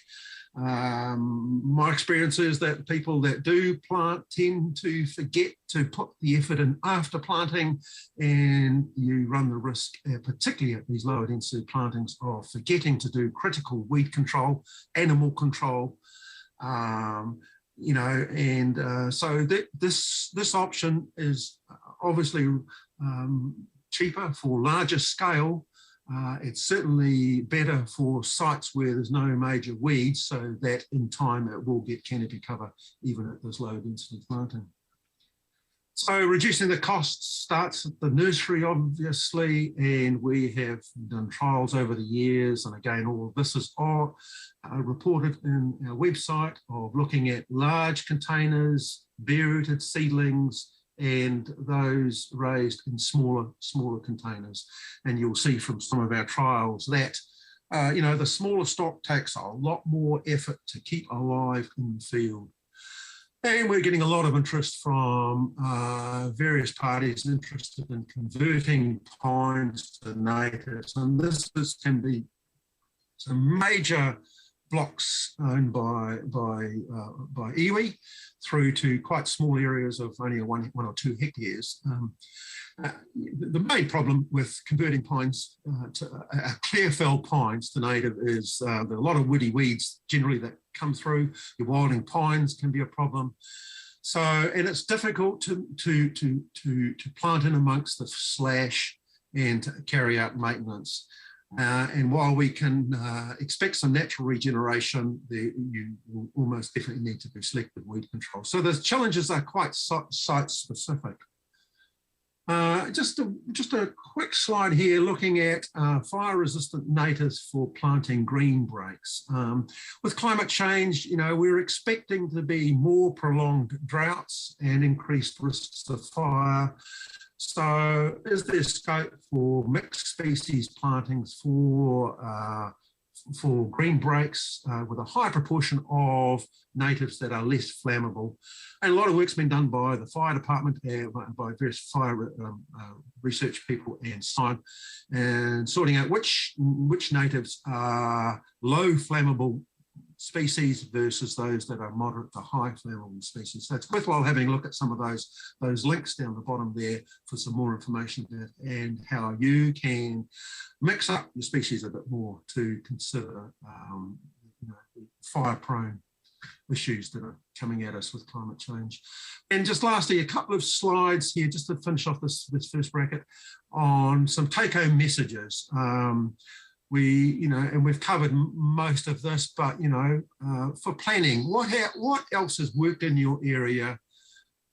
My experience is that people that do plant tend to forget to put the effort in after planting, and you run the risk, particularly at these lower density plantings, of forgetting to do critical weed control, animal control, you know, and so this option is obviously cheaper for larger scale. It's certainly better for sites where there's no major weeds, so that in time it will get canopy cover even at this low density planting. So reducing the costs starts at the nursery, obviously, and we have done trials over the years. And again, all of this is all reported in our website, of looking at large containers, bare-rooted seedlings, and those raised in smaller containers. And you'll see from some of our trials that you know, the smaller stock takes a lot more effort to keep alive in the field. And we're getting a lot of interest from various parties interested in converting pines to natives. And this can be some major blocks owned by iwi through to quite small areas of only one or 2 hectares. The main problem with converting pines to clear fell pines to native is there are a lot of woody weeds generally that come through. Your wilding pines can be a problem. So, and it's difficult to plant in amongst the slash and to carry out maintenance. And while we can expect some natural regeneration, you will almost definitely need to do selective weed control. So the challenges are quite site specific. Just a quick slide here looking at fire-resistant natives for planting green breaks. With climate change, we're expecting to be more prolonged droughts and increased risks of fire. So is there scope for mixed species plantings for green breaks with a high proportion of natives that are less flammable? And a lot of work's been done by the fire department and by various fire research people and so on, and sorting out which natives are low flammable species versus those that are moderate to high flammable species. So it's worthwhile having a look at some of those links down the bottom there for some more information there, and how you can mix up your species a bit more to consider fire-prone issues that are coming at us with climate change. And just lastly, a couple of slides here just to finish off this first bracket on some take-home messages. And we've covered most of this, but for planning, what else has worked in your area?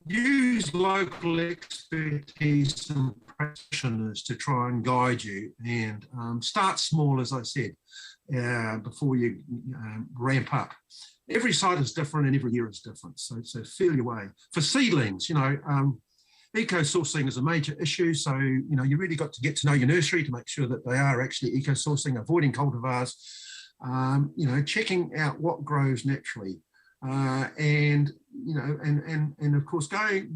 Use local expertise and practitioners to try and guide you, and start small, as I said, before you ramp up. Every site is different and every year is different, so feel your way. For seedlings, eco-sourcing is a major issue, so you really got to get to know your nursery to make sure that they are actually eco-sourcing, avoiding cultivars, checking out what grows naturally, and of course going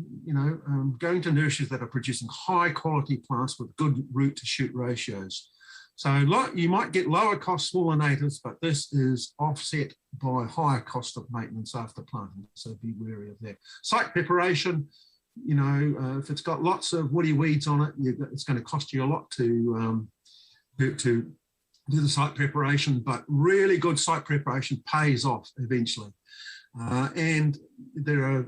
to nurseries that are producing high quality plants with good root to shoot ratios. So you might get lower cost smaller natives, but this is offset by higher cost of maintenance after planting, so be wary of that. Site preparation. If it's got lots of woody weeds on it, it's going to cost you a lot to do the site preparation, but really good site preparation pays off eventually. And there are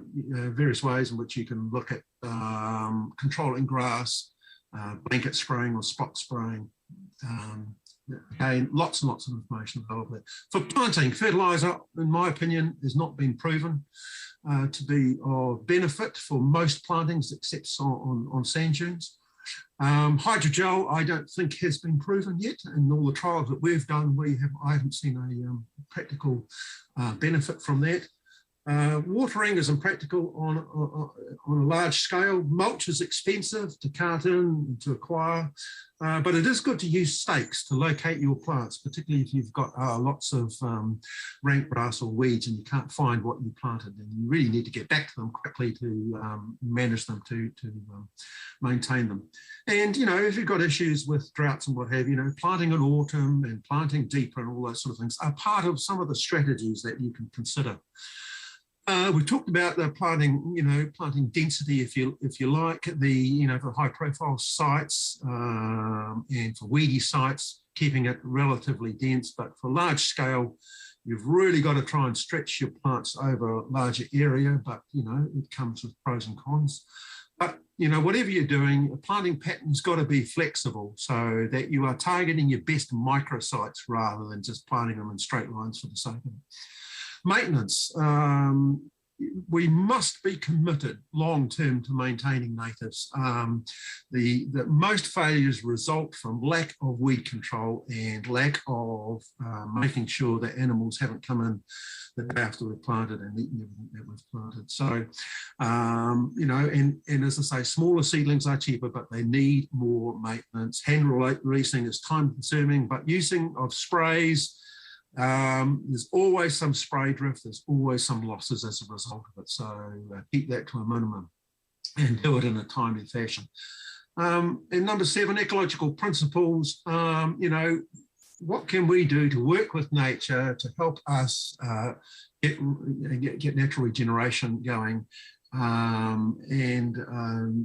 various ways in which you can look at controlling grass, blanket spraying or spot spraying. Again, lots and lots of information available there. For planting, fertiliser, in my opinion, has not been proven to be of benefit for most plantings except on sand dunes. Hydrogel, I don't think has been proven yet. In all the trials that we've done, I haven't seen a practical benefit from that. Watering is impractical on a large scale. Mulch is expensive to cart in and to acquire, but it is good to use stakes to locate your plants, particularly if you've got lots of rank grass or weeds and you can't find what you planted, and you really need to get back to them quickly to manage them, to maintain them. And if you've got issues with droughts and what have you, planting in autumn and planting deeper and all those sort of things are part of some of the strategies that you can consider. We talked about the planting density, if you like, for high-profile sites and for weedy sites, keeping it relatively dense. But for large scale, you've really got to try and stretch your plants over a larger area. But it comes with pros and cons. But whatever you're doing, a planting pattern's got to be flexible so that you are targeting your best microsites rather than just planting them in straight lines for the sake of it. Maintenance. We must be committed long-term to maintaining natives. The most failures result from lack of weed control and lack of making sure that animals haven't come in the day after we've planted and eaten everything that we've planted. So, and as I say, smaller seedlings are cheaper, but they need more maintenance. Hand releasing is time-consuming, but using of sprays, there's always some spray drift, there's always some losses as a result of it, so keep that to a minimum and do it in a timely fashion. And number 7, ecological principles. what can we do to work with nature to help us get natural regeneration going?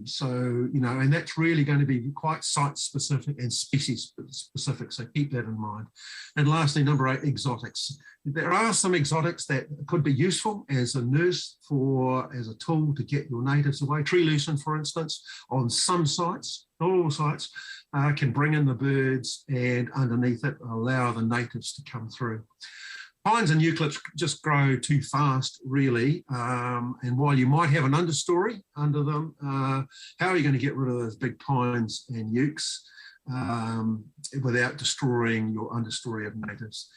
So, you know, and that's really going to be quite site specific and species specific. So keep that in mind. And lastly, number 8, exotics. There are some exotics that could be useful as a nurse as a tool to get your natives away. Tree lucerne, for instance, on some sites, not all sites, can bring in the birds and underneath it allow the natives to come through. Pines and eucalypts just grow too fast, really. And while you might have an understory under them, how are you going to get rid of those big pines and eucs without destroying your understory of natives?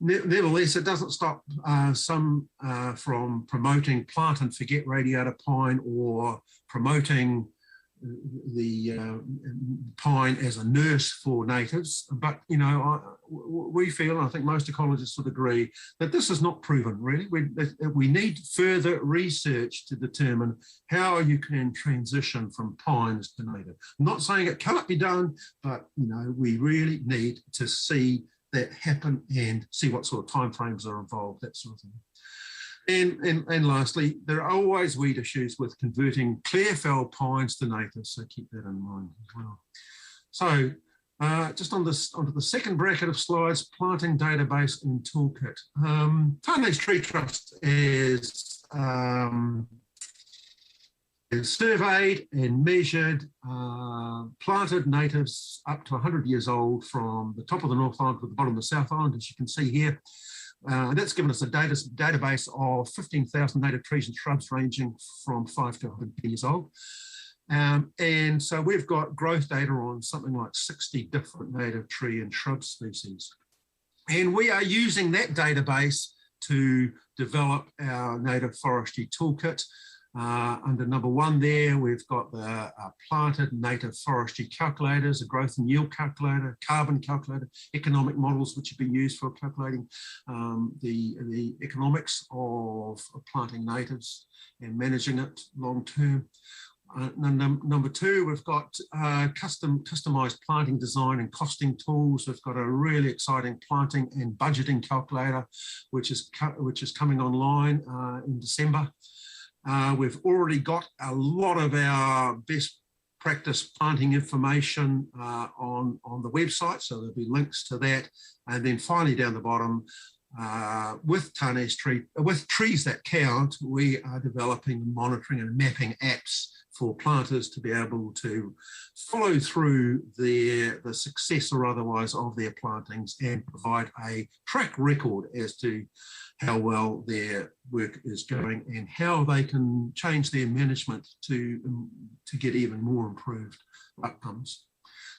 Nevertheless, it doesn't stop some from promoting plant and forget radiata pine or promoting the pine as a nurse for natives. But, you know, we feel, and I think most ecologists would agree, that this is not proven, really. We need further research to determine how you can transition from pines to native. I'm not saying it cannot be done, but, you know, we really need to see that happen and see what sort of timeframes are involved, that sort of thing. And lastly, there are always weed issues with converting clear fell pines to natives, so keep that in mind as well. So just onto the second bracket of slides, planting database and toolkit. Tane's Tree Trust is surveyed and measured planted natives up to 100 years old from the top of the North Island to the bottom of the South Island, as you can see here. That's given us a database of 15,000 native trees and shrubs ranging from 5 to 100 years old. And so we've got growth data on something like 60 different native tree and shrub species. And we are using that database to develop our native forestry toolkit. Under number 1 there, we've got the planted native forestry calculators, a growth and yield calculator, carbon calculator, economic models which have been used for calculating the economics of planting natives and managing it long term. Number 2, we've got customized planting design and costing tools. We've got a really exciting planting and budgeting calculator, which is coming online in December. We've already got a lot of our best practice planting information on the website, so there'll be links to that. And then finally down the bottom, with Trees That Count, we are developing, monitoring and mapping apps for planters to be able to follow through the success or otherwise of their plantings and provide a track record as to how well their work is going and how they can change their management to get even more improved outcomes.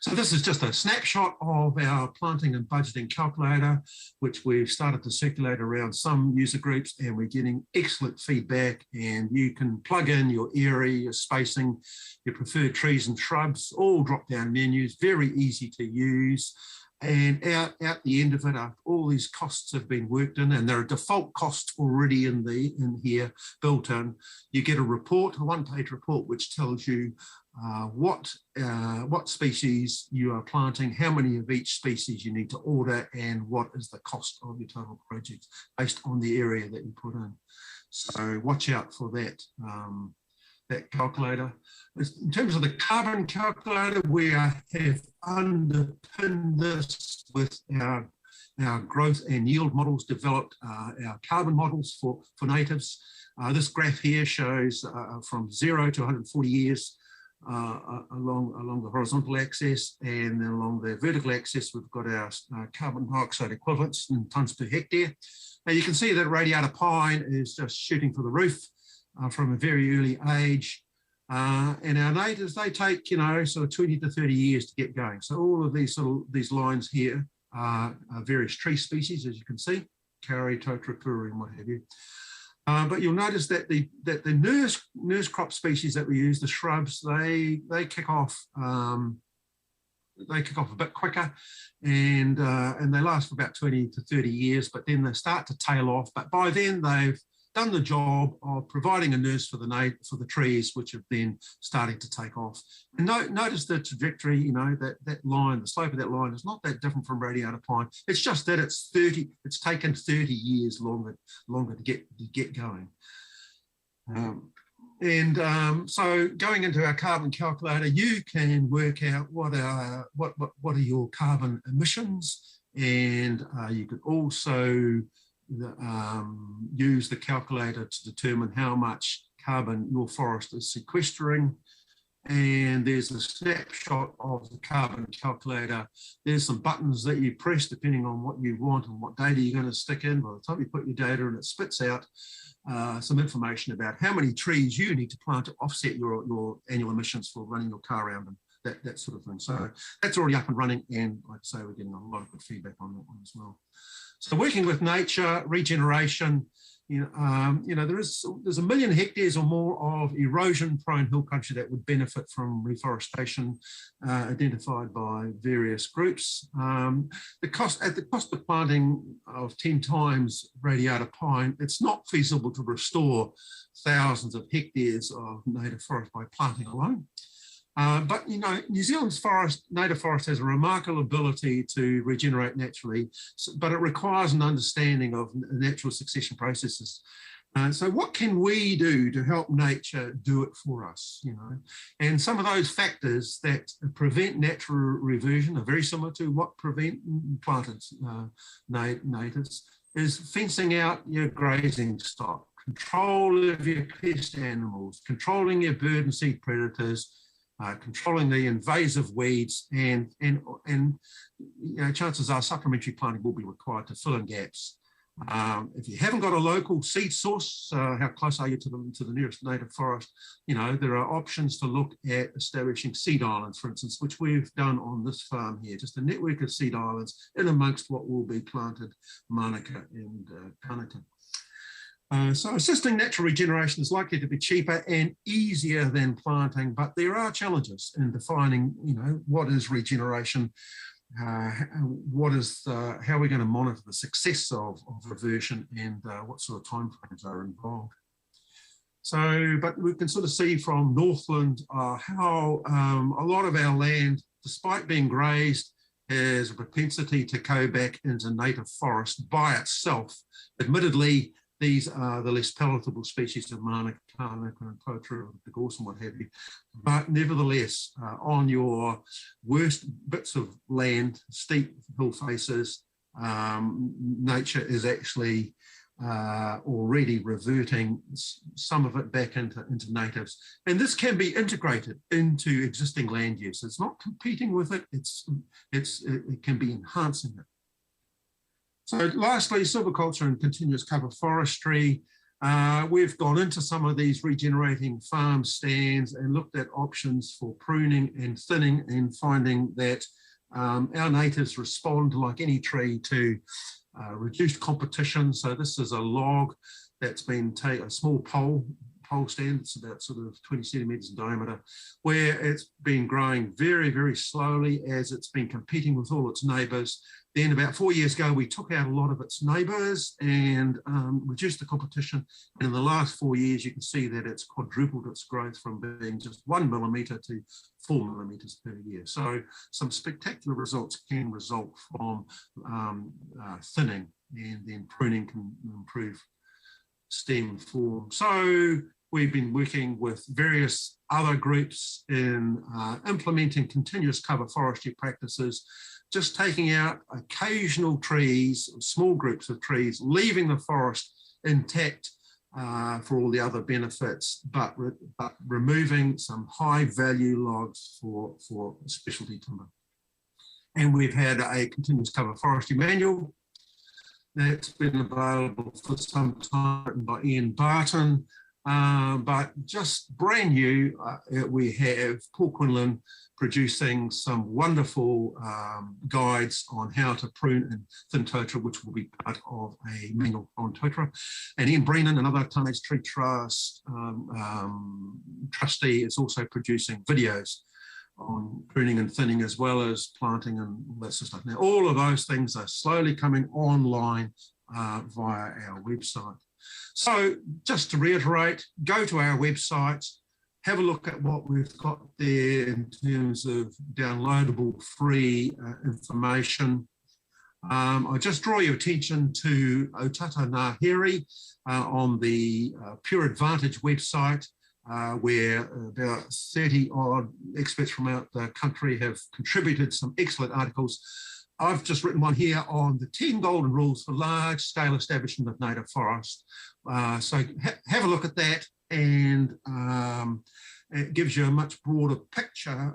So this is just a snapshot of our planting and budgeting calculator, which we've started to circulate around some user groups, and we're getting excellent feedback. And you can plug in your area, your spacing, your preferred trees and shrubs, all drop-down menus, very easy to use. And out the end of it, after all these costs have been worked in, and there are default costs already in here built in, you get a report, a one-page report, which tells you what species you are planting, how many of each species you need to order, and what is the cost of your total project based on the area that you put in. So watch out for that. That calculator. In terms of the carbon calculator, we have underpinned this with our growth and yield models, developed our carbon models for natives. This graph here shows from 0 to 140 years along the horizontal axis, and then along the vertical axis, we've got our carbon dioxide equivalents in tonnes per hectare. Now you can see that radiata pine is just shooting for the roof. From a very early age, and our natives, they take, you know, sort of 20 to 30 years to get going. So all of these lines here are various tree species, as you can see, Kauri, Totara, and what have you. But you'll notice that the nurse crop species that we use, the shrubs, they kick off. They kick off a bit quicker, and they last for about 20 to 30 years. But then they start to tail off. But by then they've done the job of providing a nurse for the trees, which have been starting to take off. And notice the trajectory, you know, that line, the slope of that line is not that different from radiata pine. It's just that it's taken 30 years longer to get going. So going into our carbon calculator, you can work out what are your carbon emissions, and you could also use the calculator to determine how much carbon your forest is sequestering. And there's a snapshot of the carbon calculator. There's some buttons that you press depending on what you want and what data you're going to stick in. By the time you put your data in, it spits out some information about how many trees you need to plant to offset your annual emissions for running your car around them, that sort of thing. So that's already up and running, and like I say, we're getting a lot of good feedback on that one as well. So working with nature, regeneration, there's 1 million hectares or more of erosion-prone hill country that would benefit from reforestation, identified by various groups. The cost of planting of 10 times radiata pine, it's not feasible to restore thousands of hectares of native forest by planting alone. But you know, New Zealand's native forest has a remarkable ability to regenerate naturally, but it requires an understanding of natural succession processes. So what can we do to help nature do it for us? You know, and some of those factors that prevent natural reversion are very similar to what prevent planted natives, is fencing out your grazing stock, control of your pest animals, controlling your bird and seed predators, controlling the invasive weeds, and you know, chances are supplementary planting will be required to fill in gaps. If you haven't got a local seed source, how close are you to the nearest native forest? You know, there are options to look at establishing seed islands, for instance, which we've done on this farm here, just a network of seed islands in amongst what will be planted Manukau and Kanaka. So assisting natural regeneration is likely to be cheaper and easier than planting, but there are challenges in defining, you know, what is regeneration, how are we going to monitor the success of reversion, and what sort of timeframes are involved. So, but we can sort of see from Northland how a lot of our land, despite being grazed, has a propensity to go back into native forest by itself. Admittedly, these are the less palatable species of Manukau, and Potra, the gorse and what have you. But nevertheless, on your worst bits of land, steep hill faces, nature is actually already reverting some of it back into natives. And this can be integrated into existing land use. It's not competing with it, it can be enhancing it. So lastly, silviculture and continuous cover forestry. We've gone into some of these regenerating farm stands and looked at options for pruning and thinning, and finding that our natives respond like any tree to reduced competition. So this is a log that's been a small pole stand. It's about sort of 20 centimetres in diameter, where it's been growing very, very slowly as it's been competing with all its neighbours. Then about 4 years ago, we took out a lot of its neighbours and reduced the competition. And in the last 4 years, you can see that it's quadrupled its growth from being just 1 millimetre to 4 millimetres per year. So some spectacular results can result from thinning, and then pruning can improve stem form. So we've been working with various other groups in implementing continuous cover forestry practices, just taking out occasional trees, small groups of trees, leaving the forest intact for all the other benefits, but removing some high value logs for specialty timber. And we've had a continuous cover forestry manual that's been available for some time, written by Ian Barton, but just brand new, we have Paul Quinlan producing some wonderful guides on how to prune and thin totara, which will be part of a manual on totara. And Ian Brennan, another Tonnage Tree Trust trustee, is also producing videos on pruning and thinning, as well as planting and all that sort of stuff. Now, all of those things are slowly coming online via our website. So just to reiterate, go to our website, have a look at what we've got there in terms of downloadable free information. I just draw your attention to Otata Ngā Here on the Pure Advantage website, where about 30 odd experts from out the country have contributed some excellent articles. I've just written one here on the 10 golden rules for large-scale establishment of native forest. So have a look at that, and it gives you a much broader picture,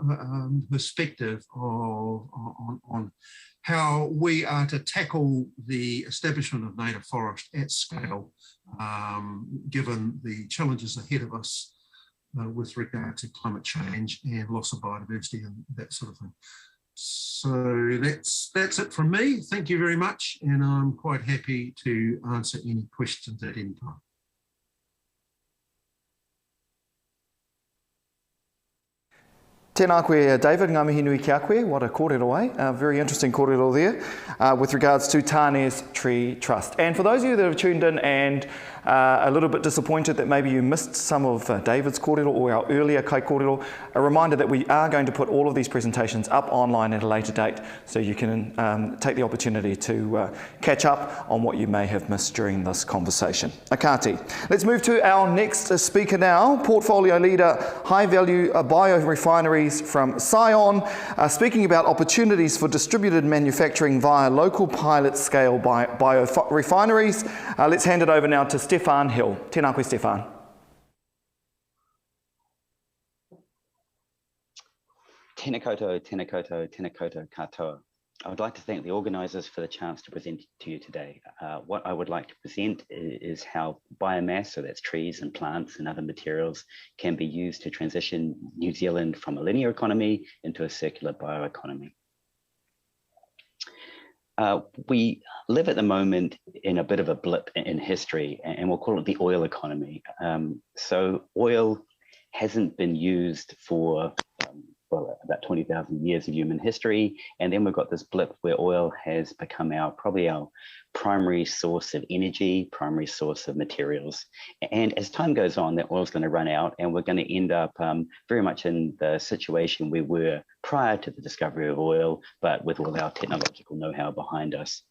perspective on how we are to tackle the establishment of native forest at scale, given the challenges ahead of us with regard to climate change and loss of biodiversity and that sort of thing. So that's it from me. Thank you very much, and I'm quite happy to answer any questions at any time. Tēnā koe, David, ngā mihi nui kia koe, what a kōrero ai, very interesting kōrero there with regards to Tāne's Tree Trust. And for those of you that have tuned in and a little bit disappointed that maybe you missed some of David's kōrero or our earlier kai kōrero, a reminder that we are going to put all of these presentations up online at a later date, so you can take the opportunity to catch up on what you may have missed during this conversation. Akati. Let's move to our next speaker now, Portfolio Leader, High Value Biorefineries from Scion, speaking about opportunities for distributed manufacturing via local pilot scale biorefineries. Let's hand it over now to Stefan Hill. Tēnā koe, Stefan. Tēnā koutou, tēnā koutou, tēnā koutou katoa. I would like to thank the organisers for the chance to present to you today. What I would like to present is how biomass, so that's trees and plants and other materials, can be used to transition New Zealand from a linear economy into a circular bioeconomy. We live at the moment in a bit of a blip in history, and we'll call it the oil economy. So oil hasn't been used for well, about 20,000 years of human history, and then we've got this blip where oil has become probably our primary source of energy, primary source of materials. And as time goes on, that oil's going to run out, and we're going to end up very much in the situation we were prior to the discovery of oil, but with all our technological know-how behind us.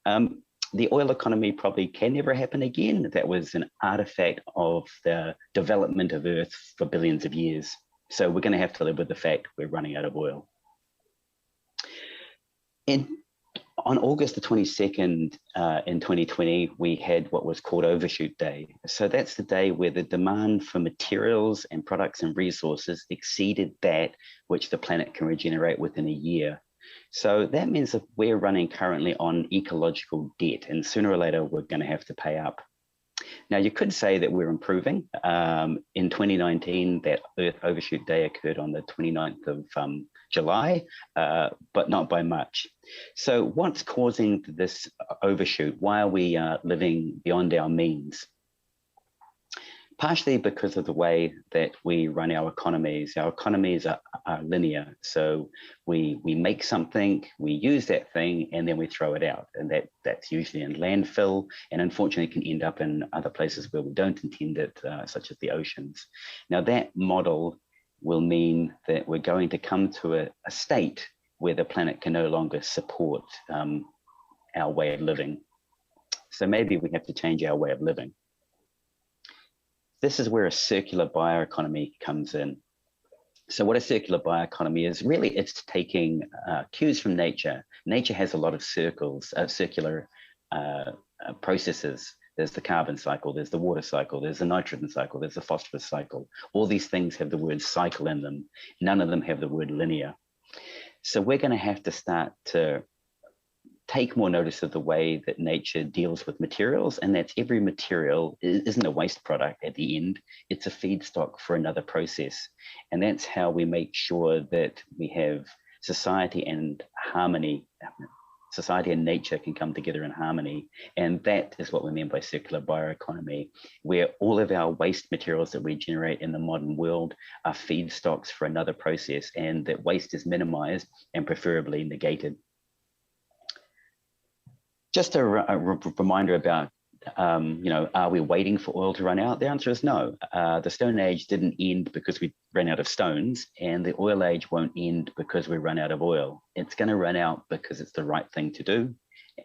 The oil economy probably can never happen again. That was an artifact of the development of Earth for billions of years. So we're going to have to live with the fact we're running out of oil. On August the 22nd in 2020, we had what was called Overshoot Day. So that's the day where the demand for materials and products and resources exceeded that which the planet can regenerate within a year. So that means that we're running currently on ecological debt, and sooner or later we're going to have to pay up. Now, you could say that we're improving. In 2019, that Earth Overshoot Day occurred on the 29th of July, but not by much. So what's causing this overshoot? Why are we living beyond our means? Partially because of the way that we run our economies. Our economies are linear. So we make something, we use that thing, and then we throw it out. And that's usually in landfill, and unfortunately can end up in other places where we don't intend it, such as the oceans. Now that model will mean that we're going to come to a state where the planet can no longer support our way of living. So maybe we have to change our way of living. This is where a circular bioeconomy comes in. So what a circular bioeconomy is, really it's taking cues from nature. Nature has a lot of circular processes. There's the carbon cycle, there's the water cycle, there's the nitrogen cycle, there's the phosphorus cycle. All these things have the word cycle in them. None of them have the word linear. So we're going to have to start to take more notice of the way that nature deals with materials, and that's every material isn't a waste product at the end, it's a feedstock for another process. And that's how we make sure that we have society and harmony, society and nature can come together in harmony. And that is what we mean by circular bioeconomy, where all of our waste materials that we generate in the modern world are feedstocks for another process, and that waste is minimized and preferably negated. Just a reminder about You know, are we waiting for oil to run out? The answer is no. The Stone Age didn't end because we ran out of stones, and the oil age won't end because we run out of oil. It's going to run out because it's the right thing to do.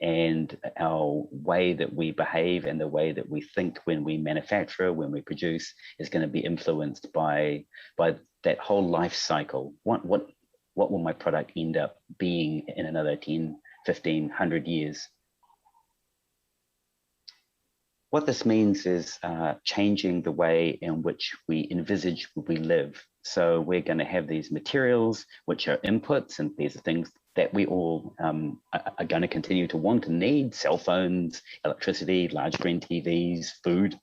And our way that we behave and the way that we think when we manufacture, when we produce, is going to be influenced by that whole life cycle. What will my product end up being in another 10, 15, 100 years? What this means is changing the way in which we envisage we live. So we're going to have these materials, which are inputs, and these are things that we all are going to continue to want and need: cell phones, electricity, large screen TVs, food,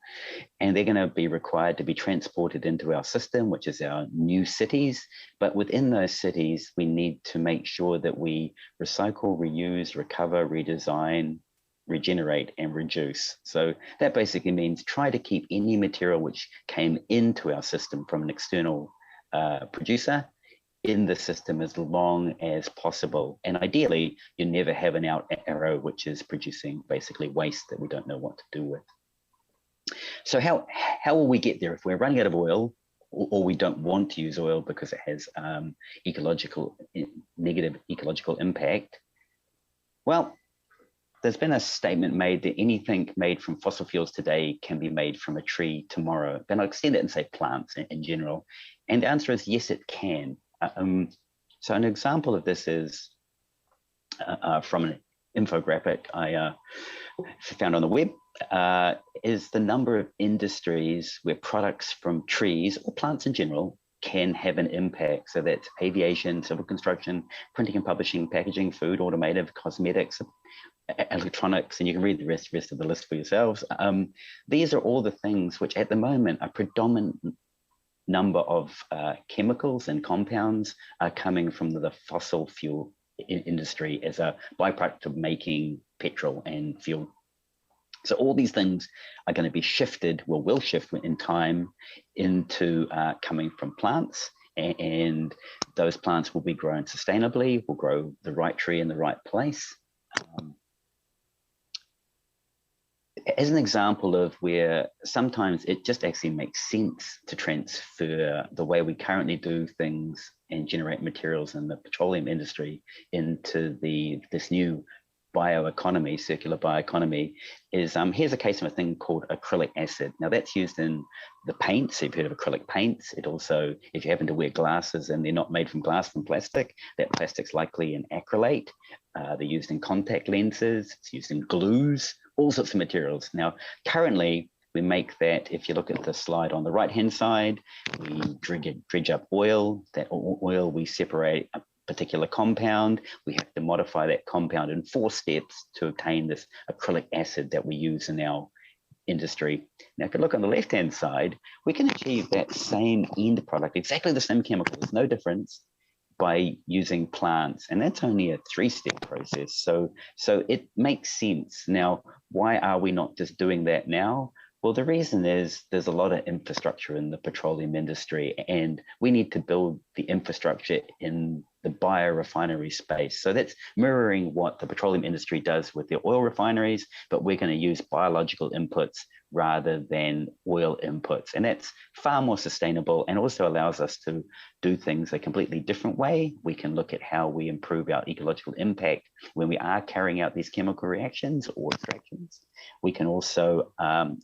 and they're going to be required to be transported into our system, which is our new cities. But within those cities, we need to make sure that we recycle, reuse, recover, redesign, regenerate, and reduce. So that basically means try to keep any material which came into our system from an external producer in the system as long as possible. And ideally, you never have an out arrow which is producing basically waste that we don't know what to do with. So how will we get there if we're running out of oil, or we don't want to use oil because it has negative ecological impact? Well, there's been a statement made that anything made from fossil fuels today can be made from a tree tomorrow. Then I'll extend it and say plants in general. And the answer is yes, it can. So an example of this is from an infographic I found on the web, is the number of industries where products from trees or plants in general can have an impact. So that's aviation, civil construction, printing and publishing, packaging, food, automotive, cosmetics, electronics, and you can read the rest of the list for yourselves. These are all the things which at the moment are predominant number of chemicals and compounds are coming from the fossil fuel industry as a byproduct of making petrol and fuel. So all these things are going to be shifted, will shift in time into coming from plants, and those plants will be grown sustainably, will grow the right tree in the right place. As an example of where sometimes it just actually makes sense to transfer the way we currently do things and generate materials in the petroleum industry into this new bioeconomy, circular bioeconomy, is here's a case of a thing called acrylic acid. Now that's used in the paints. You've heard of acrylic paints. It also, if you happen to wear glasses and they're not made from glass, from plastic, that plastic's likely an acrylate. They're used in contact lenses. It's used in glues, all sorts of materials. Now, currently, we make that, if you look at the slide on the right-hand side, we dredge up oil. That oil, we separate a particular compound. We have to modify that compound in 4 steps to obtain this acrylic acid that we use in our industry. Now, if you look on the left-hand side, we can achieve that same end product, exactly the same chemical, there's no difference, by using plants, and that's only a 3-step process. So it makes sense. Now, why are we not just doing that now? Well, the reason is there's a lot of infrastructure in the petroleum industry, and we need to build the infrastructure in the biorefinery space. So that's mirroring what the petroleum industry does with their oil refineries, but we're going to use biological inputs rather than oil inputs. And that's far more sustainable and also allows us to do things a completely different way. We can look at how we improve our ecological impact when we are carrying out these chemical reactions or extractions. We can also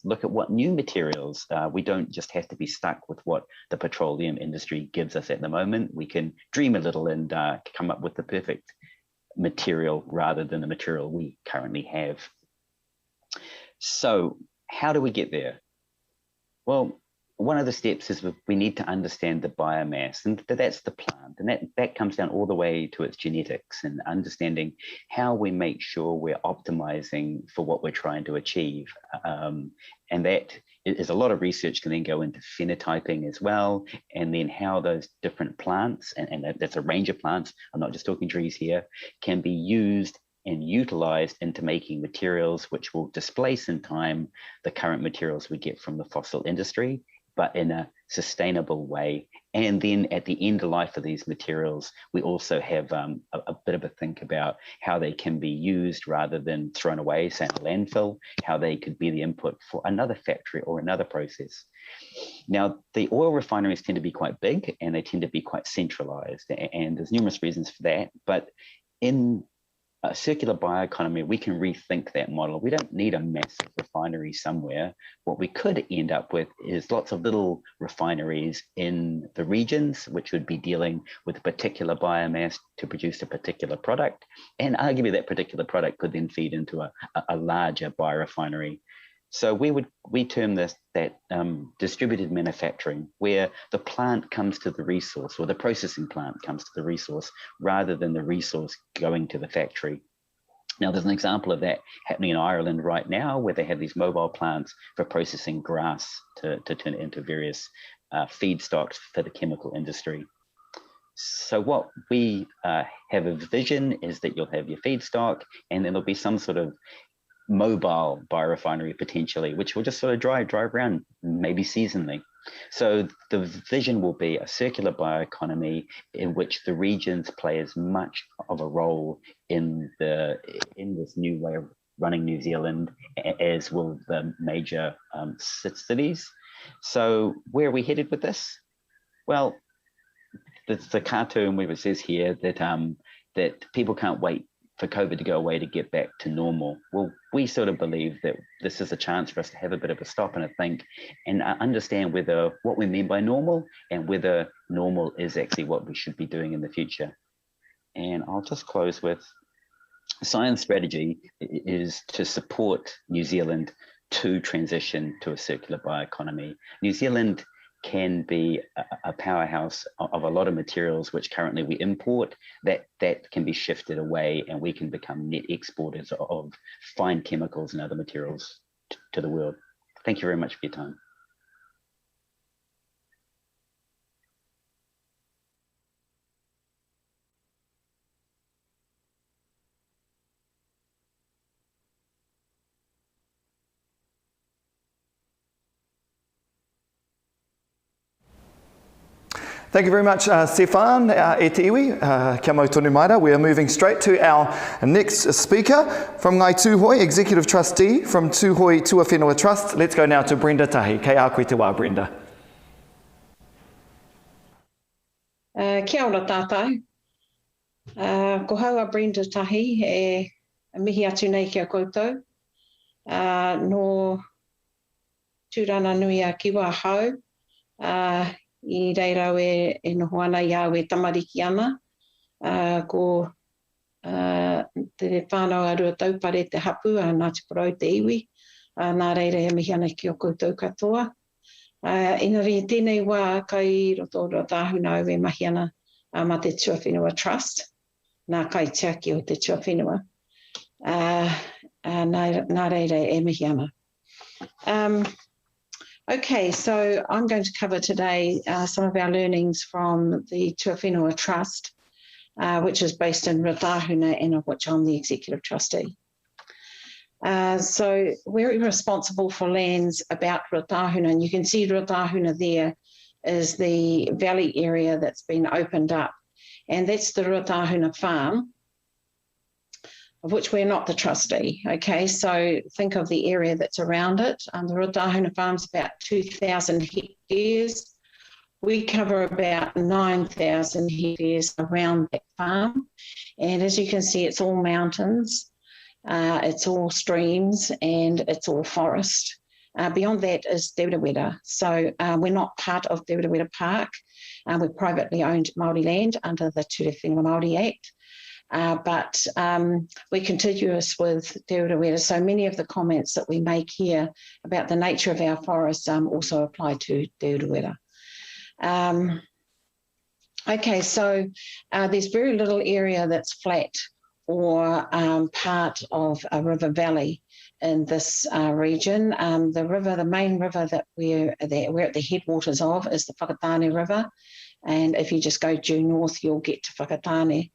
look at what new materials, we don't just have to be stuck with what the petroleum industry gives us at the moment. We can dream a little and come up with the perfect material rather than the material we currently have. So how do we get there? Well, one of the steps is we need to understand the biomass, and that's the plant, and that comes down all the way to its genetics and understanding how we make sure we're optimizing for what we're trying to achieve. And that is a lot of research can then go into phenotyping as well, and then how those different plants, and that's a range of plants, I'm not just talking trees here, can be used and utilized into making materials which will displace in time the current materials we get from the fossil industry, but in a sustainable way. And then at the end of life of these materials, we also have a bit of a think about how they can be used rather than thrown away, say in a landfill, how they could be the input for another factory or another process. Now, the oil refineries tend to be quite big and they tend to be quite centralized, and there's numerous reasons for that. But in a circular bioeconomy, we can rethink that model. We don't need a massive refinery somewhere. What we could end up with is lots of little refineries in the regions, which would be dealing with a particular biomass to produce a particular product. And arguably that particular product could then feed into a larger biorefinery. So we term this distributed manufacturing, where the plant comes to the resource, or the processing plant comes to the resource, rather than the resource going to the factory. Now, there's an example of that happening in Ireland right now, where they have these mobile plants for processing grass to turn it into various feedstocks for the chemical industry. So what we have a vision is that you'll have your feedstock, and then there'll be some sort of mobile biorefinery potentially, which will just sort of drive around, maybe seasonally. So the vision will be a circular bioeconomy in which the regions play as much of a role in this new way of running New Zealand as will the major cities. So where are we headed with this? Well, the cartoon where it says here that people can't wait for COVID to go away to get back to normal. Well, we sort of believe that this is a chance for us to have a bit of a stop and a think and understand whether what we mean by normal and whether normal is actually what we should be doing in the future. And I'll just close with science strategy is to support New Zealand to transition to a circular bioeconomy. New Zealand can be a powerhouse of a lot of materials which currently we import that can be shifted away, and we can become net exporters of fine chemicals and other materials to the world. Thank you very much for your time. Thank you very much, Stefan, e te iwi, kia mau tonu maira. We are moving straight to our next speaker from Ngai Tūhoi, Executive Trustee from Tūhoi Tuawhenua Trust. Let's go now to Brenda Tahi. Kei a koe te wā, Brenda. Kia ora tātou. Ko haua Brenda Tahi e mihi atu nei kia koutou. No tūrana nui a kiwa hau. I reira e noho ana i au e tamariki ana. Ko te whānau a rua taupare te hapu a Ngāti Porou te iwi. Nā reira e mihi ana ki o koutou katoa. Engari tēnei wā kai roto tāhuna au e mahi ana ma te Tuawhenua Trust. Nā kai tiaki o te Tuawhenua. Nā reira e mihi ana. Okay, so I'm going to cover today some of our learnings from the Tuawhenua Trust, which is based in Rutahuna and of which I'm the Executive Trustee. So we're responsible for lands about Rutahuna, and you can see Rutahuna there is the valley area that's been opened up, and that's the Rutahuna farm, of which we're not the trustee, okay? So think of the area that's around it. The Rutahuna farm's about 2,000 hectares. We cover about 9,000 hectares around that farm. And as you can see, it's all mountains, it's all streams, and it's all forest. Beyond that is Te Urawera. So we're not part of Te Urawera Park. We're privately owned Māori land under the Tuawhenua Māori Act. But we're contiguous with Te Urawera, so many of the comments that we make here about the nature of our forests also apply to Te Urawera. Okay, so there's very little area that's flat or part of a river valley in this region. The main river that we're at the headwaters of is the Whakatane River, and if you just go due north, you'll get to Whakatane.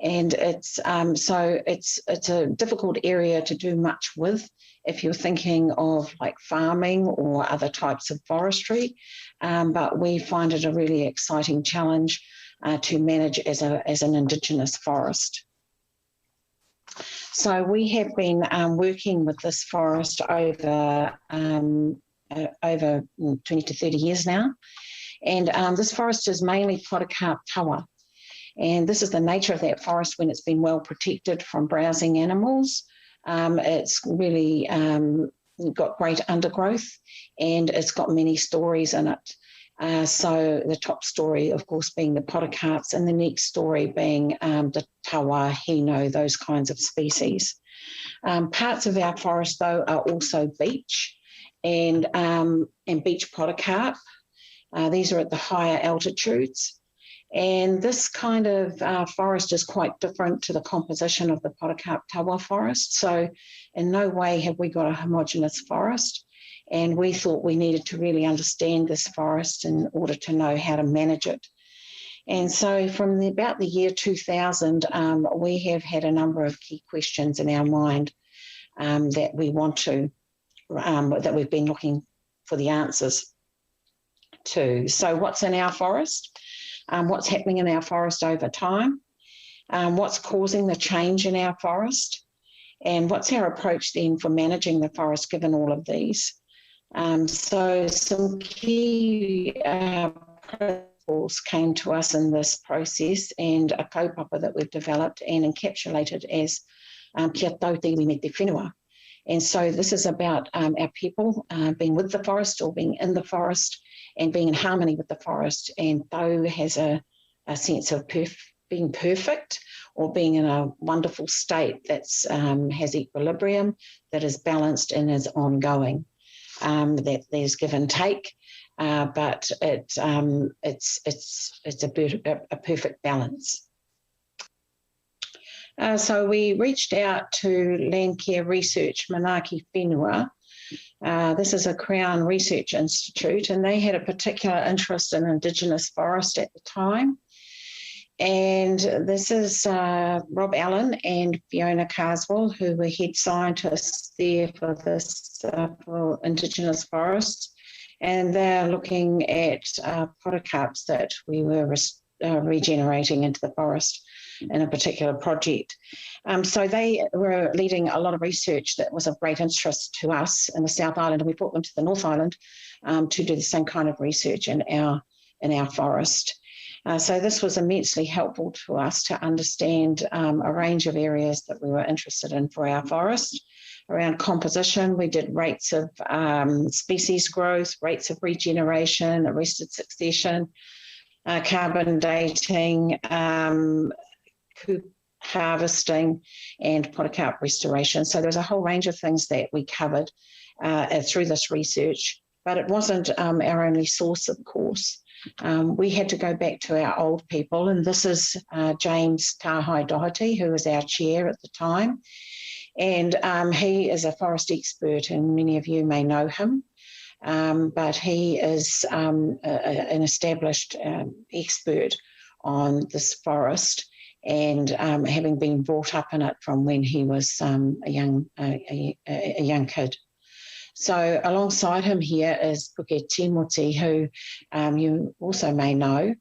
And it's so it's a difficult area to do much with if you're thinking of like farming or other types of forestry, but we find it a really exciting challenge to manage as an Indigenous forest. So we have been working with this forest over 20 to 30 years now, and this forest is mainly podocarp tawa. And this is the nature of that forest when it's been well protected from browsing animals. It's really got great undergrowth, and it's got many stories in it. So the top story, of course, being the podocarps, and the next story being the tawa, hino, those kinds of species. Parts of our forest, though, are also beech and beech podocarp. These are at the higher altitudes. And this kind of forest is quite different to the composition of the podocarp tawa forest. So in no way have we got a homogeneous forest. And we thought we needed to really understand this forest in order to know how to manage it. And so from about the year 2000, we have had a number of key questions in our mind that we want to, that we've been looking for the answers to. So what's in our forest? What's happening in our forest over time? What's causing the change in our forest? And what's our approach then for managing the forest given all of these? So some key principles came to us in this process, and a kaupapa that we've developed and encapsulated as kia tauti we me te whenua. And so this is about our people being with the forest or being in the forest and being in harmony with the forest. And tau has a sense of being perfect or being in a wonderful state that has equilibrium, that is balanced and is ongoing. That there's give and take, but it's a perfect balance. So we reached out to Landcare Research Manaaki Whenua. This is a Crown Research Institute, and they had a particular interest in Indigenous forest at the time. And this is Rob Allen and Fiona Carswell, who were head scientists there for this for Indigenous forests. And they're looking at podocarps that we were regenerating into the forest in a particular project. So they were leading a lot of research that was of great interest to us in the South Island, and we brought them to the North Island to do the same kind of research in our forest. So this was immensely helpful to us to understand a range of areas that we were interested in for our forest. Around composition, we did rates of species growth, rates of regeneration, arrested succession, carbon dating, harvesting, and podocarp restoration. So there's a whole range of things that we covered through this research, but it wasn't our only source, of course. We had to go back to our old people, and this is James Tahi Doherty, who was our chair at the time. And he is a forest expert, and many of you may know him, but he is an established expert on this forest, and having been brought up in it from when he was a young kid. So alongside him here is Puke Timoti, who you also may know.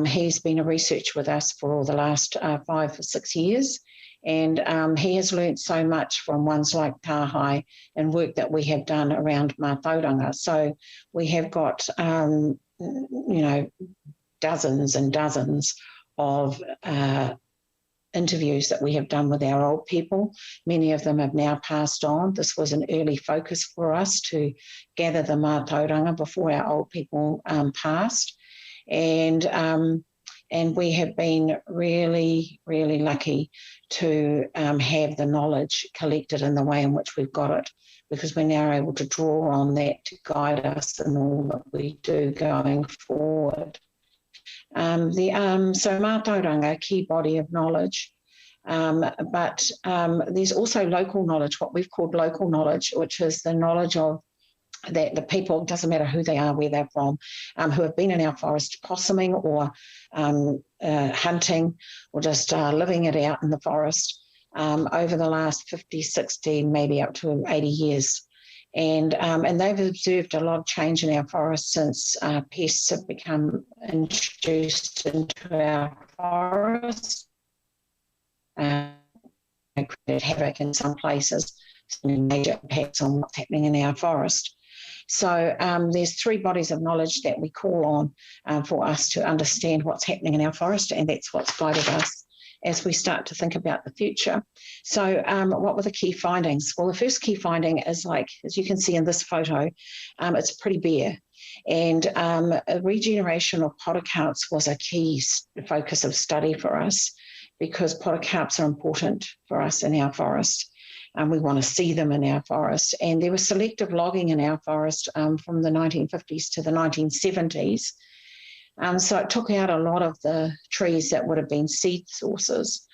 He's been a researcher with us for the last 5 or 6 years, and he has learnt so much from ones like Tahi and work that we have done around mātauranga. So we have got, dozens and dozens of interviews that we have done with our old people. Many of them have now passed on. This was an early focus for us to gather the mātauranga before our old people passed. And we have been really, really lucky to have the knowledge collected in the way in which we've got it, because we're now able to draw on that to guide us in all that we do going forward. So mātauranga, a key body of knowledge, but there's also local knowledge, what we've called local knowledge, which is the knowledge of that the people, doesn't matter who they are, where they're from, who have been in our forest possuming or hunting or just living it out in the forest over the last 50, 60, maybe up to 80 years. And they've observed a lot of change in our forest since pests have become introduced into our forest. Created havoc in some places, major impacts on what's happening in our forest. So there's three bodies of knowledge that we call on for us to understand what's happening in our forest, and that's what's guided us as we start to think about the future. So what were the key findings? Well, the first key finding is, like, as you can see in this photo, it's pretty bare. And a regeneration of podocarps was a key focus of study for us, because podocarps are important for us in our forest. We want to see them in our forest. And there was selective logging in our forest from the 1950s to the 1970s. So it took out a lot of the trees that would have been seed sources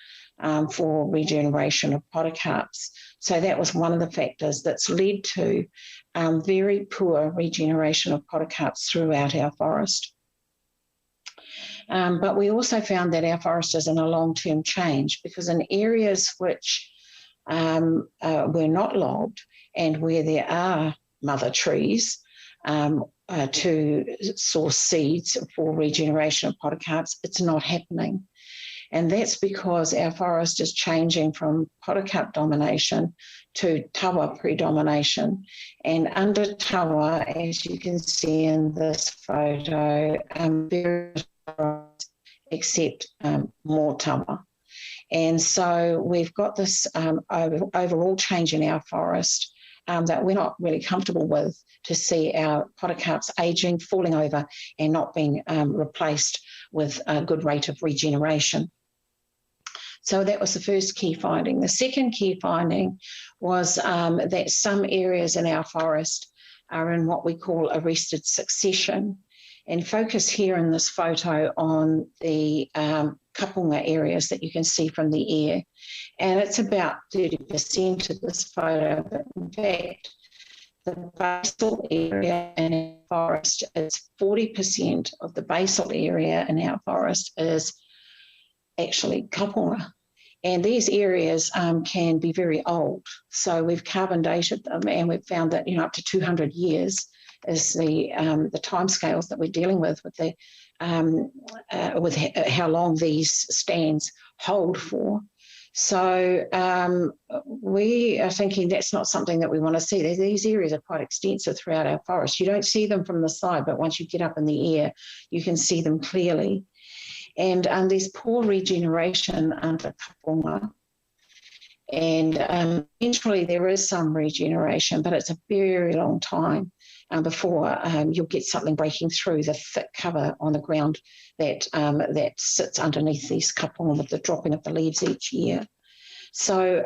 for regeneration of podocarps. So that was one of the factors that's led to very poor regeneration of podocarps throughout our forest. But we also found that our forest is in a long-term change, because in areas which were not logged and where there are mother trees to source seeds for regeneration of podocarps, it's not happening. And that's because our forest is changing from podocarp domination to tawa predomination. And under tawa, as you can see in this photo, except more tawa. And so we've got this overall change in our forest that we're not really comfortable with, to see our podocarps aging, falling over, and not being replaced with a good rate of regeneration. So that was the first key finding. The second key finding was that some areas in our forest are in what we call arrested succession. And focus here in this photo on the Kapunga areas that you can see from the air. And it's about 30% of this photo, but in fact, the basal area in our forest is 40% of the basal area in our forest is actually Kapunga. And these areas can be very old. So we've carbon dated them, and we've found that, up to 200 years is the timescales that we're dealing with the with how long these stands hold for. So we are thinking that's not something that we want to see. These areas are quite extensive throughout our forest. You don't see them from the side, but once you get up in the air, you can see them clearly. And there's poor regeneration under Kapunga. And eventually there is some regeneration, but it's a very long time before you'll get something breaking through the thick cover on the ground that sits underneath these Kapunga with the dropping of the leaves each year. So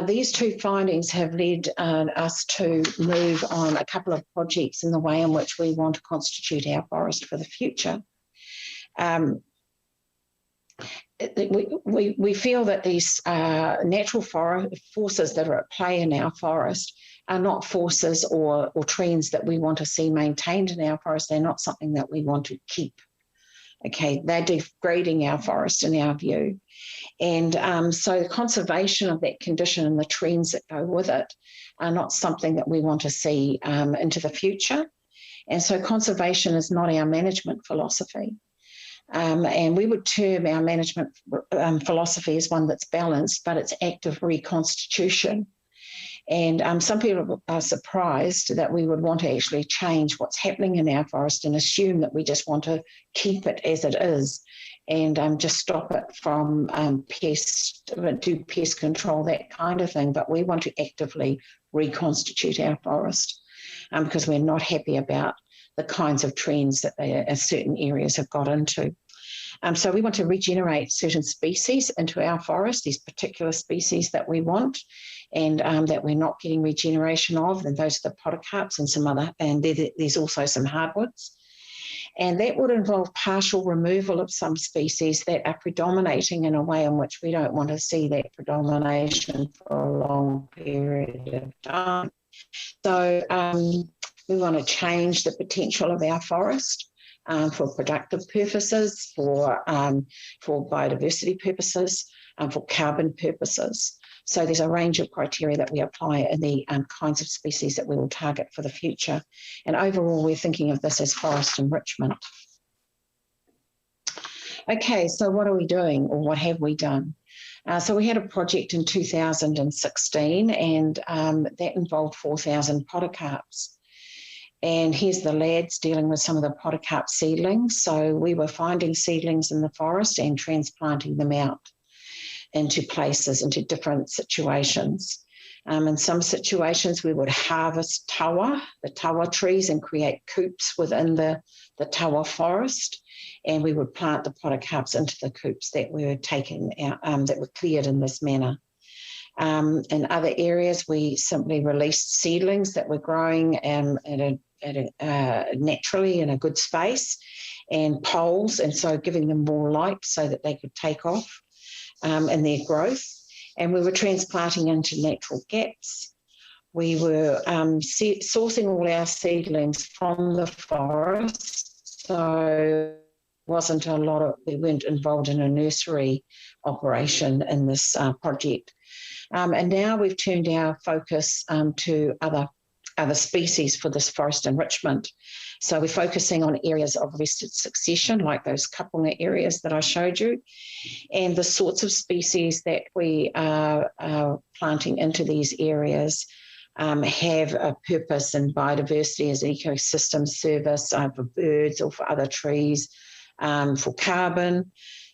these two findings have led us to move on a couple of projects in the way in which we want to constitute our forest for the future. We feel that these natural forces that are at play in our forest are not forces or trends that we want to see maintained in our forest. They're not something that we want to keep. Okay, they're degrading our forest in our view. And so the conservation of that condition and the trends that go with it are not something that we want to see into the future. And so conservation is not our management philosophy. And we would term our management philosophy as one that's balanced, but it's active reconstitution. And some people are surprised that we would want to actually change what's happening in our forest and assume that we just want to keep it as it is and just stop it from do pest control, that kind of thing. But we want to actively reconstitute our forest because we're not happy about the kinds of trends that certain areas have got into. So we want to regenerate certain species into our forest, these particular species that we want and that we're not getting regeneration of, and those are the podocarps and some other, and there's also some hardwoods. And that would involve partial removal of some species that are predominating in a way in which we don't want to see that predomination for a long period of time. So we want to change the potential of our forest for productive purposes, for biodiversity purposes, for carbon purposes. So there's a range of criteria that we apply in the kinds of species that we will target for the future. And overall, we're thinking of this as forest enrichment. Okay, so what are we doing, or what have we done? So we had a project in 2016, and that involved 4,000 podocarps. And here's the lads dealing with some of the podocarp seedlings. So we were finding seedlings in the forest and transplanting them out into places, into different situations. In some situations, we would harvest tawa, the tawa trees, and create coops within the tawa forest. And we would plant the podocarps into the coops that were taken out, that were cleared in this manner. In other areas, we simply released seedlings that were growing naturally in a good space, and poles, and so giving them more light so that they could take off in their growth. And we were transplanting into natural gaps. We were sourcing all our seedlings from the forest, so wasn't a lot of, we weren't involved in a nursery operation in this project. And now we've turned our focus to other species for this forest enrichment. So we're focusing on areas of arrested succession, like those Kapunga areas that I showed you, and the sorts of species that we are planting into these areas have a purpose in biodiversity as an ecosystem service for birds or for other trees, for carbon,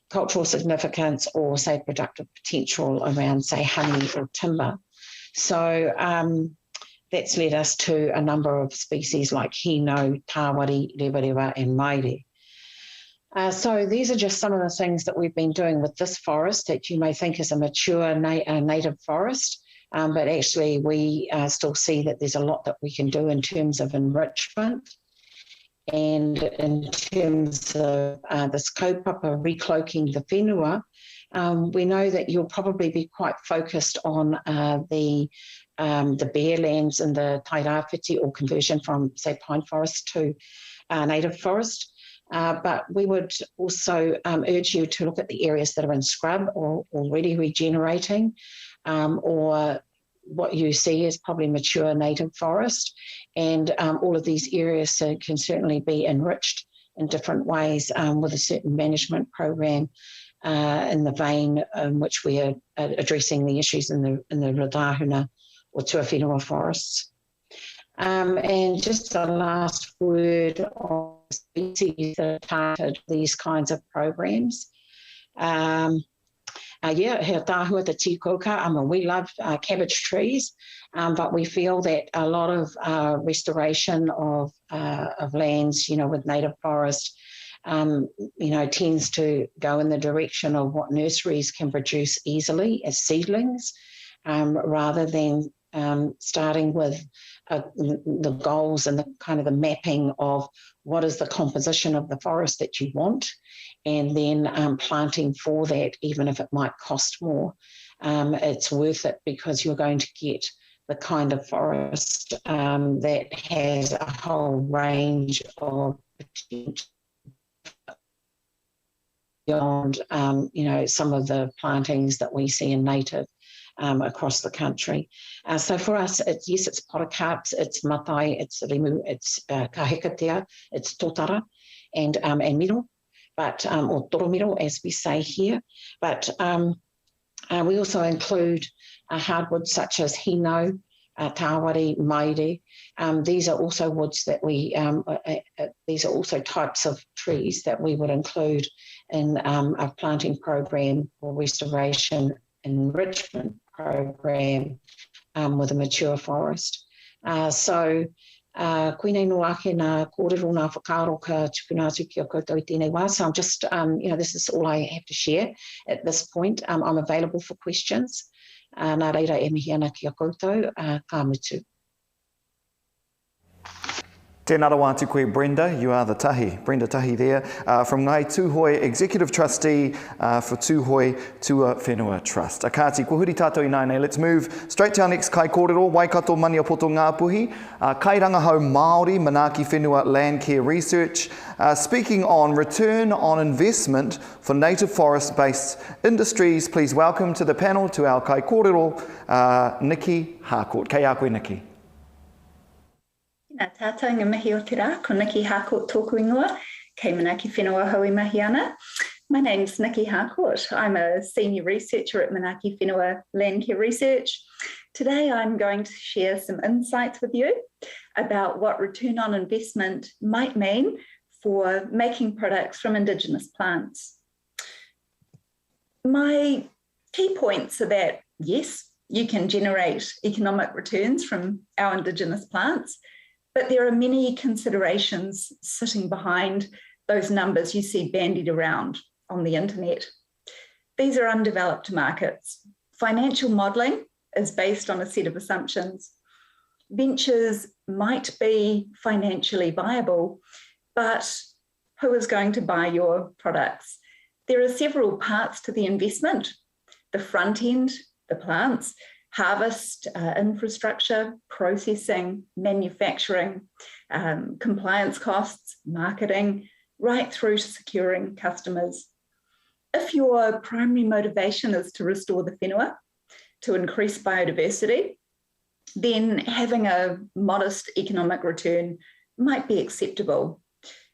cultural significance, or say productive potential around say honey or timber. So that's led us to a number of species like hino, tāwari, rewarewa, and maire. So these are just some of the things that we've been doing with this forest that you may think is a mature native forest, but actually we still see that there's a lot that we can do in terms of enrichment. And in terms of this kaupapa recloaking the whenua, we know that you'll probably be quite focused on the bare lands in the tairawhiti, or conversion from, say, pine forest to native forest. But we would also urge you to look at the areas that are in scrub or already regenerating, or what you see is probably mature native forest. And all of these areas can certainly be enriched in different ways with a certain management program in the vein in which we are addressing the issues in the Rutahuna or Tuawhenua forests. And just a last word on species that are targeted these kinds of programs. Yeah, he tāhua te tikoka. We love cabbage trees, but we feel that a lot of restoration of lands, with native forest, tends to go in the direction of what nurseries can produce easily as seedlings, rather than starting with the goals and the kind of the mapping of what is the composition of the forest that you want, and then planting for that, even if it might cost more. It's worth it because you're going to get the kind of forest that has a whole range of potential beyond, some of the plantings that we see in native across the country. So for us, it's podocarps, it's matai, it's rimu, it's kahikatea, it's totara, and miro, but or toromiro, as we say here. But we also include hardwoods such as hino, tāwari, maire. These are also woods that we, these are also types of trees that we would include in a planting program or restoration enrichment program with a mature forest. So koinei no ake nā kōrero nā whakaro ka tupuna atu ki a koutou I tēnei wā. So I'm just, this is all I have to share at this point. I'm available for questions. Nā reira e mihi ana ki a koutou, ka mutu. Tēnā rawa atu koe, Brenda. You are the Tahi, Brenda Tahi there, from Ngai Tūhoi, Executive Trustee for Tūhoi Tua Whenua Trust. Akati, ko huri tātou i nānei. Let's move straight to our next kai kōrero, Waikato Maniapoto Ngāpuhi, Kai Rangahau Māori Manaaki Whenua Land Care Research, speaking on return on investment for native forest-based industries. Please welcome to the panel, to our kai kōrero, Nikki Harcourt. Kei a koe, Nikki. Nā tātou ngā mihi o te rā, ko Nikki Harcourt tōku ingoa, kei Manaaki Whenua Hui mahi ana. My name's Nikki Harcourt. I'm a senior researcher at Manaaki Whenua Land Care Research. Today I'm going to share some insights with you about what return on investment might mean for making products from indigenous plants. My key points are that, yes, you can generate economic returns from our indigenous plants, but there are many considerations sitting behind those numbers you see bandied around on the internet. These are undeveloped markets. Financial modelling is based on a set of assumptions. Ventures might be financially viable, but who is going to buy your products? There are several parts to the investment: the front end, the plants, harvest, infrastructure, processing, manufacturing, compliance costs, marketing, right through to securing customers. If your primary motivation is to restore the whenua, to increase biodiversity, then having a modest economic return might be acceptable.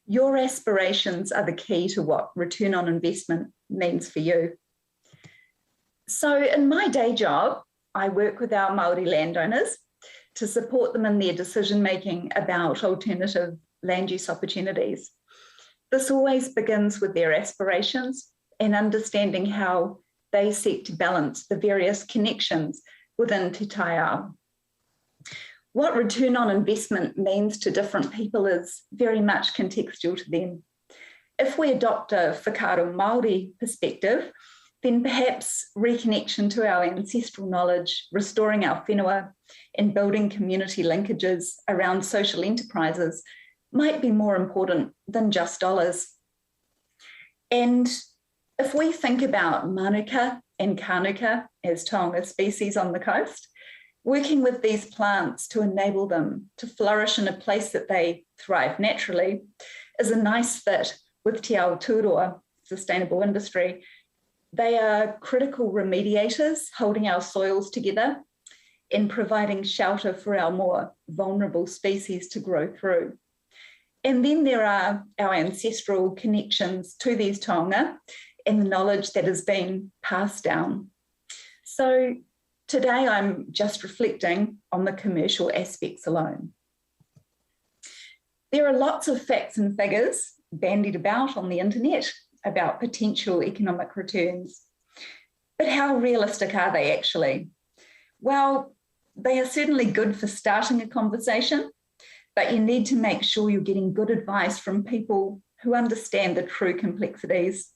Your aspirations are the key to what return on investment means for you. So in my day job, I work with our Māori landowners to support them in their decision-making about alternative land use opportunities. This always begins with their aspirations and understanding how they seek to balance the various connections within Te Tai Ao. What return on investment means to different people is very much contextual to them. If we adopt a whakaaro Māori perspective, then perhaps reconnection to our ancestral knowledge, restoring our whenua, and building community linkages around social enterprises might be more important than just dollars. And if we think about manuka and kanuka as taonga species on the coast, working with these plants to enable them to flourish in a place that they thrive naturally is a nice fit with Te Aotearoa sustainable industry. They are critical remediators, holding our soils together and providing shelter for our more vulnerable species to grow through. And then there are our ancestral connections to these taonga and the knowledge that has been passed down. So today I'm just reflecting on the commercial aspects alone. There are lots of facts and figures bandied about on the internet about potential economic returns. But how realistic are they actually? Well, they are certainly good for starting a conversation, but you need to make sure you're getting good advice from people who understand the true complexities.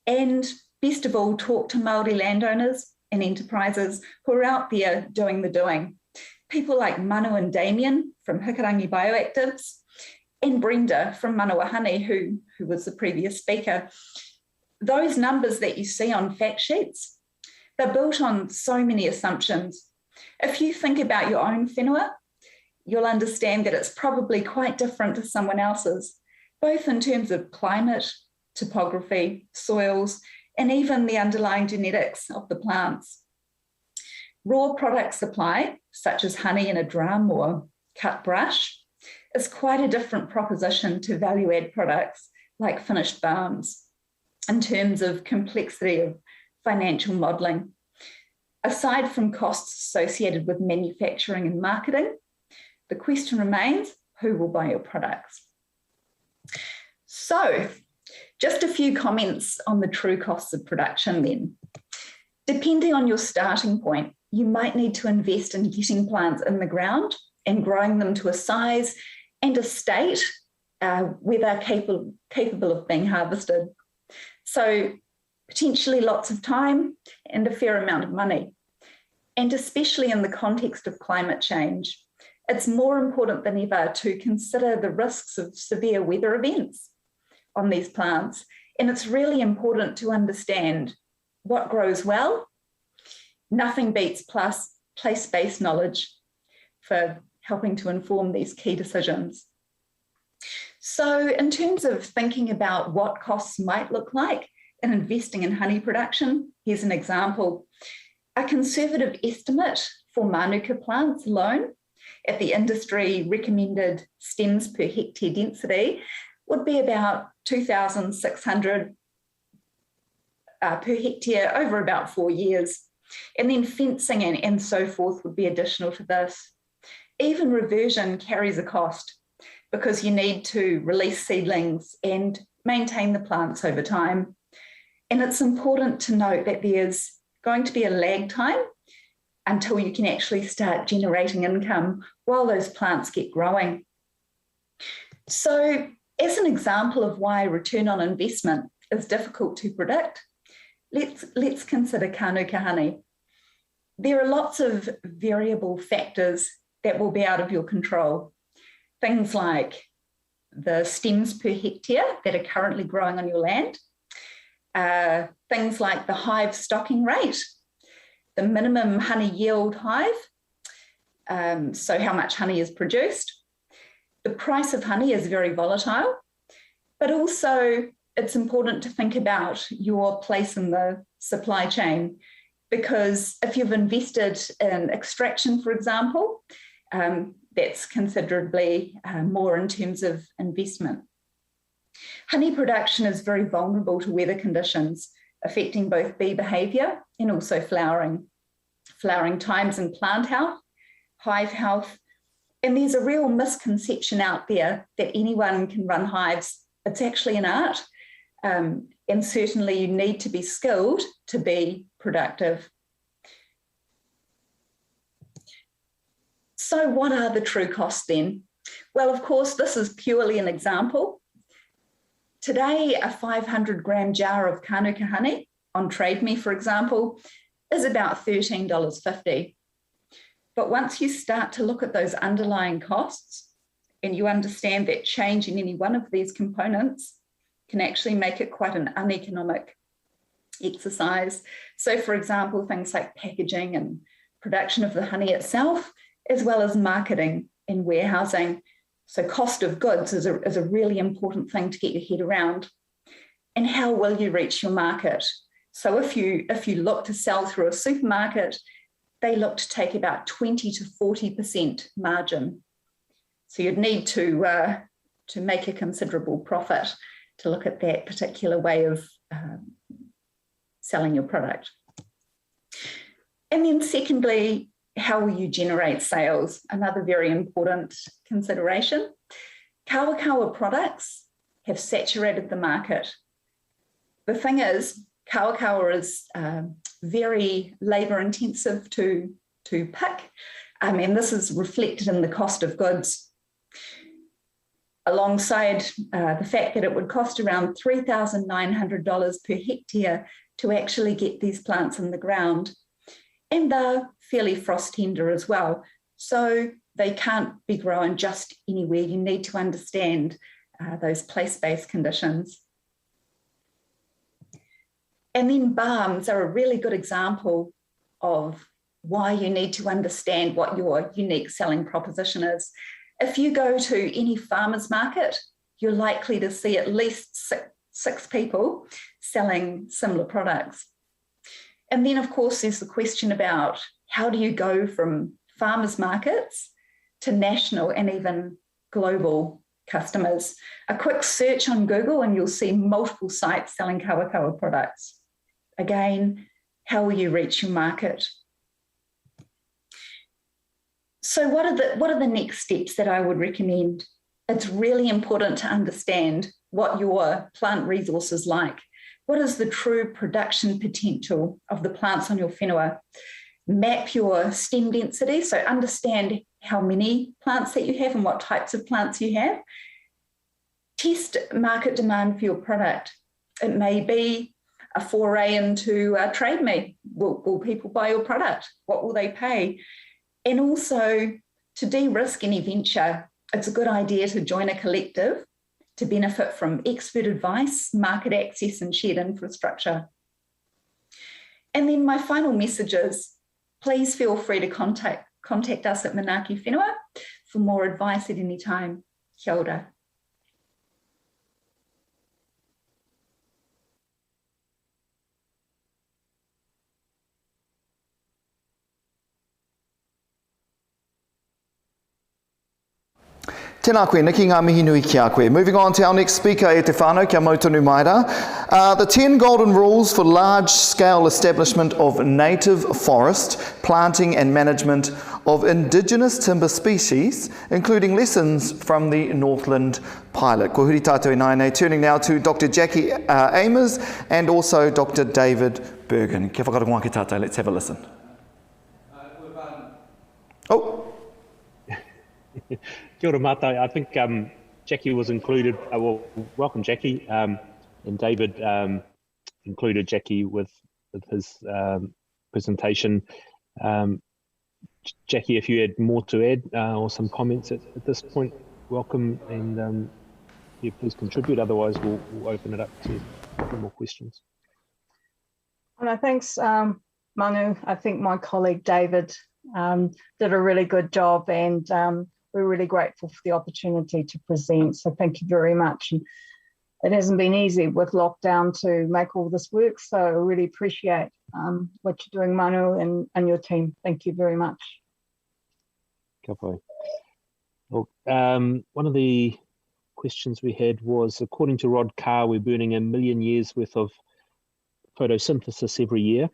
And best of all, talk to Māori landowners and enterprises who are out there doing the doing. People like Manu and Damien from Hikarangi Bioactives, and Brenda from Manawa Honey, who was the previous speaker. Those numbers that you see on fact sheets, they're built on so many assumptions. If you think about your own whenua, you'll understand that it's probably quite different to someone else's, both in terms of climate, topography, soils, and even the underlying genetics of the plants. Raw product supply, such as honey in a drum or cut brush, is quite a different proposition to value-add products like finished balms in terms of complexity of financial modelling. Aside from costs associated with manufacturing and marketing, the question remains, who will buy your products? So, just a few comments on the true costs of production then. Depending on your starting point, you might need to invest in getting plants in the ground and growing them to a size and a state where they're capable of being harvested. So potentially lots of time and a fair amount of money. And especially in the context of climate change, it's more important than ever to consider the risks of severe weather events on these plants. And it's really important to understand what grows well. Nothing beats place-based knowledge for helping to inform these key decisions. So in terms of thinking about what costs might look like in investing in honey production, here's an example. A conservative estimate for manuka plants alone at the industry recommended stems per hectare density would be about 2,600 per hectare over about 4 years. And then fencing and so forth would be additional to this. Even reversion carries a cost because you need to release seedlings and maintain the plants over time. And it's important to note that there's going to be a lag time until you can actually start generating income while those plants get growing. So as an example of why return on investment is difficult to predict, let's consider Kānuka honey. There are lots of variable factors that will be out of your control. Things like the stems per hectare that are currently growing on your land, things like the hive stocking rate, the minimum honey yield hive, so how much honey is produced. The price of honey is very volatile, but also it's important to think about your place in the supply chain, because if you've invested in extraction, for example, that's considerably more in terms of investment. Honey production is very vulnerable to weather conditions, affecting both bee behaviour and also flowering times and plant health, hive health. And there's a real misconception out there that anyone can run hives. It's actually an art. And certainly you need to be skilled to be productive. So what are the true costs then? Well, of course, this is purely an example. Today, a 500 gram jar of Kānuka honey on Trade Me, for example, is about $13.50. But once you start to look at those underlying costs and you understand that change in any one of these components can actually make it quite an uneconomic exercise. So, for example, things like packaging and production of the honey itself, as well as marketing and warehousing. So cost of goods is a really important thing to get your head around. And how will you reach your market? So if you look to sell through a supermarket, they look to take about 20 to 40% margin. So you'd need to make a considerable profit to look at that particular way of selling your product. And then secondly, how will you generate sales? Another very important consideration. Kawa products have saturated the market. The thing is, kawa is very labour intensive to pick, and this is reflected in the cost of goods, alongside the fact that it would cost around $3,900 per hectare to actually get these plants in the ground. And they're fairly frost tender as well. So they can't be grown just anywhere. You need to understand those place-based conditions. And then balms are a really good example of why you need to understand what your unique selling proposition is. If you go to any farmer's market, you're likely to see at least six people selling similar products. And then, of course, there's the question about how do you go from farmers markets to national and even global customers. A quick search on Google and you'll see multiple sites selling kawa products. Again, how will you reach your market? So what are the next steps that I would recommend? It's really important to understand what your plant resource is like. What is the true production potential of the plants on your whenua? Map your stem density, so understand how many plants that you have and what types of plants you have. Test market demand for your product. It may be a foray into Trade Me. Will people buy your product? What will they pay? And also To de-risk any venture, it's a good idea to join a collective to benefit from expert advice, market access, and shared infrastructure. And then my final message is, please feel free to contact us at Manaaki Whenua for more advice at any time. Kia ora. Tēnā koe, Nikki, ngā mihi nui ki a koe. Moving on to our next speaker, e te whānau, kia mautonu maira. The 10 golden rules for large-scale establishment of native forest, planting and management of indigenous timber species, including lessons from the Northland pilot. Ko huri tātou i nāi, turning now to Dr. Jackie Amers and also Dr. David Bergin. Kia whakarongoa ki tātou, let's have a listen. Oh. Kia ora mātai. I think Jackie was included, well, welcome Jackie, and David included Jackie with his presentation. Jackie, if you had more to add or some comments at this point, welcome, and yeah, please contribute, otherwise we'll open it up to a few more questions. Well, thanks, Manu. I think my colleague David did a really good job, and we're really grateful for the opportunity to present. So thank you very much. And it hasn't been easy with lockdown to make all this work. So I really appreciate what you're doing, Manu, and your team. Thank you very much. Kia pai. Well, one of the questions we had was, according to Rod Carr, we're burning 1 million years worth of photosynthesis every year.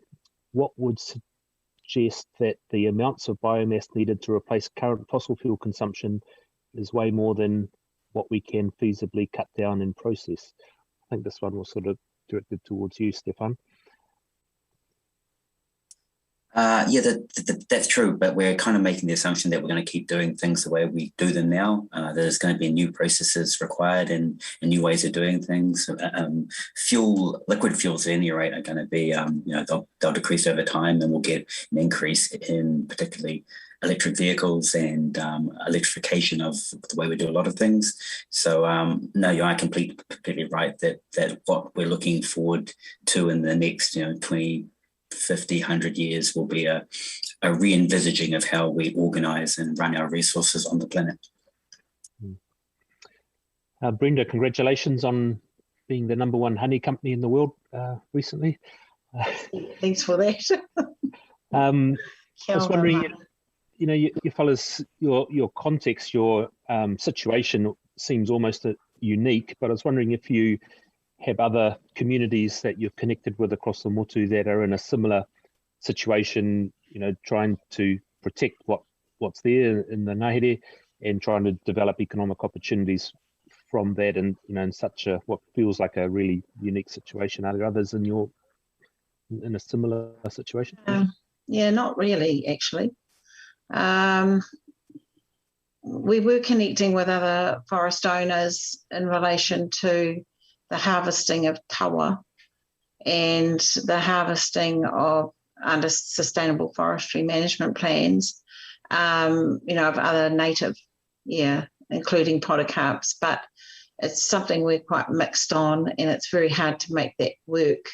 What would suggest that the amounts of biomass needed to replace current fossil fuel consumption is way more than what we can feasibly cut down and process? I think this one was sort of directed towards you, Stefan. Yeah, that's true, but we're kind of making the assumption that we're going to keep doing things the way we do them now. There's going to be new processes required and new ways of doing things. Liquid fuels at any rate are going to be, they'll decrease over time, and we'll get an increase in particularly electric vehicles and electrification of the way we do a lot of things. So no, you are completely right that what we're looking forward to in the next 20, 50, 100 years will be a re-envisaging of how we organise and run our resources on the planet. Brenda, congratulations on being the #1 honey company in the world recently. Thanks for that. I was wondering, you fellas, your context, your situation seems almost unique, but I was wondering if you have other communities that you've connected with across the motu that are in a similar situation, trying to protect what's there in the ngahere and trying to develop economic opportunities from that, and in such a what feels like a really unique situation. Are there others in a similar situation? Yeah, not really, actually. We were connecting with other forest owners in relation to the harvesting of tawa and the harvesting of under sustainable forestry management plans, of other native, including podocarps, but it's something we're quite mixed on, and it's very hard to make that work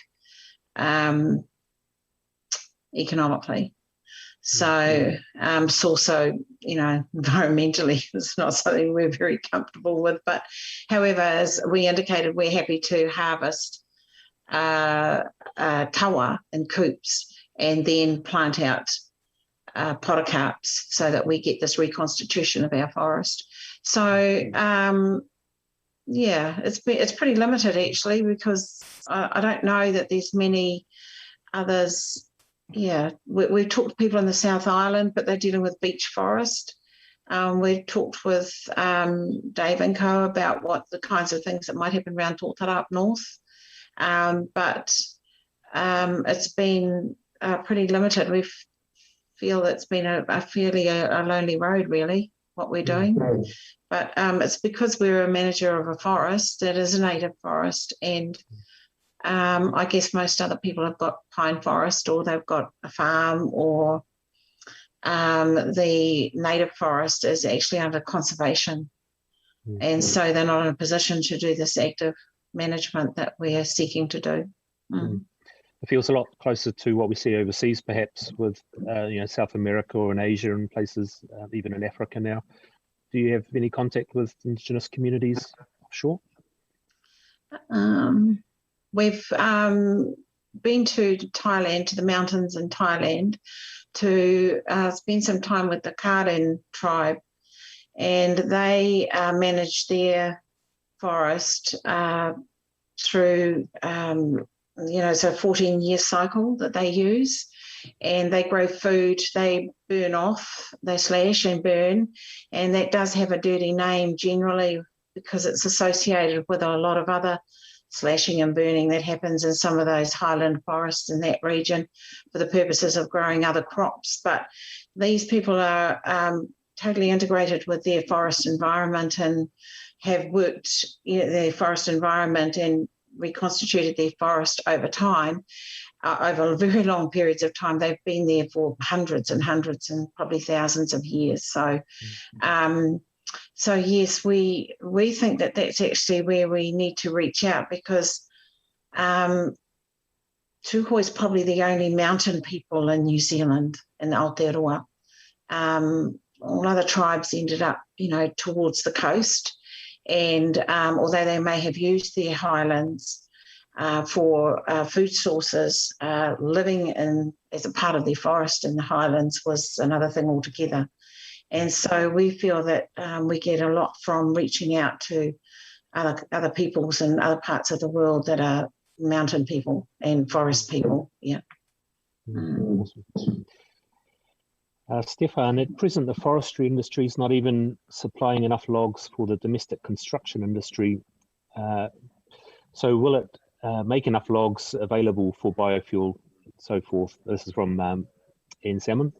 economically. So it's also, environmentally, it's not something we're very comfortable with. But however, as we indicated, we're happy to harvest tawa in coops and then plant out podocarps so that we get this reconstitution of our forest. So, it's pretty limited actually, because I don't know that there's many others. Yeah, we've talked to people in the South Island, but they're dealing with beech forest. We've talked with Dave and Co about what the kinds of things that might happen around Tōtara up north. But it's been pretty limited. We feel it's been a fairly lonely road, really, what we're doing. But it's because we're a manager of a forest that is a native forest, and I guess most other people have got pine forest, or they've got a farm, or the native forest is actually under conservation. And so they're not in a position to do this active management that we are seeking to do. It feels a lot closer to what we see overseas, perhaps with South America or in Asia and places, even in Africa now. Do you have any contact with indigenous communities offshore? We've been to Thailand, to the mountains in Thailand, to spend some time with the Karen tribe, and they manage their forest through so 14-year cycle that they use, and they grow food, they burn off, they slash and burn, and that does have a dirty name generally because it's associated with a lot of other slashing and burning that happens in some of those highland forests in that region for the purposes of growing other crops. But these people are totally integrated with their forest environment and have worked their forest environment and reconstituted their forest over time, over very long periods of time. They've been there for hundreds and hundreds and probably thousands of years. So, so yes, we think that that's actually where we need to reach out, because Tūhoe is probably the only mountain people in New Zealand, in Aotearoa. All other tribes ended up, towards the coast. And although they may have used their highlands for food sources, living as a part of their forest in the highlands was another thing altogether. And so we feel that we get a lot from reaching out to other peoples in other parts of the world that are mountain people and forest people. Yeah. Stefan, at present, the forestry industry is not even supplying enough logs for the domestic construction industry. So will it make enough logs available for biofuel, so forth? This is from Ian Salmond.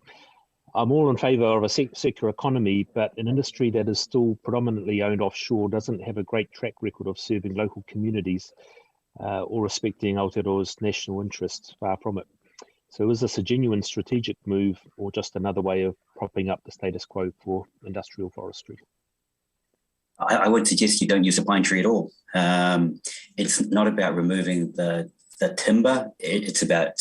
I'm all in favour of a circular economy, but an industry that is still predominantly owned offshore doesn't have a great track record of serving local communities or respecting Aotearoa's national interests, far from it. So is this a genuine strategic move or just another way of propping up the status quo for industrial forestry? I would suggest you don't use a pine tree at all. It's not about removing the timber. It's about,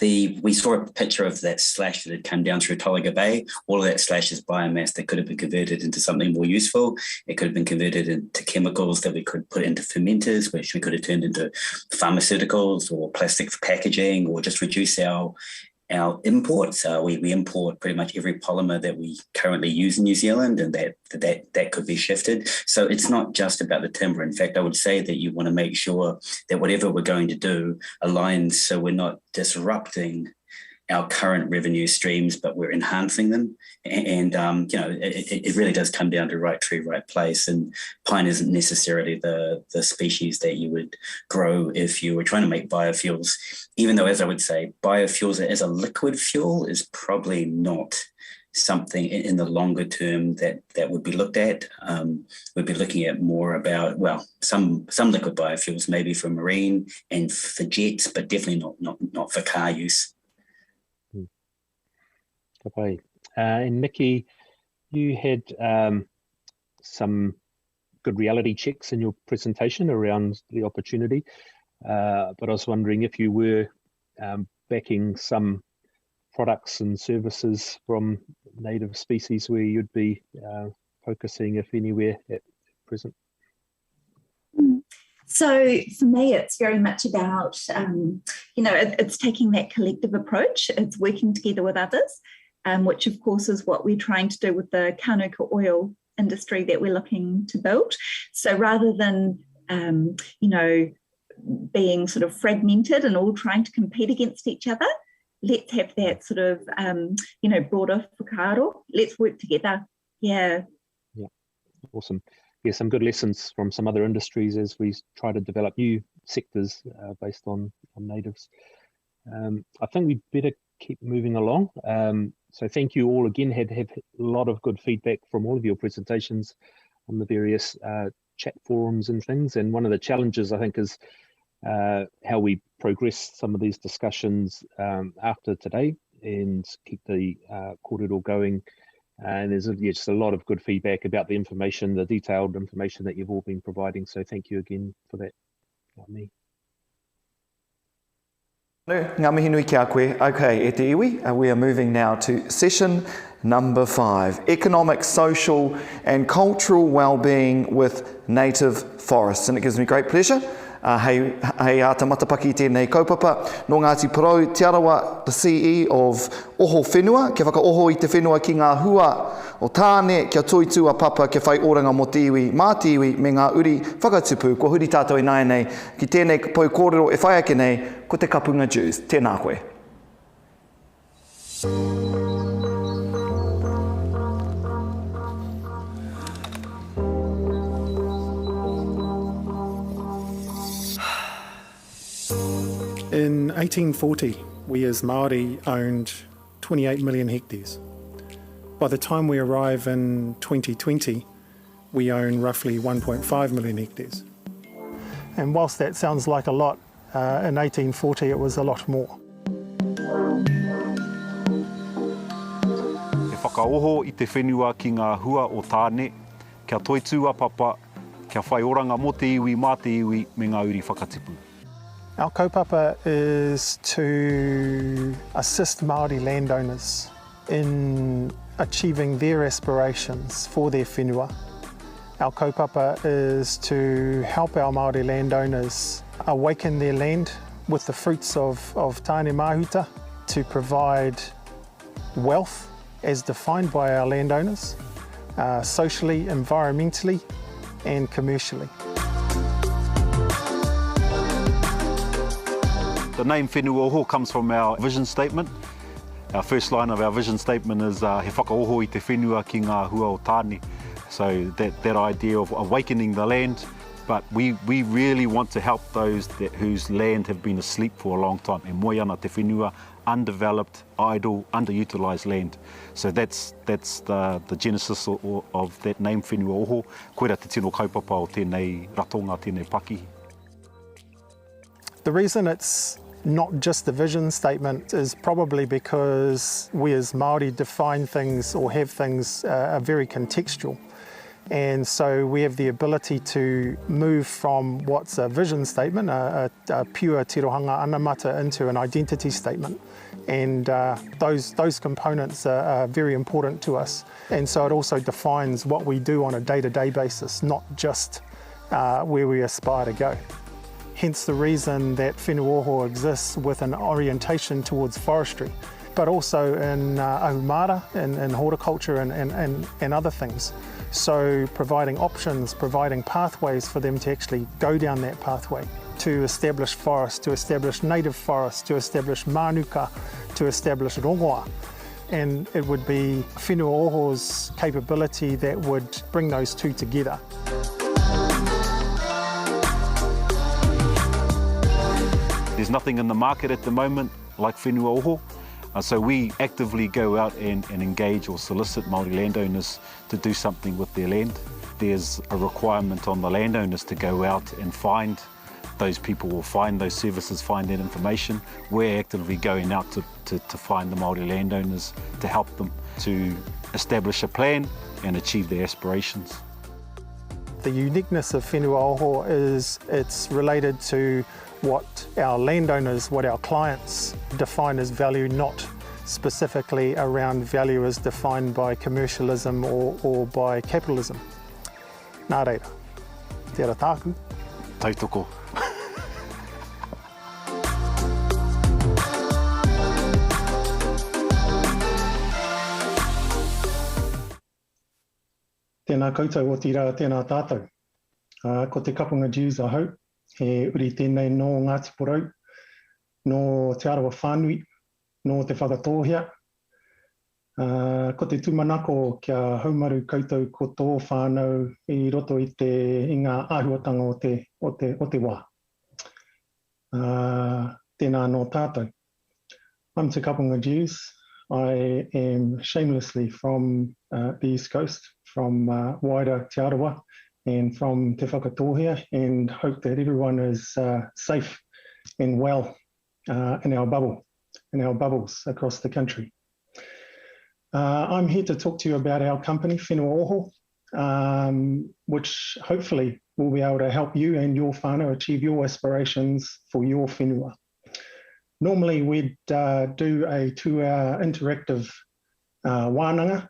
we saw a picture of that slash that had come down through Tolaga Bay. All of that slash is biomass that could have been converted into something more useful. It could have been converted into chemicals that we could put into fermenters, which we could have turned into pharmaceuticals or plastic for packaging, or just reduce our imports. We import pretty much every polymer that we currently use in New Zealand, and that could be shifted. So it's not just about the timber. In fact, I would say that you want to make sure that whatever we're going to do aligns so we're not disrupting our current revenue streams, but we're enhancing them. And it really does come down to right tree, right place. And pine isn't necessarily the species that you would grow if you were trying to make biofuels, even though, as I would say, biofuels as a liquid fuel is probably not something in the longer term that would be looked at. We'd be looking at more about, well, some liquid biofuels maybe for marine and for jets, but definitely not for car use. Okay. And Nikki, you had some good reality checks in your presentation around the opportunity, but I was wondering if you were backing some products and services from native species where you'd be focusing, if anywhere, at present. So for me, it's very much about, it's taking that collective approach. It's working together with others, which of course is what we're trying to do with the Kānuka oil industry that we're looking to build. So rather than, being sort of fragmented and all trying to compete against each other, let's have that sort of, broader whakaaro. Let's work together. Yeah. Yeah, awesome. Yeah, some good lessons from some other industries as we try to develop new sectors based on natives. I think we better keep moving along. So thank you all again. Had a lot of good feedback from all of your presentations on the various chat forums and things. And one of the challenges, I think, is how we progress some of these discussions after today. and keep the kōrero going. And there's just a lot of good feedback about the information, the detailed information that you've all been providing. So thank you again for that. Not me. Ngā mihi nui ki a koe. Okay, e te iwi, we are moving now to session number 5, economic, social and cultural well-being with native forests. And it gives me great pleasure. Hei ata matapaki tēnei kaupapa, no Ngāti Porou, Te Arawa, the CE of Oho Whenua, kia whaka oho I te whenua ki ngā hua o tāne, kia toitu a papa, kia whai oranga mo te iwi, mā te iwi, me ngā uri whakatupu, ko huri tātou I nai nei, ki tēnei pau kōrero e whai ake nei, ko te Kapunga Dewes. Tēnā koe. In 1840, we as Māori owned 28 million hectares. By the time we arrive in 2020, we own roughly 1.5 million hectares. And whilst that sounds like a lot, in 1840 it was a lot more. E whakaoho I te whenua ki ngā hua o tāne, kia toitu a papa, kia whai oranga mo te iwi, mā te iwi, me ngā uri whakatipu. Our kaupapa is to assist Māori landowners in achieving their aspirations for their whenua. Our kaupapa is to help our Māori landowners awaken their land with the fruits of tāne mahuta, to provide wealth as defined by our landowners, socially, environmentally and commercially. The name Whenua Oho comes from our vision statement. Our first line of our vision statement is He whakaoho I te whenua ki ngā hua o tāne. So that idea of awakening the land, but we really want to help those whose land have been asleep for a long time. E moi ana te whenua, undeveloped, idle, underutilised land. So that's the genesis of that name Whenua Oho. Koera te tino kaupapa o tēnei ratonga, tēnei paki. The reason it's not just the vision statement is probably because we as Māori define things or have things are very contextual. And so we have the ability to move from what's a vision statement, a pure tirohanga anamata, into an identity statement. And those components are very important to us. And so it also defines what we do on a day-to-day basis, not just where we aspire to go. Hence the reason that Whenua Oho exists with an orientation towards forestry, but also in ahumara and horticulture and other things. So providing options, providing pathways for them to actually go down that pathway, to establish forests, to establish native forests, to establish manuka, to establish rongoa. And it would be Whenua Oho's capability that would bring those two together. There's nothing in the market at the moment like Whenua Oho. So we actively go out and engage or solicit Māori landowners to do something with their land. There's a requirement on the landowners to go out and find those people or find those services, find that information. We're actively going out to find the Māori landowners to help them to establish a plan and achieve their aspirations. The uniqueness of Whenua Oho is it's related to what our landowners, what our clients define as value, not specifically around value as defined by commercialism or by capitalism. Nā reira, te ara tāku. Tautoko. Tēnā koutou o tira, tēnā tātou. Ko te Kapunga Dewes ahau. He uri tēnei no Ngāti Porou, no Te Arawa Whānui, no te whakatōhia. Ko te tūmanako kia haumaru koutou ko tō whānau I roto I ngā āhuatanga o te wā. Tēnā no tātou. I'm Te Kapunga Dewes. I am shamelessly from the East Coast, from wider Te Arawa, and from Te Whakatōhea, and hope that everyone is safe and well in our bubble. in our bubbles across the country. I'm here to talk to you about our company, Whenua Oho, which hopefully will be able to help you and your whānau achieve your aspirations for your whenua. Normally we'd do a 2-hour interactive wānanga,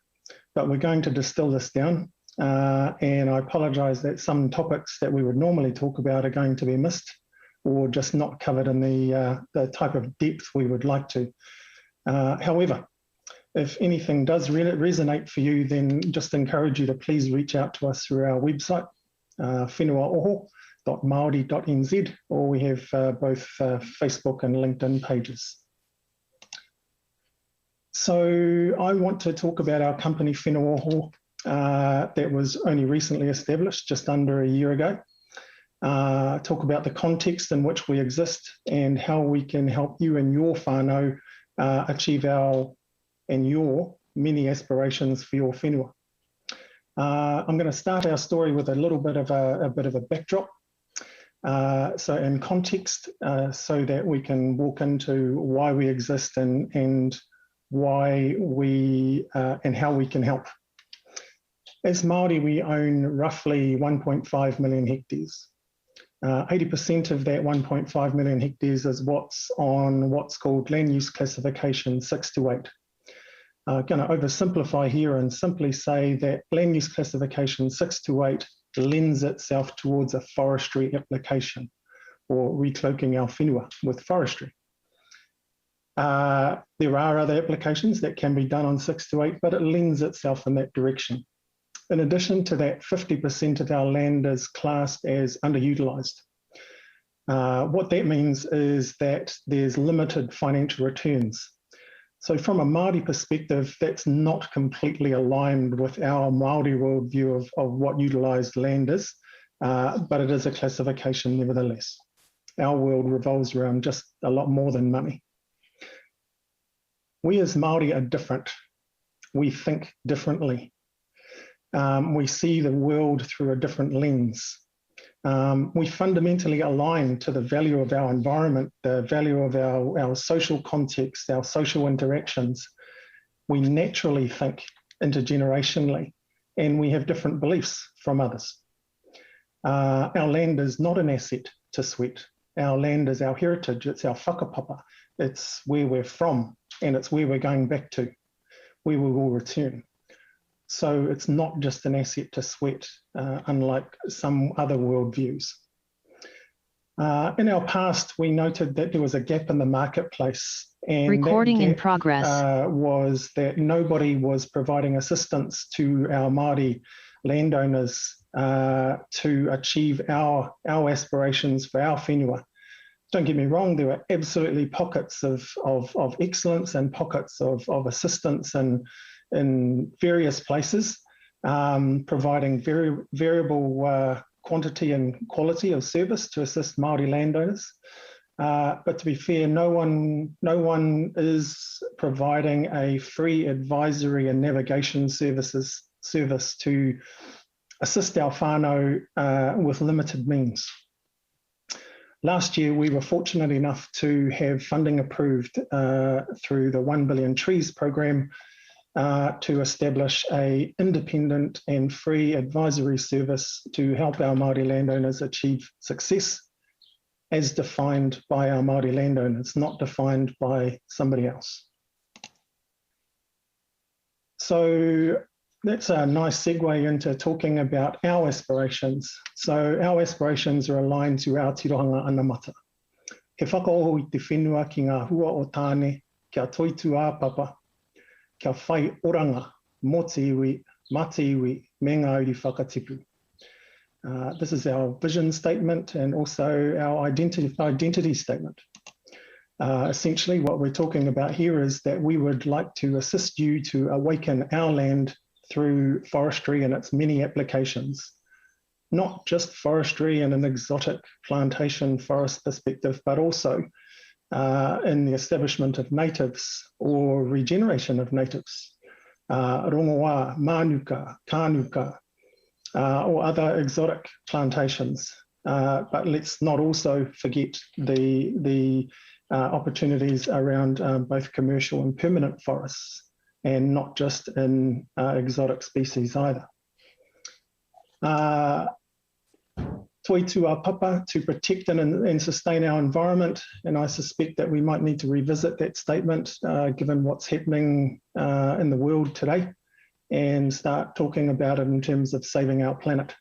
but we're going to distill this down. And I apologise that some topics that we would normally talk about are going to be missed or just not covered in the type of depth we would like to. However, if anything does resonate for you, then just encourage you to please reach out to us through our website, whenuaoho.maori.nz, or we have both Facebook and LinkedIn pages. So I want to talk about our company, Whenua Oho, that was only recently established, just under a year ago. Talk about the context in which we exist and how we can help you and your whānau achieve our and your many aspirations for your whenua. I'm going to start our story with a little bit of a backdrop. So in context, so that we can walk into why we exist and why we and how we can help. As Māori, we own roughly 1.5 million hectares. 80% of that 1.5 million hectares is what's on what's called land use classification 6 to 8. I'm going to oversimplify here and simply say that land use classification 6 to 8 lends itself towards a forestry application or recloaking our whenua with forestry. There are other applications that can be done on 6 to 8, but it lends itself in that direction. In addition to that, 50% of our land is classed as underutilised. What that means is that there's limited financial returns. So from a Māori perspective, that's not completely aligned with our Māori worldview of what utilised land is, but it is a classification nevertheless. Our world revolves around just a lot more than money. We as Māori are different. We think differently. We see the world through a different lens. We fundamentally align to the value of our environment, the value of our social context, our social interactions. We naturally think intergenerationally, and we have different beliefs from others. Our land is not an asset to sweat. Our land is our heritage, it's our whakapapa, it's where we're from, and it's where we're going back to, where we will return. So it's not just an asset to sweat, unlike some other worldviews. In our past, we noted that there was a gap in the marketplace, and recording in progress was that nobody was providing assistance to our Māori landowners to achieve our aspirations for our whenua. Don't get me wrong, there were absolutely pockets of excellence and pockets of assistance in various places, providing very variable quantity and quality of service to assist Māori landowners. But to be fair, no one is providing a free advisory and navigation service to assist our whānau with limited means. Last year, we were fortunate enough to have funding approved through the 1 Billion Trees program to establish an independent and free advisory service to help our Māori landowners achieve success as defined by our Māori landowners, not defined by somebody else. So that's a nice segue into talking about our aspirations. So our aspirations are aligned to our tirohanga anamata. He whakaoho I te whenua ki ngā hua o tāne, kia toitu āpapa, kia whai oranga, mō te iwi, mā te iwi, me ngā uri whakatipu. This is our vision statement and also our identity statement. Essentially, what we're talking about here is that we would like to assist you to awaken our land through forestry and its many applications. Not just forestry in an exotic plantation forest perspective, but also in the establishment of natives or regeneration of natives, rongoā, manuka, kānuka, or other exotic plantations but let's not also forget the opportunities around both commercial and permanent forests, and not just in exotic species either. Toi tu a papa, to protect and sustain our environment, and I suspect that we might need to revisit that statement given what's happening in the world today, and start talking about it in terms of saving our planet.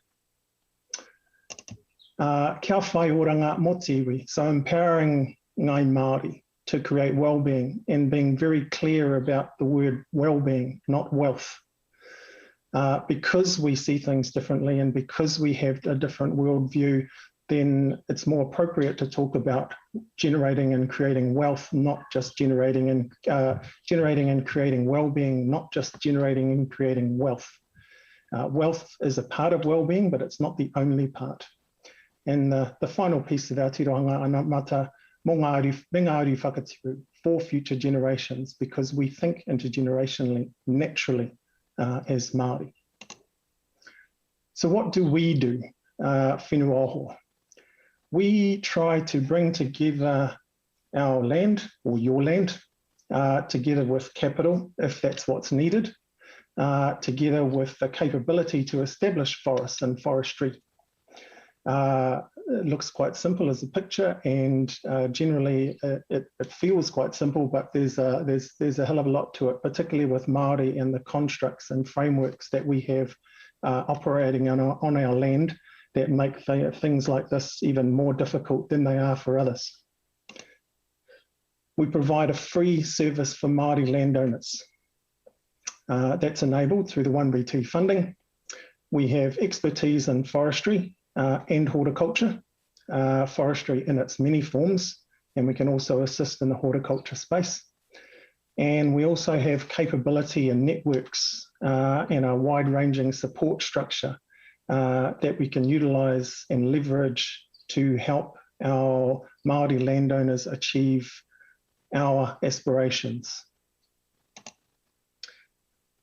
Kia whai oranga motiwi, so empowering ngai Māori to create well-being and being very clear about the word well-being, not wealth. Because we see things differently and because we have a different worldview, then it's more appropriate to talk about generating and creating wealth, not just generating and creating well-being, not just generating and creating wealth. Wealth is a part of well-being, but it's not the only part. And the final piece of our tirohanga anamata, mo ngā auri whakatiru, for future generations, because we think intergenerationally, naturally, as Māori. So what do we do, whenua oho? We try to bring together our land, or your land, together with capital, if that's what's needed, together with the capability to establish forests and forestry. It looks quite simple as a picture, and generally it feels quite simple, but there's a hell of a lot to it, particularly with Māori and the constructs and frameworks that we have operating on our land that make things like this even more difficult than they are for others. We provide a free service for Māori landowners. That's enabled through the 1B2 funding. We have expertise in forestry and horticulture, forestry in its many forms, and we can also assist in the horticulture space. And we also have capability and networks and a wide-ranging support structure that we can utilise and leverage to help our Māori landowners achieve our aspirations.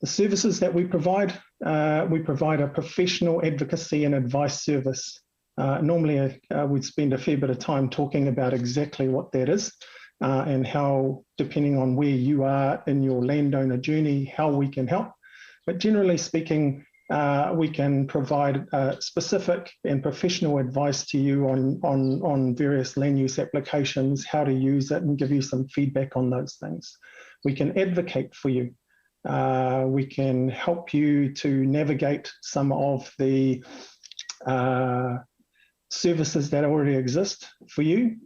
The services that we provide a professional advocacy and advice service. Normally, we'd spend a fair bit of time talking about exactly what that is and how, depending on where you are in your landowner journey, how we can help. But generally speaking, we can provide specific and professional advice to you on various land use applications, how to use it, and give you some feedback on those things. We can advocate for you. We can help you to navigate some of the services that already exist for you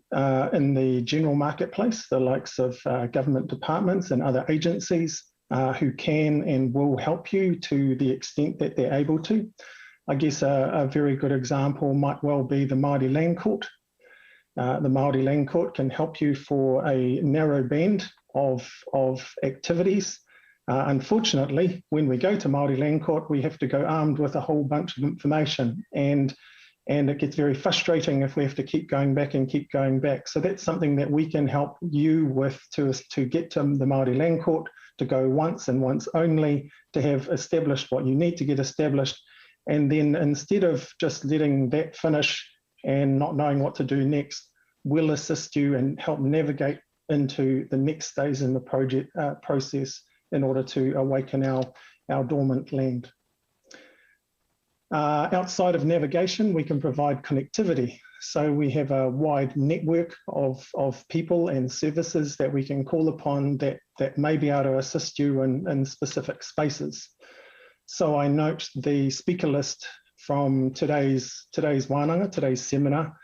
in the general marketplace, the likes of government departments and other agencies who can and will help you to the extent that they're able to. I guess a very good example might well be the Māori Land Court. The Māori Land Court can help you for a narrow band of activities. Unfortunately, when we go to Māori Land Court, we have to go armed with a whole bunch of information, and it gets very frustrating if we have to keep going back and keep going back. So that's something that we can help you with to get to the Māori Land Court, to go once and once only, to have established what you need to get established, and then instead of just letting that finish and not knowing what to do next, we'll assist you and help navigate into the next stage in the project process in order to awaken our dormant land. Outside of navigation, we can provide connectivity. So we have a wide network of people and services that we can call upon that may be able to assist you in specific spaces. So I note the speaker list from today's wānanga, today's seminar.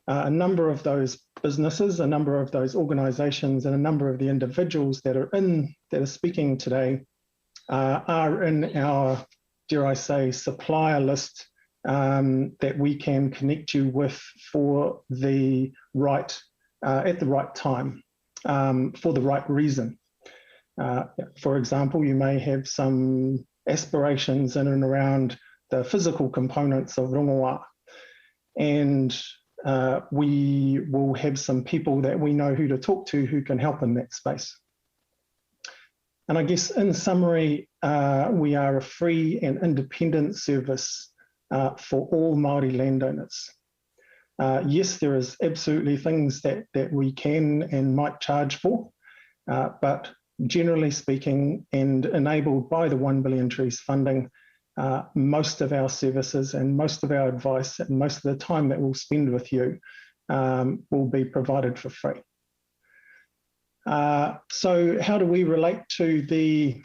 A number of those businesses, a number of those organisations, and a number of the individuals that are speaking today are in our, dare I say, supplier list that we can connect you with for the right at the right time for the right reason. For example, you may have some aspirations in and around the physical components of rongoā, and we will have some people that we know who to talk to who can help in that space. And I guess in summary, we are a free and independent service for all Māori landowners. Yes, there is absolutely things that we can and might charge for, but generally speaking, and enabled by the 1 Billion Trees funding, most of our services and most of our advice and most of the time that we'll spend with you will be provided for free. So how do we relate to the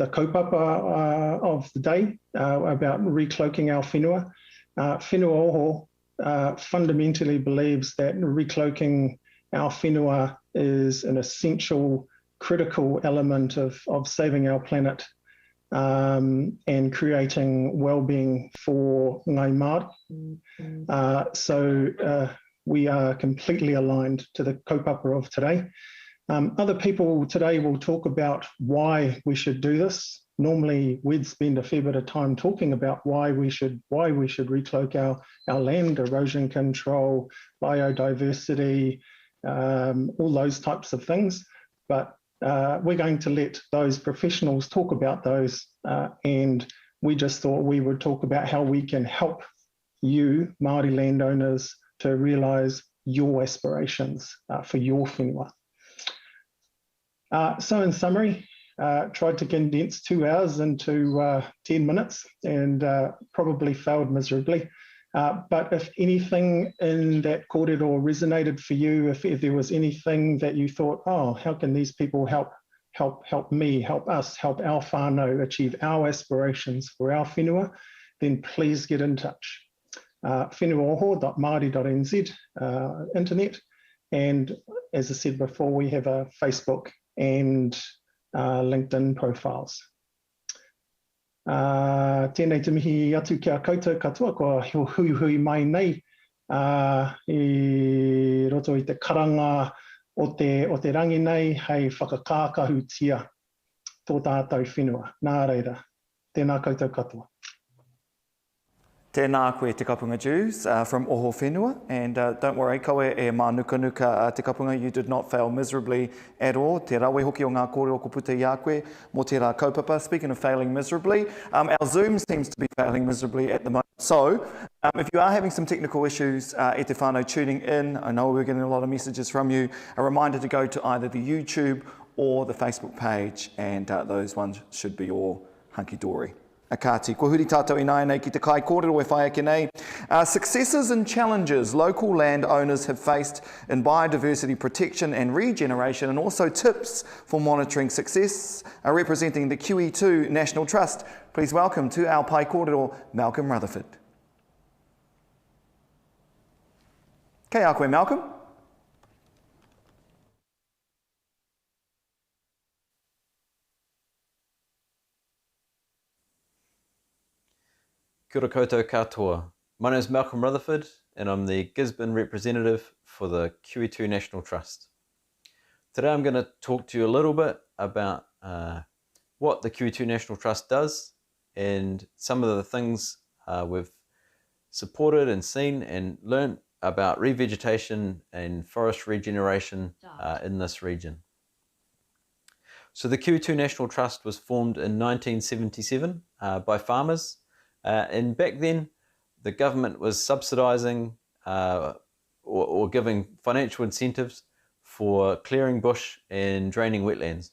kaupapa of the day about recloaking our whenua? Whenua Oho fundamentally believes that recloaking our whenua is an essential, critical element of saving our planet and creating well-being for Ngai Māori. So we are completely aligned to the kaupapa of today. Other people today will talk about why we should do this. Normally, we'd spend a fair bit of time talking about why we should recloak our land, erosion control, biodiversity, all those types of things. But we're going to let those professionals talk about those, and we just thought we would talk about how we can help you, Māori landowners, to realise your aspirations for your whenua. So in summary, tried to condense 2 hours into 10 minutes and probably failed miserably. But if anything in that kōrero resonated for you, if there was anything that you thought, oh, how can these people help me, help us, help our whānau achieve our aspirations for our whenua, then please get in touch. whenuaoho.māori.nz internet. And as I said before, we have a Facebook and LinkedIn profiles. Tēnei te mihi atu kia koutou katoa, ko hui hui mai nei I roto I te karanga o te rangi nei hei whakakākahutia tō tātou whenua. Nā reira, tēnā koutou katoa. Tēnā koe te Kapunga Dewes from Oho Whenua, and don't worry, koe e mā nuka nuka te kapunga, you did not fail miserably at all. Te rawe hoki o ngā kōrero ko puta I a koe, mō tērā kaupapa. Speaking of failing miserably, our Zoom seems to be failing miserably at the moment. So, if you are having some technical issues, e te whānau tuning in, I know we're getting a lot of messages from you, a reminder to go to either the YouTube or the Facebook page, and those ones should be all hunky-dory. Akati, ko huri tātou I nei ki te kai kōrero e whai ake nei. Successes and challenges local landowners have faced in biodiversity protection and regeneration, and also tips for monitoring success, representing the QE2 National Trust. Please welcome to our pai kōrero, Malcolm Rutherford. Kei a koe, Malcolm. Kia ora koutou katoa. My name is Malcolm Rutherford and I'm the Gisborne representative for the QE2 National Trust. Today I'm going to talk to you a little bit about what the QE2 National Trust does and some of the things we've supported and seen and learned about revegetation and forest regeneration in this region. So the QE2 National Trust was formed in 1977 by farmers. And back then, the government was subsidising or giving financial incentives for clearing bush and draining wetlands.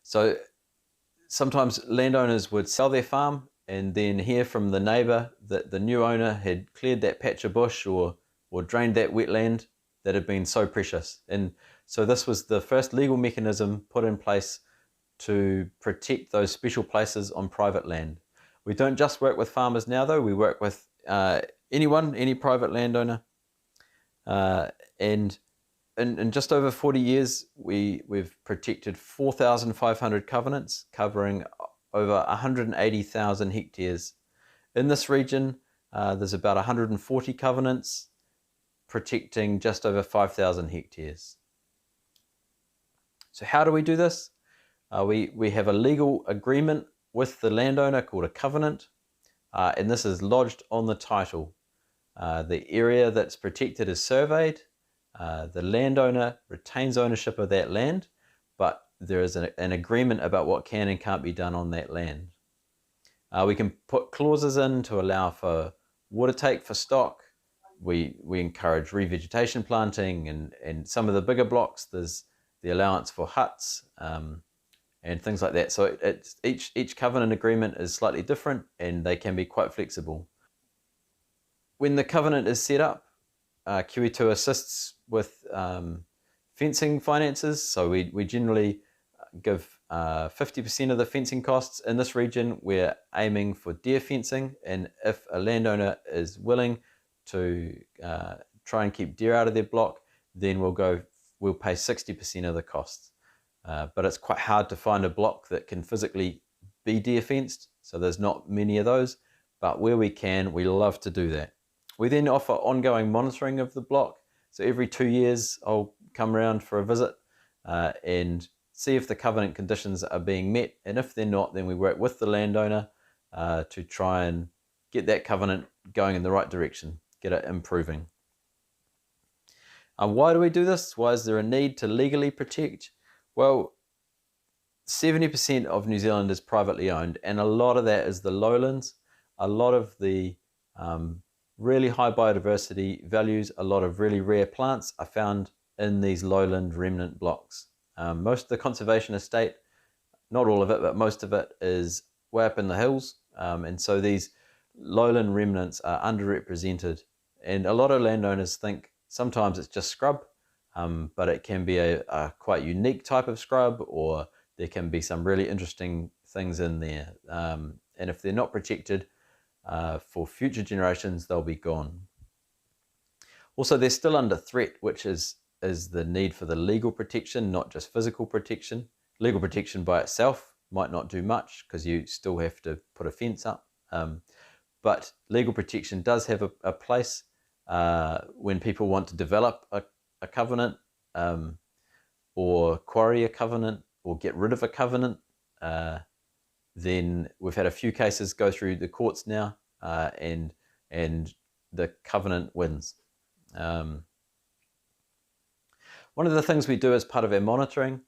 So sometimes landowners would sell their farm and then hear from the neighbour that the new owner had cleared that patch of bush or drained that wetland that had been so precious. And so this was the first legal mechanism put in place to protect those special places on private land. We don't just work with farmers now though, we work with anyone, any private landowner. And in just over 40 years, we've protected 4,500 covenants covering over 180,000 hectares. In this region, there's about 140 covenants protecting just over 5,000 hectares. So how do we do this? We have a legal agreement with the landowner called a covenant, and this is lodged on the title. The area that's protected is surveyed, the landowner retains ownership of that land, but there is an agreement about what can and can't be done on that land. We can put clauses in to allow for water take for stock. We encourage revegetation planting, and some of the bigger blocks, there's the allowance for huts and things like that. So each covenant agreement is slightly different, and they can be quite flexible. When the covenant is set up, QE2 assists with fencing finances. So we generally give 50% of the fencing costs. In this region, we're aiming for deer fencing, and if a landowner is willing to try and keep deer out of their block, then we'll pay 60% of the costs. But it's quite hard to find a block that can physically be deer fenced, so there's not many of those, but where we can, we love to do that. We then offer ongoing monitoring of the block. So every 2 years, I'll come around for a visit and see if the covenant conditions are being met. And if they're not, then we work with the landowner to try and get that covenant going in the right direction, get it improving. Why do we do this? Why is there a need to legally protect? Well, 70% of New Zealand is privately owned, and a lot of that is the lowlands. A lot of the really high biodiversity values, a lot of really rare plants are found in these lowland remnant blocks. Most of the conservation estate, not all of it, but most of it is way up in the hills. And so these lowland remnants are underrepresented. And a lot of landowners think sometimes it's just scrub, but it can be a quite unique type of scrub, or there can be some really interesting things in there. And if they're not protected, for future generations, they'll be gone. Also, they're still under threat, which is the need for the legal protection, not just physical protection. Legal protection by itself might not do much because you still have to put a fence up. But legal protection does have a place when people want to develop a covenant or quarry a covenant or get rid of a covenant. Then we've had a few cases go through the courts now, and the covenant wins. One of the things we do as part of our monitoring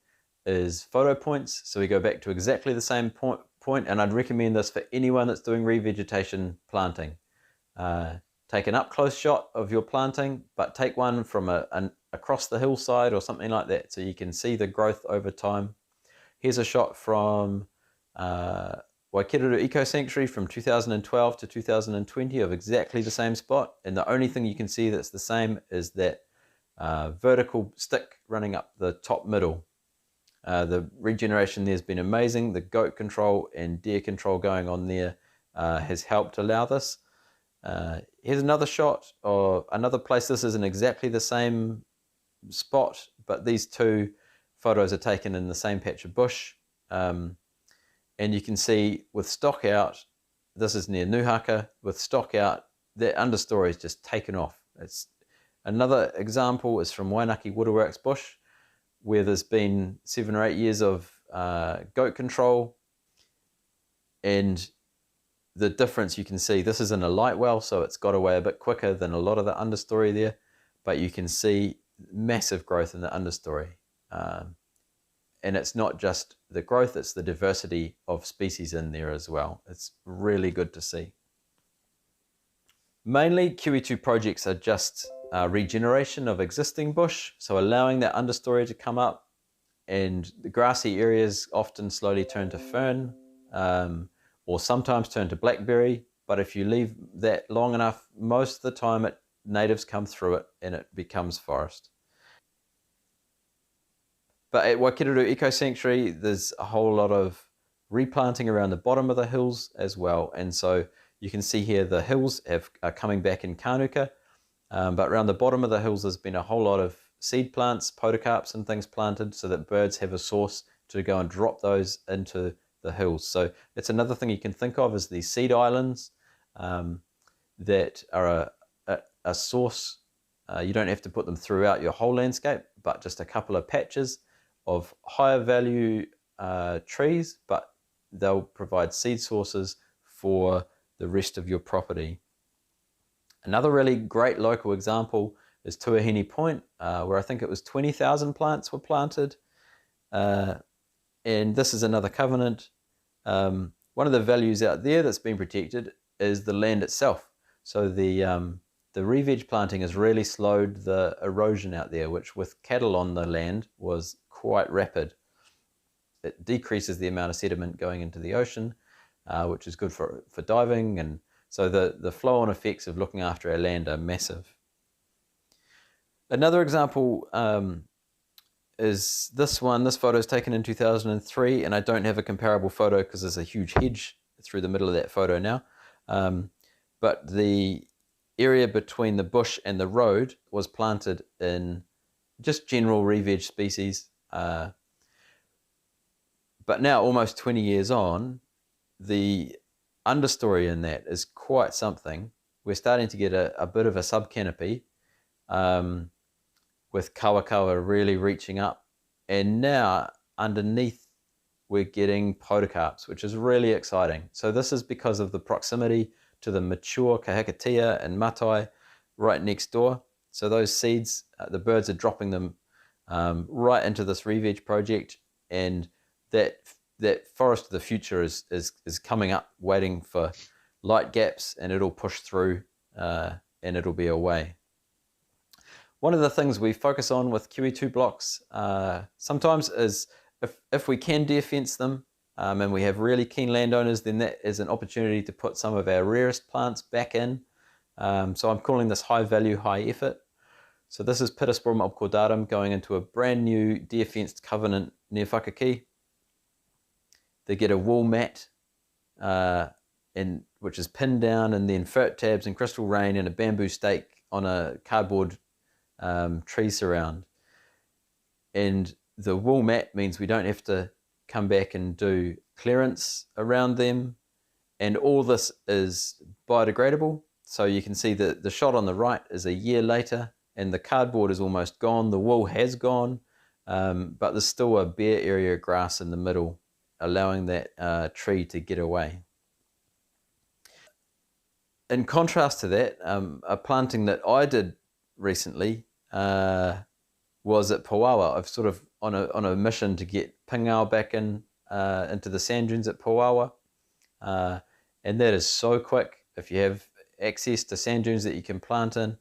is photo points. So we go back to exactly the same point, and I'd recommend this for anyone that's doing revegetation planting. Take an up-close shot of your planting, but take one from across the hillside or something like that, so you can see the growth over time. Here's a shot from Waikato Eco Sanctuary from 2012 to 2020 of exactly the same spot, and the only thing you can see that's the same is that vertical stick running up the top middle. The regeneration there has been amazing. The goat control and deer control going on there has helped allow this. Here's another shot of another place. This isn't exactly the same spot, but these two photos are taken in the same patch of bush. And you can see with stock out, this is near Nuhaka, with stock out, the understory is just taken off. It's another example is from Wainaki Waterworks bush, where there's been 7 or 8 years of goat control, and the difference you can see, this is in a light well, so it's got away a bit quicker than a lot of the understory there, but you can see massive growth in the understory. And it's not just the growth, it's the diversity of species in there as well. It's really good to see. Mainly, QE2 projects are just regeneration of existing bush, so allowing that understory to come up, and the grassy areas often slowly turn to fern, or sometimes turn to blackberry, but if you leave that long enough, most of the time natives come through it and it becomes forest. But at Waikato Eco Sanctuary, there's a whole lot of replanting around the bottom of the hills as well. And so you can see here the hills are coming back in Kānuka, but around the bottom of the hills there's been a whole lot of seed plants, podocarps and things planted so that birds have a source to go and drop those into the hills. So it's another thing you can think of as these seed islands that are a source. You don't have to put them throughout your whole landscape, but just a couple of patches of higher value trees, but they'll provide seed sources for the rest of your property. Another really great local example is Tuahini Point, where I think it was 20,000 plants were planted. And this is another covenant. one of the values out there that's been protected is the land itself. So the re-veg planting has really slowed the erosion out there, which with cattle on the land was quite rapid. It decreases the amount of sediment going into the ocean, which is good for diving, and so the flow-on effects of looking after our land are massive. Another example is this one. This photo is taken in 2003, and I don't have a comparable photo because there's a huge hedge through the middle of that photo now. But the area between the bush and the road was planted in just general re-veg species. But now, almost 20 years on, the understory in that is quite something. We're starting to get a bit of a subcanopy, with kawakawa really reaching up. And now, underneath, we're getting podocarps, which is really exciting. So this is because of the proximity to the mature kahikatea and matai right next door. So those seeds, the birds are dropping them right into this re-veg project, and that forest of the future is coming up, waiting for light gaps, and it'll push through and it'll be away. One of the things we focus on with QE2 blocks sometimes is if we can deer fence them, and we have really keen landowners, then that is an opportunity to put some of our rarest plants back in. So I'm calling this high value, high effort. So this is Pittosporum obcordatum going into a brand new deer fenced covenant near Whakaki. They get a wool mat, which is pinned down, and then fert tabs and crystal rain and a bamboo stake on a cardboard tree surround. And the wool mat means we don't have to come back and do clearance around them. And all this is biodegradable. So you can see that the shot on the right is a year later, and the cardboard is almost gone. The wool has gone, but there's still a bare area of grass in the middle, allowing that tree to get away. In contrast to that, a planting that I did recently was at Puawa. I've sort of on a mission to get pingao back into the sand dunes at Puawa, and that is so quick. If you have access to sand dunes that you can plant in,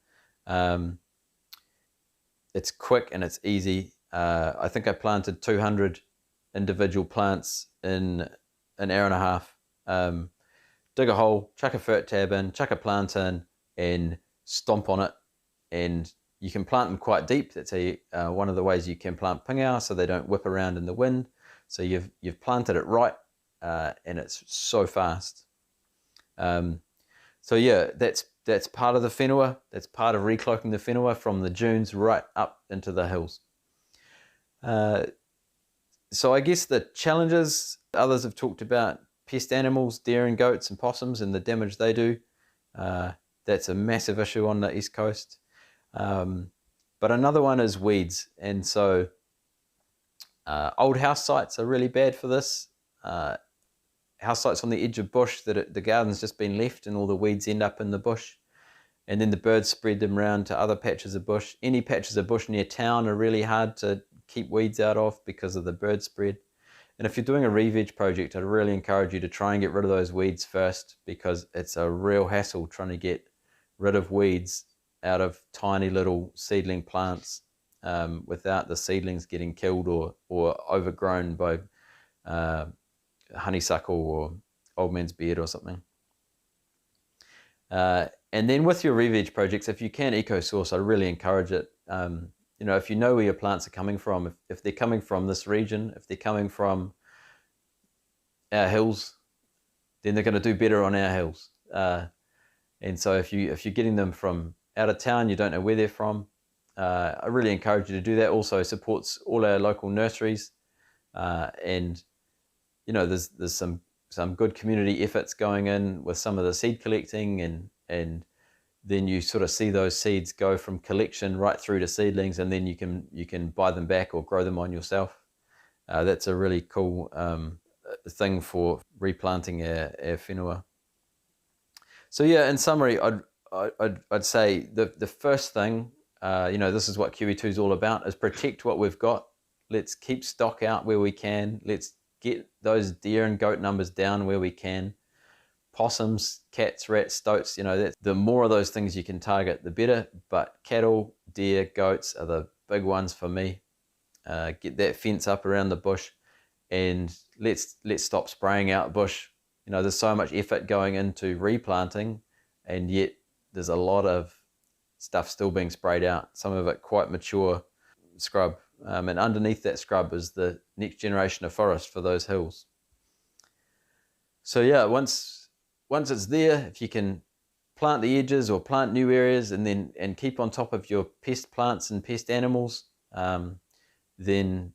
it's quick and it's easy. I think I planted 200 individual plants in an hour and a half. Dig a hole, chuck a fert tab in, chuck a plant in, and stomp on it. And you can plant them quite deep. That's one of the ways you can plant pingao, so they don't whip around in the wind. So you've planted it right, and it's so fast. So yeah, that's part of the whenua. That's part of recloaking the whenua from the dunes right up into the hills. So I guess the challenges others have talked about: pest animals, deer and goats and possums, and the damage they do. That's a massive issue on the East Coast. But another one is weeds, and so old house sites are really bad for this. House sites on the edge of bush that the garden's just been left, and all the weeds end up in the bush, and then the birds spread them around to other patches of bush. Any patches of bush near town are really hard to keep weeds out of because of the bird spread. And if you're doing a re-veg project, I'd really encourage you to try and get rid of those weeds first, because it's a real hassle trying to get rid of weeds out of tiny little seedling plants without the seedlings getting killed or overgrown by honeysuckle or old man's beard or something. And then with your re-veg projects, if you can eco-source, I really encourage it. You know, if you know where your plants are coming from, if they're coming from this region, if they're coming from our hills, then they're going to do better on our hills. And so if you're getting them from out of town, you don't know where they're from, I really encourage you to do that. Also supports all our local nurseries, and you know, there's some good community efforts going in with some of the seed collecting, and then you sort of see those seeds go from collection right through to seedlings, and then you can buy them back or grow them on yourself. That's a really cool thing for replanting our whenua. So yeah, in summary, I'd say the first thing, you know, this is what QE2 is all about, is protect what we've got. Let's keep stock out where we can. Let's get those deer and goat numbers down where we can. Possums, cats, rats, stoats, the more of those things you can target, the better. But cattle, deer, goats are the big ones for me. Get that fence up around the bush, and let's stop spraying out bush. There's so much effort going into replanting, and yet there's a lot of stuff still being sprayed out, some of it quite mature scrub. And underneath that scrub is the next generation of forest for those hills. So yeah, once it's there, if you can plant the edges or plant new areas and keep on top of your pest plants and pest animals, then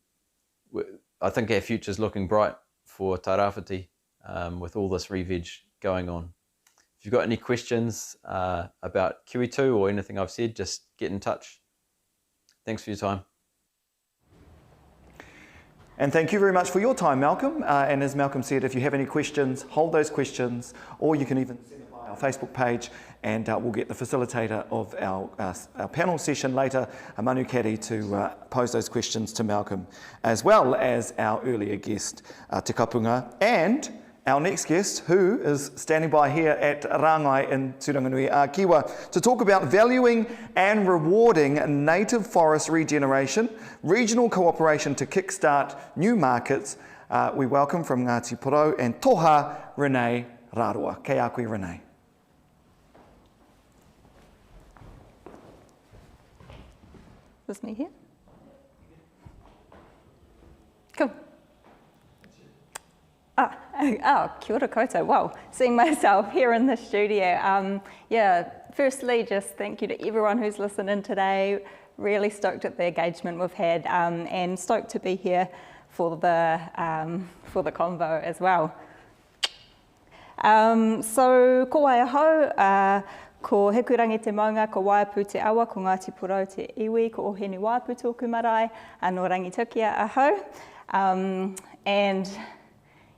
I think our future's looking bright for Tairāwhiti with all this re-veg going on. If you've got any questions about Kiwi2 or anything I've said, just get in touch. Thanks for your time. And thank you very much for your time, Malcolm. And as Malcolm said, if you have any questions, hold those questions, or you can even send them by our Facebook page, and we'll get the facilitator of our panel session later, Manu Kari, to pose those questions to Malcolm, as well as our earlier guest, Te Kapunga, and our next guest, who is standing by here at Rangai in Turanganui, Kiwa, to talk about valuing and rewarding native forest regeneration, regional cooperation to kickstart new markets. We welcome from Ngāti Porou and Toha, Renee Raroa. Kei a koe, Renee. Is this me here? Cool. Kia ora koutou. Wow, seeing myself here in the studio. Firstly, just thank you to everyone who's listening today. Really stoked at the engagement we've had, and stoked to be here for the convo as well. So ko waiaho, ko hekurangi te maunga, ko waiapu te awa, ko Ngāti Porou te iwi, ko ohene waiapu tōku marae, no rangitukia aho. And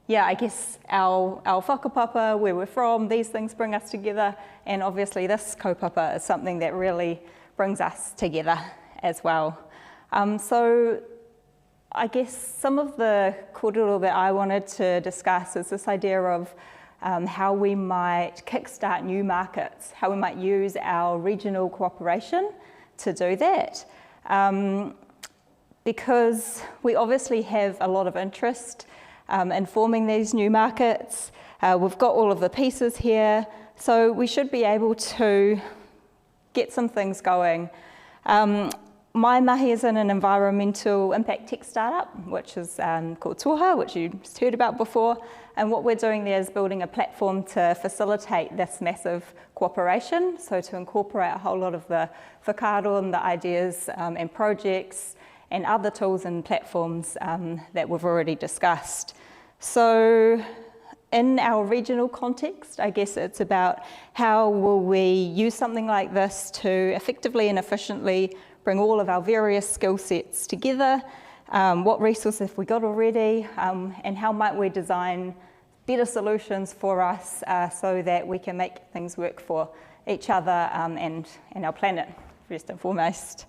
yeah, I guess our whakapapa, where we're from, these things bring us together, and obviously this kaupapa is something that really brings us together as well. So I guess some of the kōrero that I wanted to discuss is this idea of how we might kickstart new markets, how we might use our regional cooperation to do that. Because we obviously have a lot of interest in forming these new markets. We've got all of the pieces here, so we should be able to get some things going. My mahi is in an environmental impact tech startup, which is called Toha, which you just heard about before. And what we're doing there is building a platform to facilitate this massive cooperation, so to incorporate a whole lot of the whakaaro and the ideas and projects and other tools and platforms that we've already discussed. So in our regional context, I guess it's about how will we use something like this to effectively and efficiently bring all of our various skill sets together, what resources have we got already, and how might we design better solutions for us so that we can make things work for each other and our planet, first and foremost.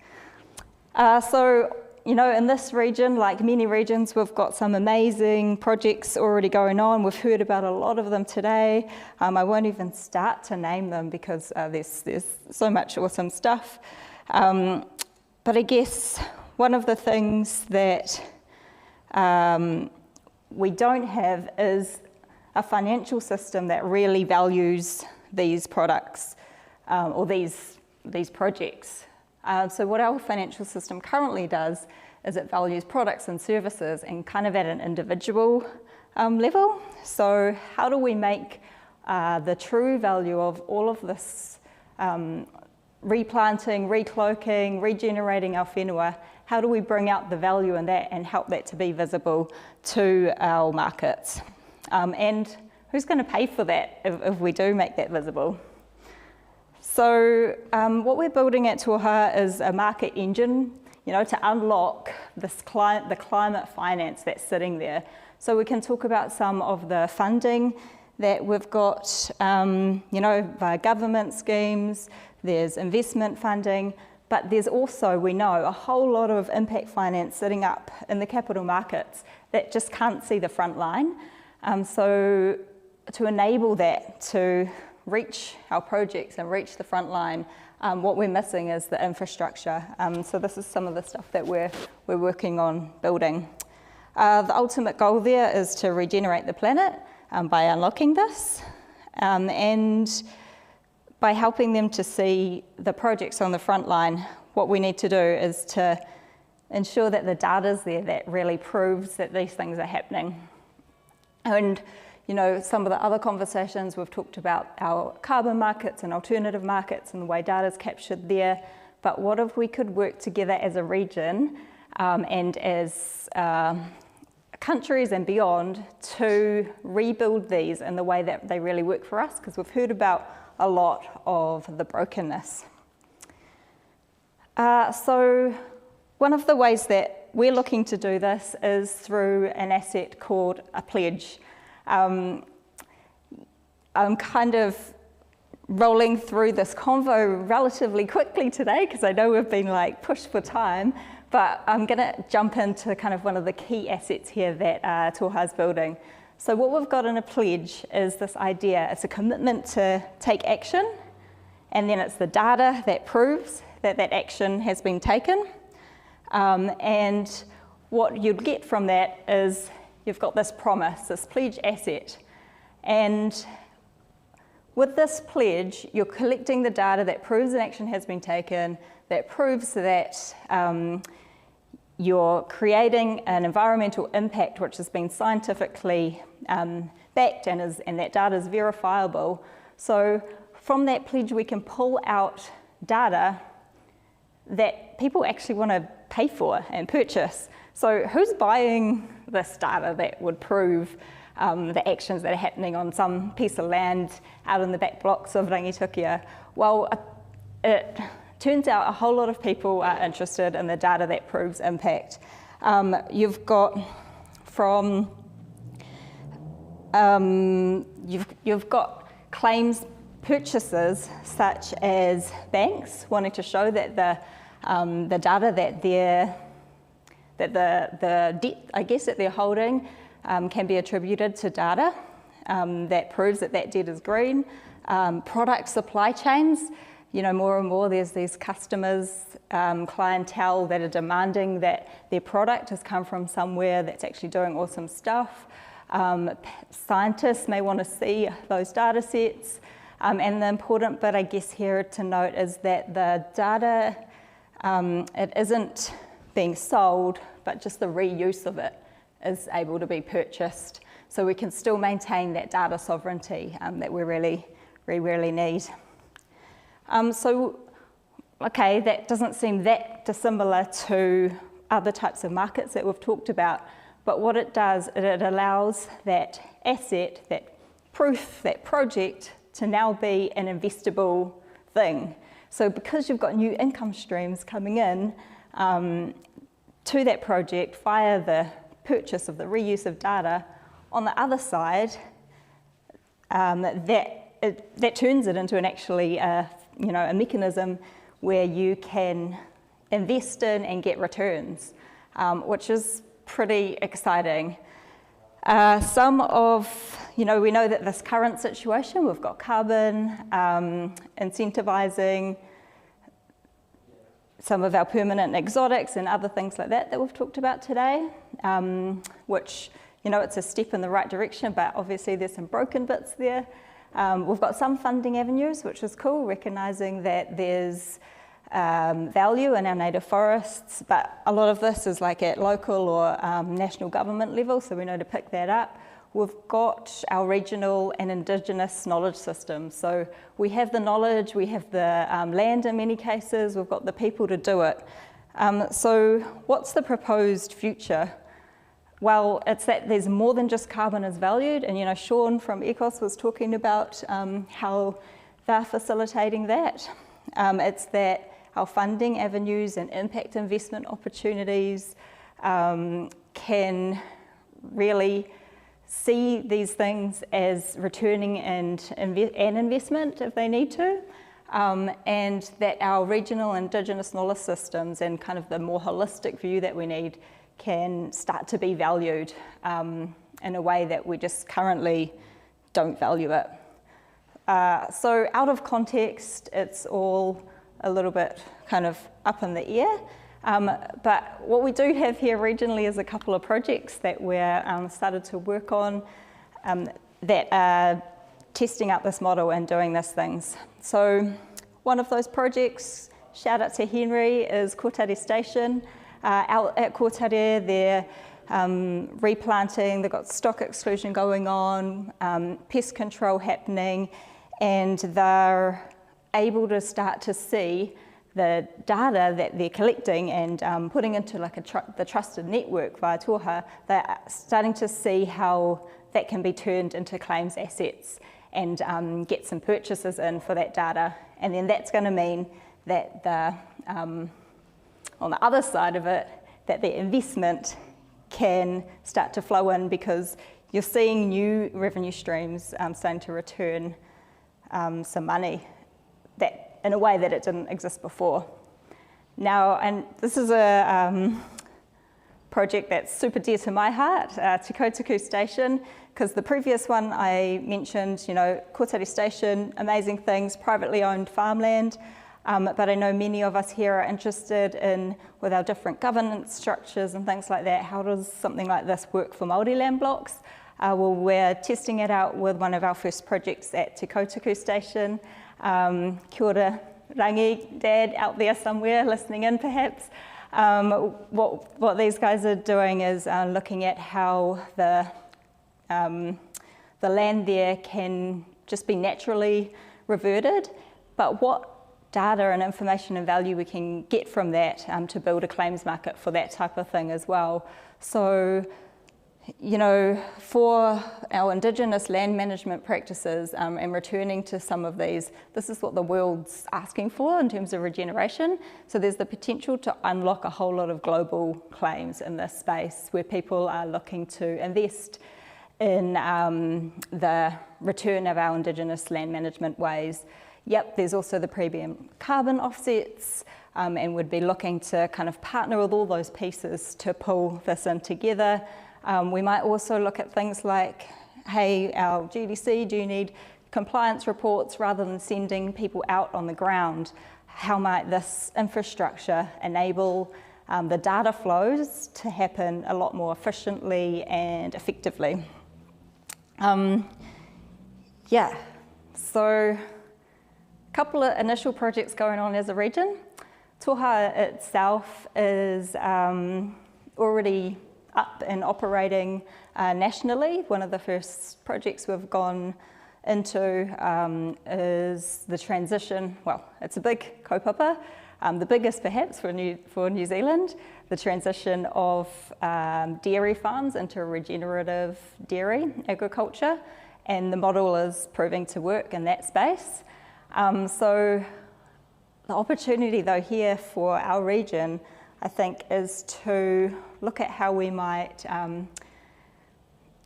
So, in this region, like many regions, we've got some amazing projects already going on. We've heard about a lot of them today. I won't even start to name them because there's so much awesome stuff. But I guess one of the things that we don't have is a financial system that really values these products or these projects. So what our financial system currently does is it values products and services and kind of at an individual level. So how do we make the true value of all of this replanting, recloaking, regenerating our whenua, how do we bring out the value in that and help that to be visible to our markets? And who's going to pay for that if we do make that visible? So what we're building at Toha is a market engine, to unlock the climate finance that's sitting there. So we can talk about some of the funding that we've got, via government schemes, there's investment funding, but there's also, we know, a whole lot of impact finance sitting up in the capital markets that just can't see the front line. So to enable that to reach our projects and reach the front line, what we're missing is the infrastructure. So this is some of the stuff that we're working on building. The ultimate goal there is to regenerate the planet by unlocking this, and by helping them to see the projects on the front line. What we need to do is to ensure that the data's there that really proves that these things are happening. And you know, some of the other conversations, we've talked about our carbon markets and alternative markets and the way data's captured there. But what if we could work together as a region and as countries and beyond to rebuild these in the way that they really work for us? Because we've heard about a lot of the brokenness. So one of the ways that we're looking to do this is through an asset called a pledge. I'm kind of rolling through this convo relatively quickly today because I know we've been like pushed for time, but I'm going to jump into kind of one of the key assets here that Toha's building. So what we've got in a pledge is this idea. It's a commitment to take action, and then it's the data that proves that that action has been taken. And what you'd get from that is you've got this promise, this pledge asset. And with this pledge, you're collecting the data that proves an action has been taken, that proves that you're creating an environmental impact which has been scientifically backed and that data is verifiable. So from that pledge, we can pull out data that people actually want to pay for and purchase. So who's buying this data that would prove the actions that are happening on some piece of land out in the back blocks of Rangitukia? Well, it turns out a whole lot of people are interested in the data that proves impact. You've got from you've got claims purchasers such as banks wanting to show that the data that the debt, I guess, that they're holding can be attributed to data that proves that that debt is green. Product supply chains, you know, more and more there's these customers, clientele that are demanding that their product has come from somewhere that's actually doing awesome stuff. Scientists may want to see those data sets. And the important bit, I guess, here to note is that the data, it isn't being sold, but just the reuse of it is able to be purchased. So we can still maintain that data sovereignty that we really need. So, okay, that doesn't seem that dissimilar to other types of markets that we've talked about, but what it does, it allows that asset, that proof, that project to now be an investable thing. So because you've got new income streams coming in to that project via the purchase of the reuse of data, on the other side, that turns it into an actually a mechanism where you can invest in and get returns, which is pretty exciting. We know that this current situation, we've got carbon, incentivizing some of our permanent exotics and other things like that we've talked about today, which, it's a step in the right direction, but obviously there's some broken bits there. We've got some funding avenues, which is cool, recognising that there's value in our native forests, but a lot of this is like at local or national government level, so we know to pick that up. We've got our regional and indigenous knowledge systems. So we have the knowledge, we have the land in many cases, we've got the people to do it. So what's the proposed future? Well, it's that there's more than just carbon is valued, and Sean from ECOS was talking about how they're facilitating that. It's that our funding avenues and impact investment opportunities can really see these things as returning and an investment if they need to. and that our regional indigenous knowledge systems and kind of the more holistic view that we need can start to be valued in a way that we just currently don't value it. So out of context, it's all a little bit kind of up in the air. But what we do have here regionally is a couple of projects that we're started to work on that are testing out this model and doing these things. So one of those projects, shout out to Henry, is afforestation. Out at Kotare, they're replanting, they've got stock exclusion going on, pest control happening, and they're able to start to see the data that they're collecting and putting into like the trusted network via Toha. They're starting to see how that can be turned into claims assets and get some purchases in for that data. And then that's going to mean that on the other side of it, that the investment can start to flow in because you're seeing new revenue streams starting to return some money that in a way that it didn't exist before. Now, and this is a project that's super dear to my heart, Te Kotuku Station, because the previous one I mentioned, you know, Kotare Station, amazing things, privately owned farmland, but I know many of us here are interested in, with our different governance structures and things like that, how does something like this work for Māori land blocks? Well, we're testing it out with one of our first projects at Te Kotuku Station. Kia ora, Rangi, Dad, out there somewhere listening in perhaps. What these guys are doing is looking at how the land there can just be naturally reverted, but what data and information and value we can get from that to build a claims market for that type of thing as well. So, you know, for our Indigenous land management practices and returning to some of these, this is what the world's asking for in terms of regeneration. So there's the potential to unlock a whole lot of global claims in this space where people are looking to invest in the return of our Indigenous land management ways. Yep, there's also the premium carbon offsets, and would be looking to kind of partner with all those pieces to pull this in together. We might also look at things like, hey, our GDC, do you need compliance reports rather than sending people out on the ground? How might this infrastructure enable the data flows to happen a lot more efficiently and effectively? Yeah, so a couple of initial projects going on as a region. Toha itself is already up and operating nationally. One of the first projects we've gone into is the transition, well, it's a big kaupapa, the biggest perhaps for New Zealand, the transition of dairy farms into regenerative dairy agriculture, and the model is proving to work in that space. So the opportunity though here for our region, I think, is to look at how we might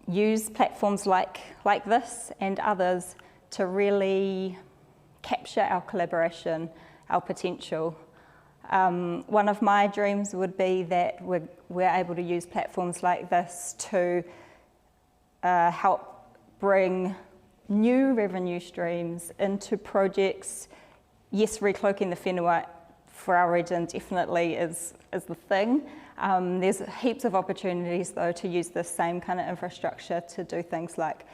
use platforms like this and others to really capture our collaboration, our potential. One of my dreams would be that we're able to use platforms like this to help bring new revenue streams into projects. Yes, recloaking the whenua for our region definitely is the thing. There's heaps of opportunities though to use this same kind of infrastructure to do things like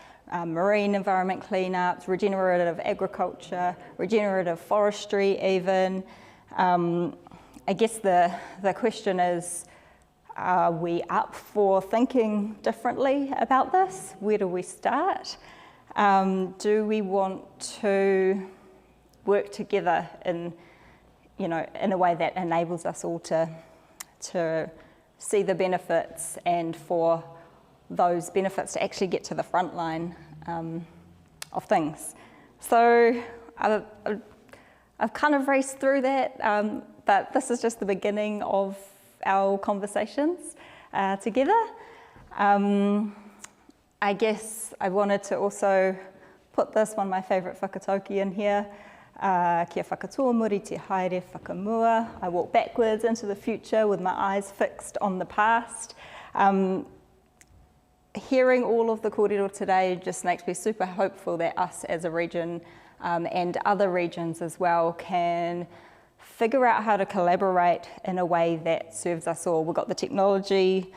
marine environment cleanups, regenerative agriculture, regenerative forestry even. I guess the question is, are we up for thinking differently about this? Where do we start? Do we want to work together in a way that enables us all to see the benefits and for those benefits to actually get to the front line of things? So I've kind of raced through that, but this is just the beginning of our conversations together. I guess I wanted to also put this, one of my favourite whakatauki in here. Kia whakatoa muri te haere whakamua. I walk backwards into the future with my eyes fixed on the past. Hearing all of the kōrero today just makes me super hopeful that us as a region and other regions as well can figure out how to collaborate in a way that serves us all. We've got the technology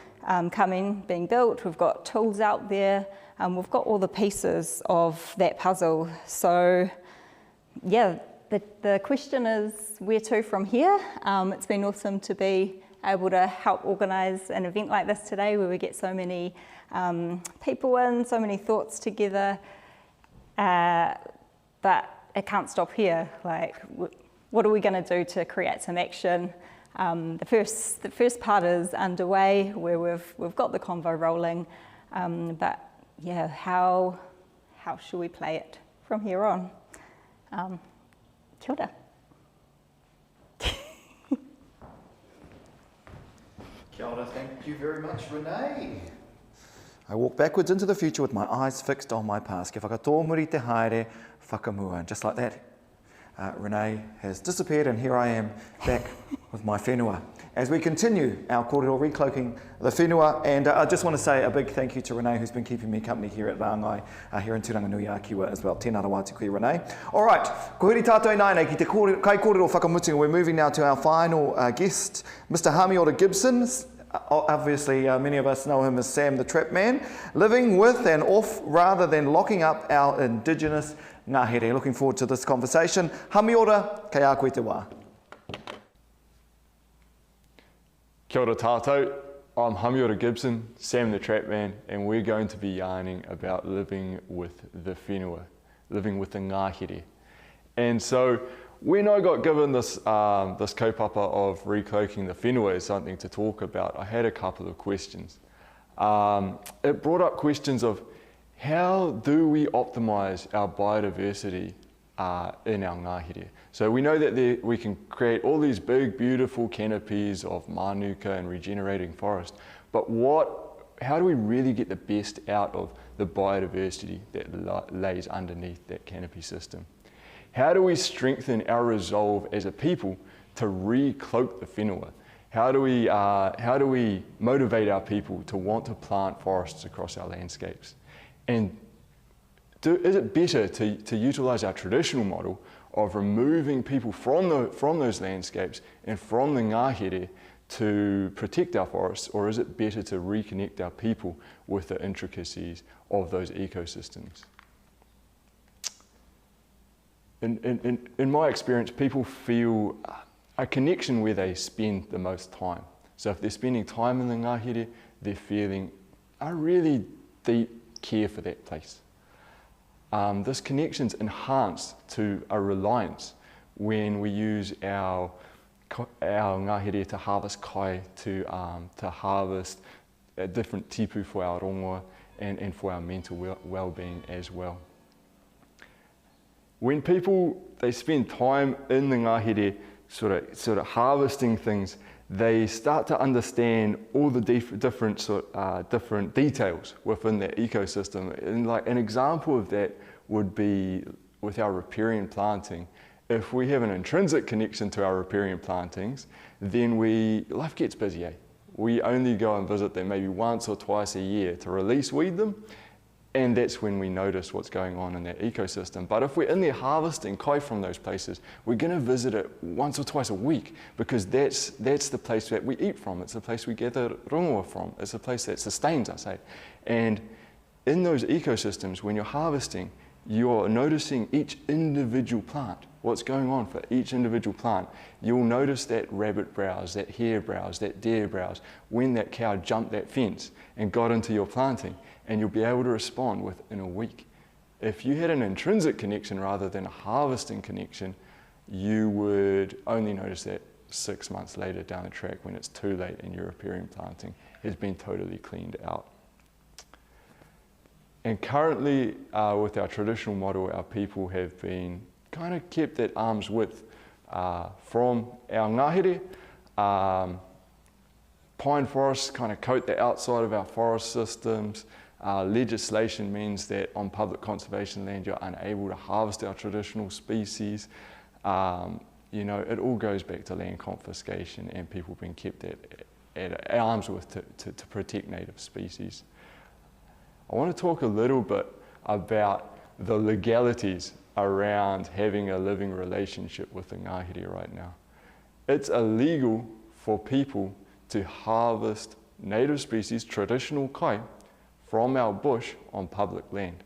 being built, we've got tools out there, we've got all the pieces of that puzzle. So yeah, the question is where to from here? It's been awesome to be able to help organise an event like this today where we get so many people in, so many thoughts together, but it can't stop here. Like, what are we going to do to create some action? The first part is underway, where we've got the convo rolling, but yeah, how should we play it from here on? Kia ora. Kia ora, thank you very much, Renee. I walk backwards into the future with my eyes fixed on my past. Kia whakatoa muri te haere whakamua. And just like that, Renee has disappeared, and here I am back with my whenua. As we continue our kōrero recloaking the whenua, and I just want to say a big thank you to Renee, who's been keeping me company here at Rāngai, here in Turanganui-a-Kiwa as well. Tēnā rawa te koe, Renee. All right, ko huri tātou nānei ki te kai kōrero whakamutinga. We're moving now to our final guest, Mr. Hamiora Gibson. Obviously, many of us know him as Sam the Trap Man, living with and off rather than locking up our indigenous ngāhere. Looking forward to this conversation. Hamiora, kei a koe te wā. Kia ora tātou, I'm Hamiora Gibson, Sam the Trap Man, and we're going to be yarning about living with the whenua, living with the ngāhere. And so, when I got given this kaupapa of recloaking the whenua as something to talk about, I had a couple of questions. It brought up questions of how do we optimise our biodiversity in our ngāhere? So we know that we can create all these big, beautiful canopies of manuka and regenerating forest, but how do we really get the best out of the biodiversity that lays underneath that canopy system? How do we strengthen our resolve as a people to recloak the whenua? How do we motivate our people to want to plant forests across our landscapes? And is it better to utilise our traditional model of removing people from those landscapes and from the ngāhere to protect our forests, or is it better to reconnect our people with the intricacies of those ecosystems? In my experience, people feel a connection where they spend the most time. So if they're spending time in the ngāhere, they're feeling a really deep care for that place. This connection's enhanced to a reliance when we use our ngāhere to harvest kai, to harvest different tipu for our rongoa and for our mental well-being as well. When people, they spend time in the ngāhere sort of harvesting things, they start to understand all the different details within that ecosystem. And like an example of that would be with our riparian planting. If we have an intrinsic connection to our riparian plantings, then life gets busy. We only go and visit them maybe once or twice a year to release weed them, and that's when we notice what's going on in that ecosystem. But if we're in there harvesting kai from those places, we're going to visit it once or twice a week, because that's the place that we eat from. It's the place we gather rongoa from. It's the place that sustains us. And in those ecosystems, when you're harvesting, you're noticing each individual plant, what's going on for each individual plant. You'll notice that rabbit browse, that hare browse, that deer browse, when that cow jumped that fence and got into your planting, and you'll be able to respond within a week. If you had an intrinsic connection rather than a harvesting connection, you would only notice that 6 months later down the track when it's too late and your riparian planting has been totally cleaned out. And currently, with our traditional model, our people have been kind of kept at arm's width from our ngāhere. Pine forests kind of coat the outside of our forest systems. Legislation means that on public conservation land you're unable to harvest our traditional species. You know, it all goes back to land confiscation and people being kept at arm's width to protect native species. I want to talk a little bit about the legalities around having a living relationship with the Ngāhere right now. It's illegal for people to harvest native species, traditional kai, from our bush on public land,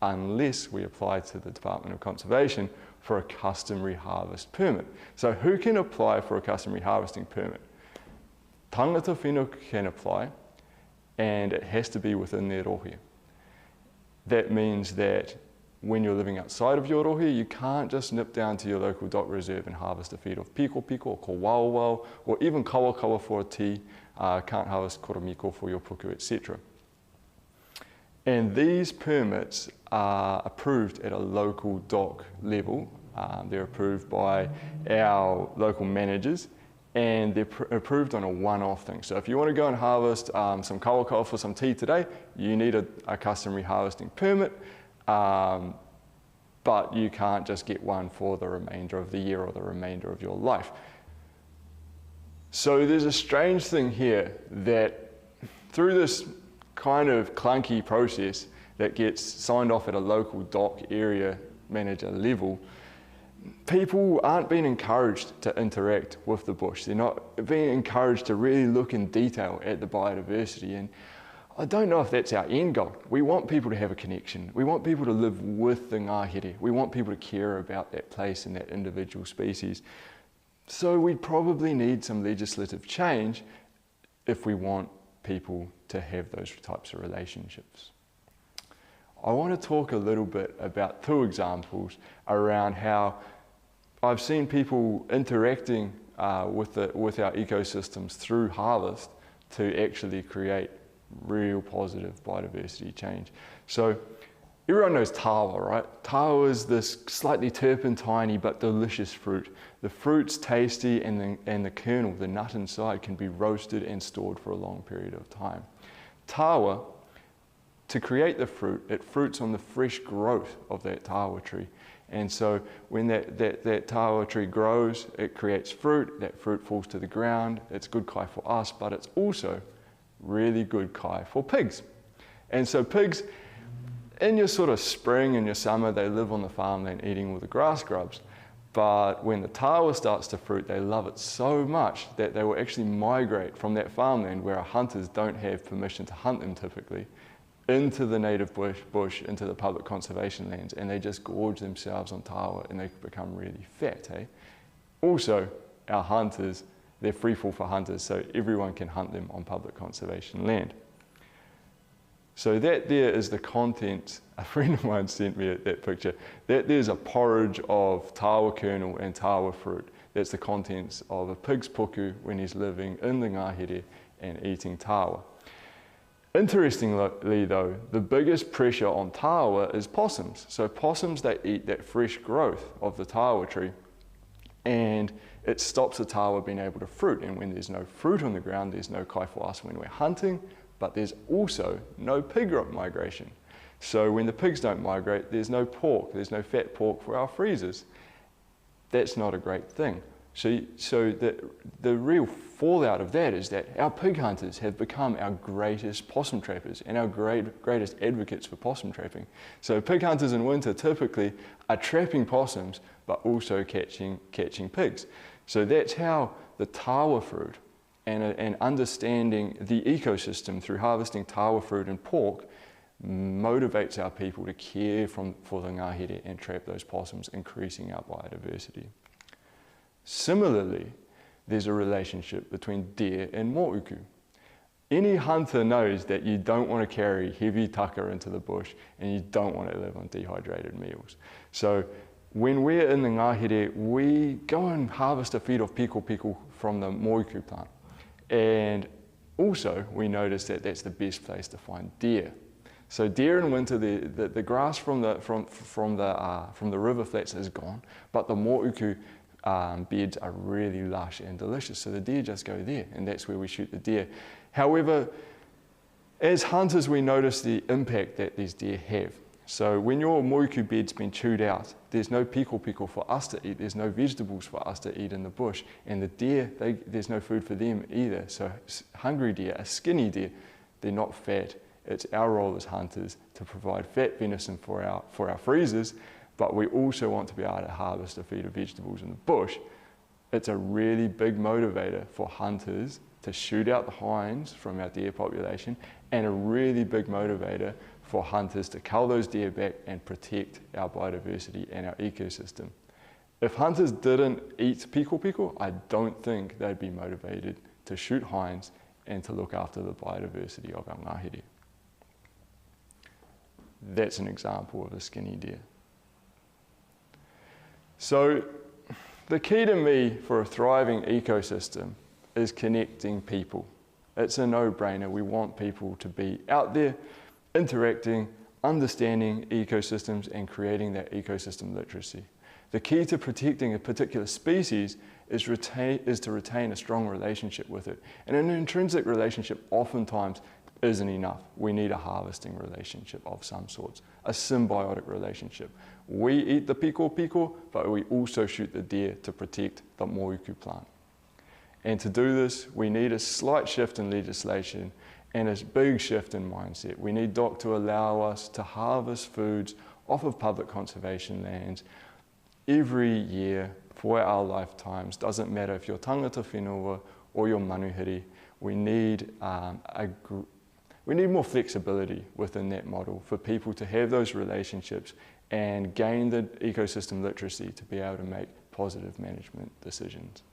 unless we apply to the Department of Conservation for a customary harvest permit. So who can apply for a customary harvesting permit? Tangata whenua can apply, and it has to be within their rohe. That means that when you're living outside of your rohe, you can't just nip down to your local dot reserve and harvest a feed of piko piko or ko wao wao, or even kawa kawa for a tea, can't harvest koromiko for your puku, etc. And these permits are approved at a local dock level. They're approved by our local managers, and they're approved on a one-off thing. So if you want to go and harvest some kawa kawa for some tea today, you need a customary harvesting permit, but you can't just get one for the remainder of the year or the remainder of your life. So there's a strange thing here that through this kind of clunky process that gets signed off at a local dock area manager level, people aren't being encouraged to interact with the bush. They're not being encouraged to really look in detail at the biodiversity. And I don't know if that's our end goal. We want people to have a connection. We want people to live with the Ngāhere. We want people to care about that place and that individual species. So we probably need some legislative change if we want people to have those types of relationships. I want to talk a little bit about two examples around how I've seen people interacting with our ecosystems through harvest to actually create real positive biodiversity change. So everyone knows tawa, right? Tawa is this slightly turpentine but delicious fruit. The fruit's tasty and the kernel, the nut inside, can be roasted and stored for a long period of time. Tawa, to create the fruit, it fruits on the fresh growth of that tawa tree. And so when that tawa tree grows, it creates fruit, that fruit falls to the ground, it's good kai for us, but it's also really good kai for pigs. And so pigs, in your sort of spring and your summer, they live on the farmland eating all the grass grubs. But when the tawa starts to fruit, they love it so much that they will actually migrate from that farmland where our hunters don't have permission to hunt them typically, into the native bush, into the public conservation lands, and they just gorge themselves on tawa and they become really fat. Eh? Also, our hunters, they're free fall for hunters, so everyone can hunt them on public conservation land. So that there is the content. A friend of mine sent me that picture. That there's a porridge of tawa kernel and tawa fruit. That's the contents of a pig's puku when he's living in the Ngāhere and eating tawa. Interestingly though, the biggest pressure on tawa is possums. So possums, they eat that fresh growth of the tawa tree, and it stops the tawa being able to fruit. And when there's no fruit on the ground, there's no kai for us when we're hunting, but there's also no pig migration. So when the pigs don't migrate, there's no pork, there's no fat pork for our freezers. That's not a great thing. So the real fallout of that is that our pig hunters have become our greatest possum trappers and our greatest advocates for possum trapping. So pig hunters in winter typically are trapping possums, but also catching pigs. So that's how the tawa fruit and understanding the ecosystem through harvesting tawa fruit and pork motivates our people to care for the Ngāhere and trap those possums, increasing our biodiversity. Similarly, there's a relationship between deer and mo'uku. Any hunter knows that you don't want to carry heavy tucker into the bush and you don't want to live on dehydrated meals. So when we're in the Ngāhere, we go and harvest a feed of piko piko from the mo'uku plant. And also we notice that that's the best place to find deer. So deer in winter, the grass from the river flats is gone, but the mo'uku beds are really lush and delicious. So the deer just go there, and that's where we shoot the deer. However, As hunters, we notice the impact that these deer have. So when your moiku bed's been chewed out, there's no piko for us to eat, there's no vegetables for us to eat in the bush, and the deer, there's no food for them either. So hungry deer, a skinny deer, they're not fat. It's our role as hunters to provide fat venison for our freezers, but we also want to be able to harvest a feed of vegetables in the bush. It's a really big motivator for hunters to shoot out the hinds from our deer population, and a really big motivator for hunters to cull those deer back and protect our biodiversity and our ecosystem. If hunters didn't eat piko, I don't think they'd be motivated to shoot hinds and to look after the biodiversity of our ngahere. That's an example of a skinny deer. So the key to me for a thriving ecosystem is connecting people. It's a no-brainer. We want people to be out there interacting, understanding ecosystems and creating that ecosystem literacy. The key to protecting a particular species is to retain a strong relationship with it. And an intrinsic relationship oftentimes isn't enough. We need a harvesting relationship of some sorts, a symbiotic relationship. We eat the piko, but we also shoot the deer to protect the moiku plant. And to do this, we need a slight shift in legislation and a big shift in mindset. We need DOC to allow us to harvest foods off of public conservation lands every year for our lifetimes. Doesn't matter if you're tangata whenua or you're manuhiri. We need more flexibility within that model for people to have those relationships and gain the ecosystem literacy to be able to make positive management decisions.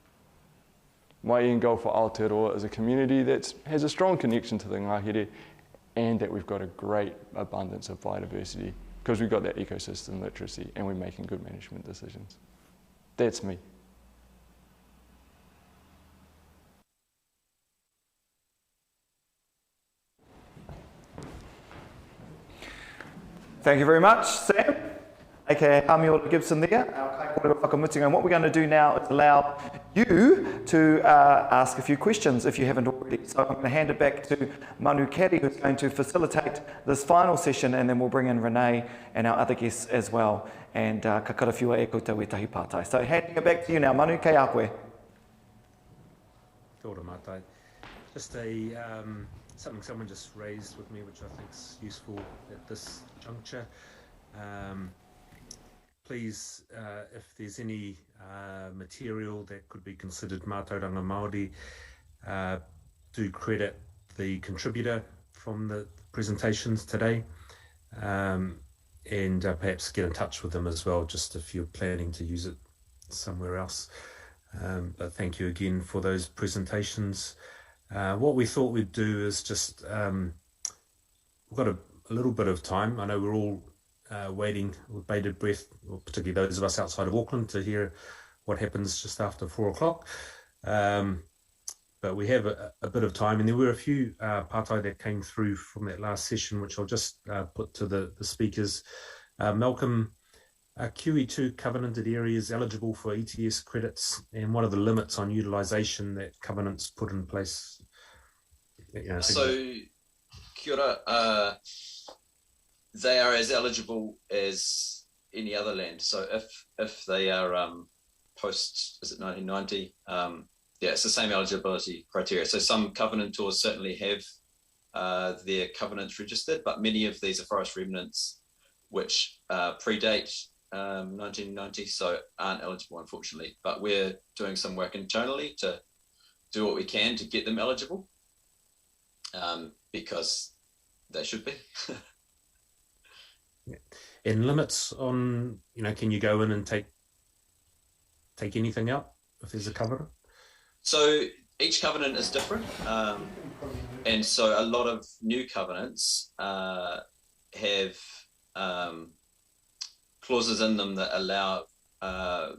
My end goal for Aotearoa is a community that has a strong connection to the ngahere and that we've got a great abundance of biodiversity because we've got that ecosystem literacy and we're making good management decisions. That's me. Thank you very much, Sam. aka Hamiora Gibson there, our kaiwhakamutinga. And what we're going to do now is allow you to ask a few questions if you haven't already. So I'm going to hand it back to Manu Kerry, who's going to facilitate this final session, and then we'll bring in Renee and our other guests as well. And ka karawhiua e koutou e tahi pātai. So handing it back to you now, Manu, kei a koe. Kia ora mātai. Just something someone just raised with me, which I think is useful at this juncture. Please, if there's any material that could be considered mātauranga Māori, do credit the contributor from the presentations today, and perhaps get in touch with them as well, just if you're planning to use it somewhere else. But thank you again for those presentations. What we thought we'd do is just, we've got a little bit of time. I know we're all waiting with bated breath, particularly those of us outside of Auckland, to hear what happens just after 4 o'clock. But we have a bit of time, and there were a few pātai that came through from that last session, which I'll just put to the speakers. Malcolm, QE2 covenanted areas eligible for ETS credits, and what are the limits on utilisation that covenants put in place? So, kia ora, they are as eligible as any other land. So if they are post, is it 1990? Yeah, it's the same eligibility criteria. So some covenantors certainly have their covenants registered, but many of these are forest remnants which predate 1990, so aren't eligible, unfortunately. But we're doing some work internally to do what we can to get them eligible, because they should be. Yeah. And limits on, can you go in and take anything out if there's a covenant? So each covenant is different, and so a lot of new covenants have clauses in them that allow,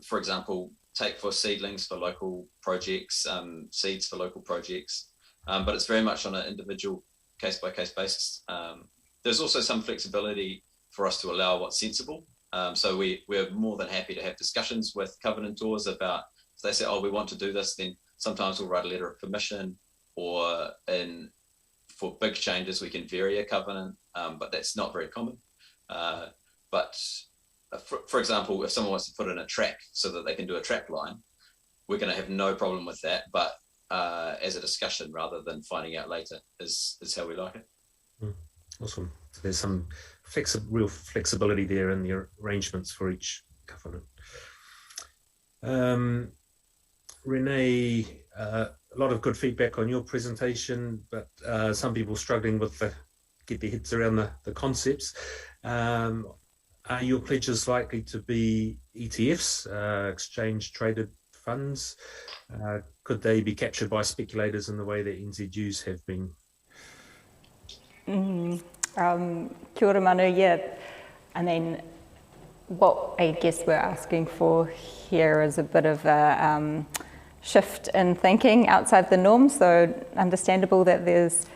for example, take for seedlings for local projects, seeds for local projects, but it's very much on an individual case-by-case basis. There's also some flexibility for us to allow what's sensible. So we're more than happy to have discussions with covenantors about, if they say, oh, we want to do this, then sometimes we'll write a letter of permission, or in for big changes, we can vary a covenant, but that's not very common. But for example, if someone wants to put in a track so that they can do a track line, we're going to have no problem with that. But as a discussion rather than finding out later is how we like it. Awesome. So there's some real flexibility there in the arrangements for each covenant. Renee, a lot of good feedback on your presentation, but some people struggling with get their heads around the concepts. Are your pledges likely to be ETFs, exchange traded funds? Could they be captured by speculators in the way that NZUs have been? Kia ora manu, yeah. I mean, what I guess we're asking for here is a bit of a shift in thinking outside the norm, so understandable that there's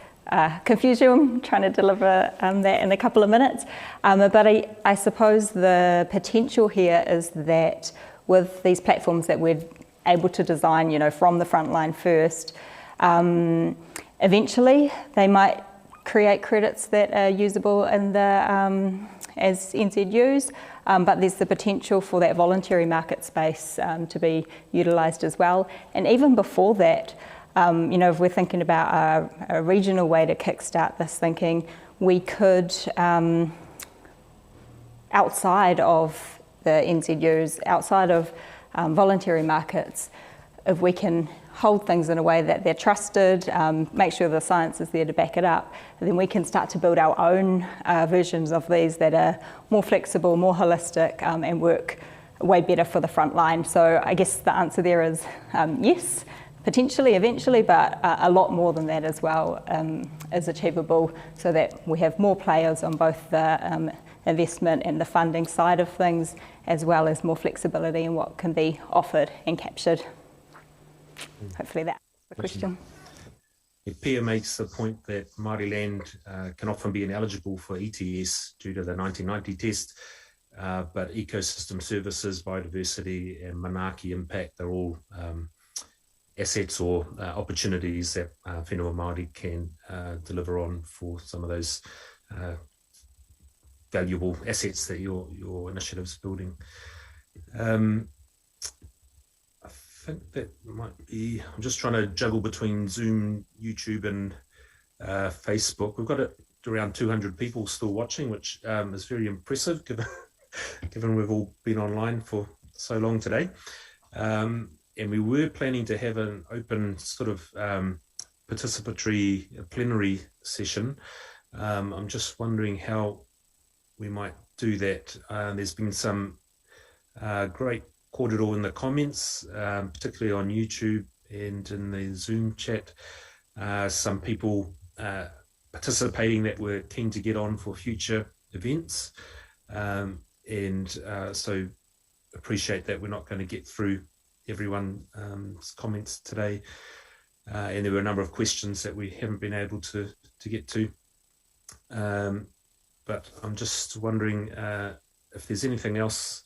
confusion trying to deliver that in a couple of minutes. But I suppose the potential here is that with these platforms that we're able to design, you know, from the front line first, eventually they might create credits that are usable in the as NZUs, but there's the potential for that voluntary market space to be utilised as well. And even before that, you know, if we're thinking about a regional way to kickstart this thinking, we could, outside of the NZUs, outside of voluntary markets, if we can hold things in a way that they're trusted, make sure the science is there to back it up, then we can start to build our own versions of these that are more flexible, more holistic, and work way better for the front line. So I guess the answer there is yes, potentially, eventually, but a lot more than that as well is achievable, so that we have more players on both the investment and the funding side of things, as well as more flexibility in what can be offered and captured. Hopefully that's the question. Pia makes the point that Māori land can often be ineligible for ETS due to the 1990 test, but ecosystem services, biodiversity and manaaki impact are all assets or opportunities that whenua Māori can deliver on for some of those valuable assets that your initiative's building. I think that might be, I'm just trying to juggle between Zoom, YouTube and Facebook. We've got around 200 people still watching, which is very impressive given we've all been online for so long today. And we were planning to have an open sort of participatory plenary session. I'm just wondering how we might do that. There's been some great kōrero in the comments, particularly on YouTube and in the Zoom chat. Some people participating that were keen to get on for future events. So appreciate that we're not going to get through everyone's comments today. And there were a number of questions that we haven't been able to get to. But I'm just wondering if there's anything else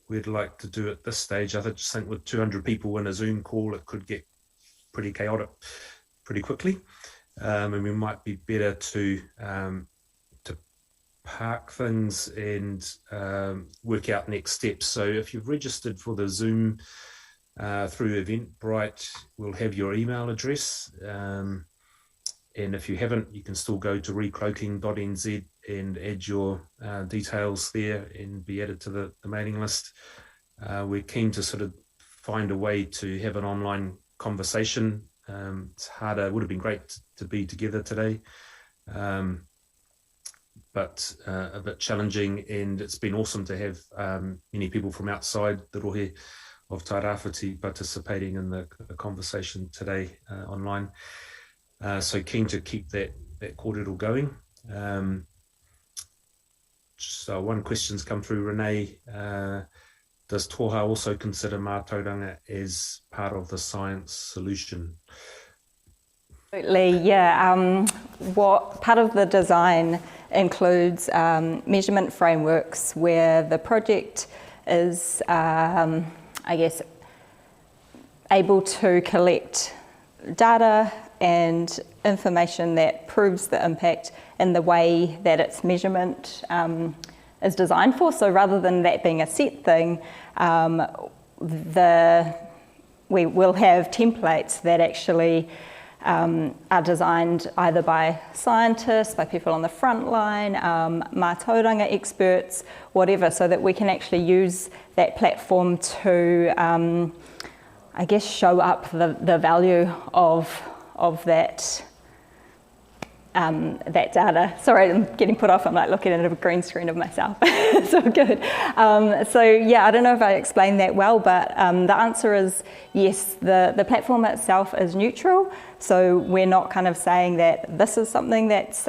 we'd like to do at this stage. I just think with 200 people in a Zoom call, it could get pretty chaotic pretty quickly. And we might be better to park things and work out next steps. So if you've registered for the Zoom through Eventbrite, we'll have your email address. And if you haven't, you can still go to recloaking.nz and add your details there and be added to the mailing list. We're keen to sort of find a way to have an online conversation. It's harder, it would have been great to be together today, but a bit challenging, and it's been awesome to have many people from outside the rohe of Tairāwhiti participating in the conversation today online. So keen to keep that kōrero going. So one question's come through, Renee. Does Toha also consider mātauranga as part of the science solution? Absolutely, yeah. What part of the design includes measurement frameworks where the project is, I guess, able to collect data and information that proves the impact in the way that its measurement is designed for. So rather than that being a set thing, we will have templates that actually are designed either by scientists, by people on the front line, mātauranga experts, whatever, so that we can actually use that platform to, I guess, show up the value of that that data. Sorry, I'm getting put off. I'm like looking at a green screen of myself. It's all good. So yeah, I don't know if I explained that well, but the answer is yes. The platform itself is neutral. So we're not kind of saying that this is something that's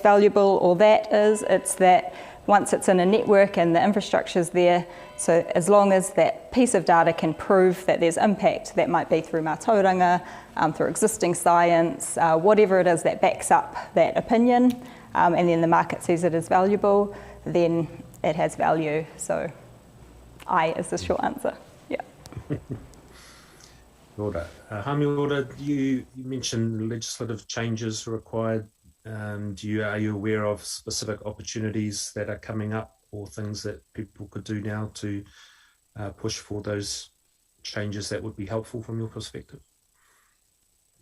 valuable or that is. It's that once it's in a network and the infrastructure's there, so as long as that piece of data can prove that there's impact, that might be through mātauranga, through existing science, whatever it is that backs up that opinion, and then the market sees it as valuable, then it has value. So I is the short answer. Yeah. Hamiora, you mentioned legislative changes required. Are you aware of specific opportunities that are coming up or things that people could do now to push for those changes that would be helpful from your perspective?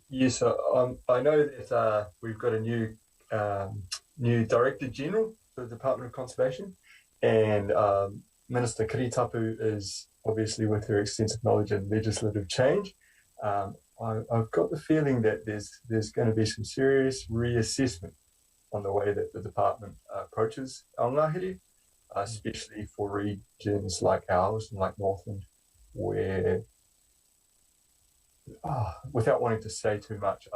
Yes, I know that we've got a new Director General for the Department of Conservation, and Minister Kiritapu is obviously, with her extensive knowledge in legislative change, I've got the feeling that there's going to be some serious reassessment on the way that the department approaches our ngāhere, especially for regions like ours and like Northland, where, without wanting to say too much,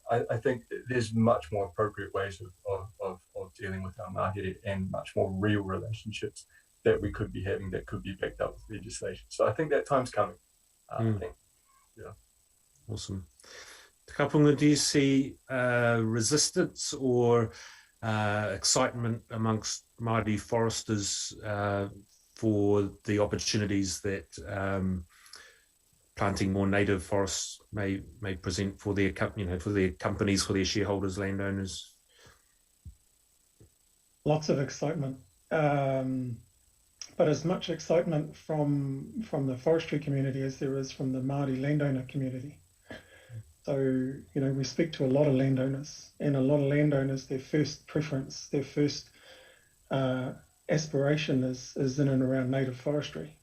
I think there's much more appropriate ways of dealing with our ngāhere and much more real relationships that we could be having that could be backed up with legislation. So I think that time's coming. Yeah. Awesome. Kapunga, do you see resistance or excitement amongst Māori foresters for the opportunities that planting more native forests may present for their for their companies, for their shareholders, landowners? Lots of excitement, but as much excitement from the forestry community as there is from the Māori landowner community. So, we speak to a lot of landowners, and a lot of landowners, their first preference, their first aspiration is in and around native forestry.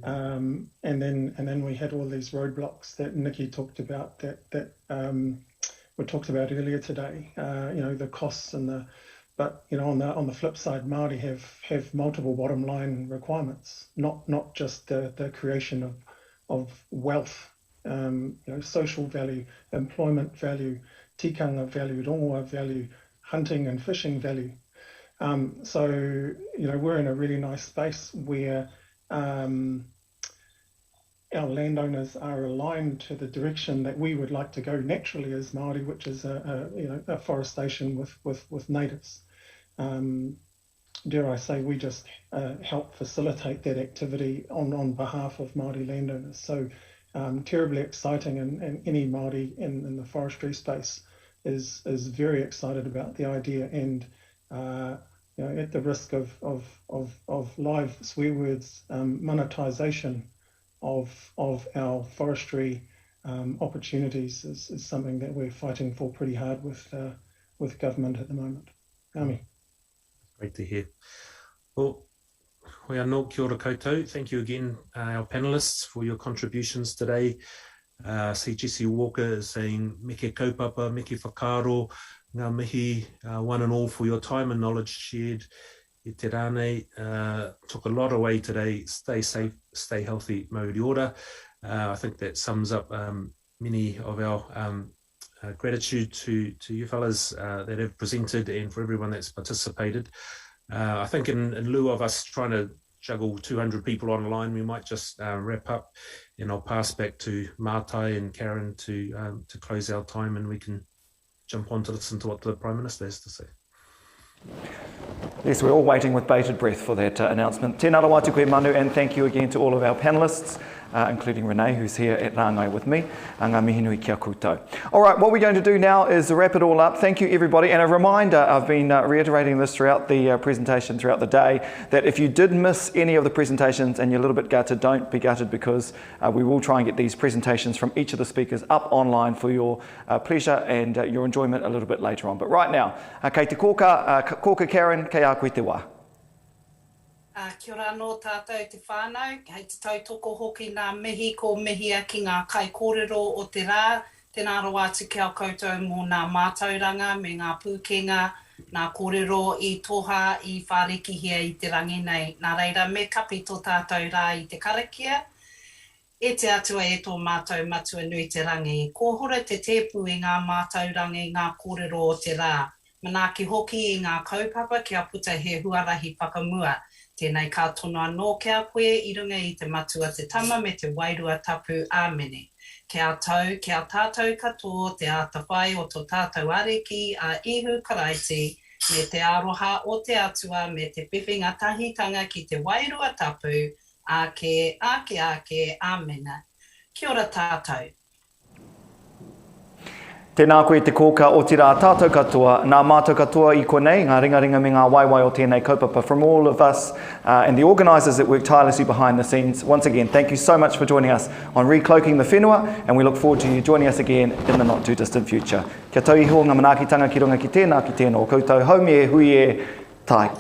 And then we had all these roadblocks that Nikki talked about that were talked about earlier today. The costs and but on the flip side, Māori have multiple bottom line requirements, not just the creation of wealth. Social value, employment value, tikanga value, rongoa value, hunting and fishing value. So we're in a really nice space where our landowners are aligned to the direction that we would like to go naturally as Māori, which is afforestation with natives. Dare I say, we just help facilitate that activity on behalf of Māori landowners. So terribly exciting, and any Māori in the forestry space is very excited about the idea, and at the risk of live swear words, monetisation of our forestry opportunities is something that we're fighting for pretty hard with government at the moment. Ami. Great to hear. Well, kia ora koutou. Thank you again, our panellists, for your contributions today. See Jesse Walker is saying, Meke kaupapa, meke whakaro, ngā mihi, one and all, for your time and knowledge shared. I te rānei, took a lot away today. Stay safe, stay healthy, mauri ora. I think that sums up many of our gratitude to you fellas that have presented, and for everyone that's participated. I think in lieu of us trying to juggle 200 people online, we might just wrap up, and I'll pass back to Mātai and Karen to close our time, and we can jump on to listen to what the Prime Minister has to say. Yes, we're all waiting with bated breath for that announcement. Tēnā rawā te koe manu, and thank you again to all of our panellists. including Renee, who's here at Rāngai with me. Ngā mihi nui kia koutou. All right, what we're going to do now is wrap it all up. Thank you, everybody. And a reminder, I've been reiterating this throughout the presentation, throughout the day, that if you did miss any of the presentations and you're a little bit gutted, don't be gutted, because we will try and get these presentations from each of the speakers up online for your pleasure and your enjoyment a little bit later on. But right now, kei te kōka Karen, kei a koe te wā. Kia ora anō tātou te whānau, hei te tautoko hoki ngā mihi ko mihia ki ngā kai kōrero o te rā, tēnā roa atu ki au koutou mō ngā mātauranga me ngā pūkenga, ngā kōrero i toha i whāriki hia i te rangi nei. Nā reira, me kapi tō tātou rā i te karakia, e te atua e tō mātou matua nui te rangi. Ko hora te tepu i ngā mātaurangi, ngā kōrero o te rā. Manaaki hoki i ngā kaupapa kia puta he huarahi whakamua. Tēnei ka tono anō kia koe i runga i te matua te tama me te wairua tapu āmene. Kia tau, kia tātou katoa te ātawhai o tō tātou areki a ihu karaiti me te aroha o te atua me te pewhinga tahitanga ki te wairua tapu ake, āmena. Kia ora tātou. Tēnā koe te kōka o te rā tātou katoa, nā mātou katoa i konei, ngā ringaringa me ngā waiwai o tēnei kaupapa from all of us and the organisers that work tirelessly behind the scenes. Once again, thank you so much for joining us on Recloaking the Whenua, and we look forward to you joining us again in the not too distant future. Kia tau iho ngā manaakitanga ki runga ki tēnā ki tēnā o koutou, haumie, huie, tai.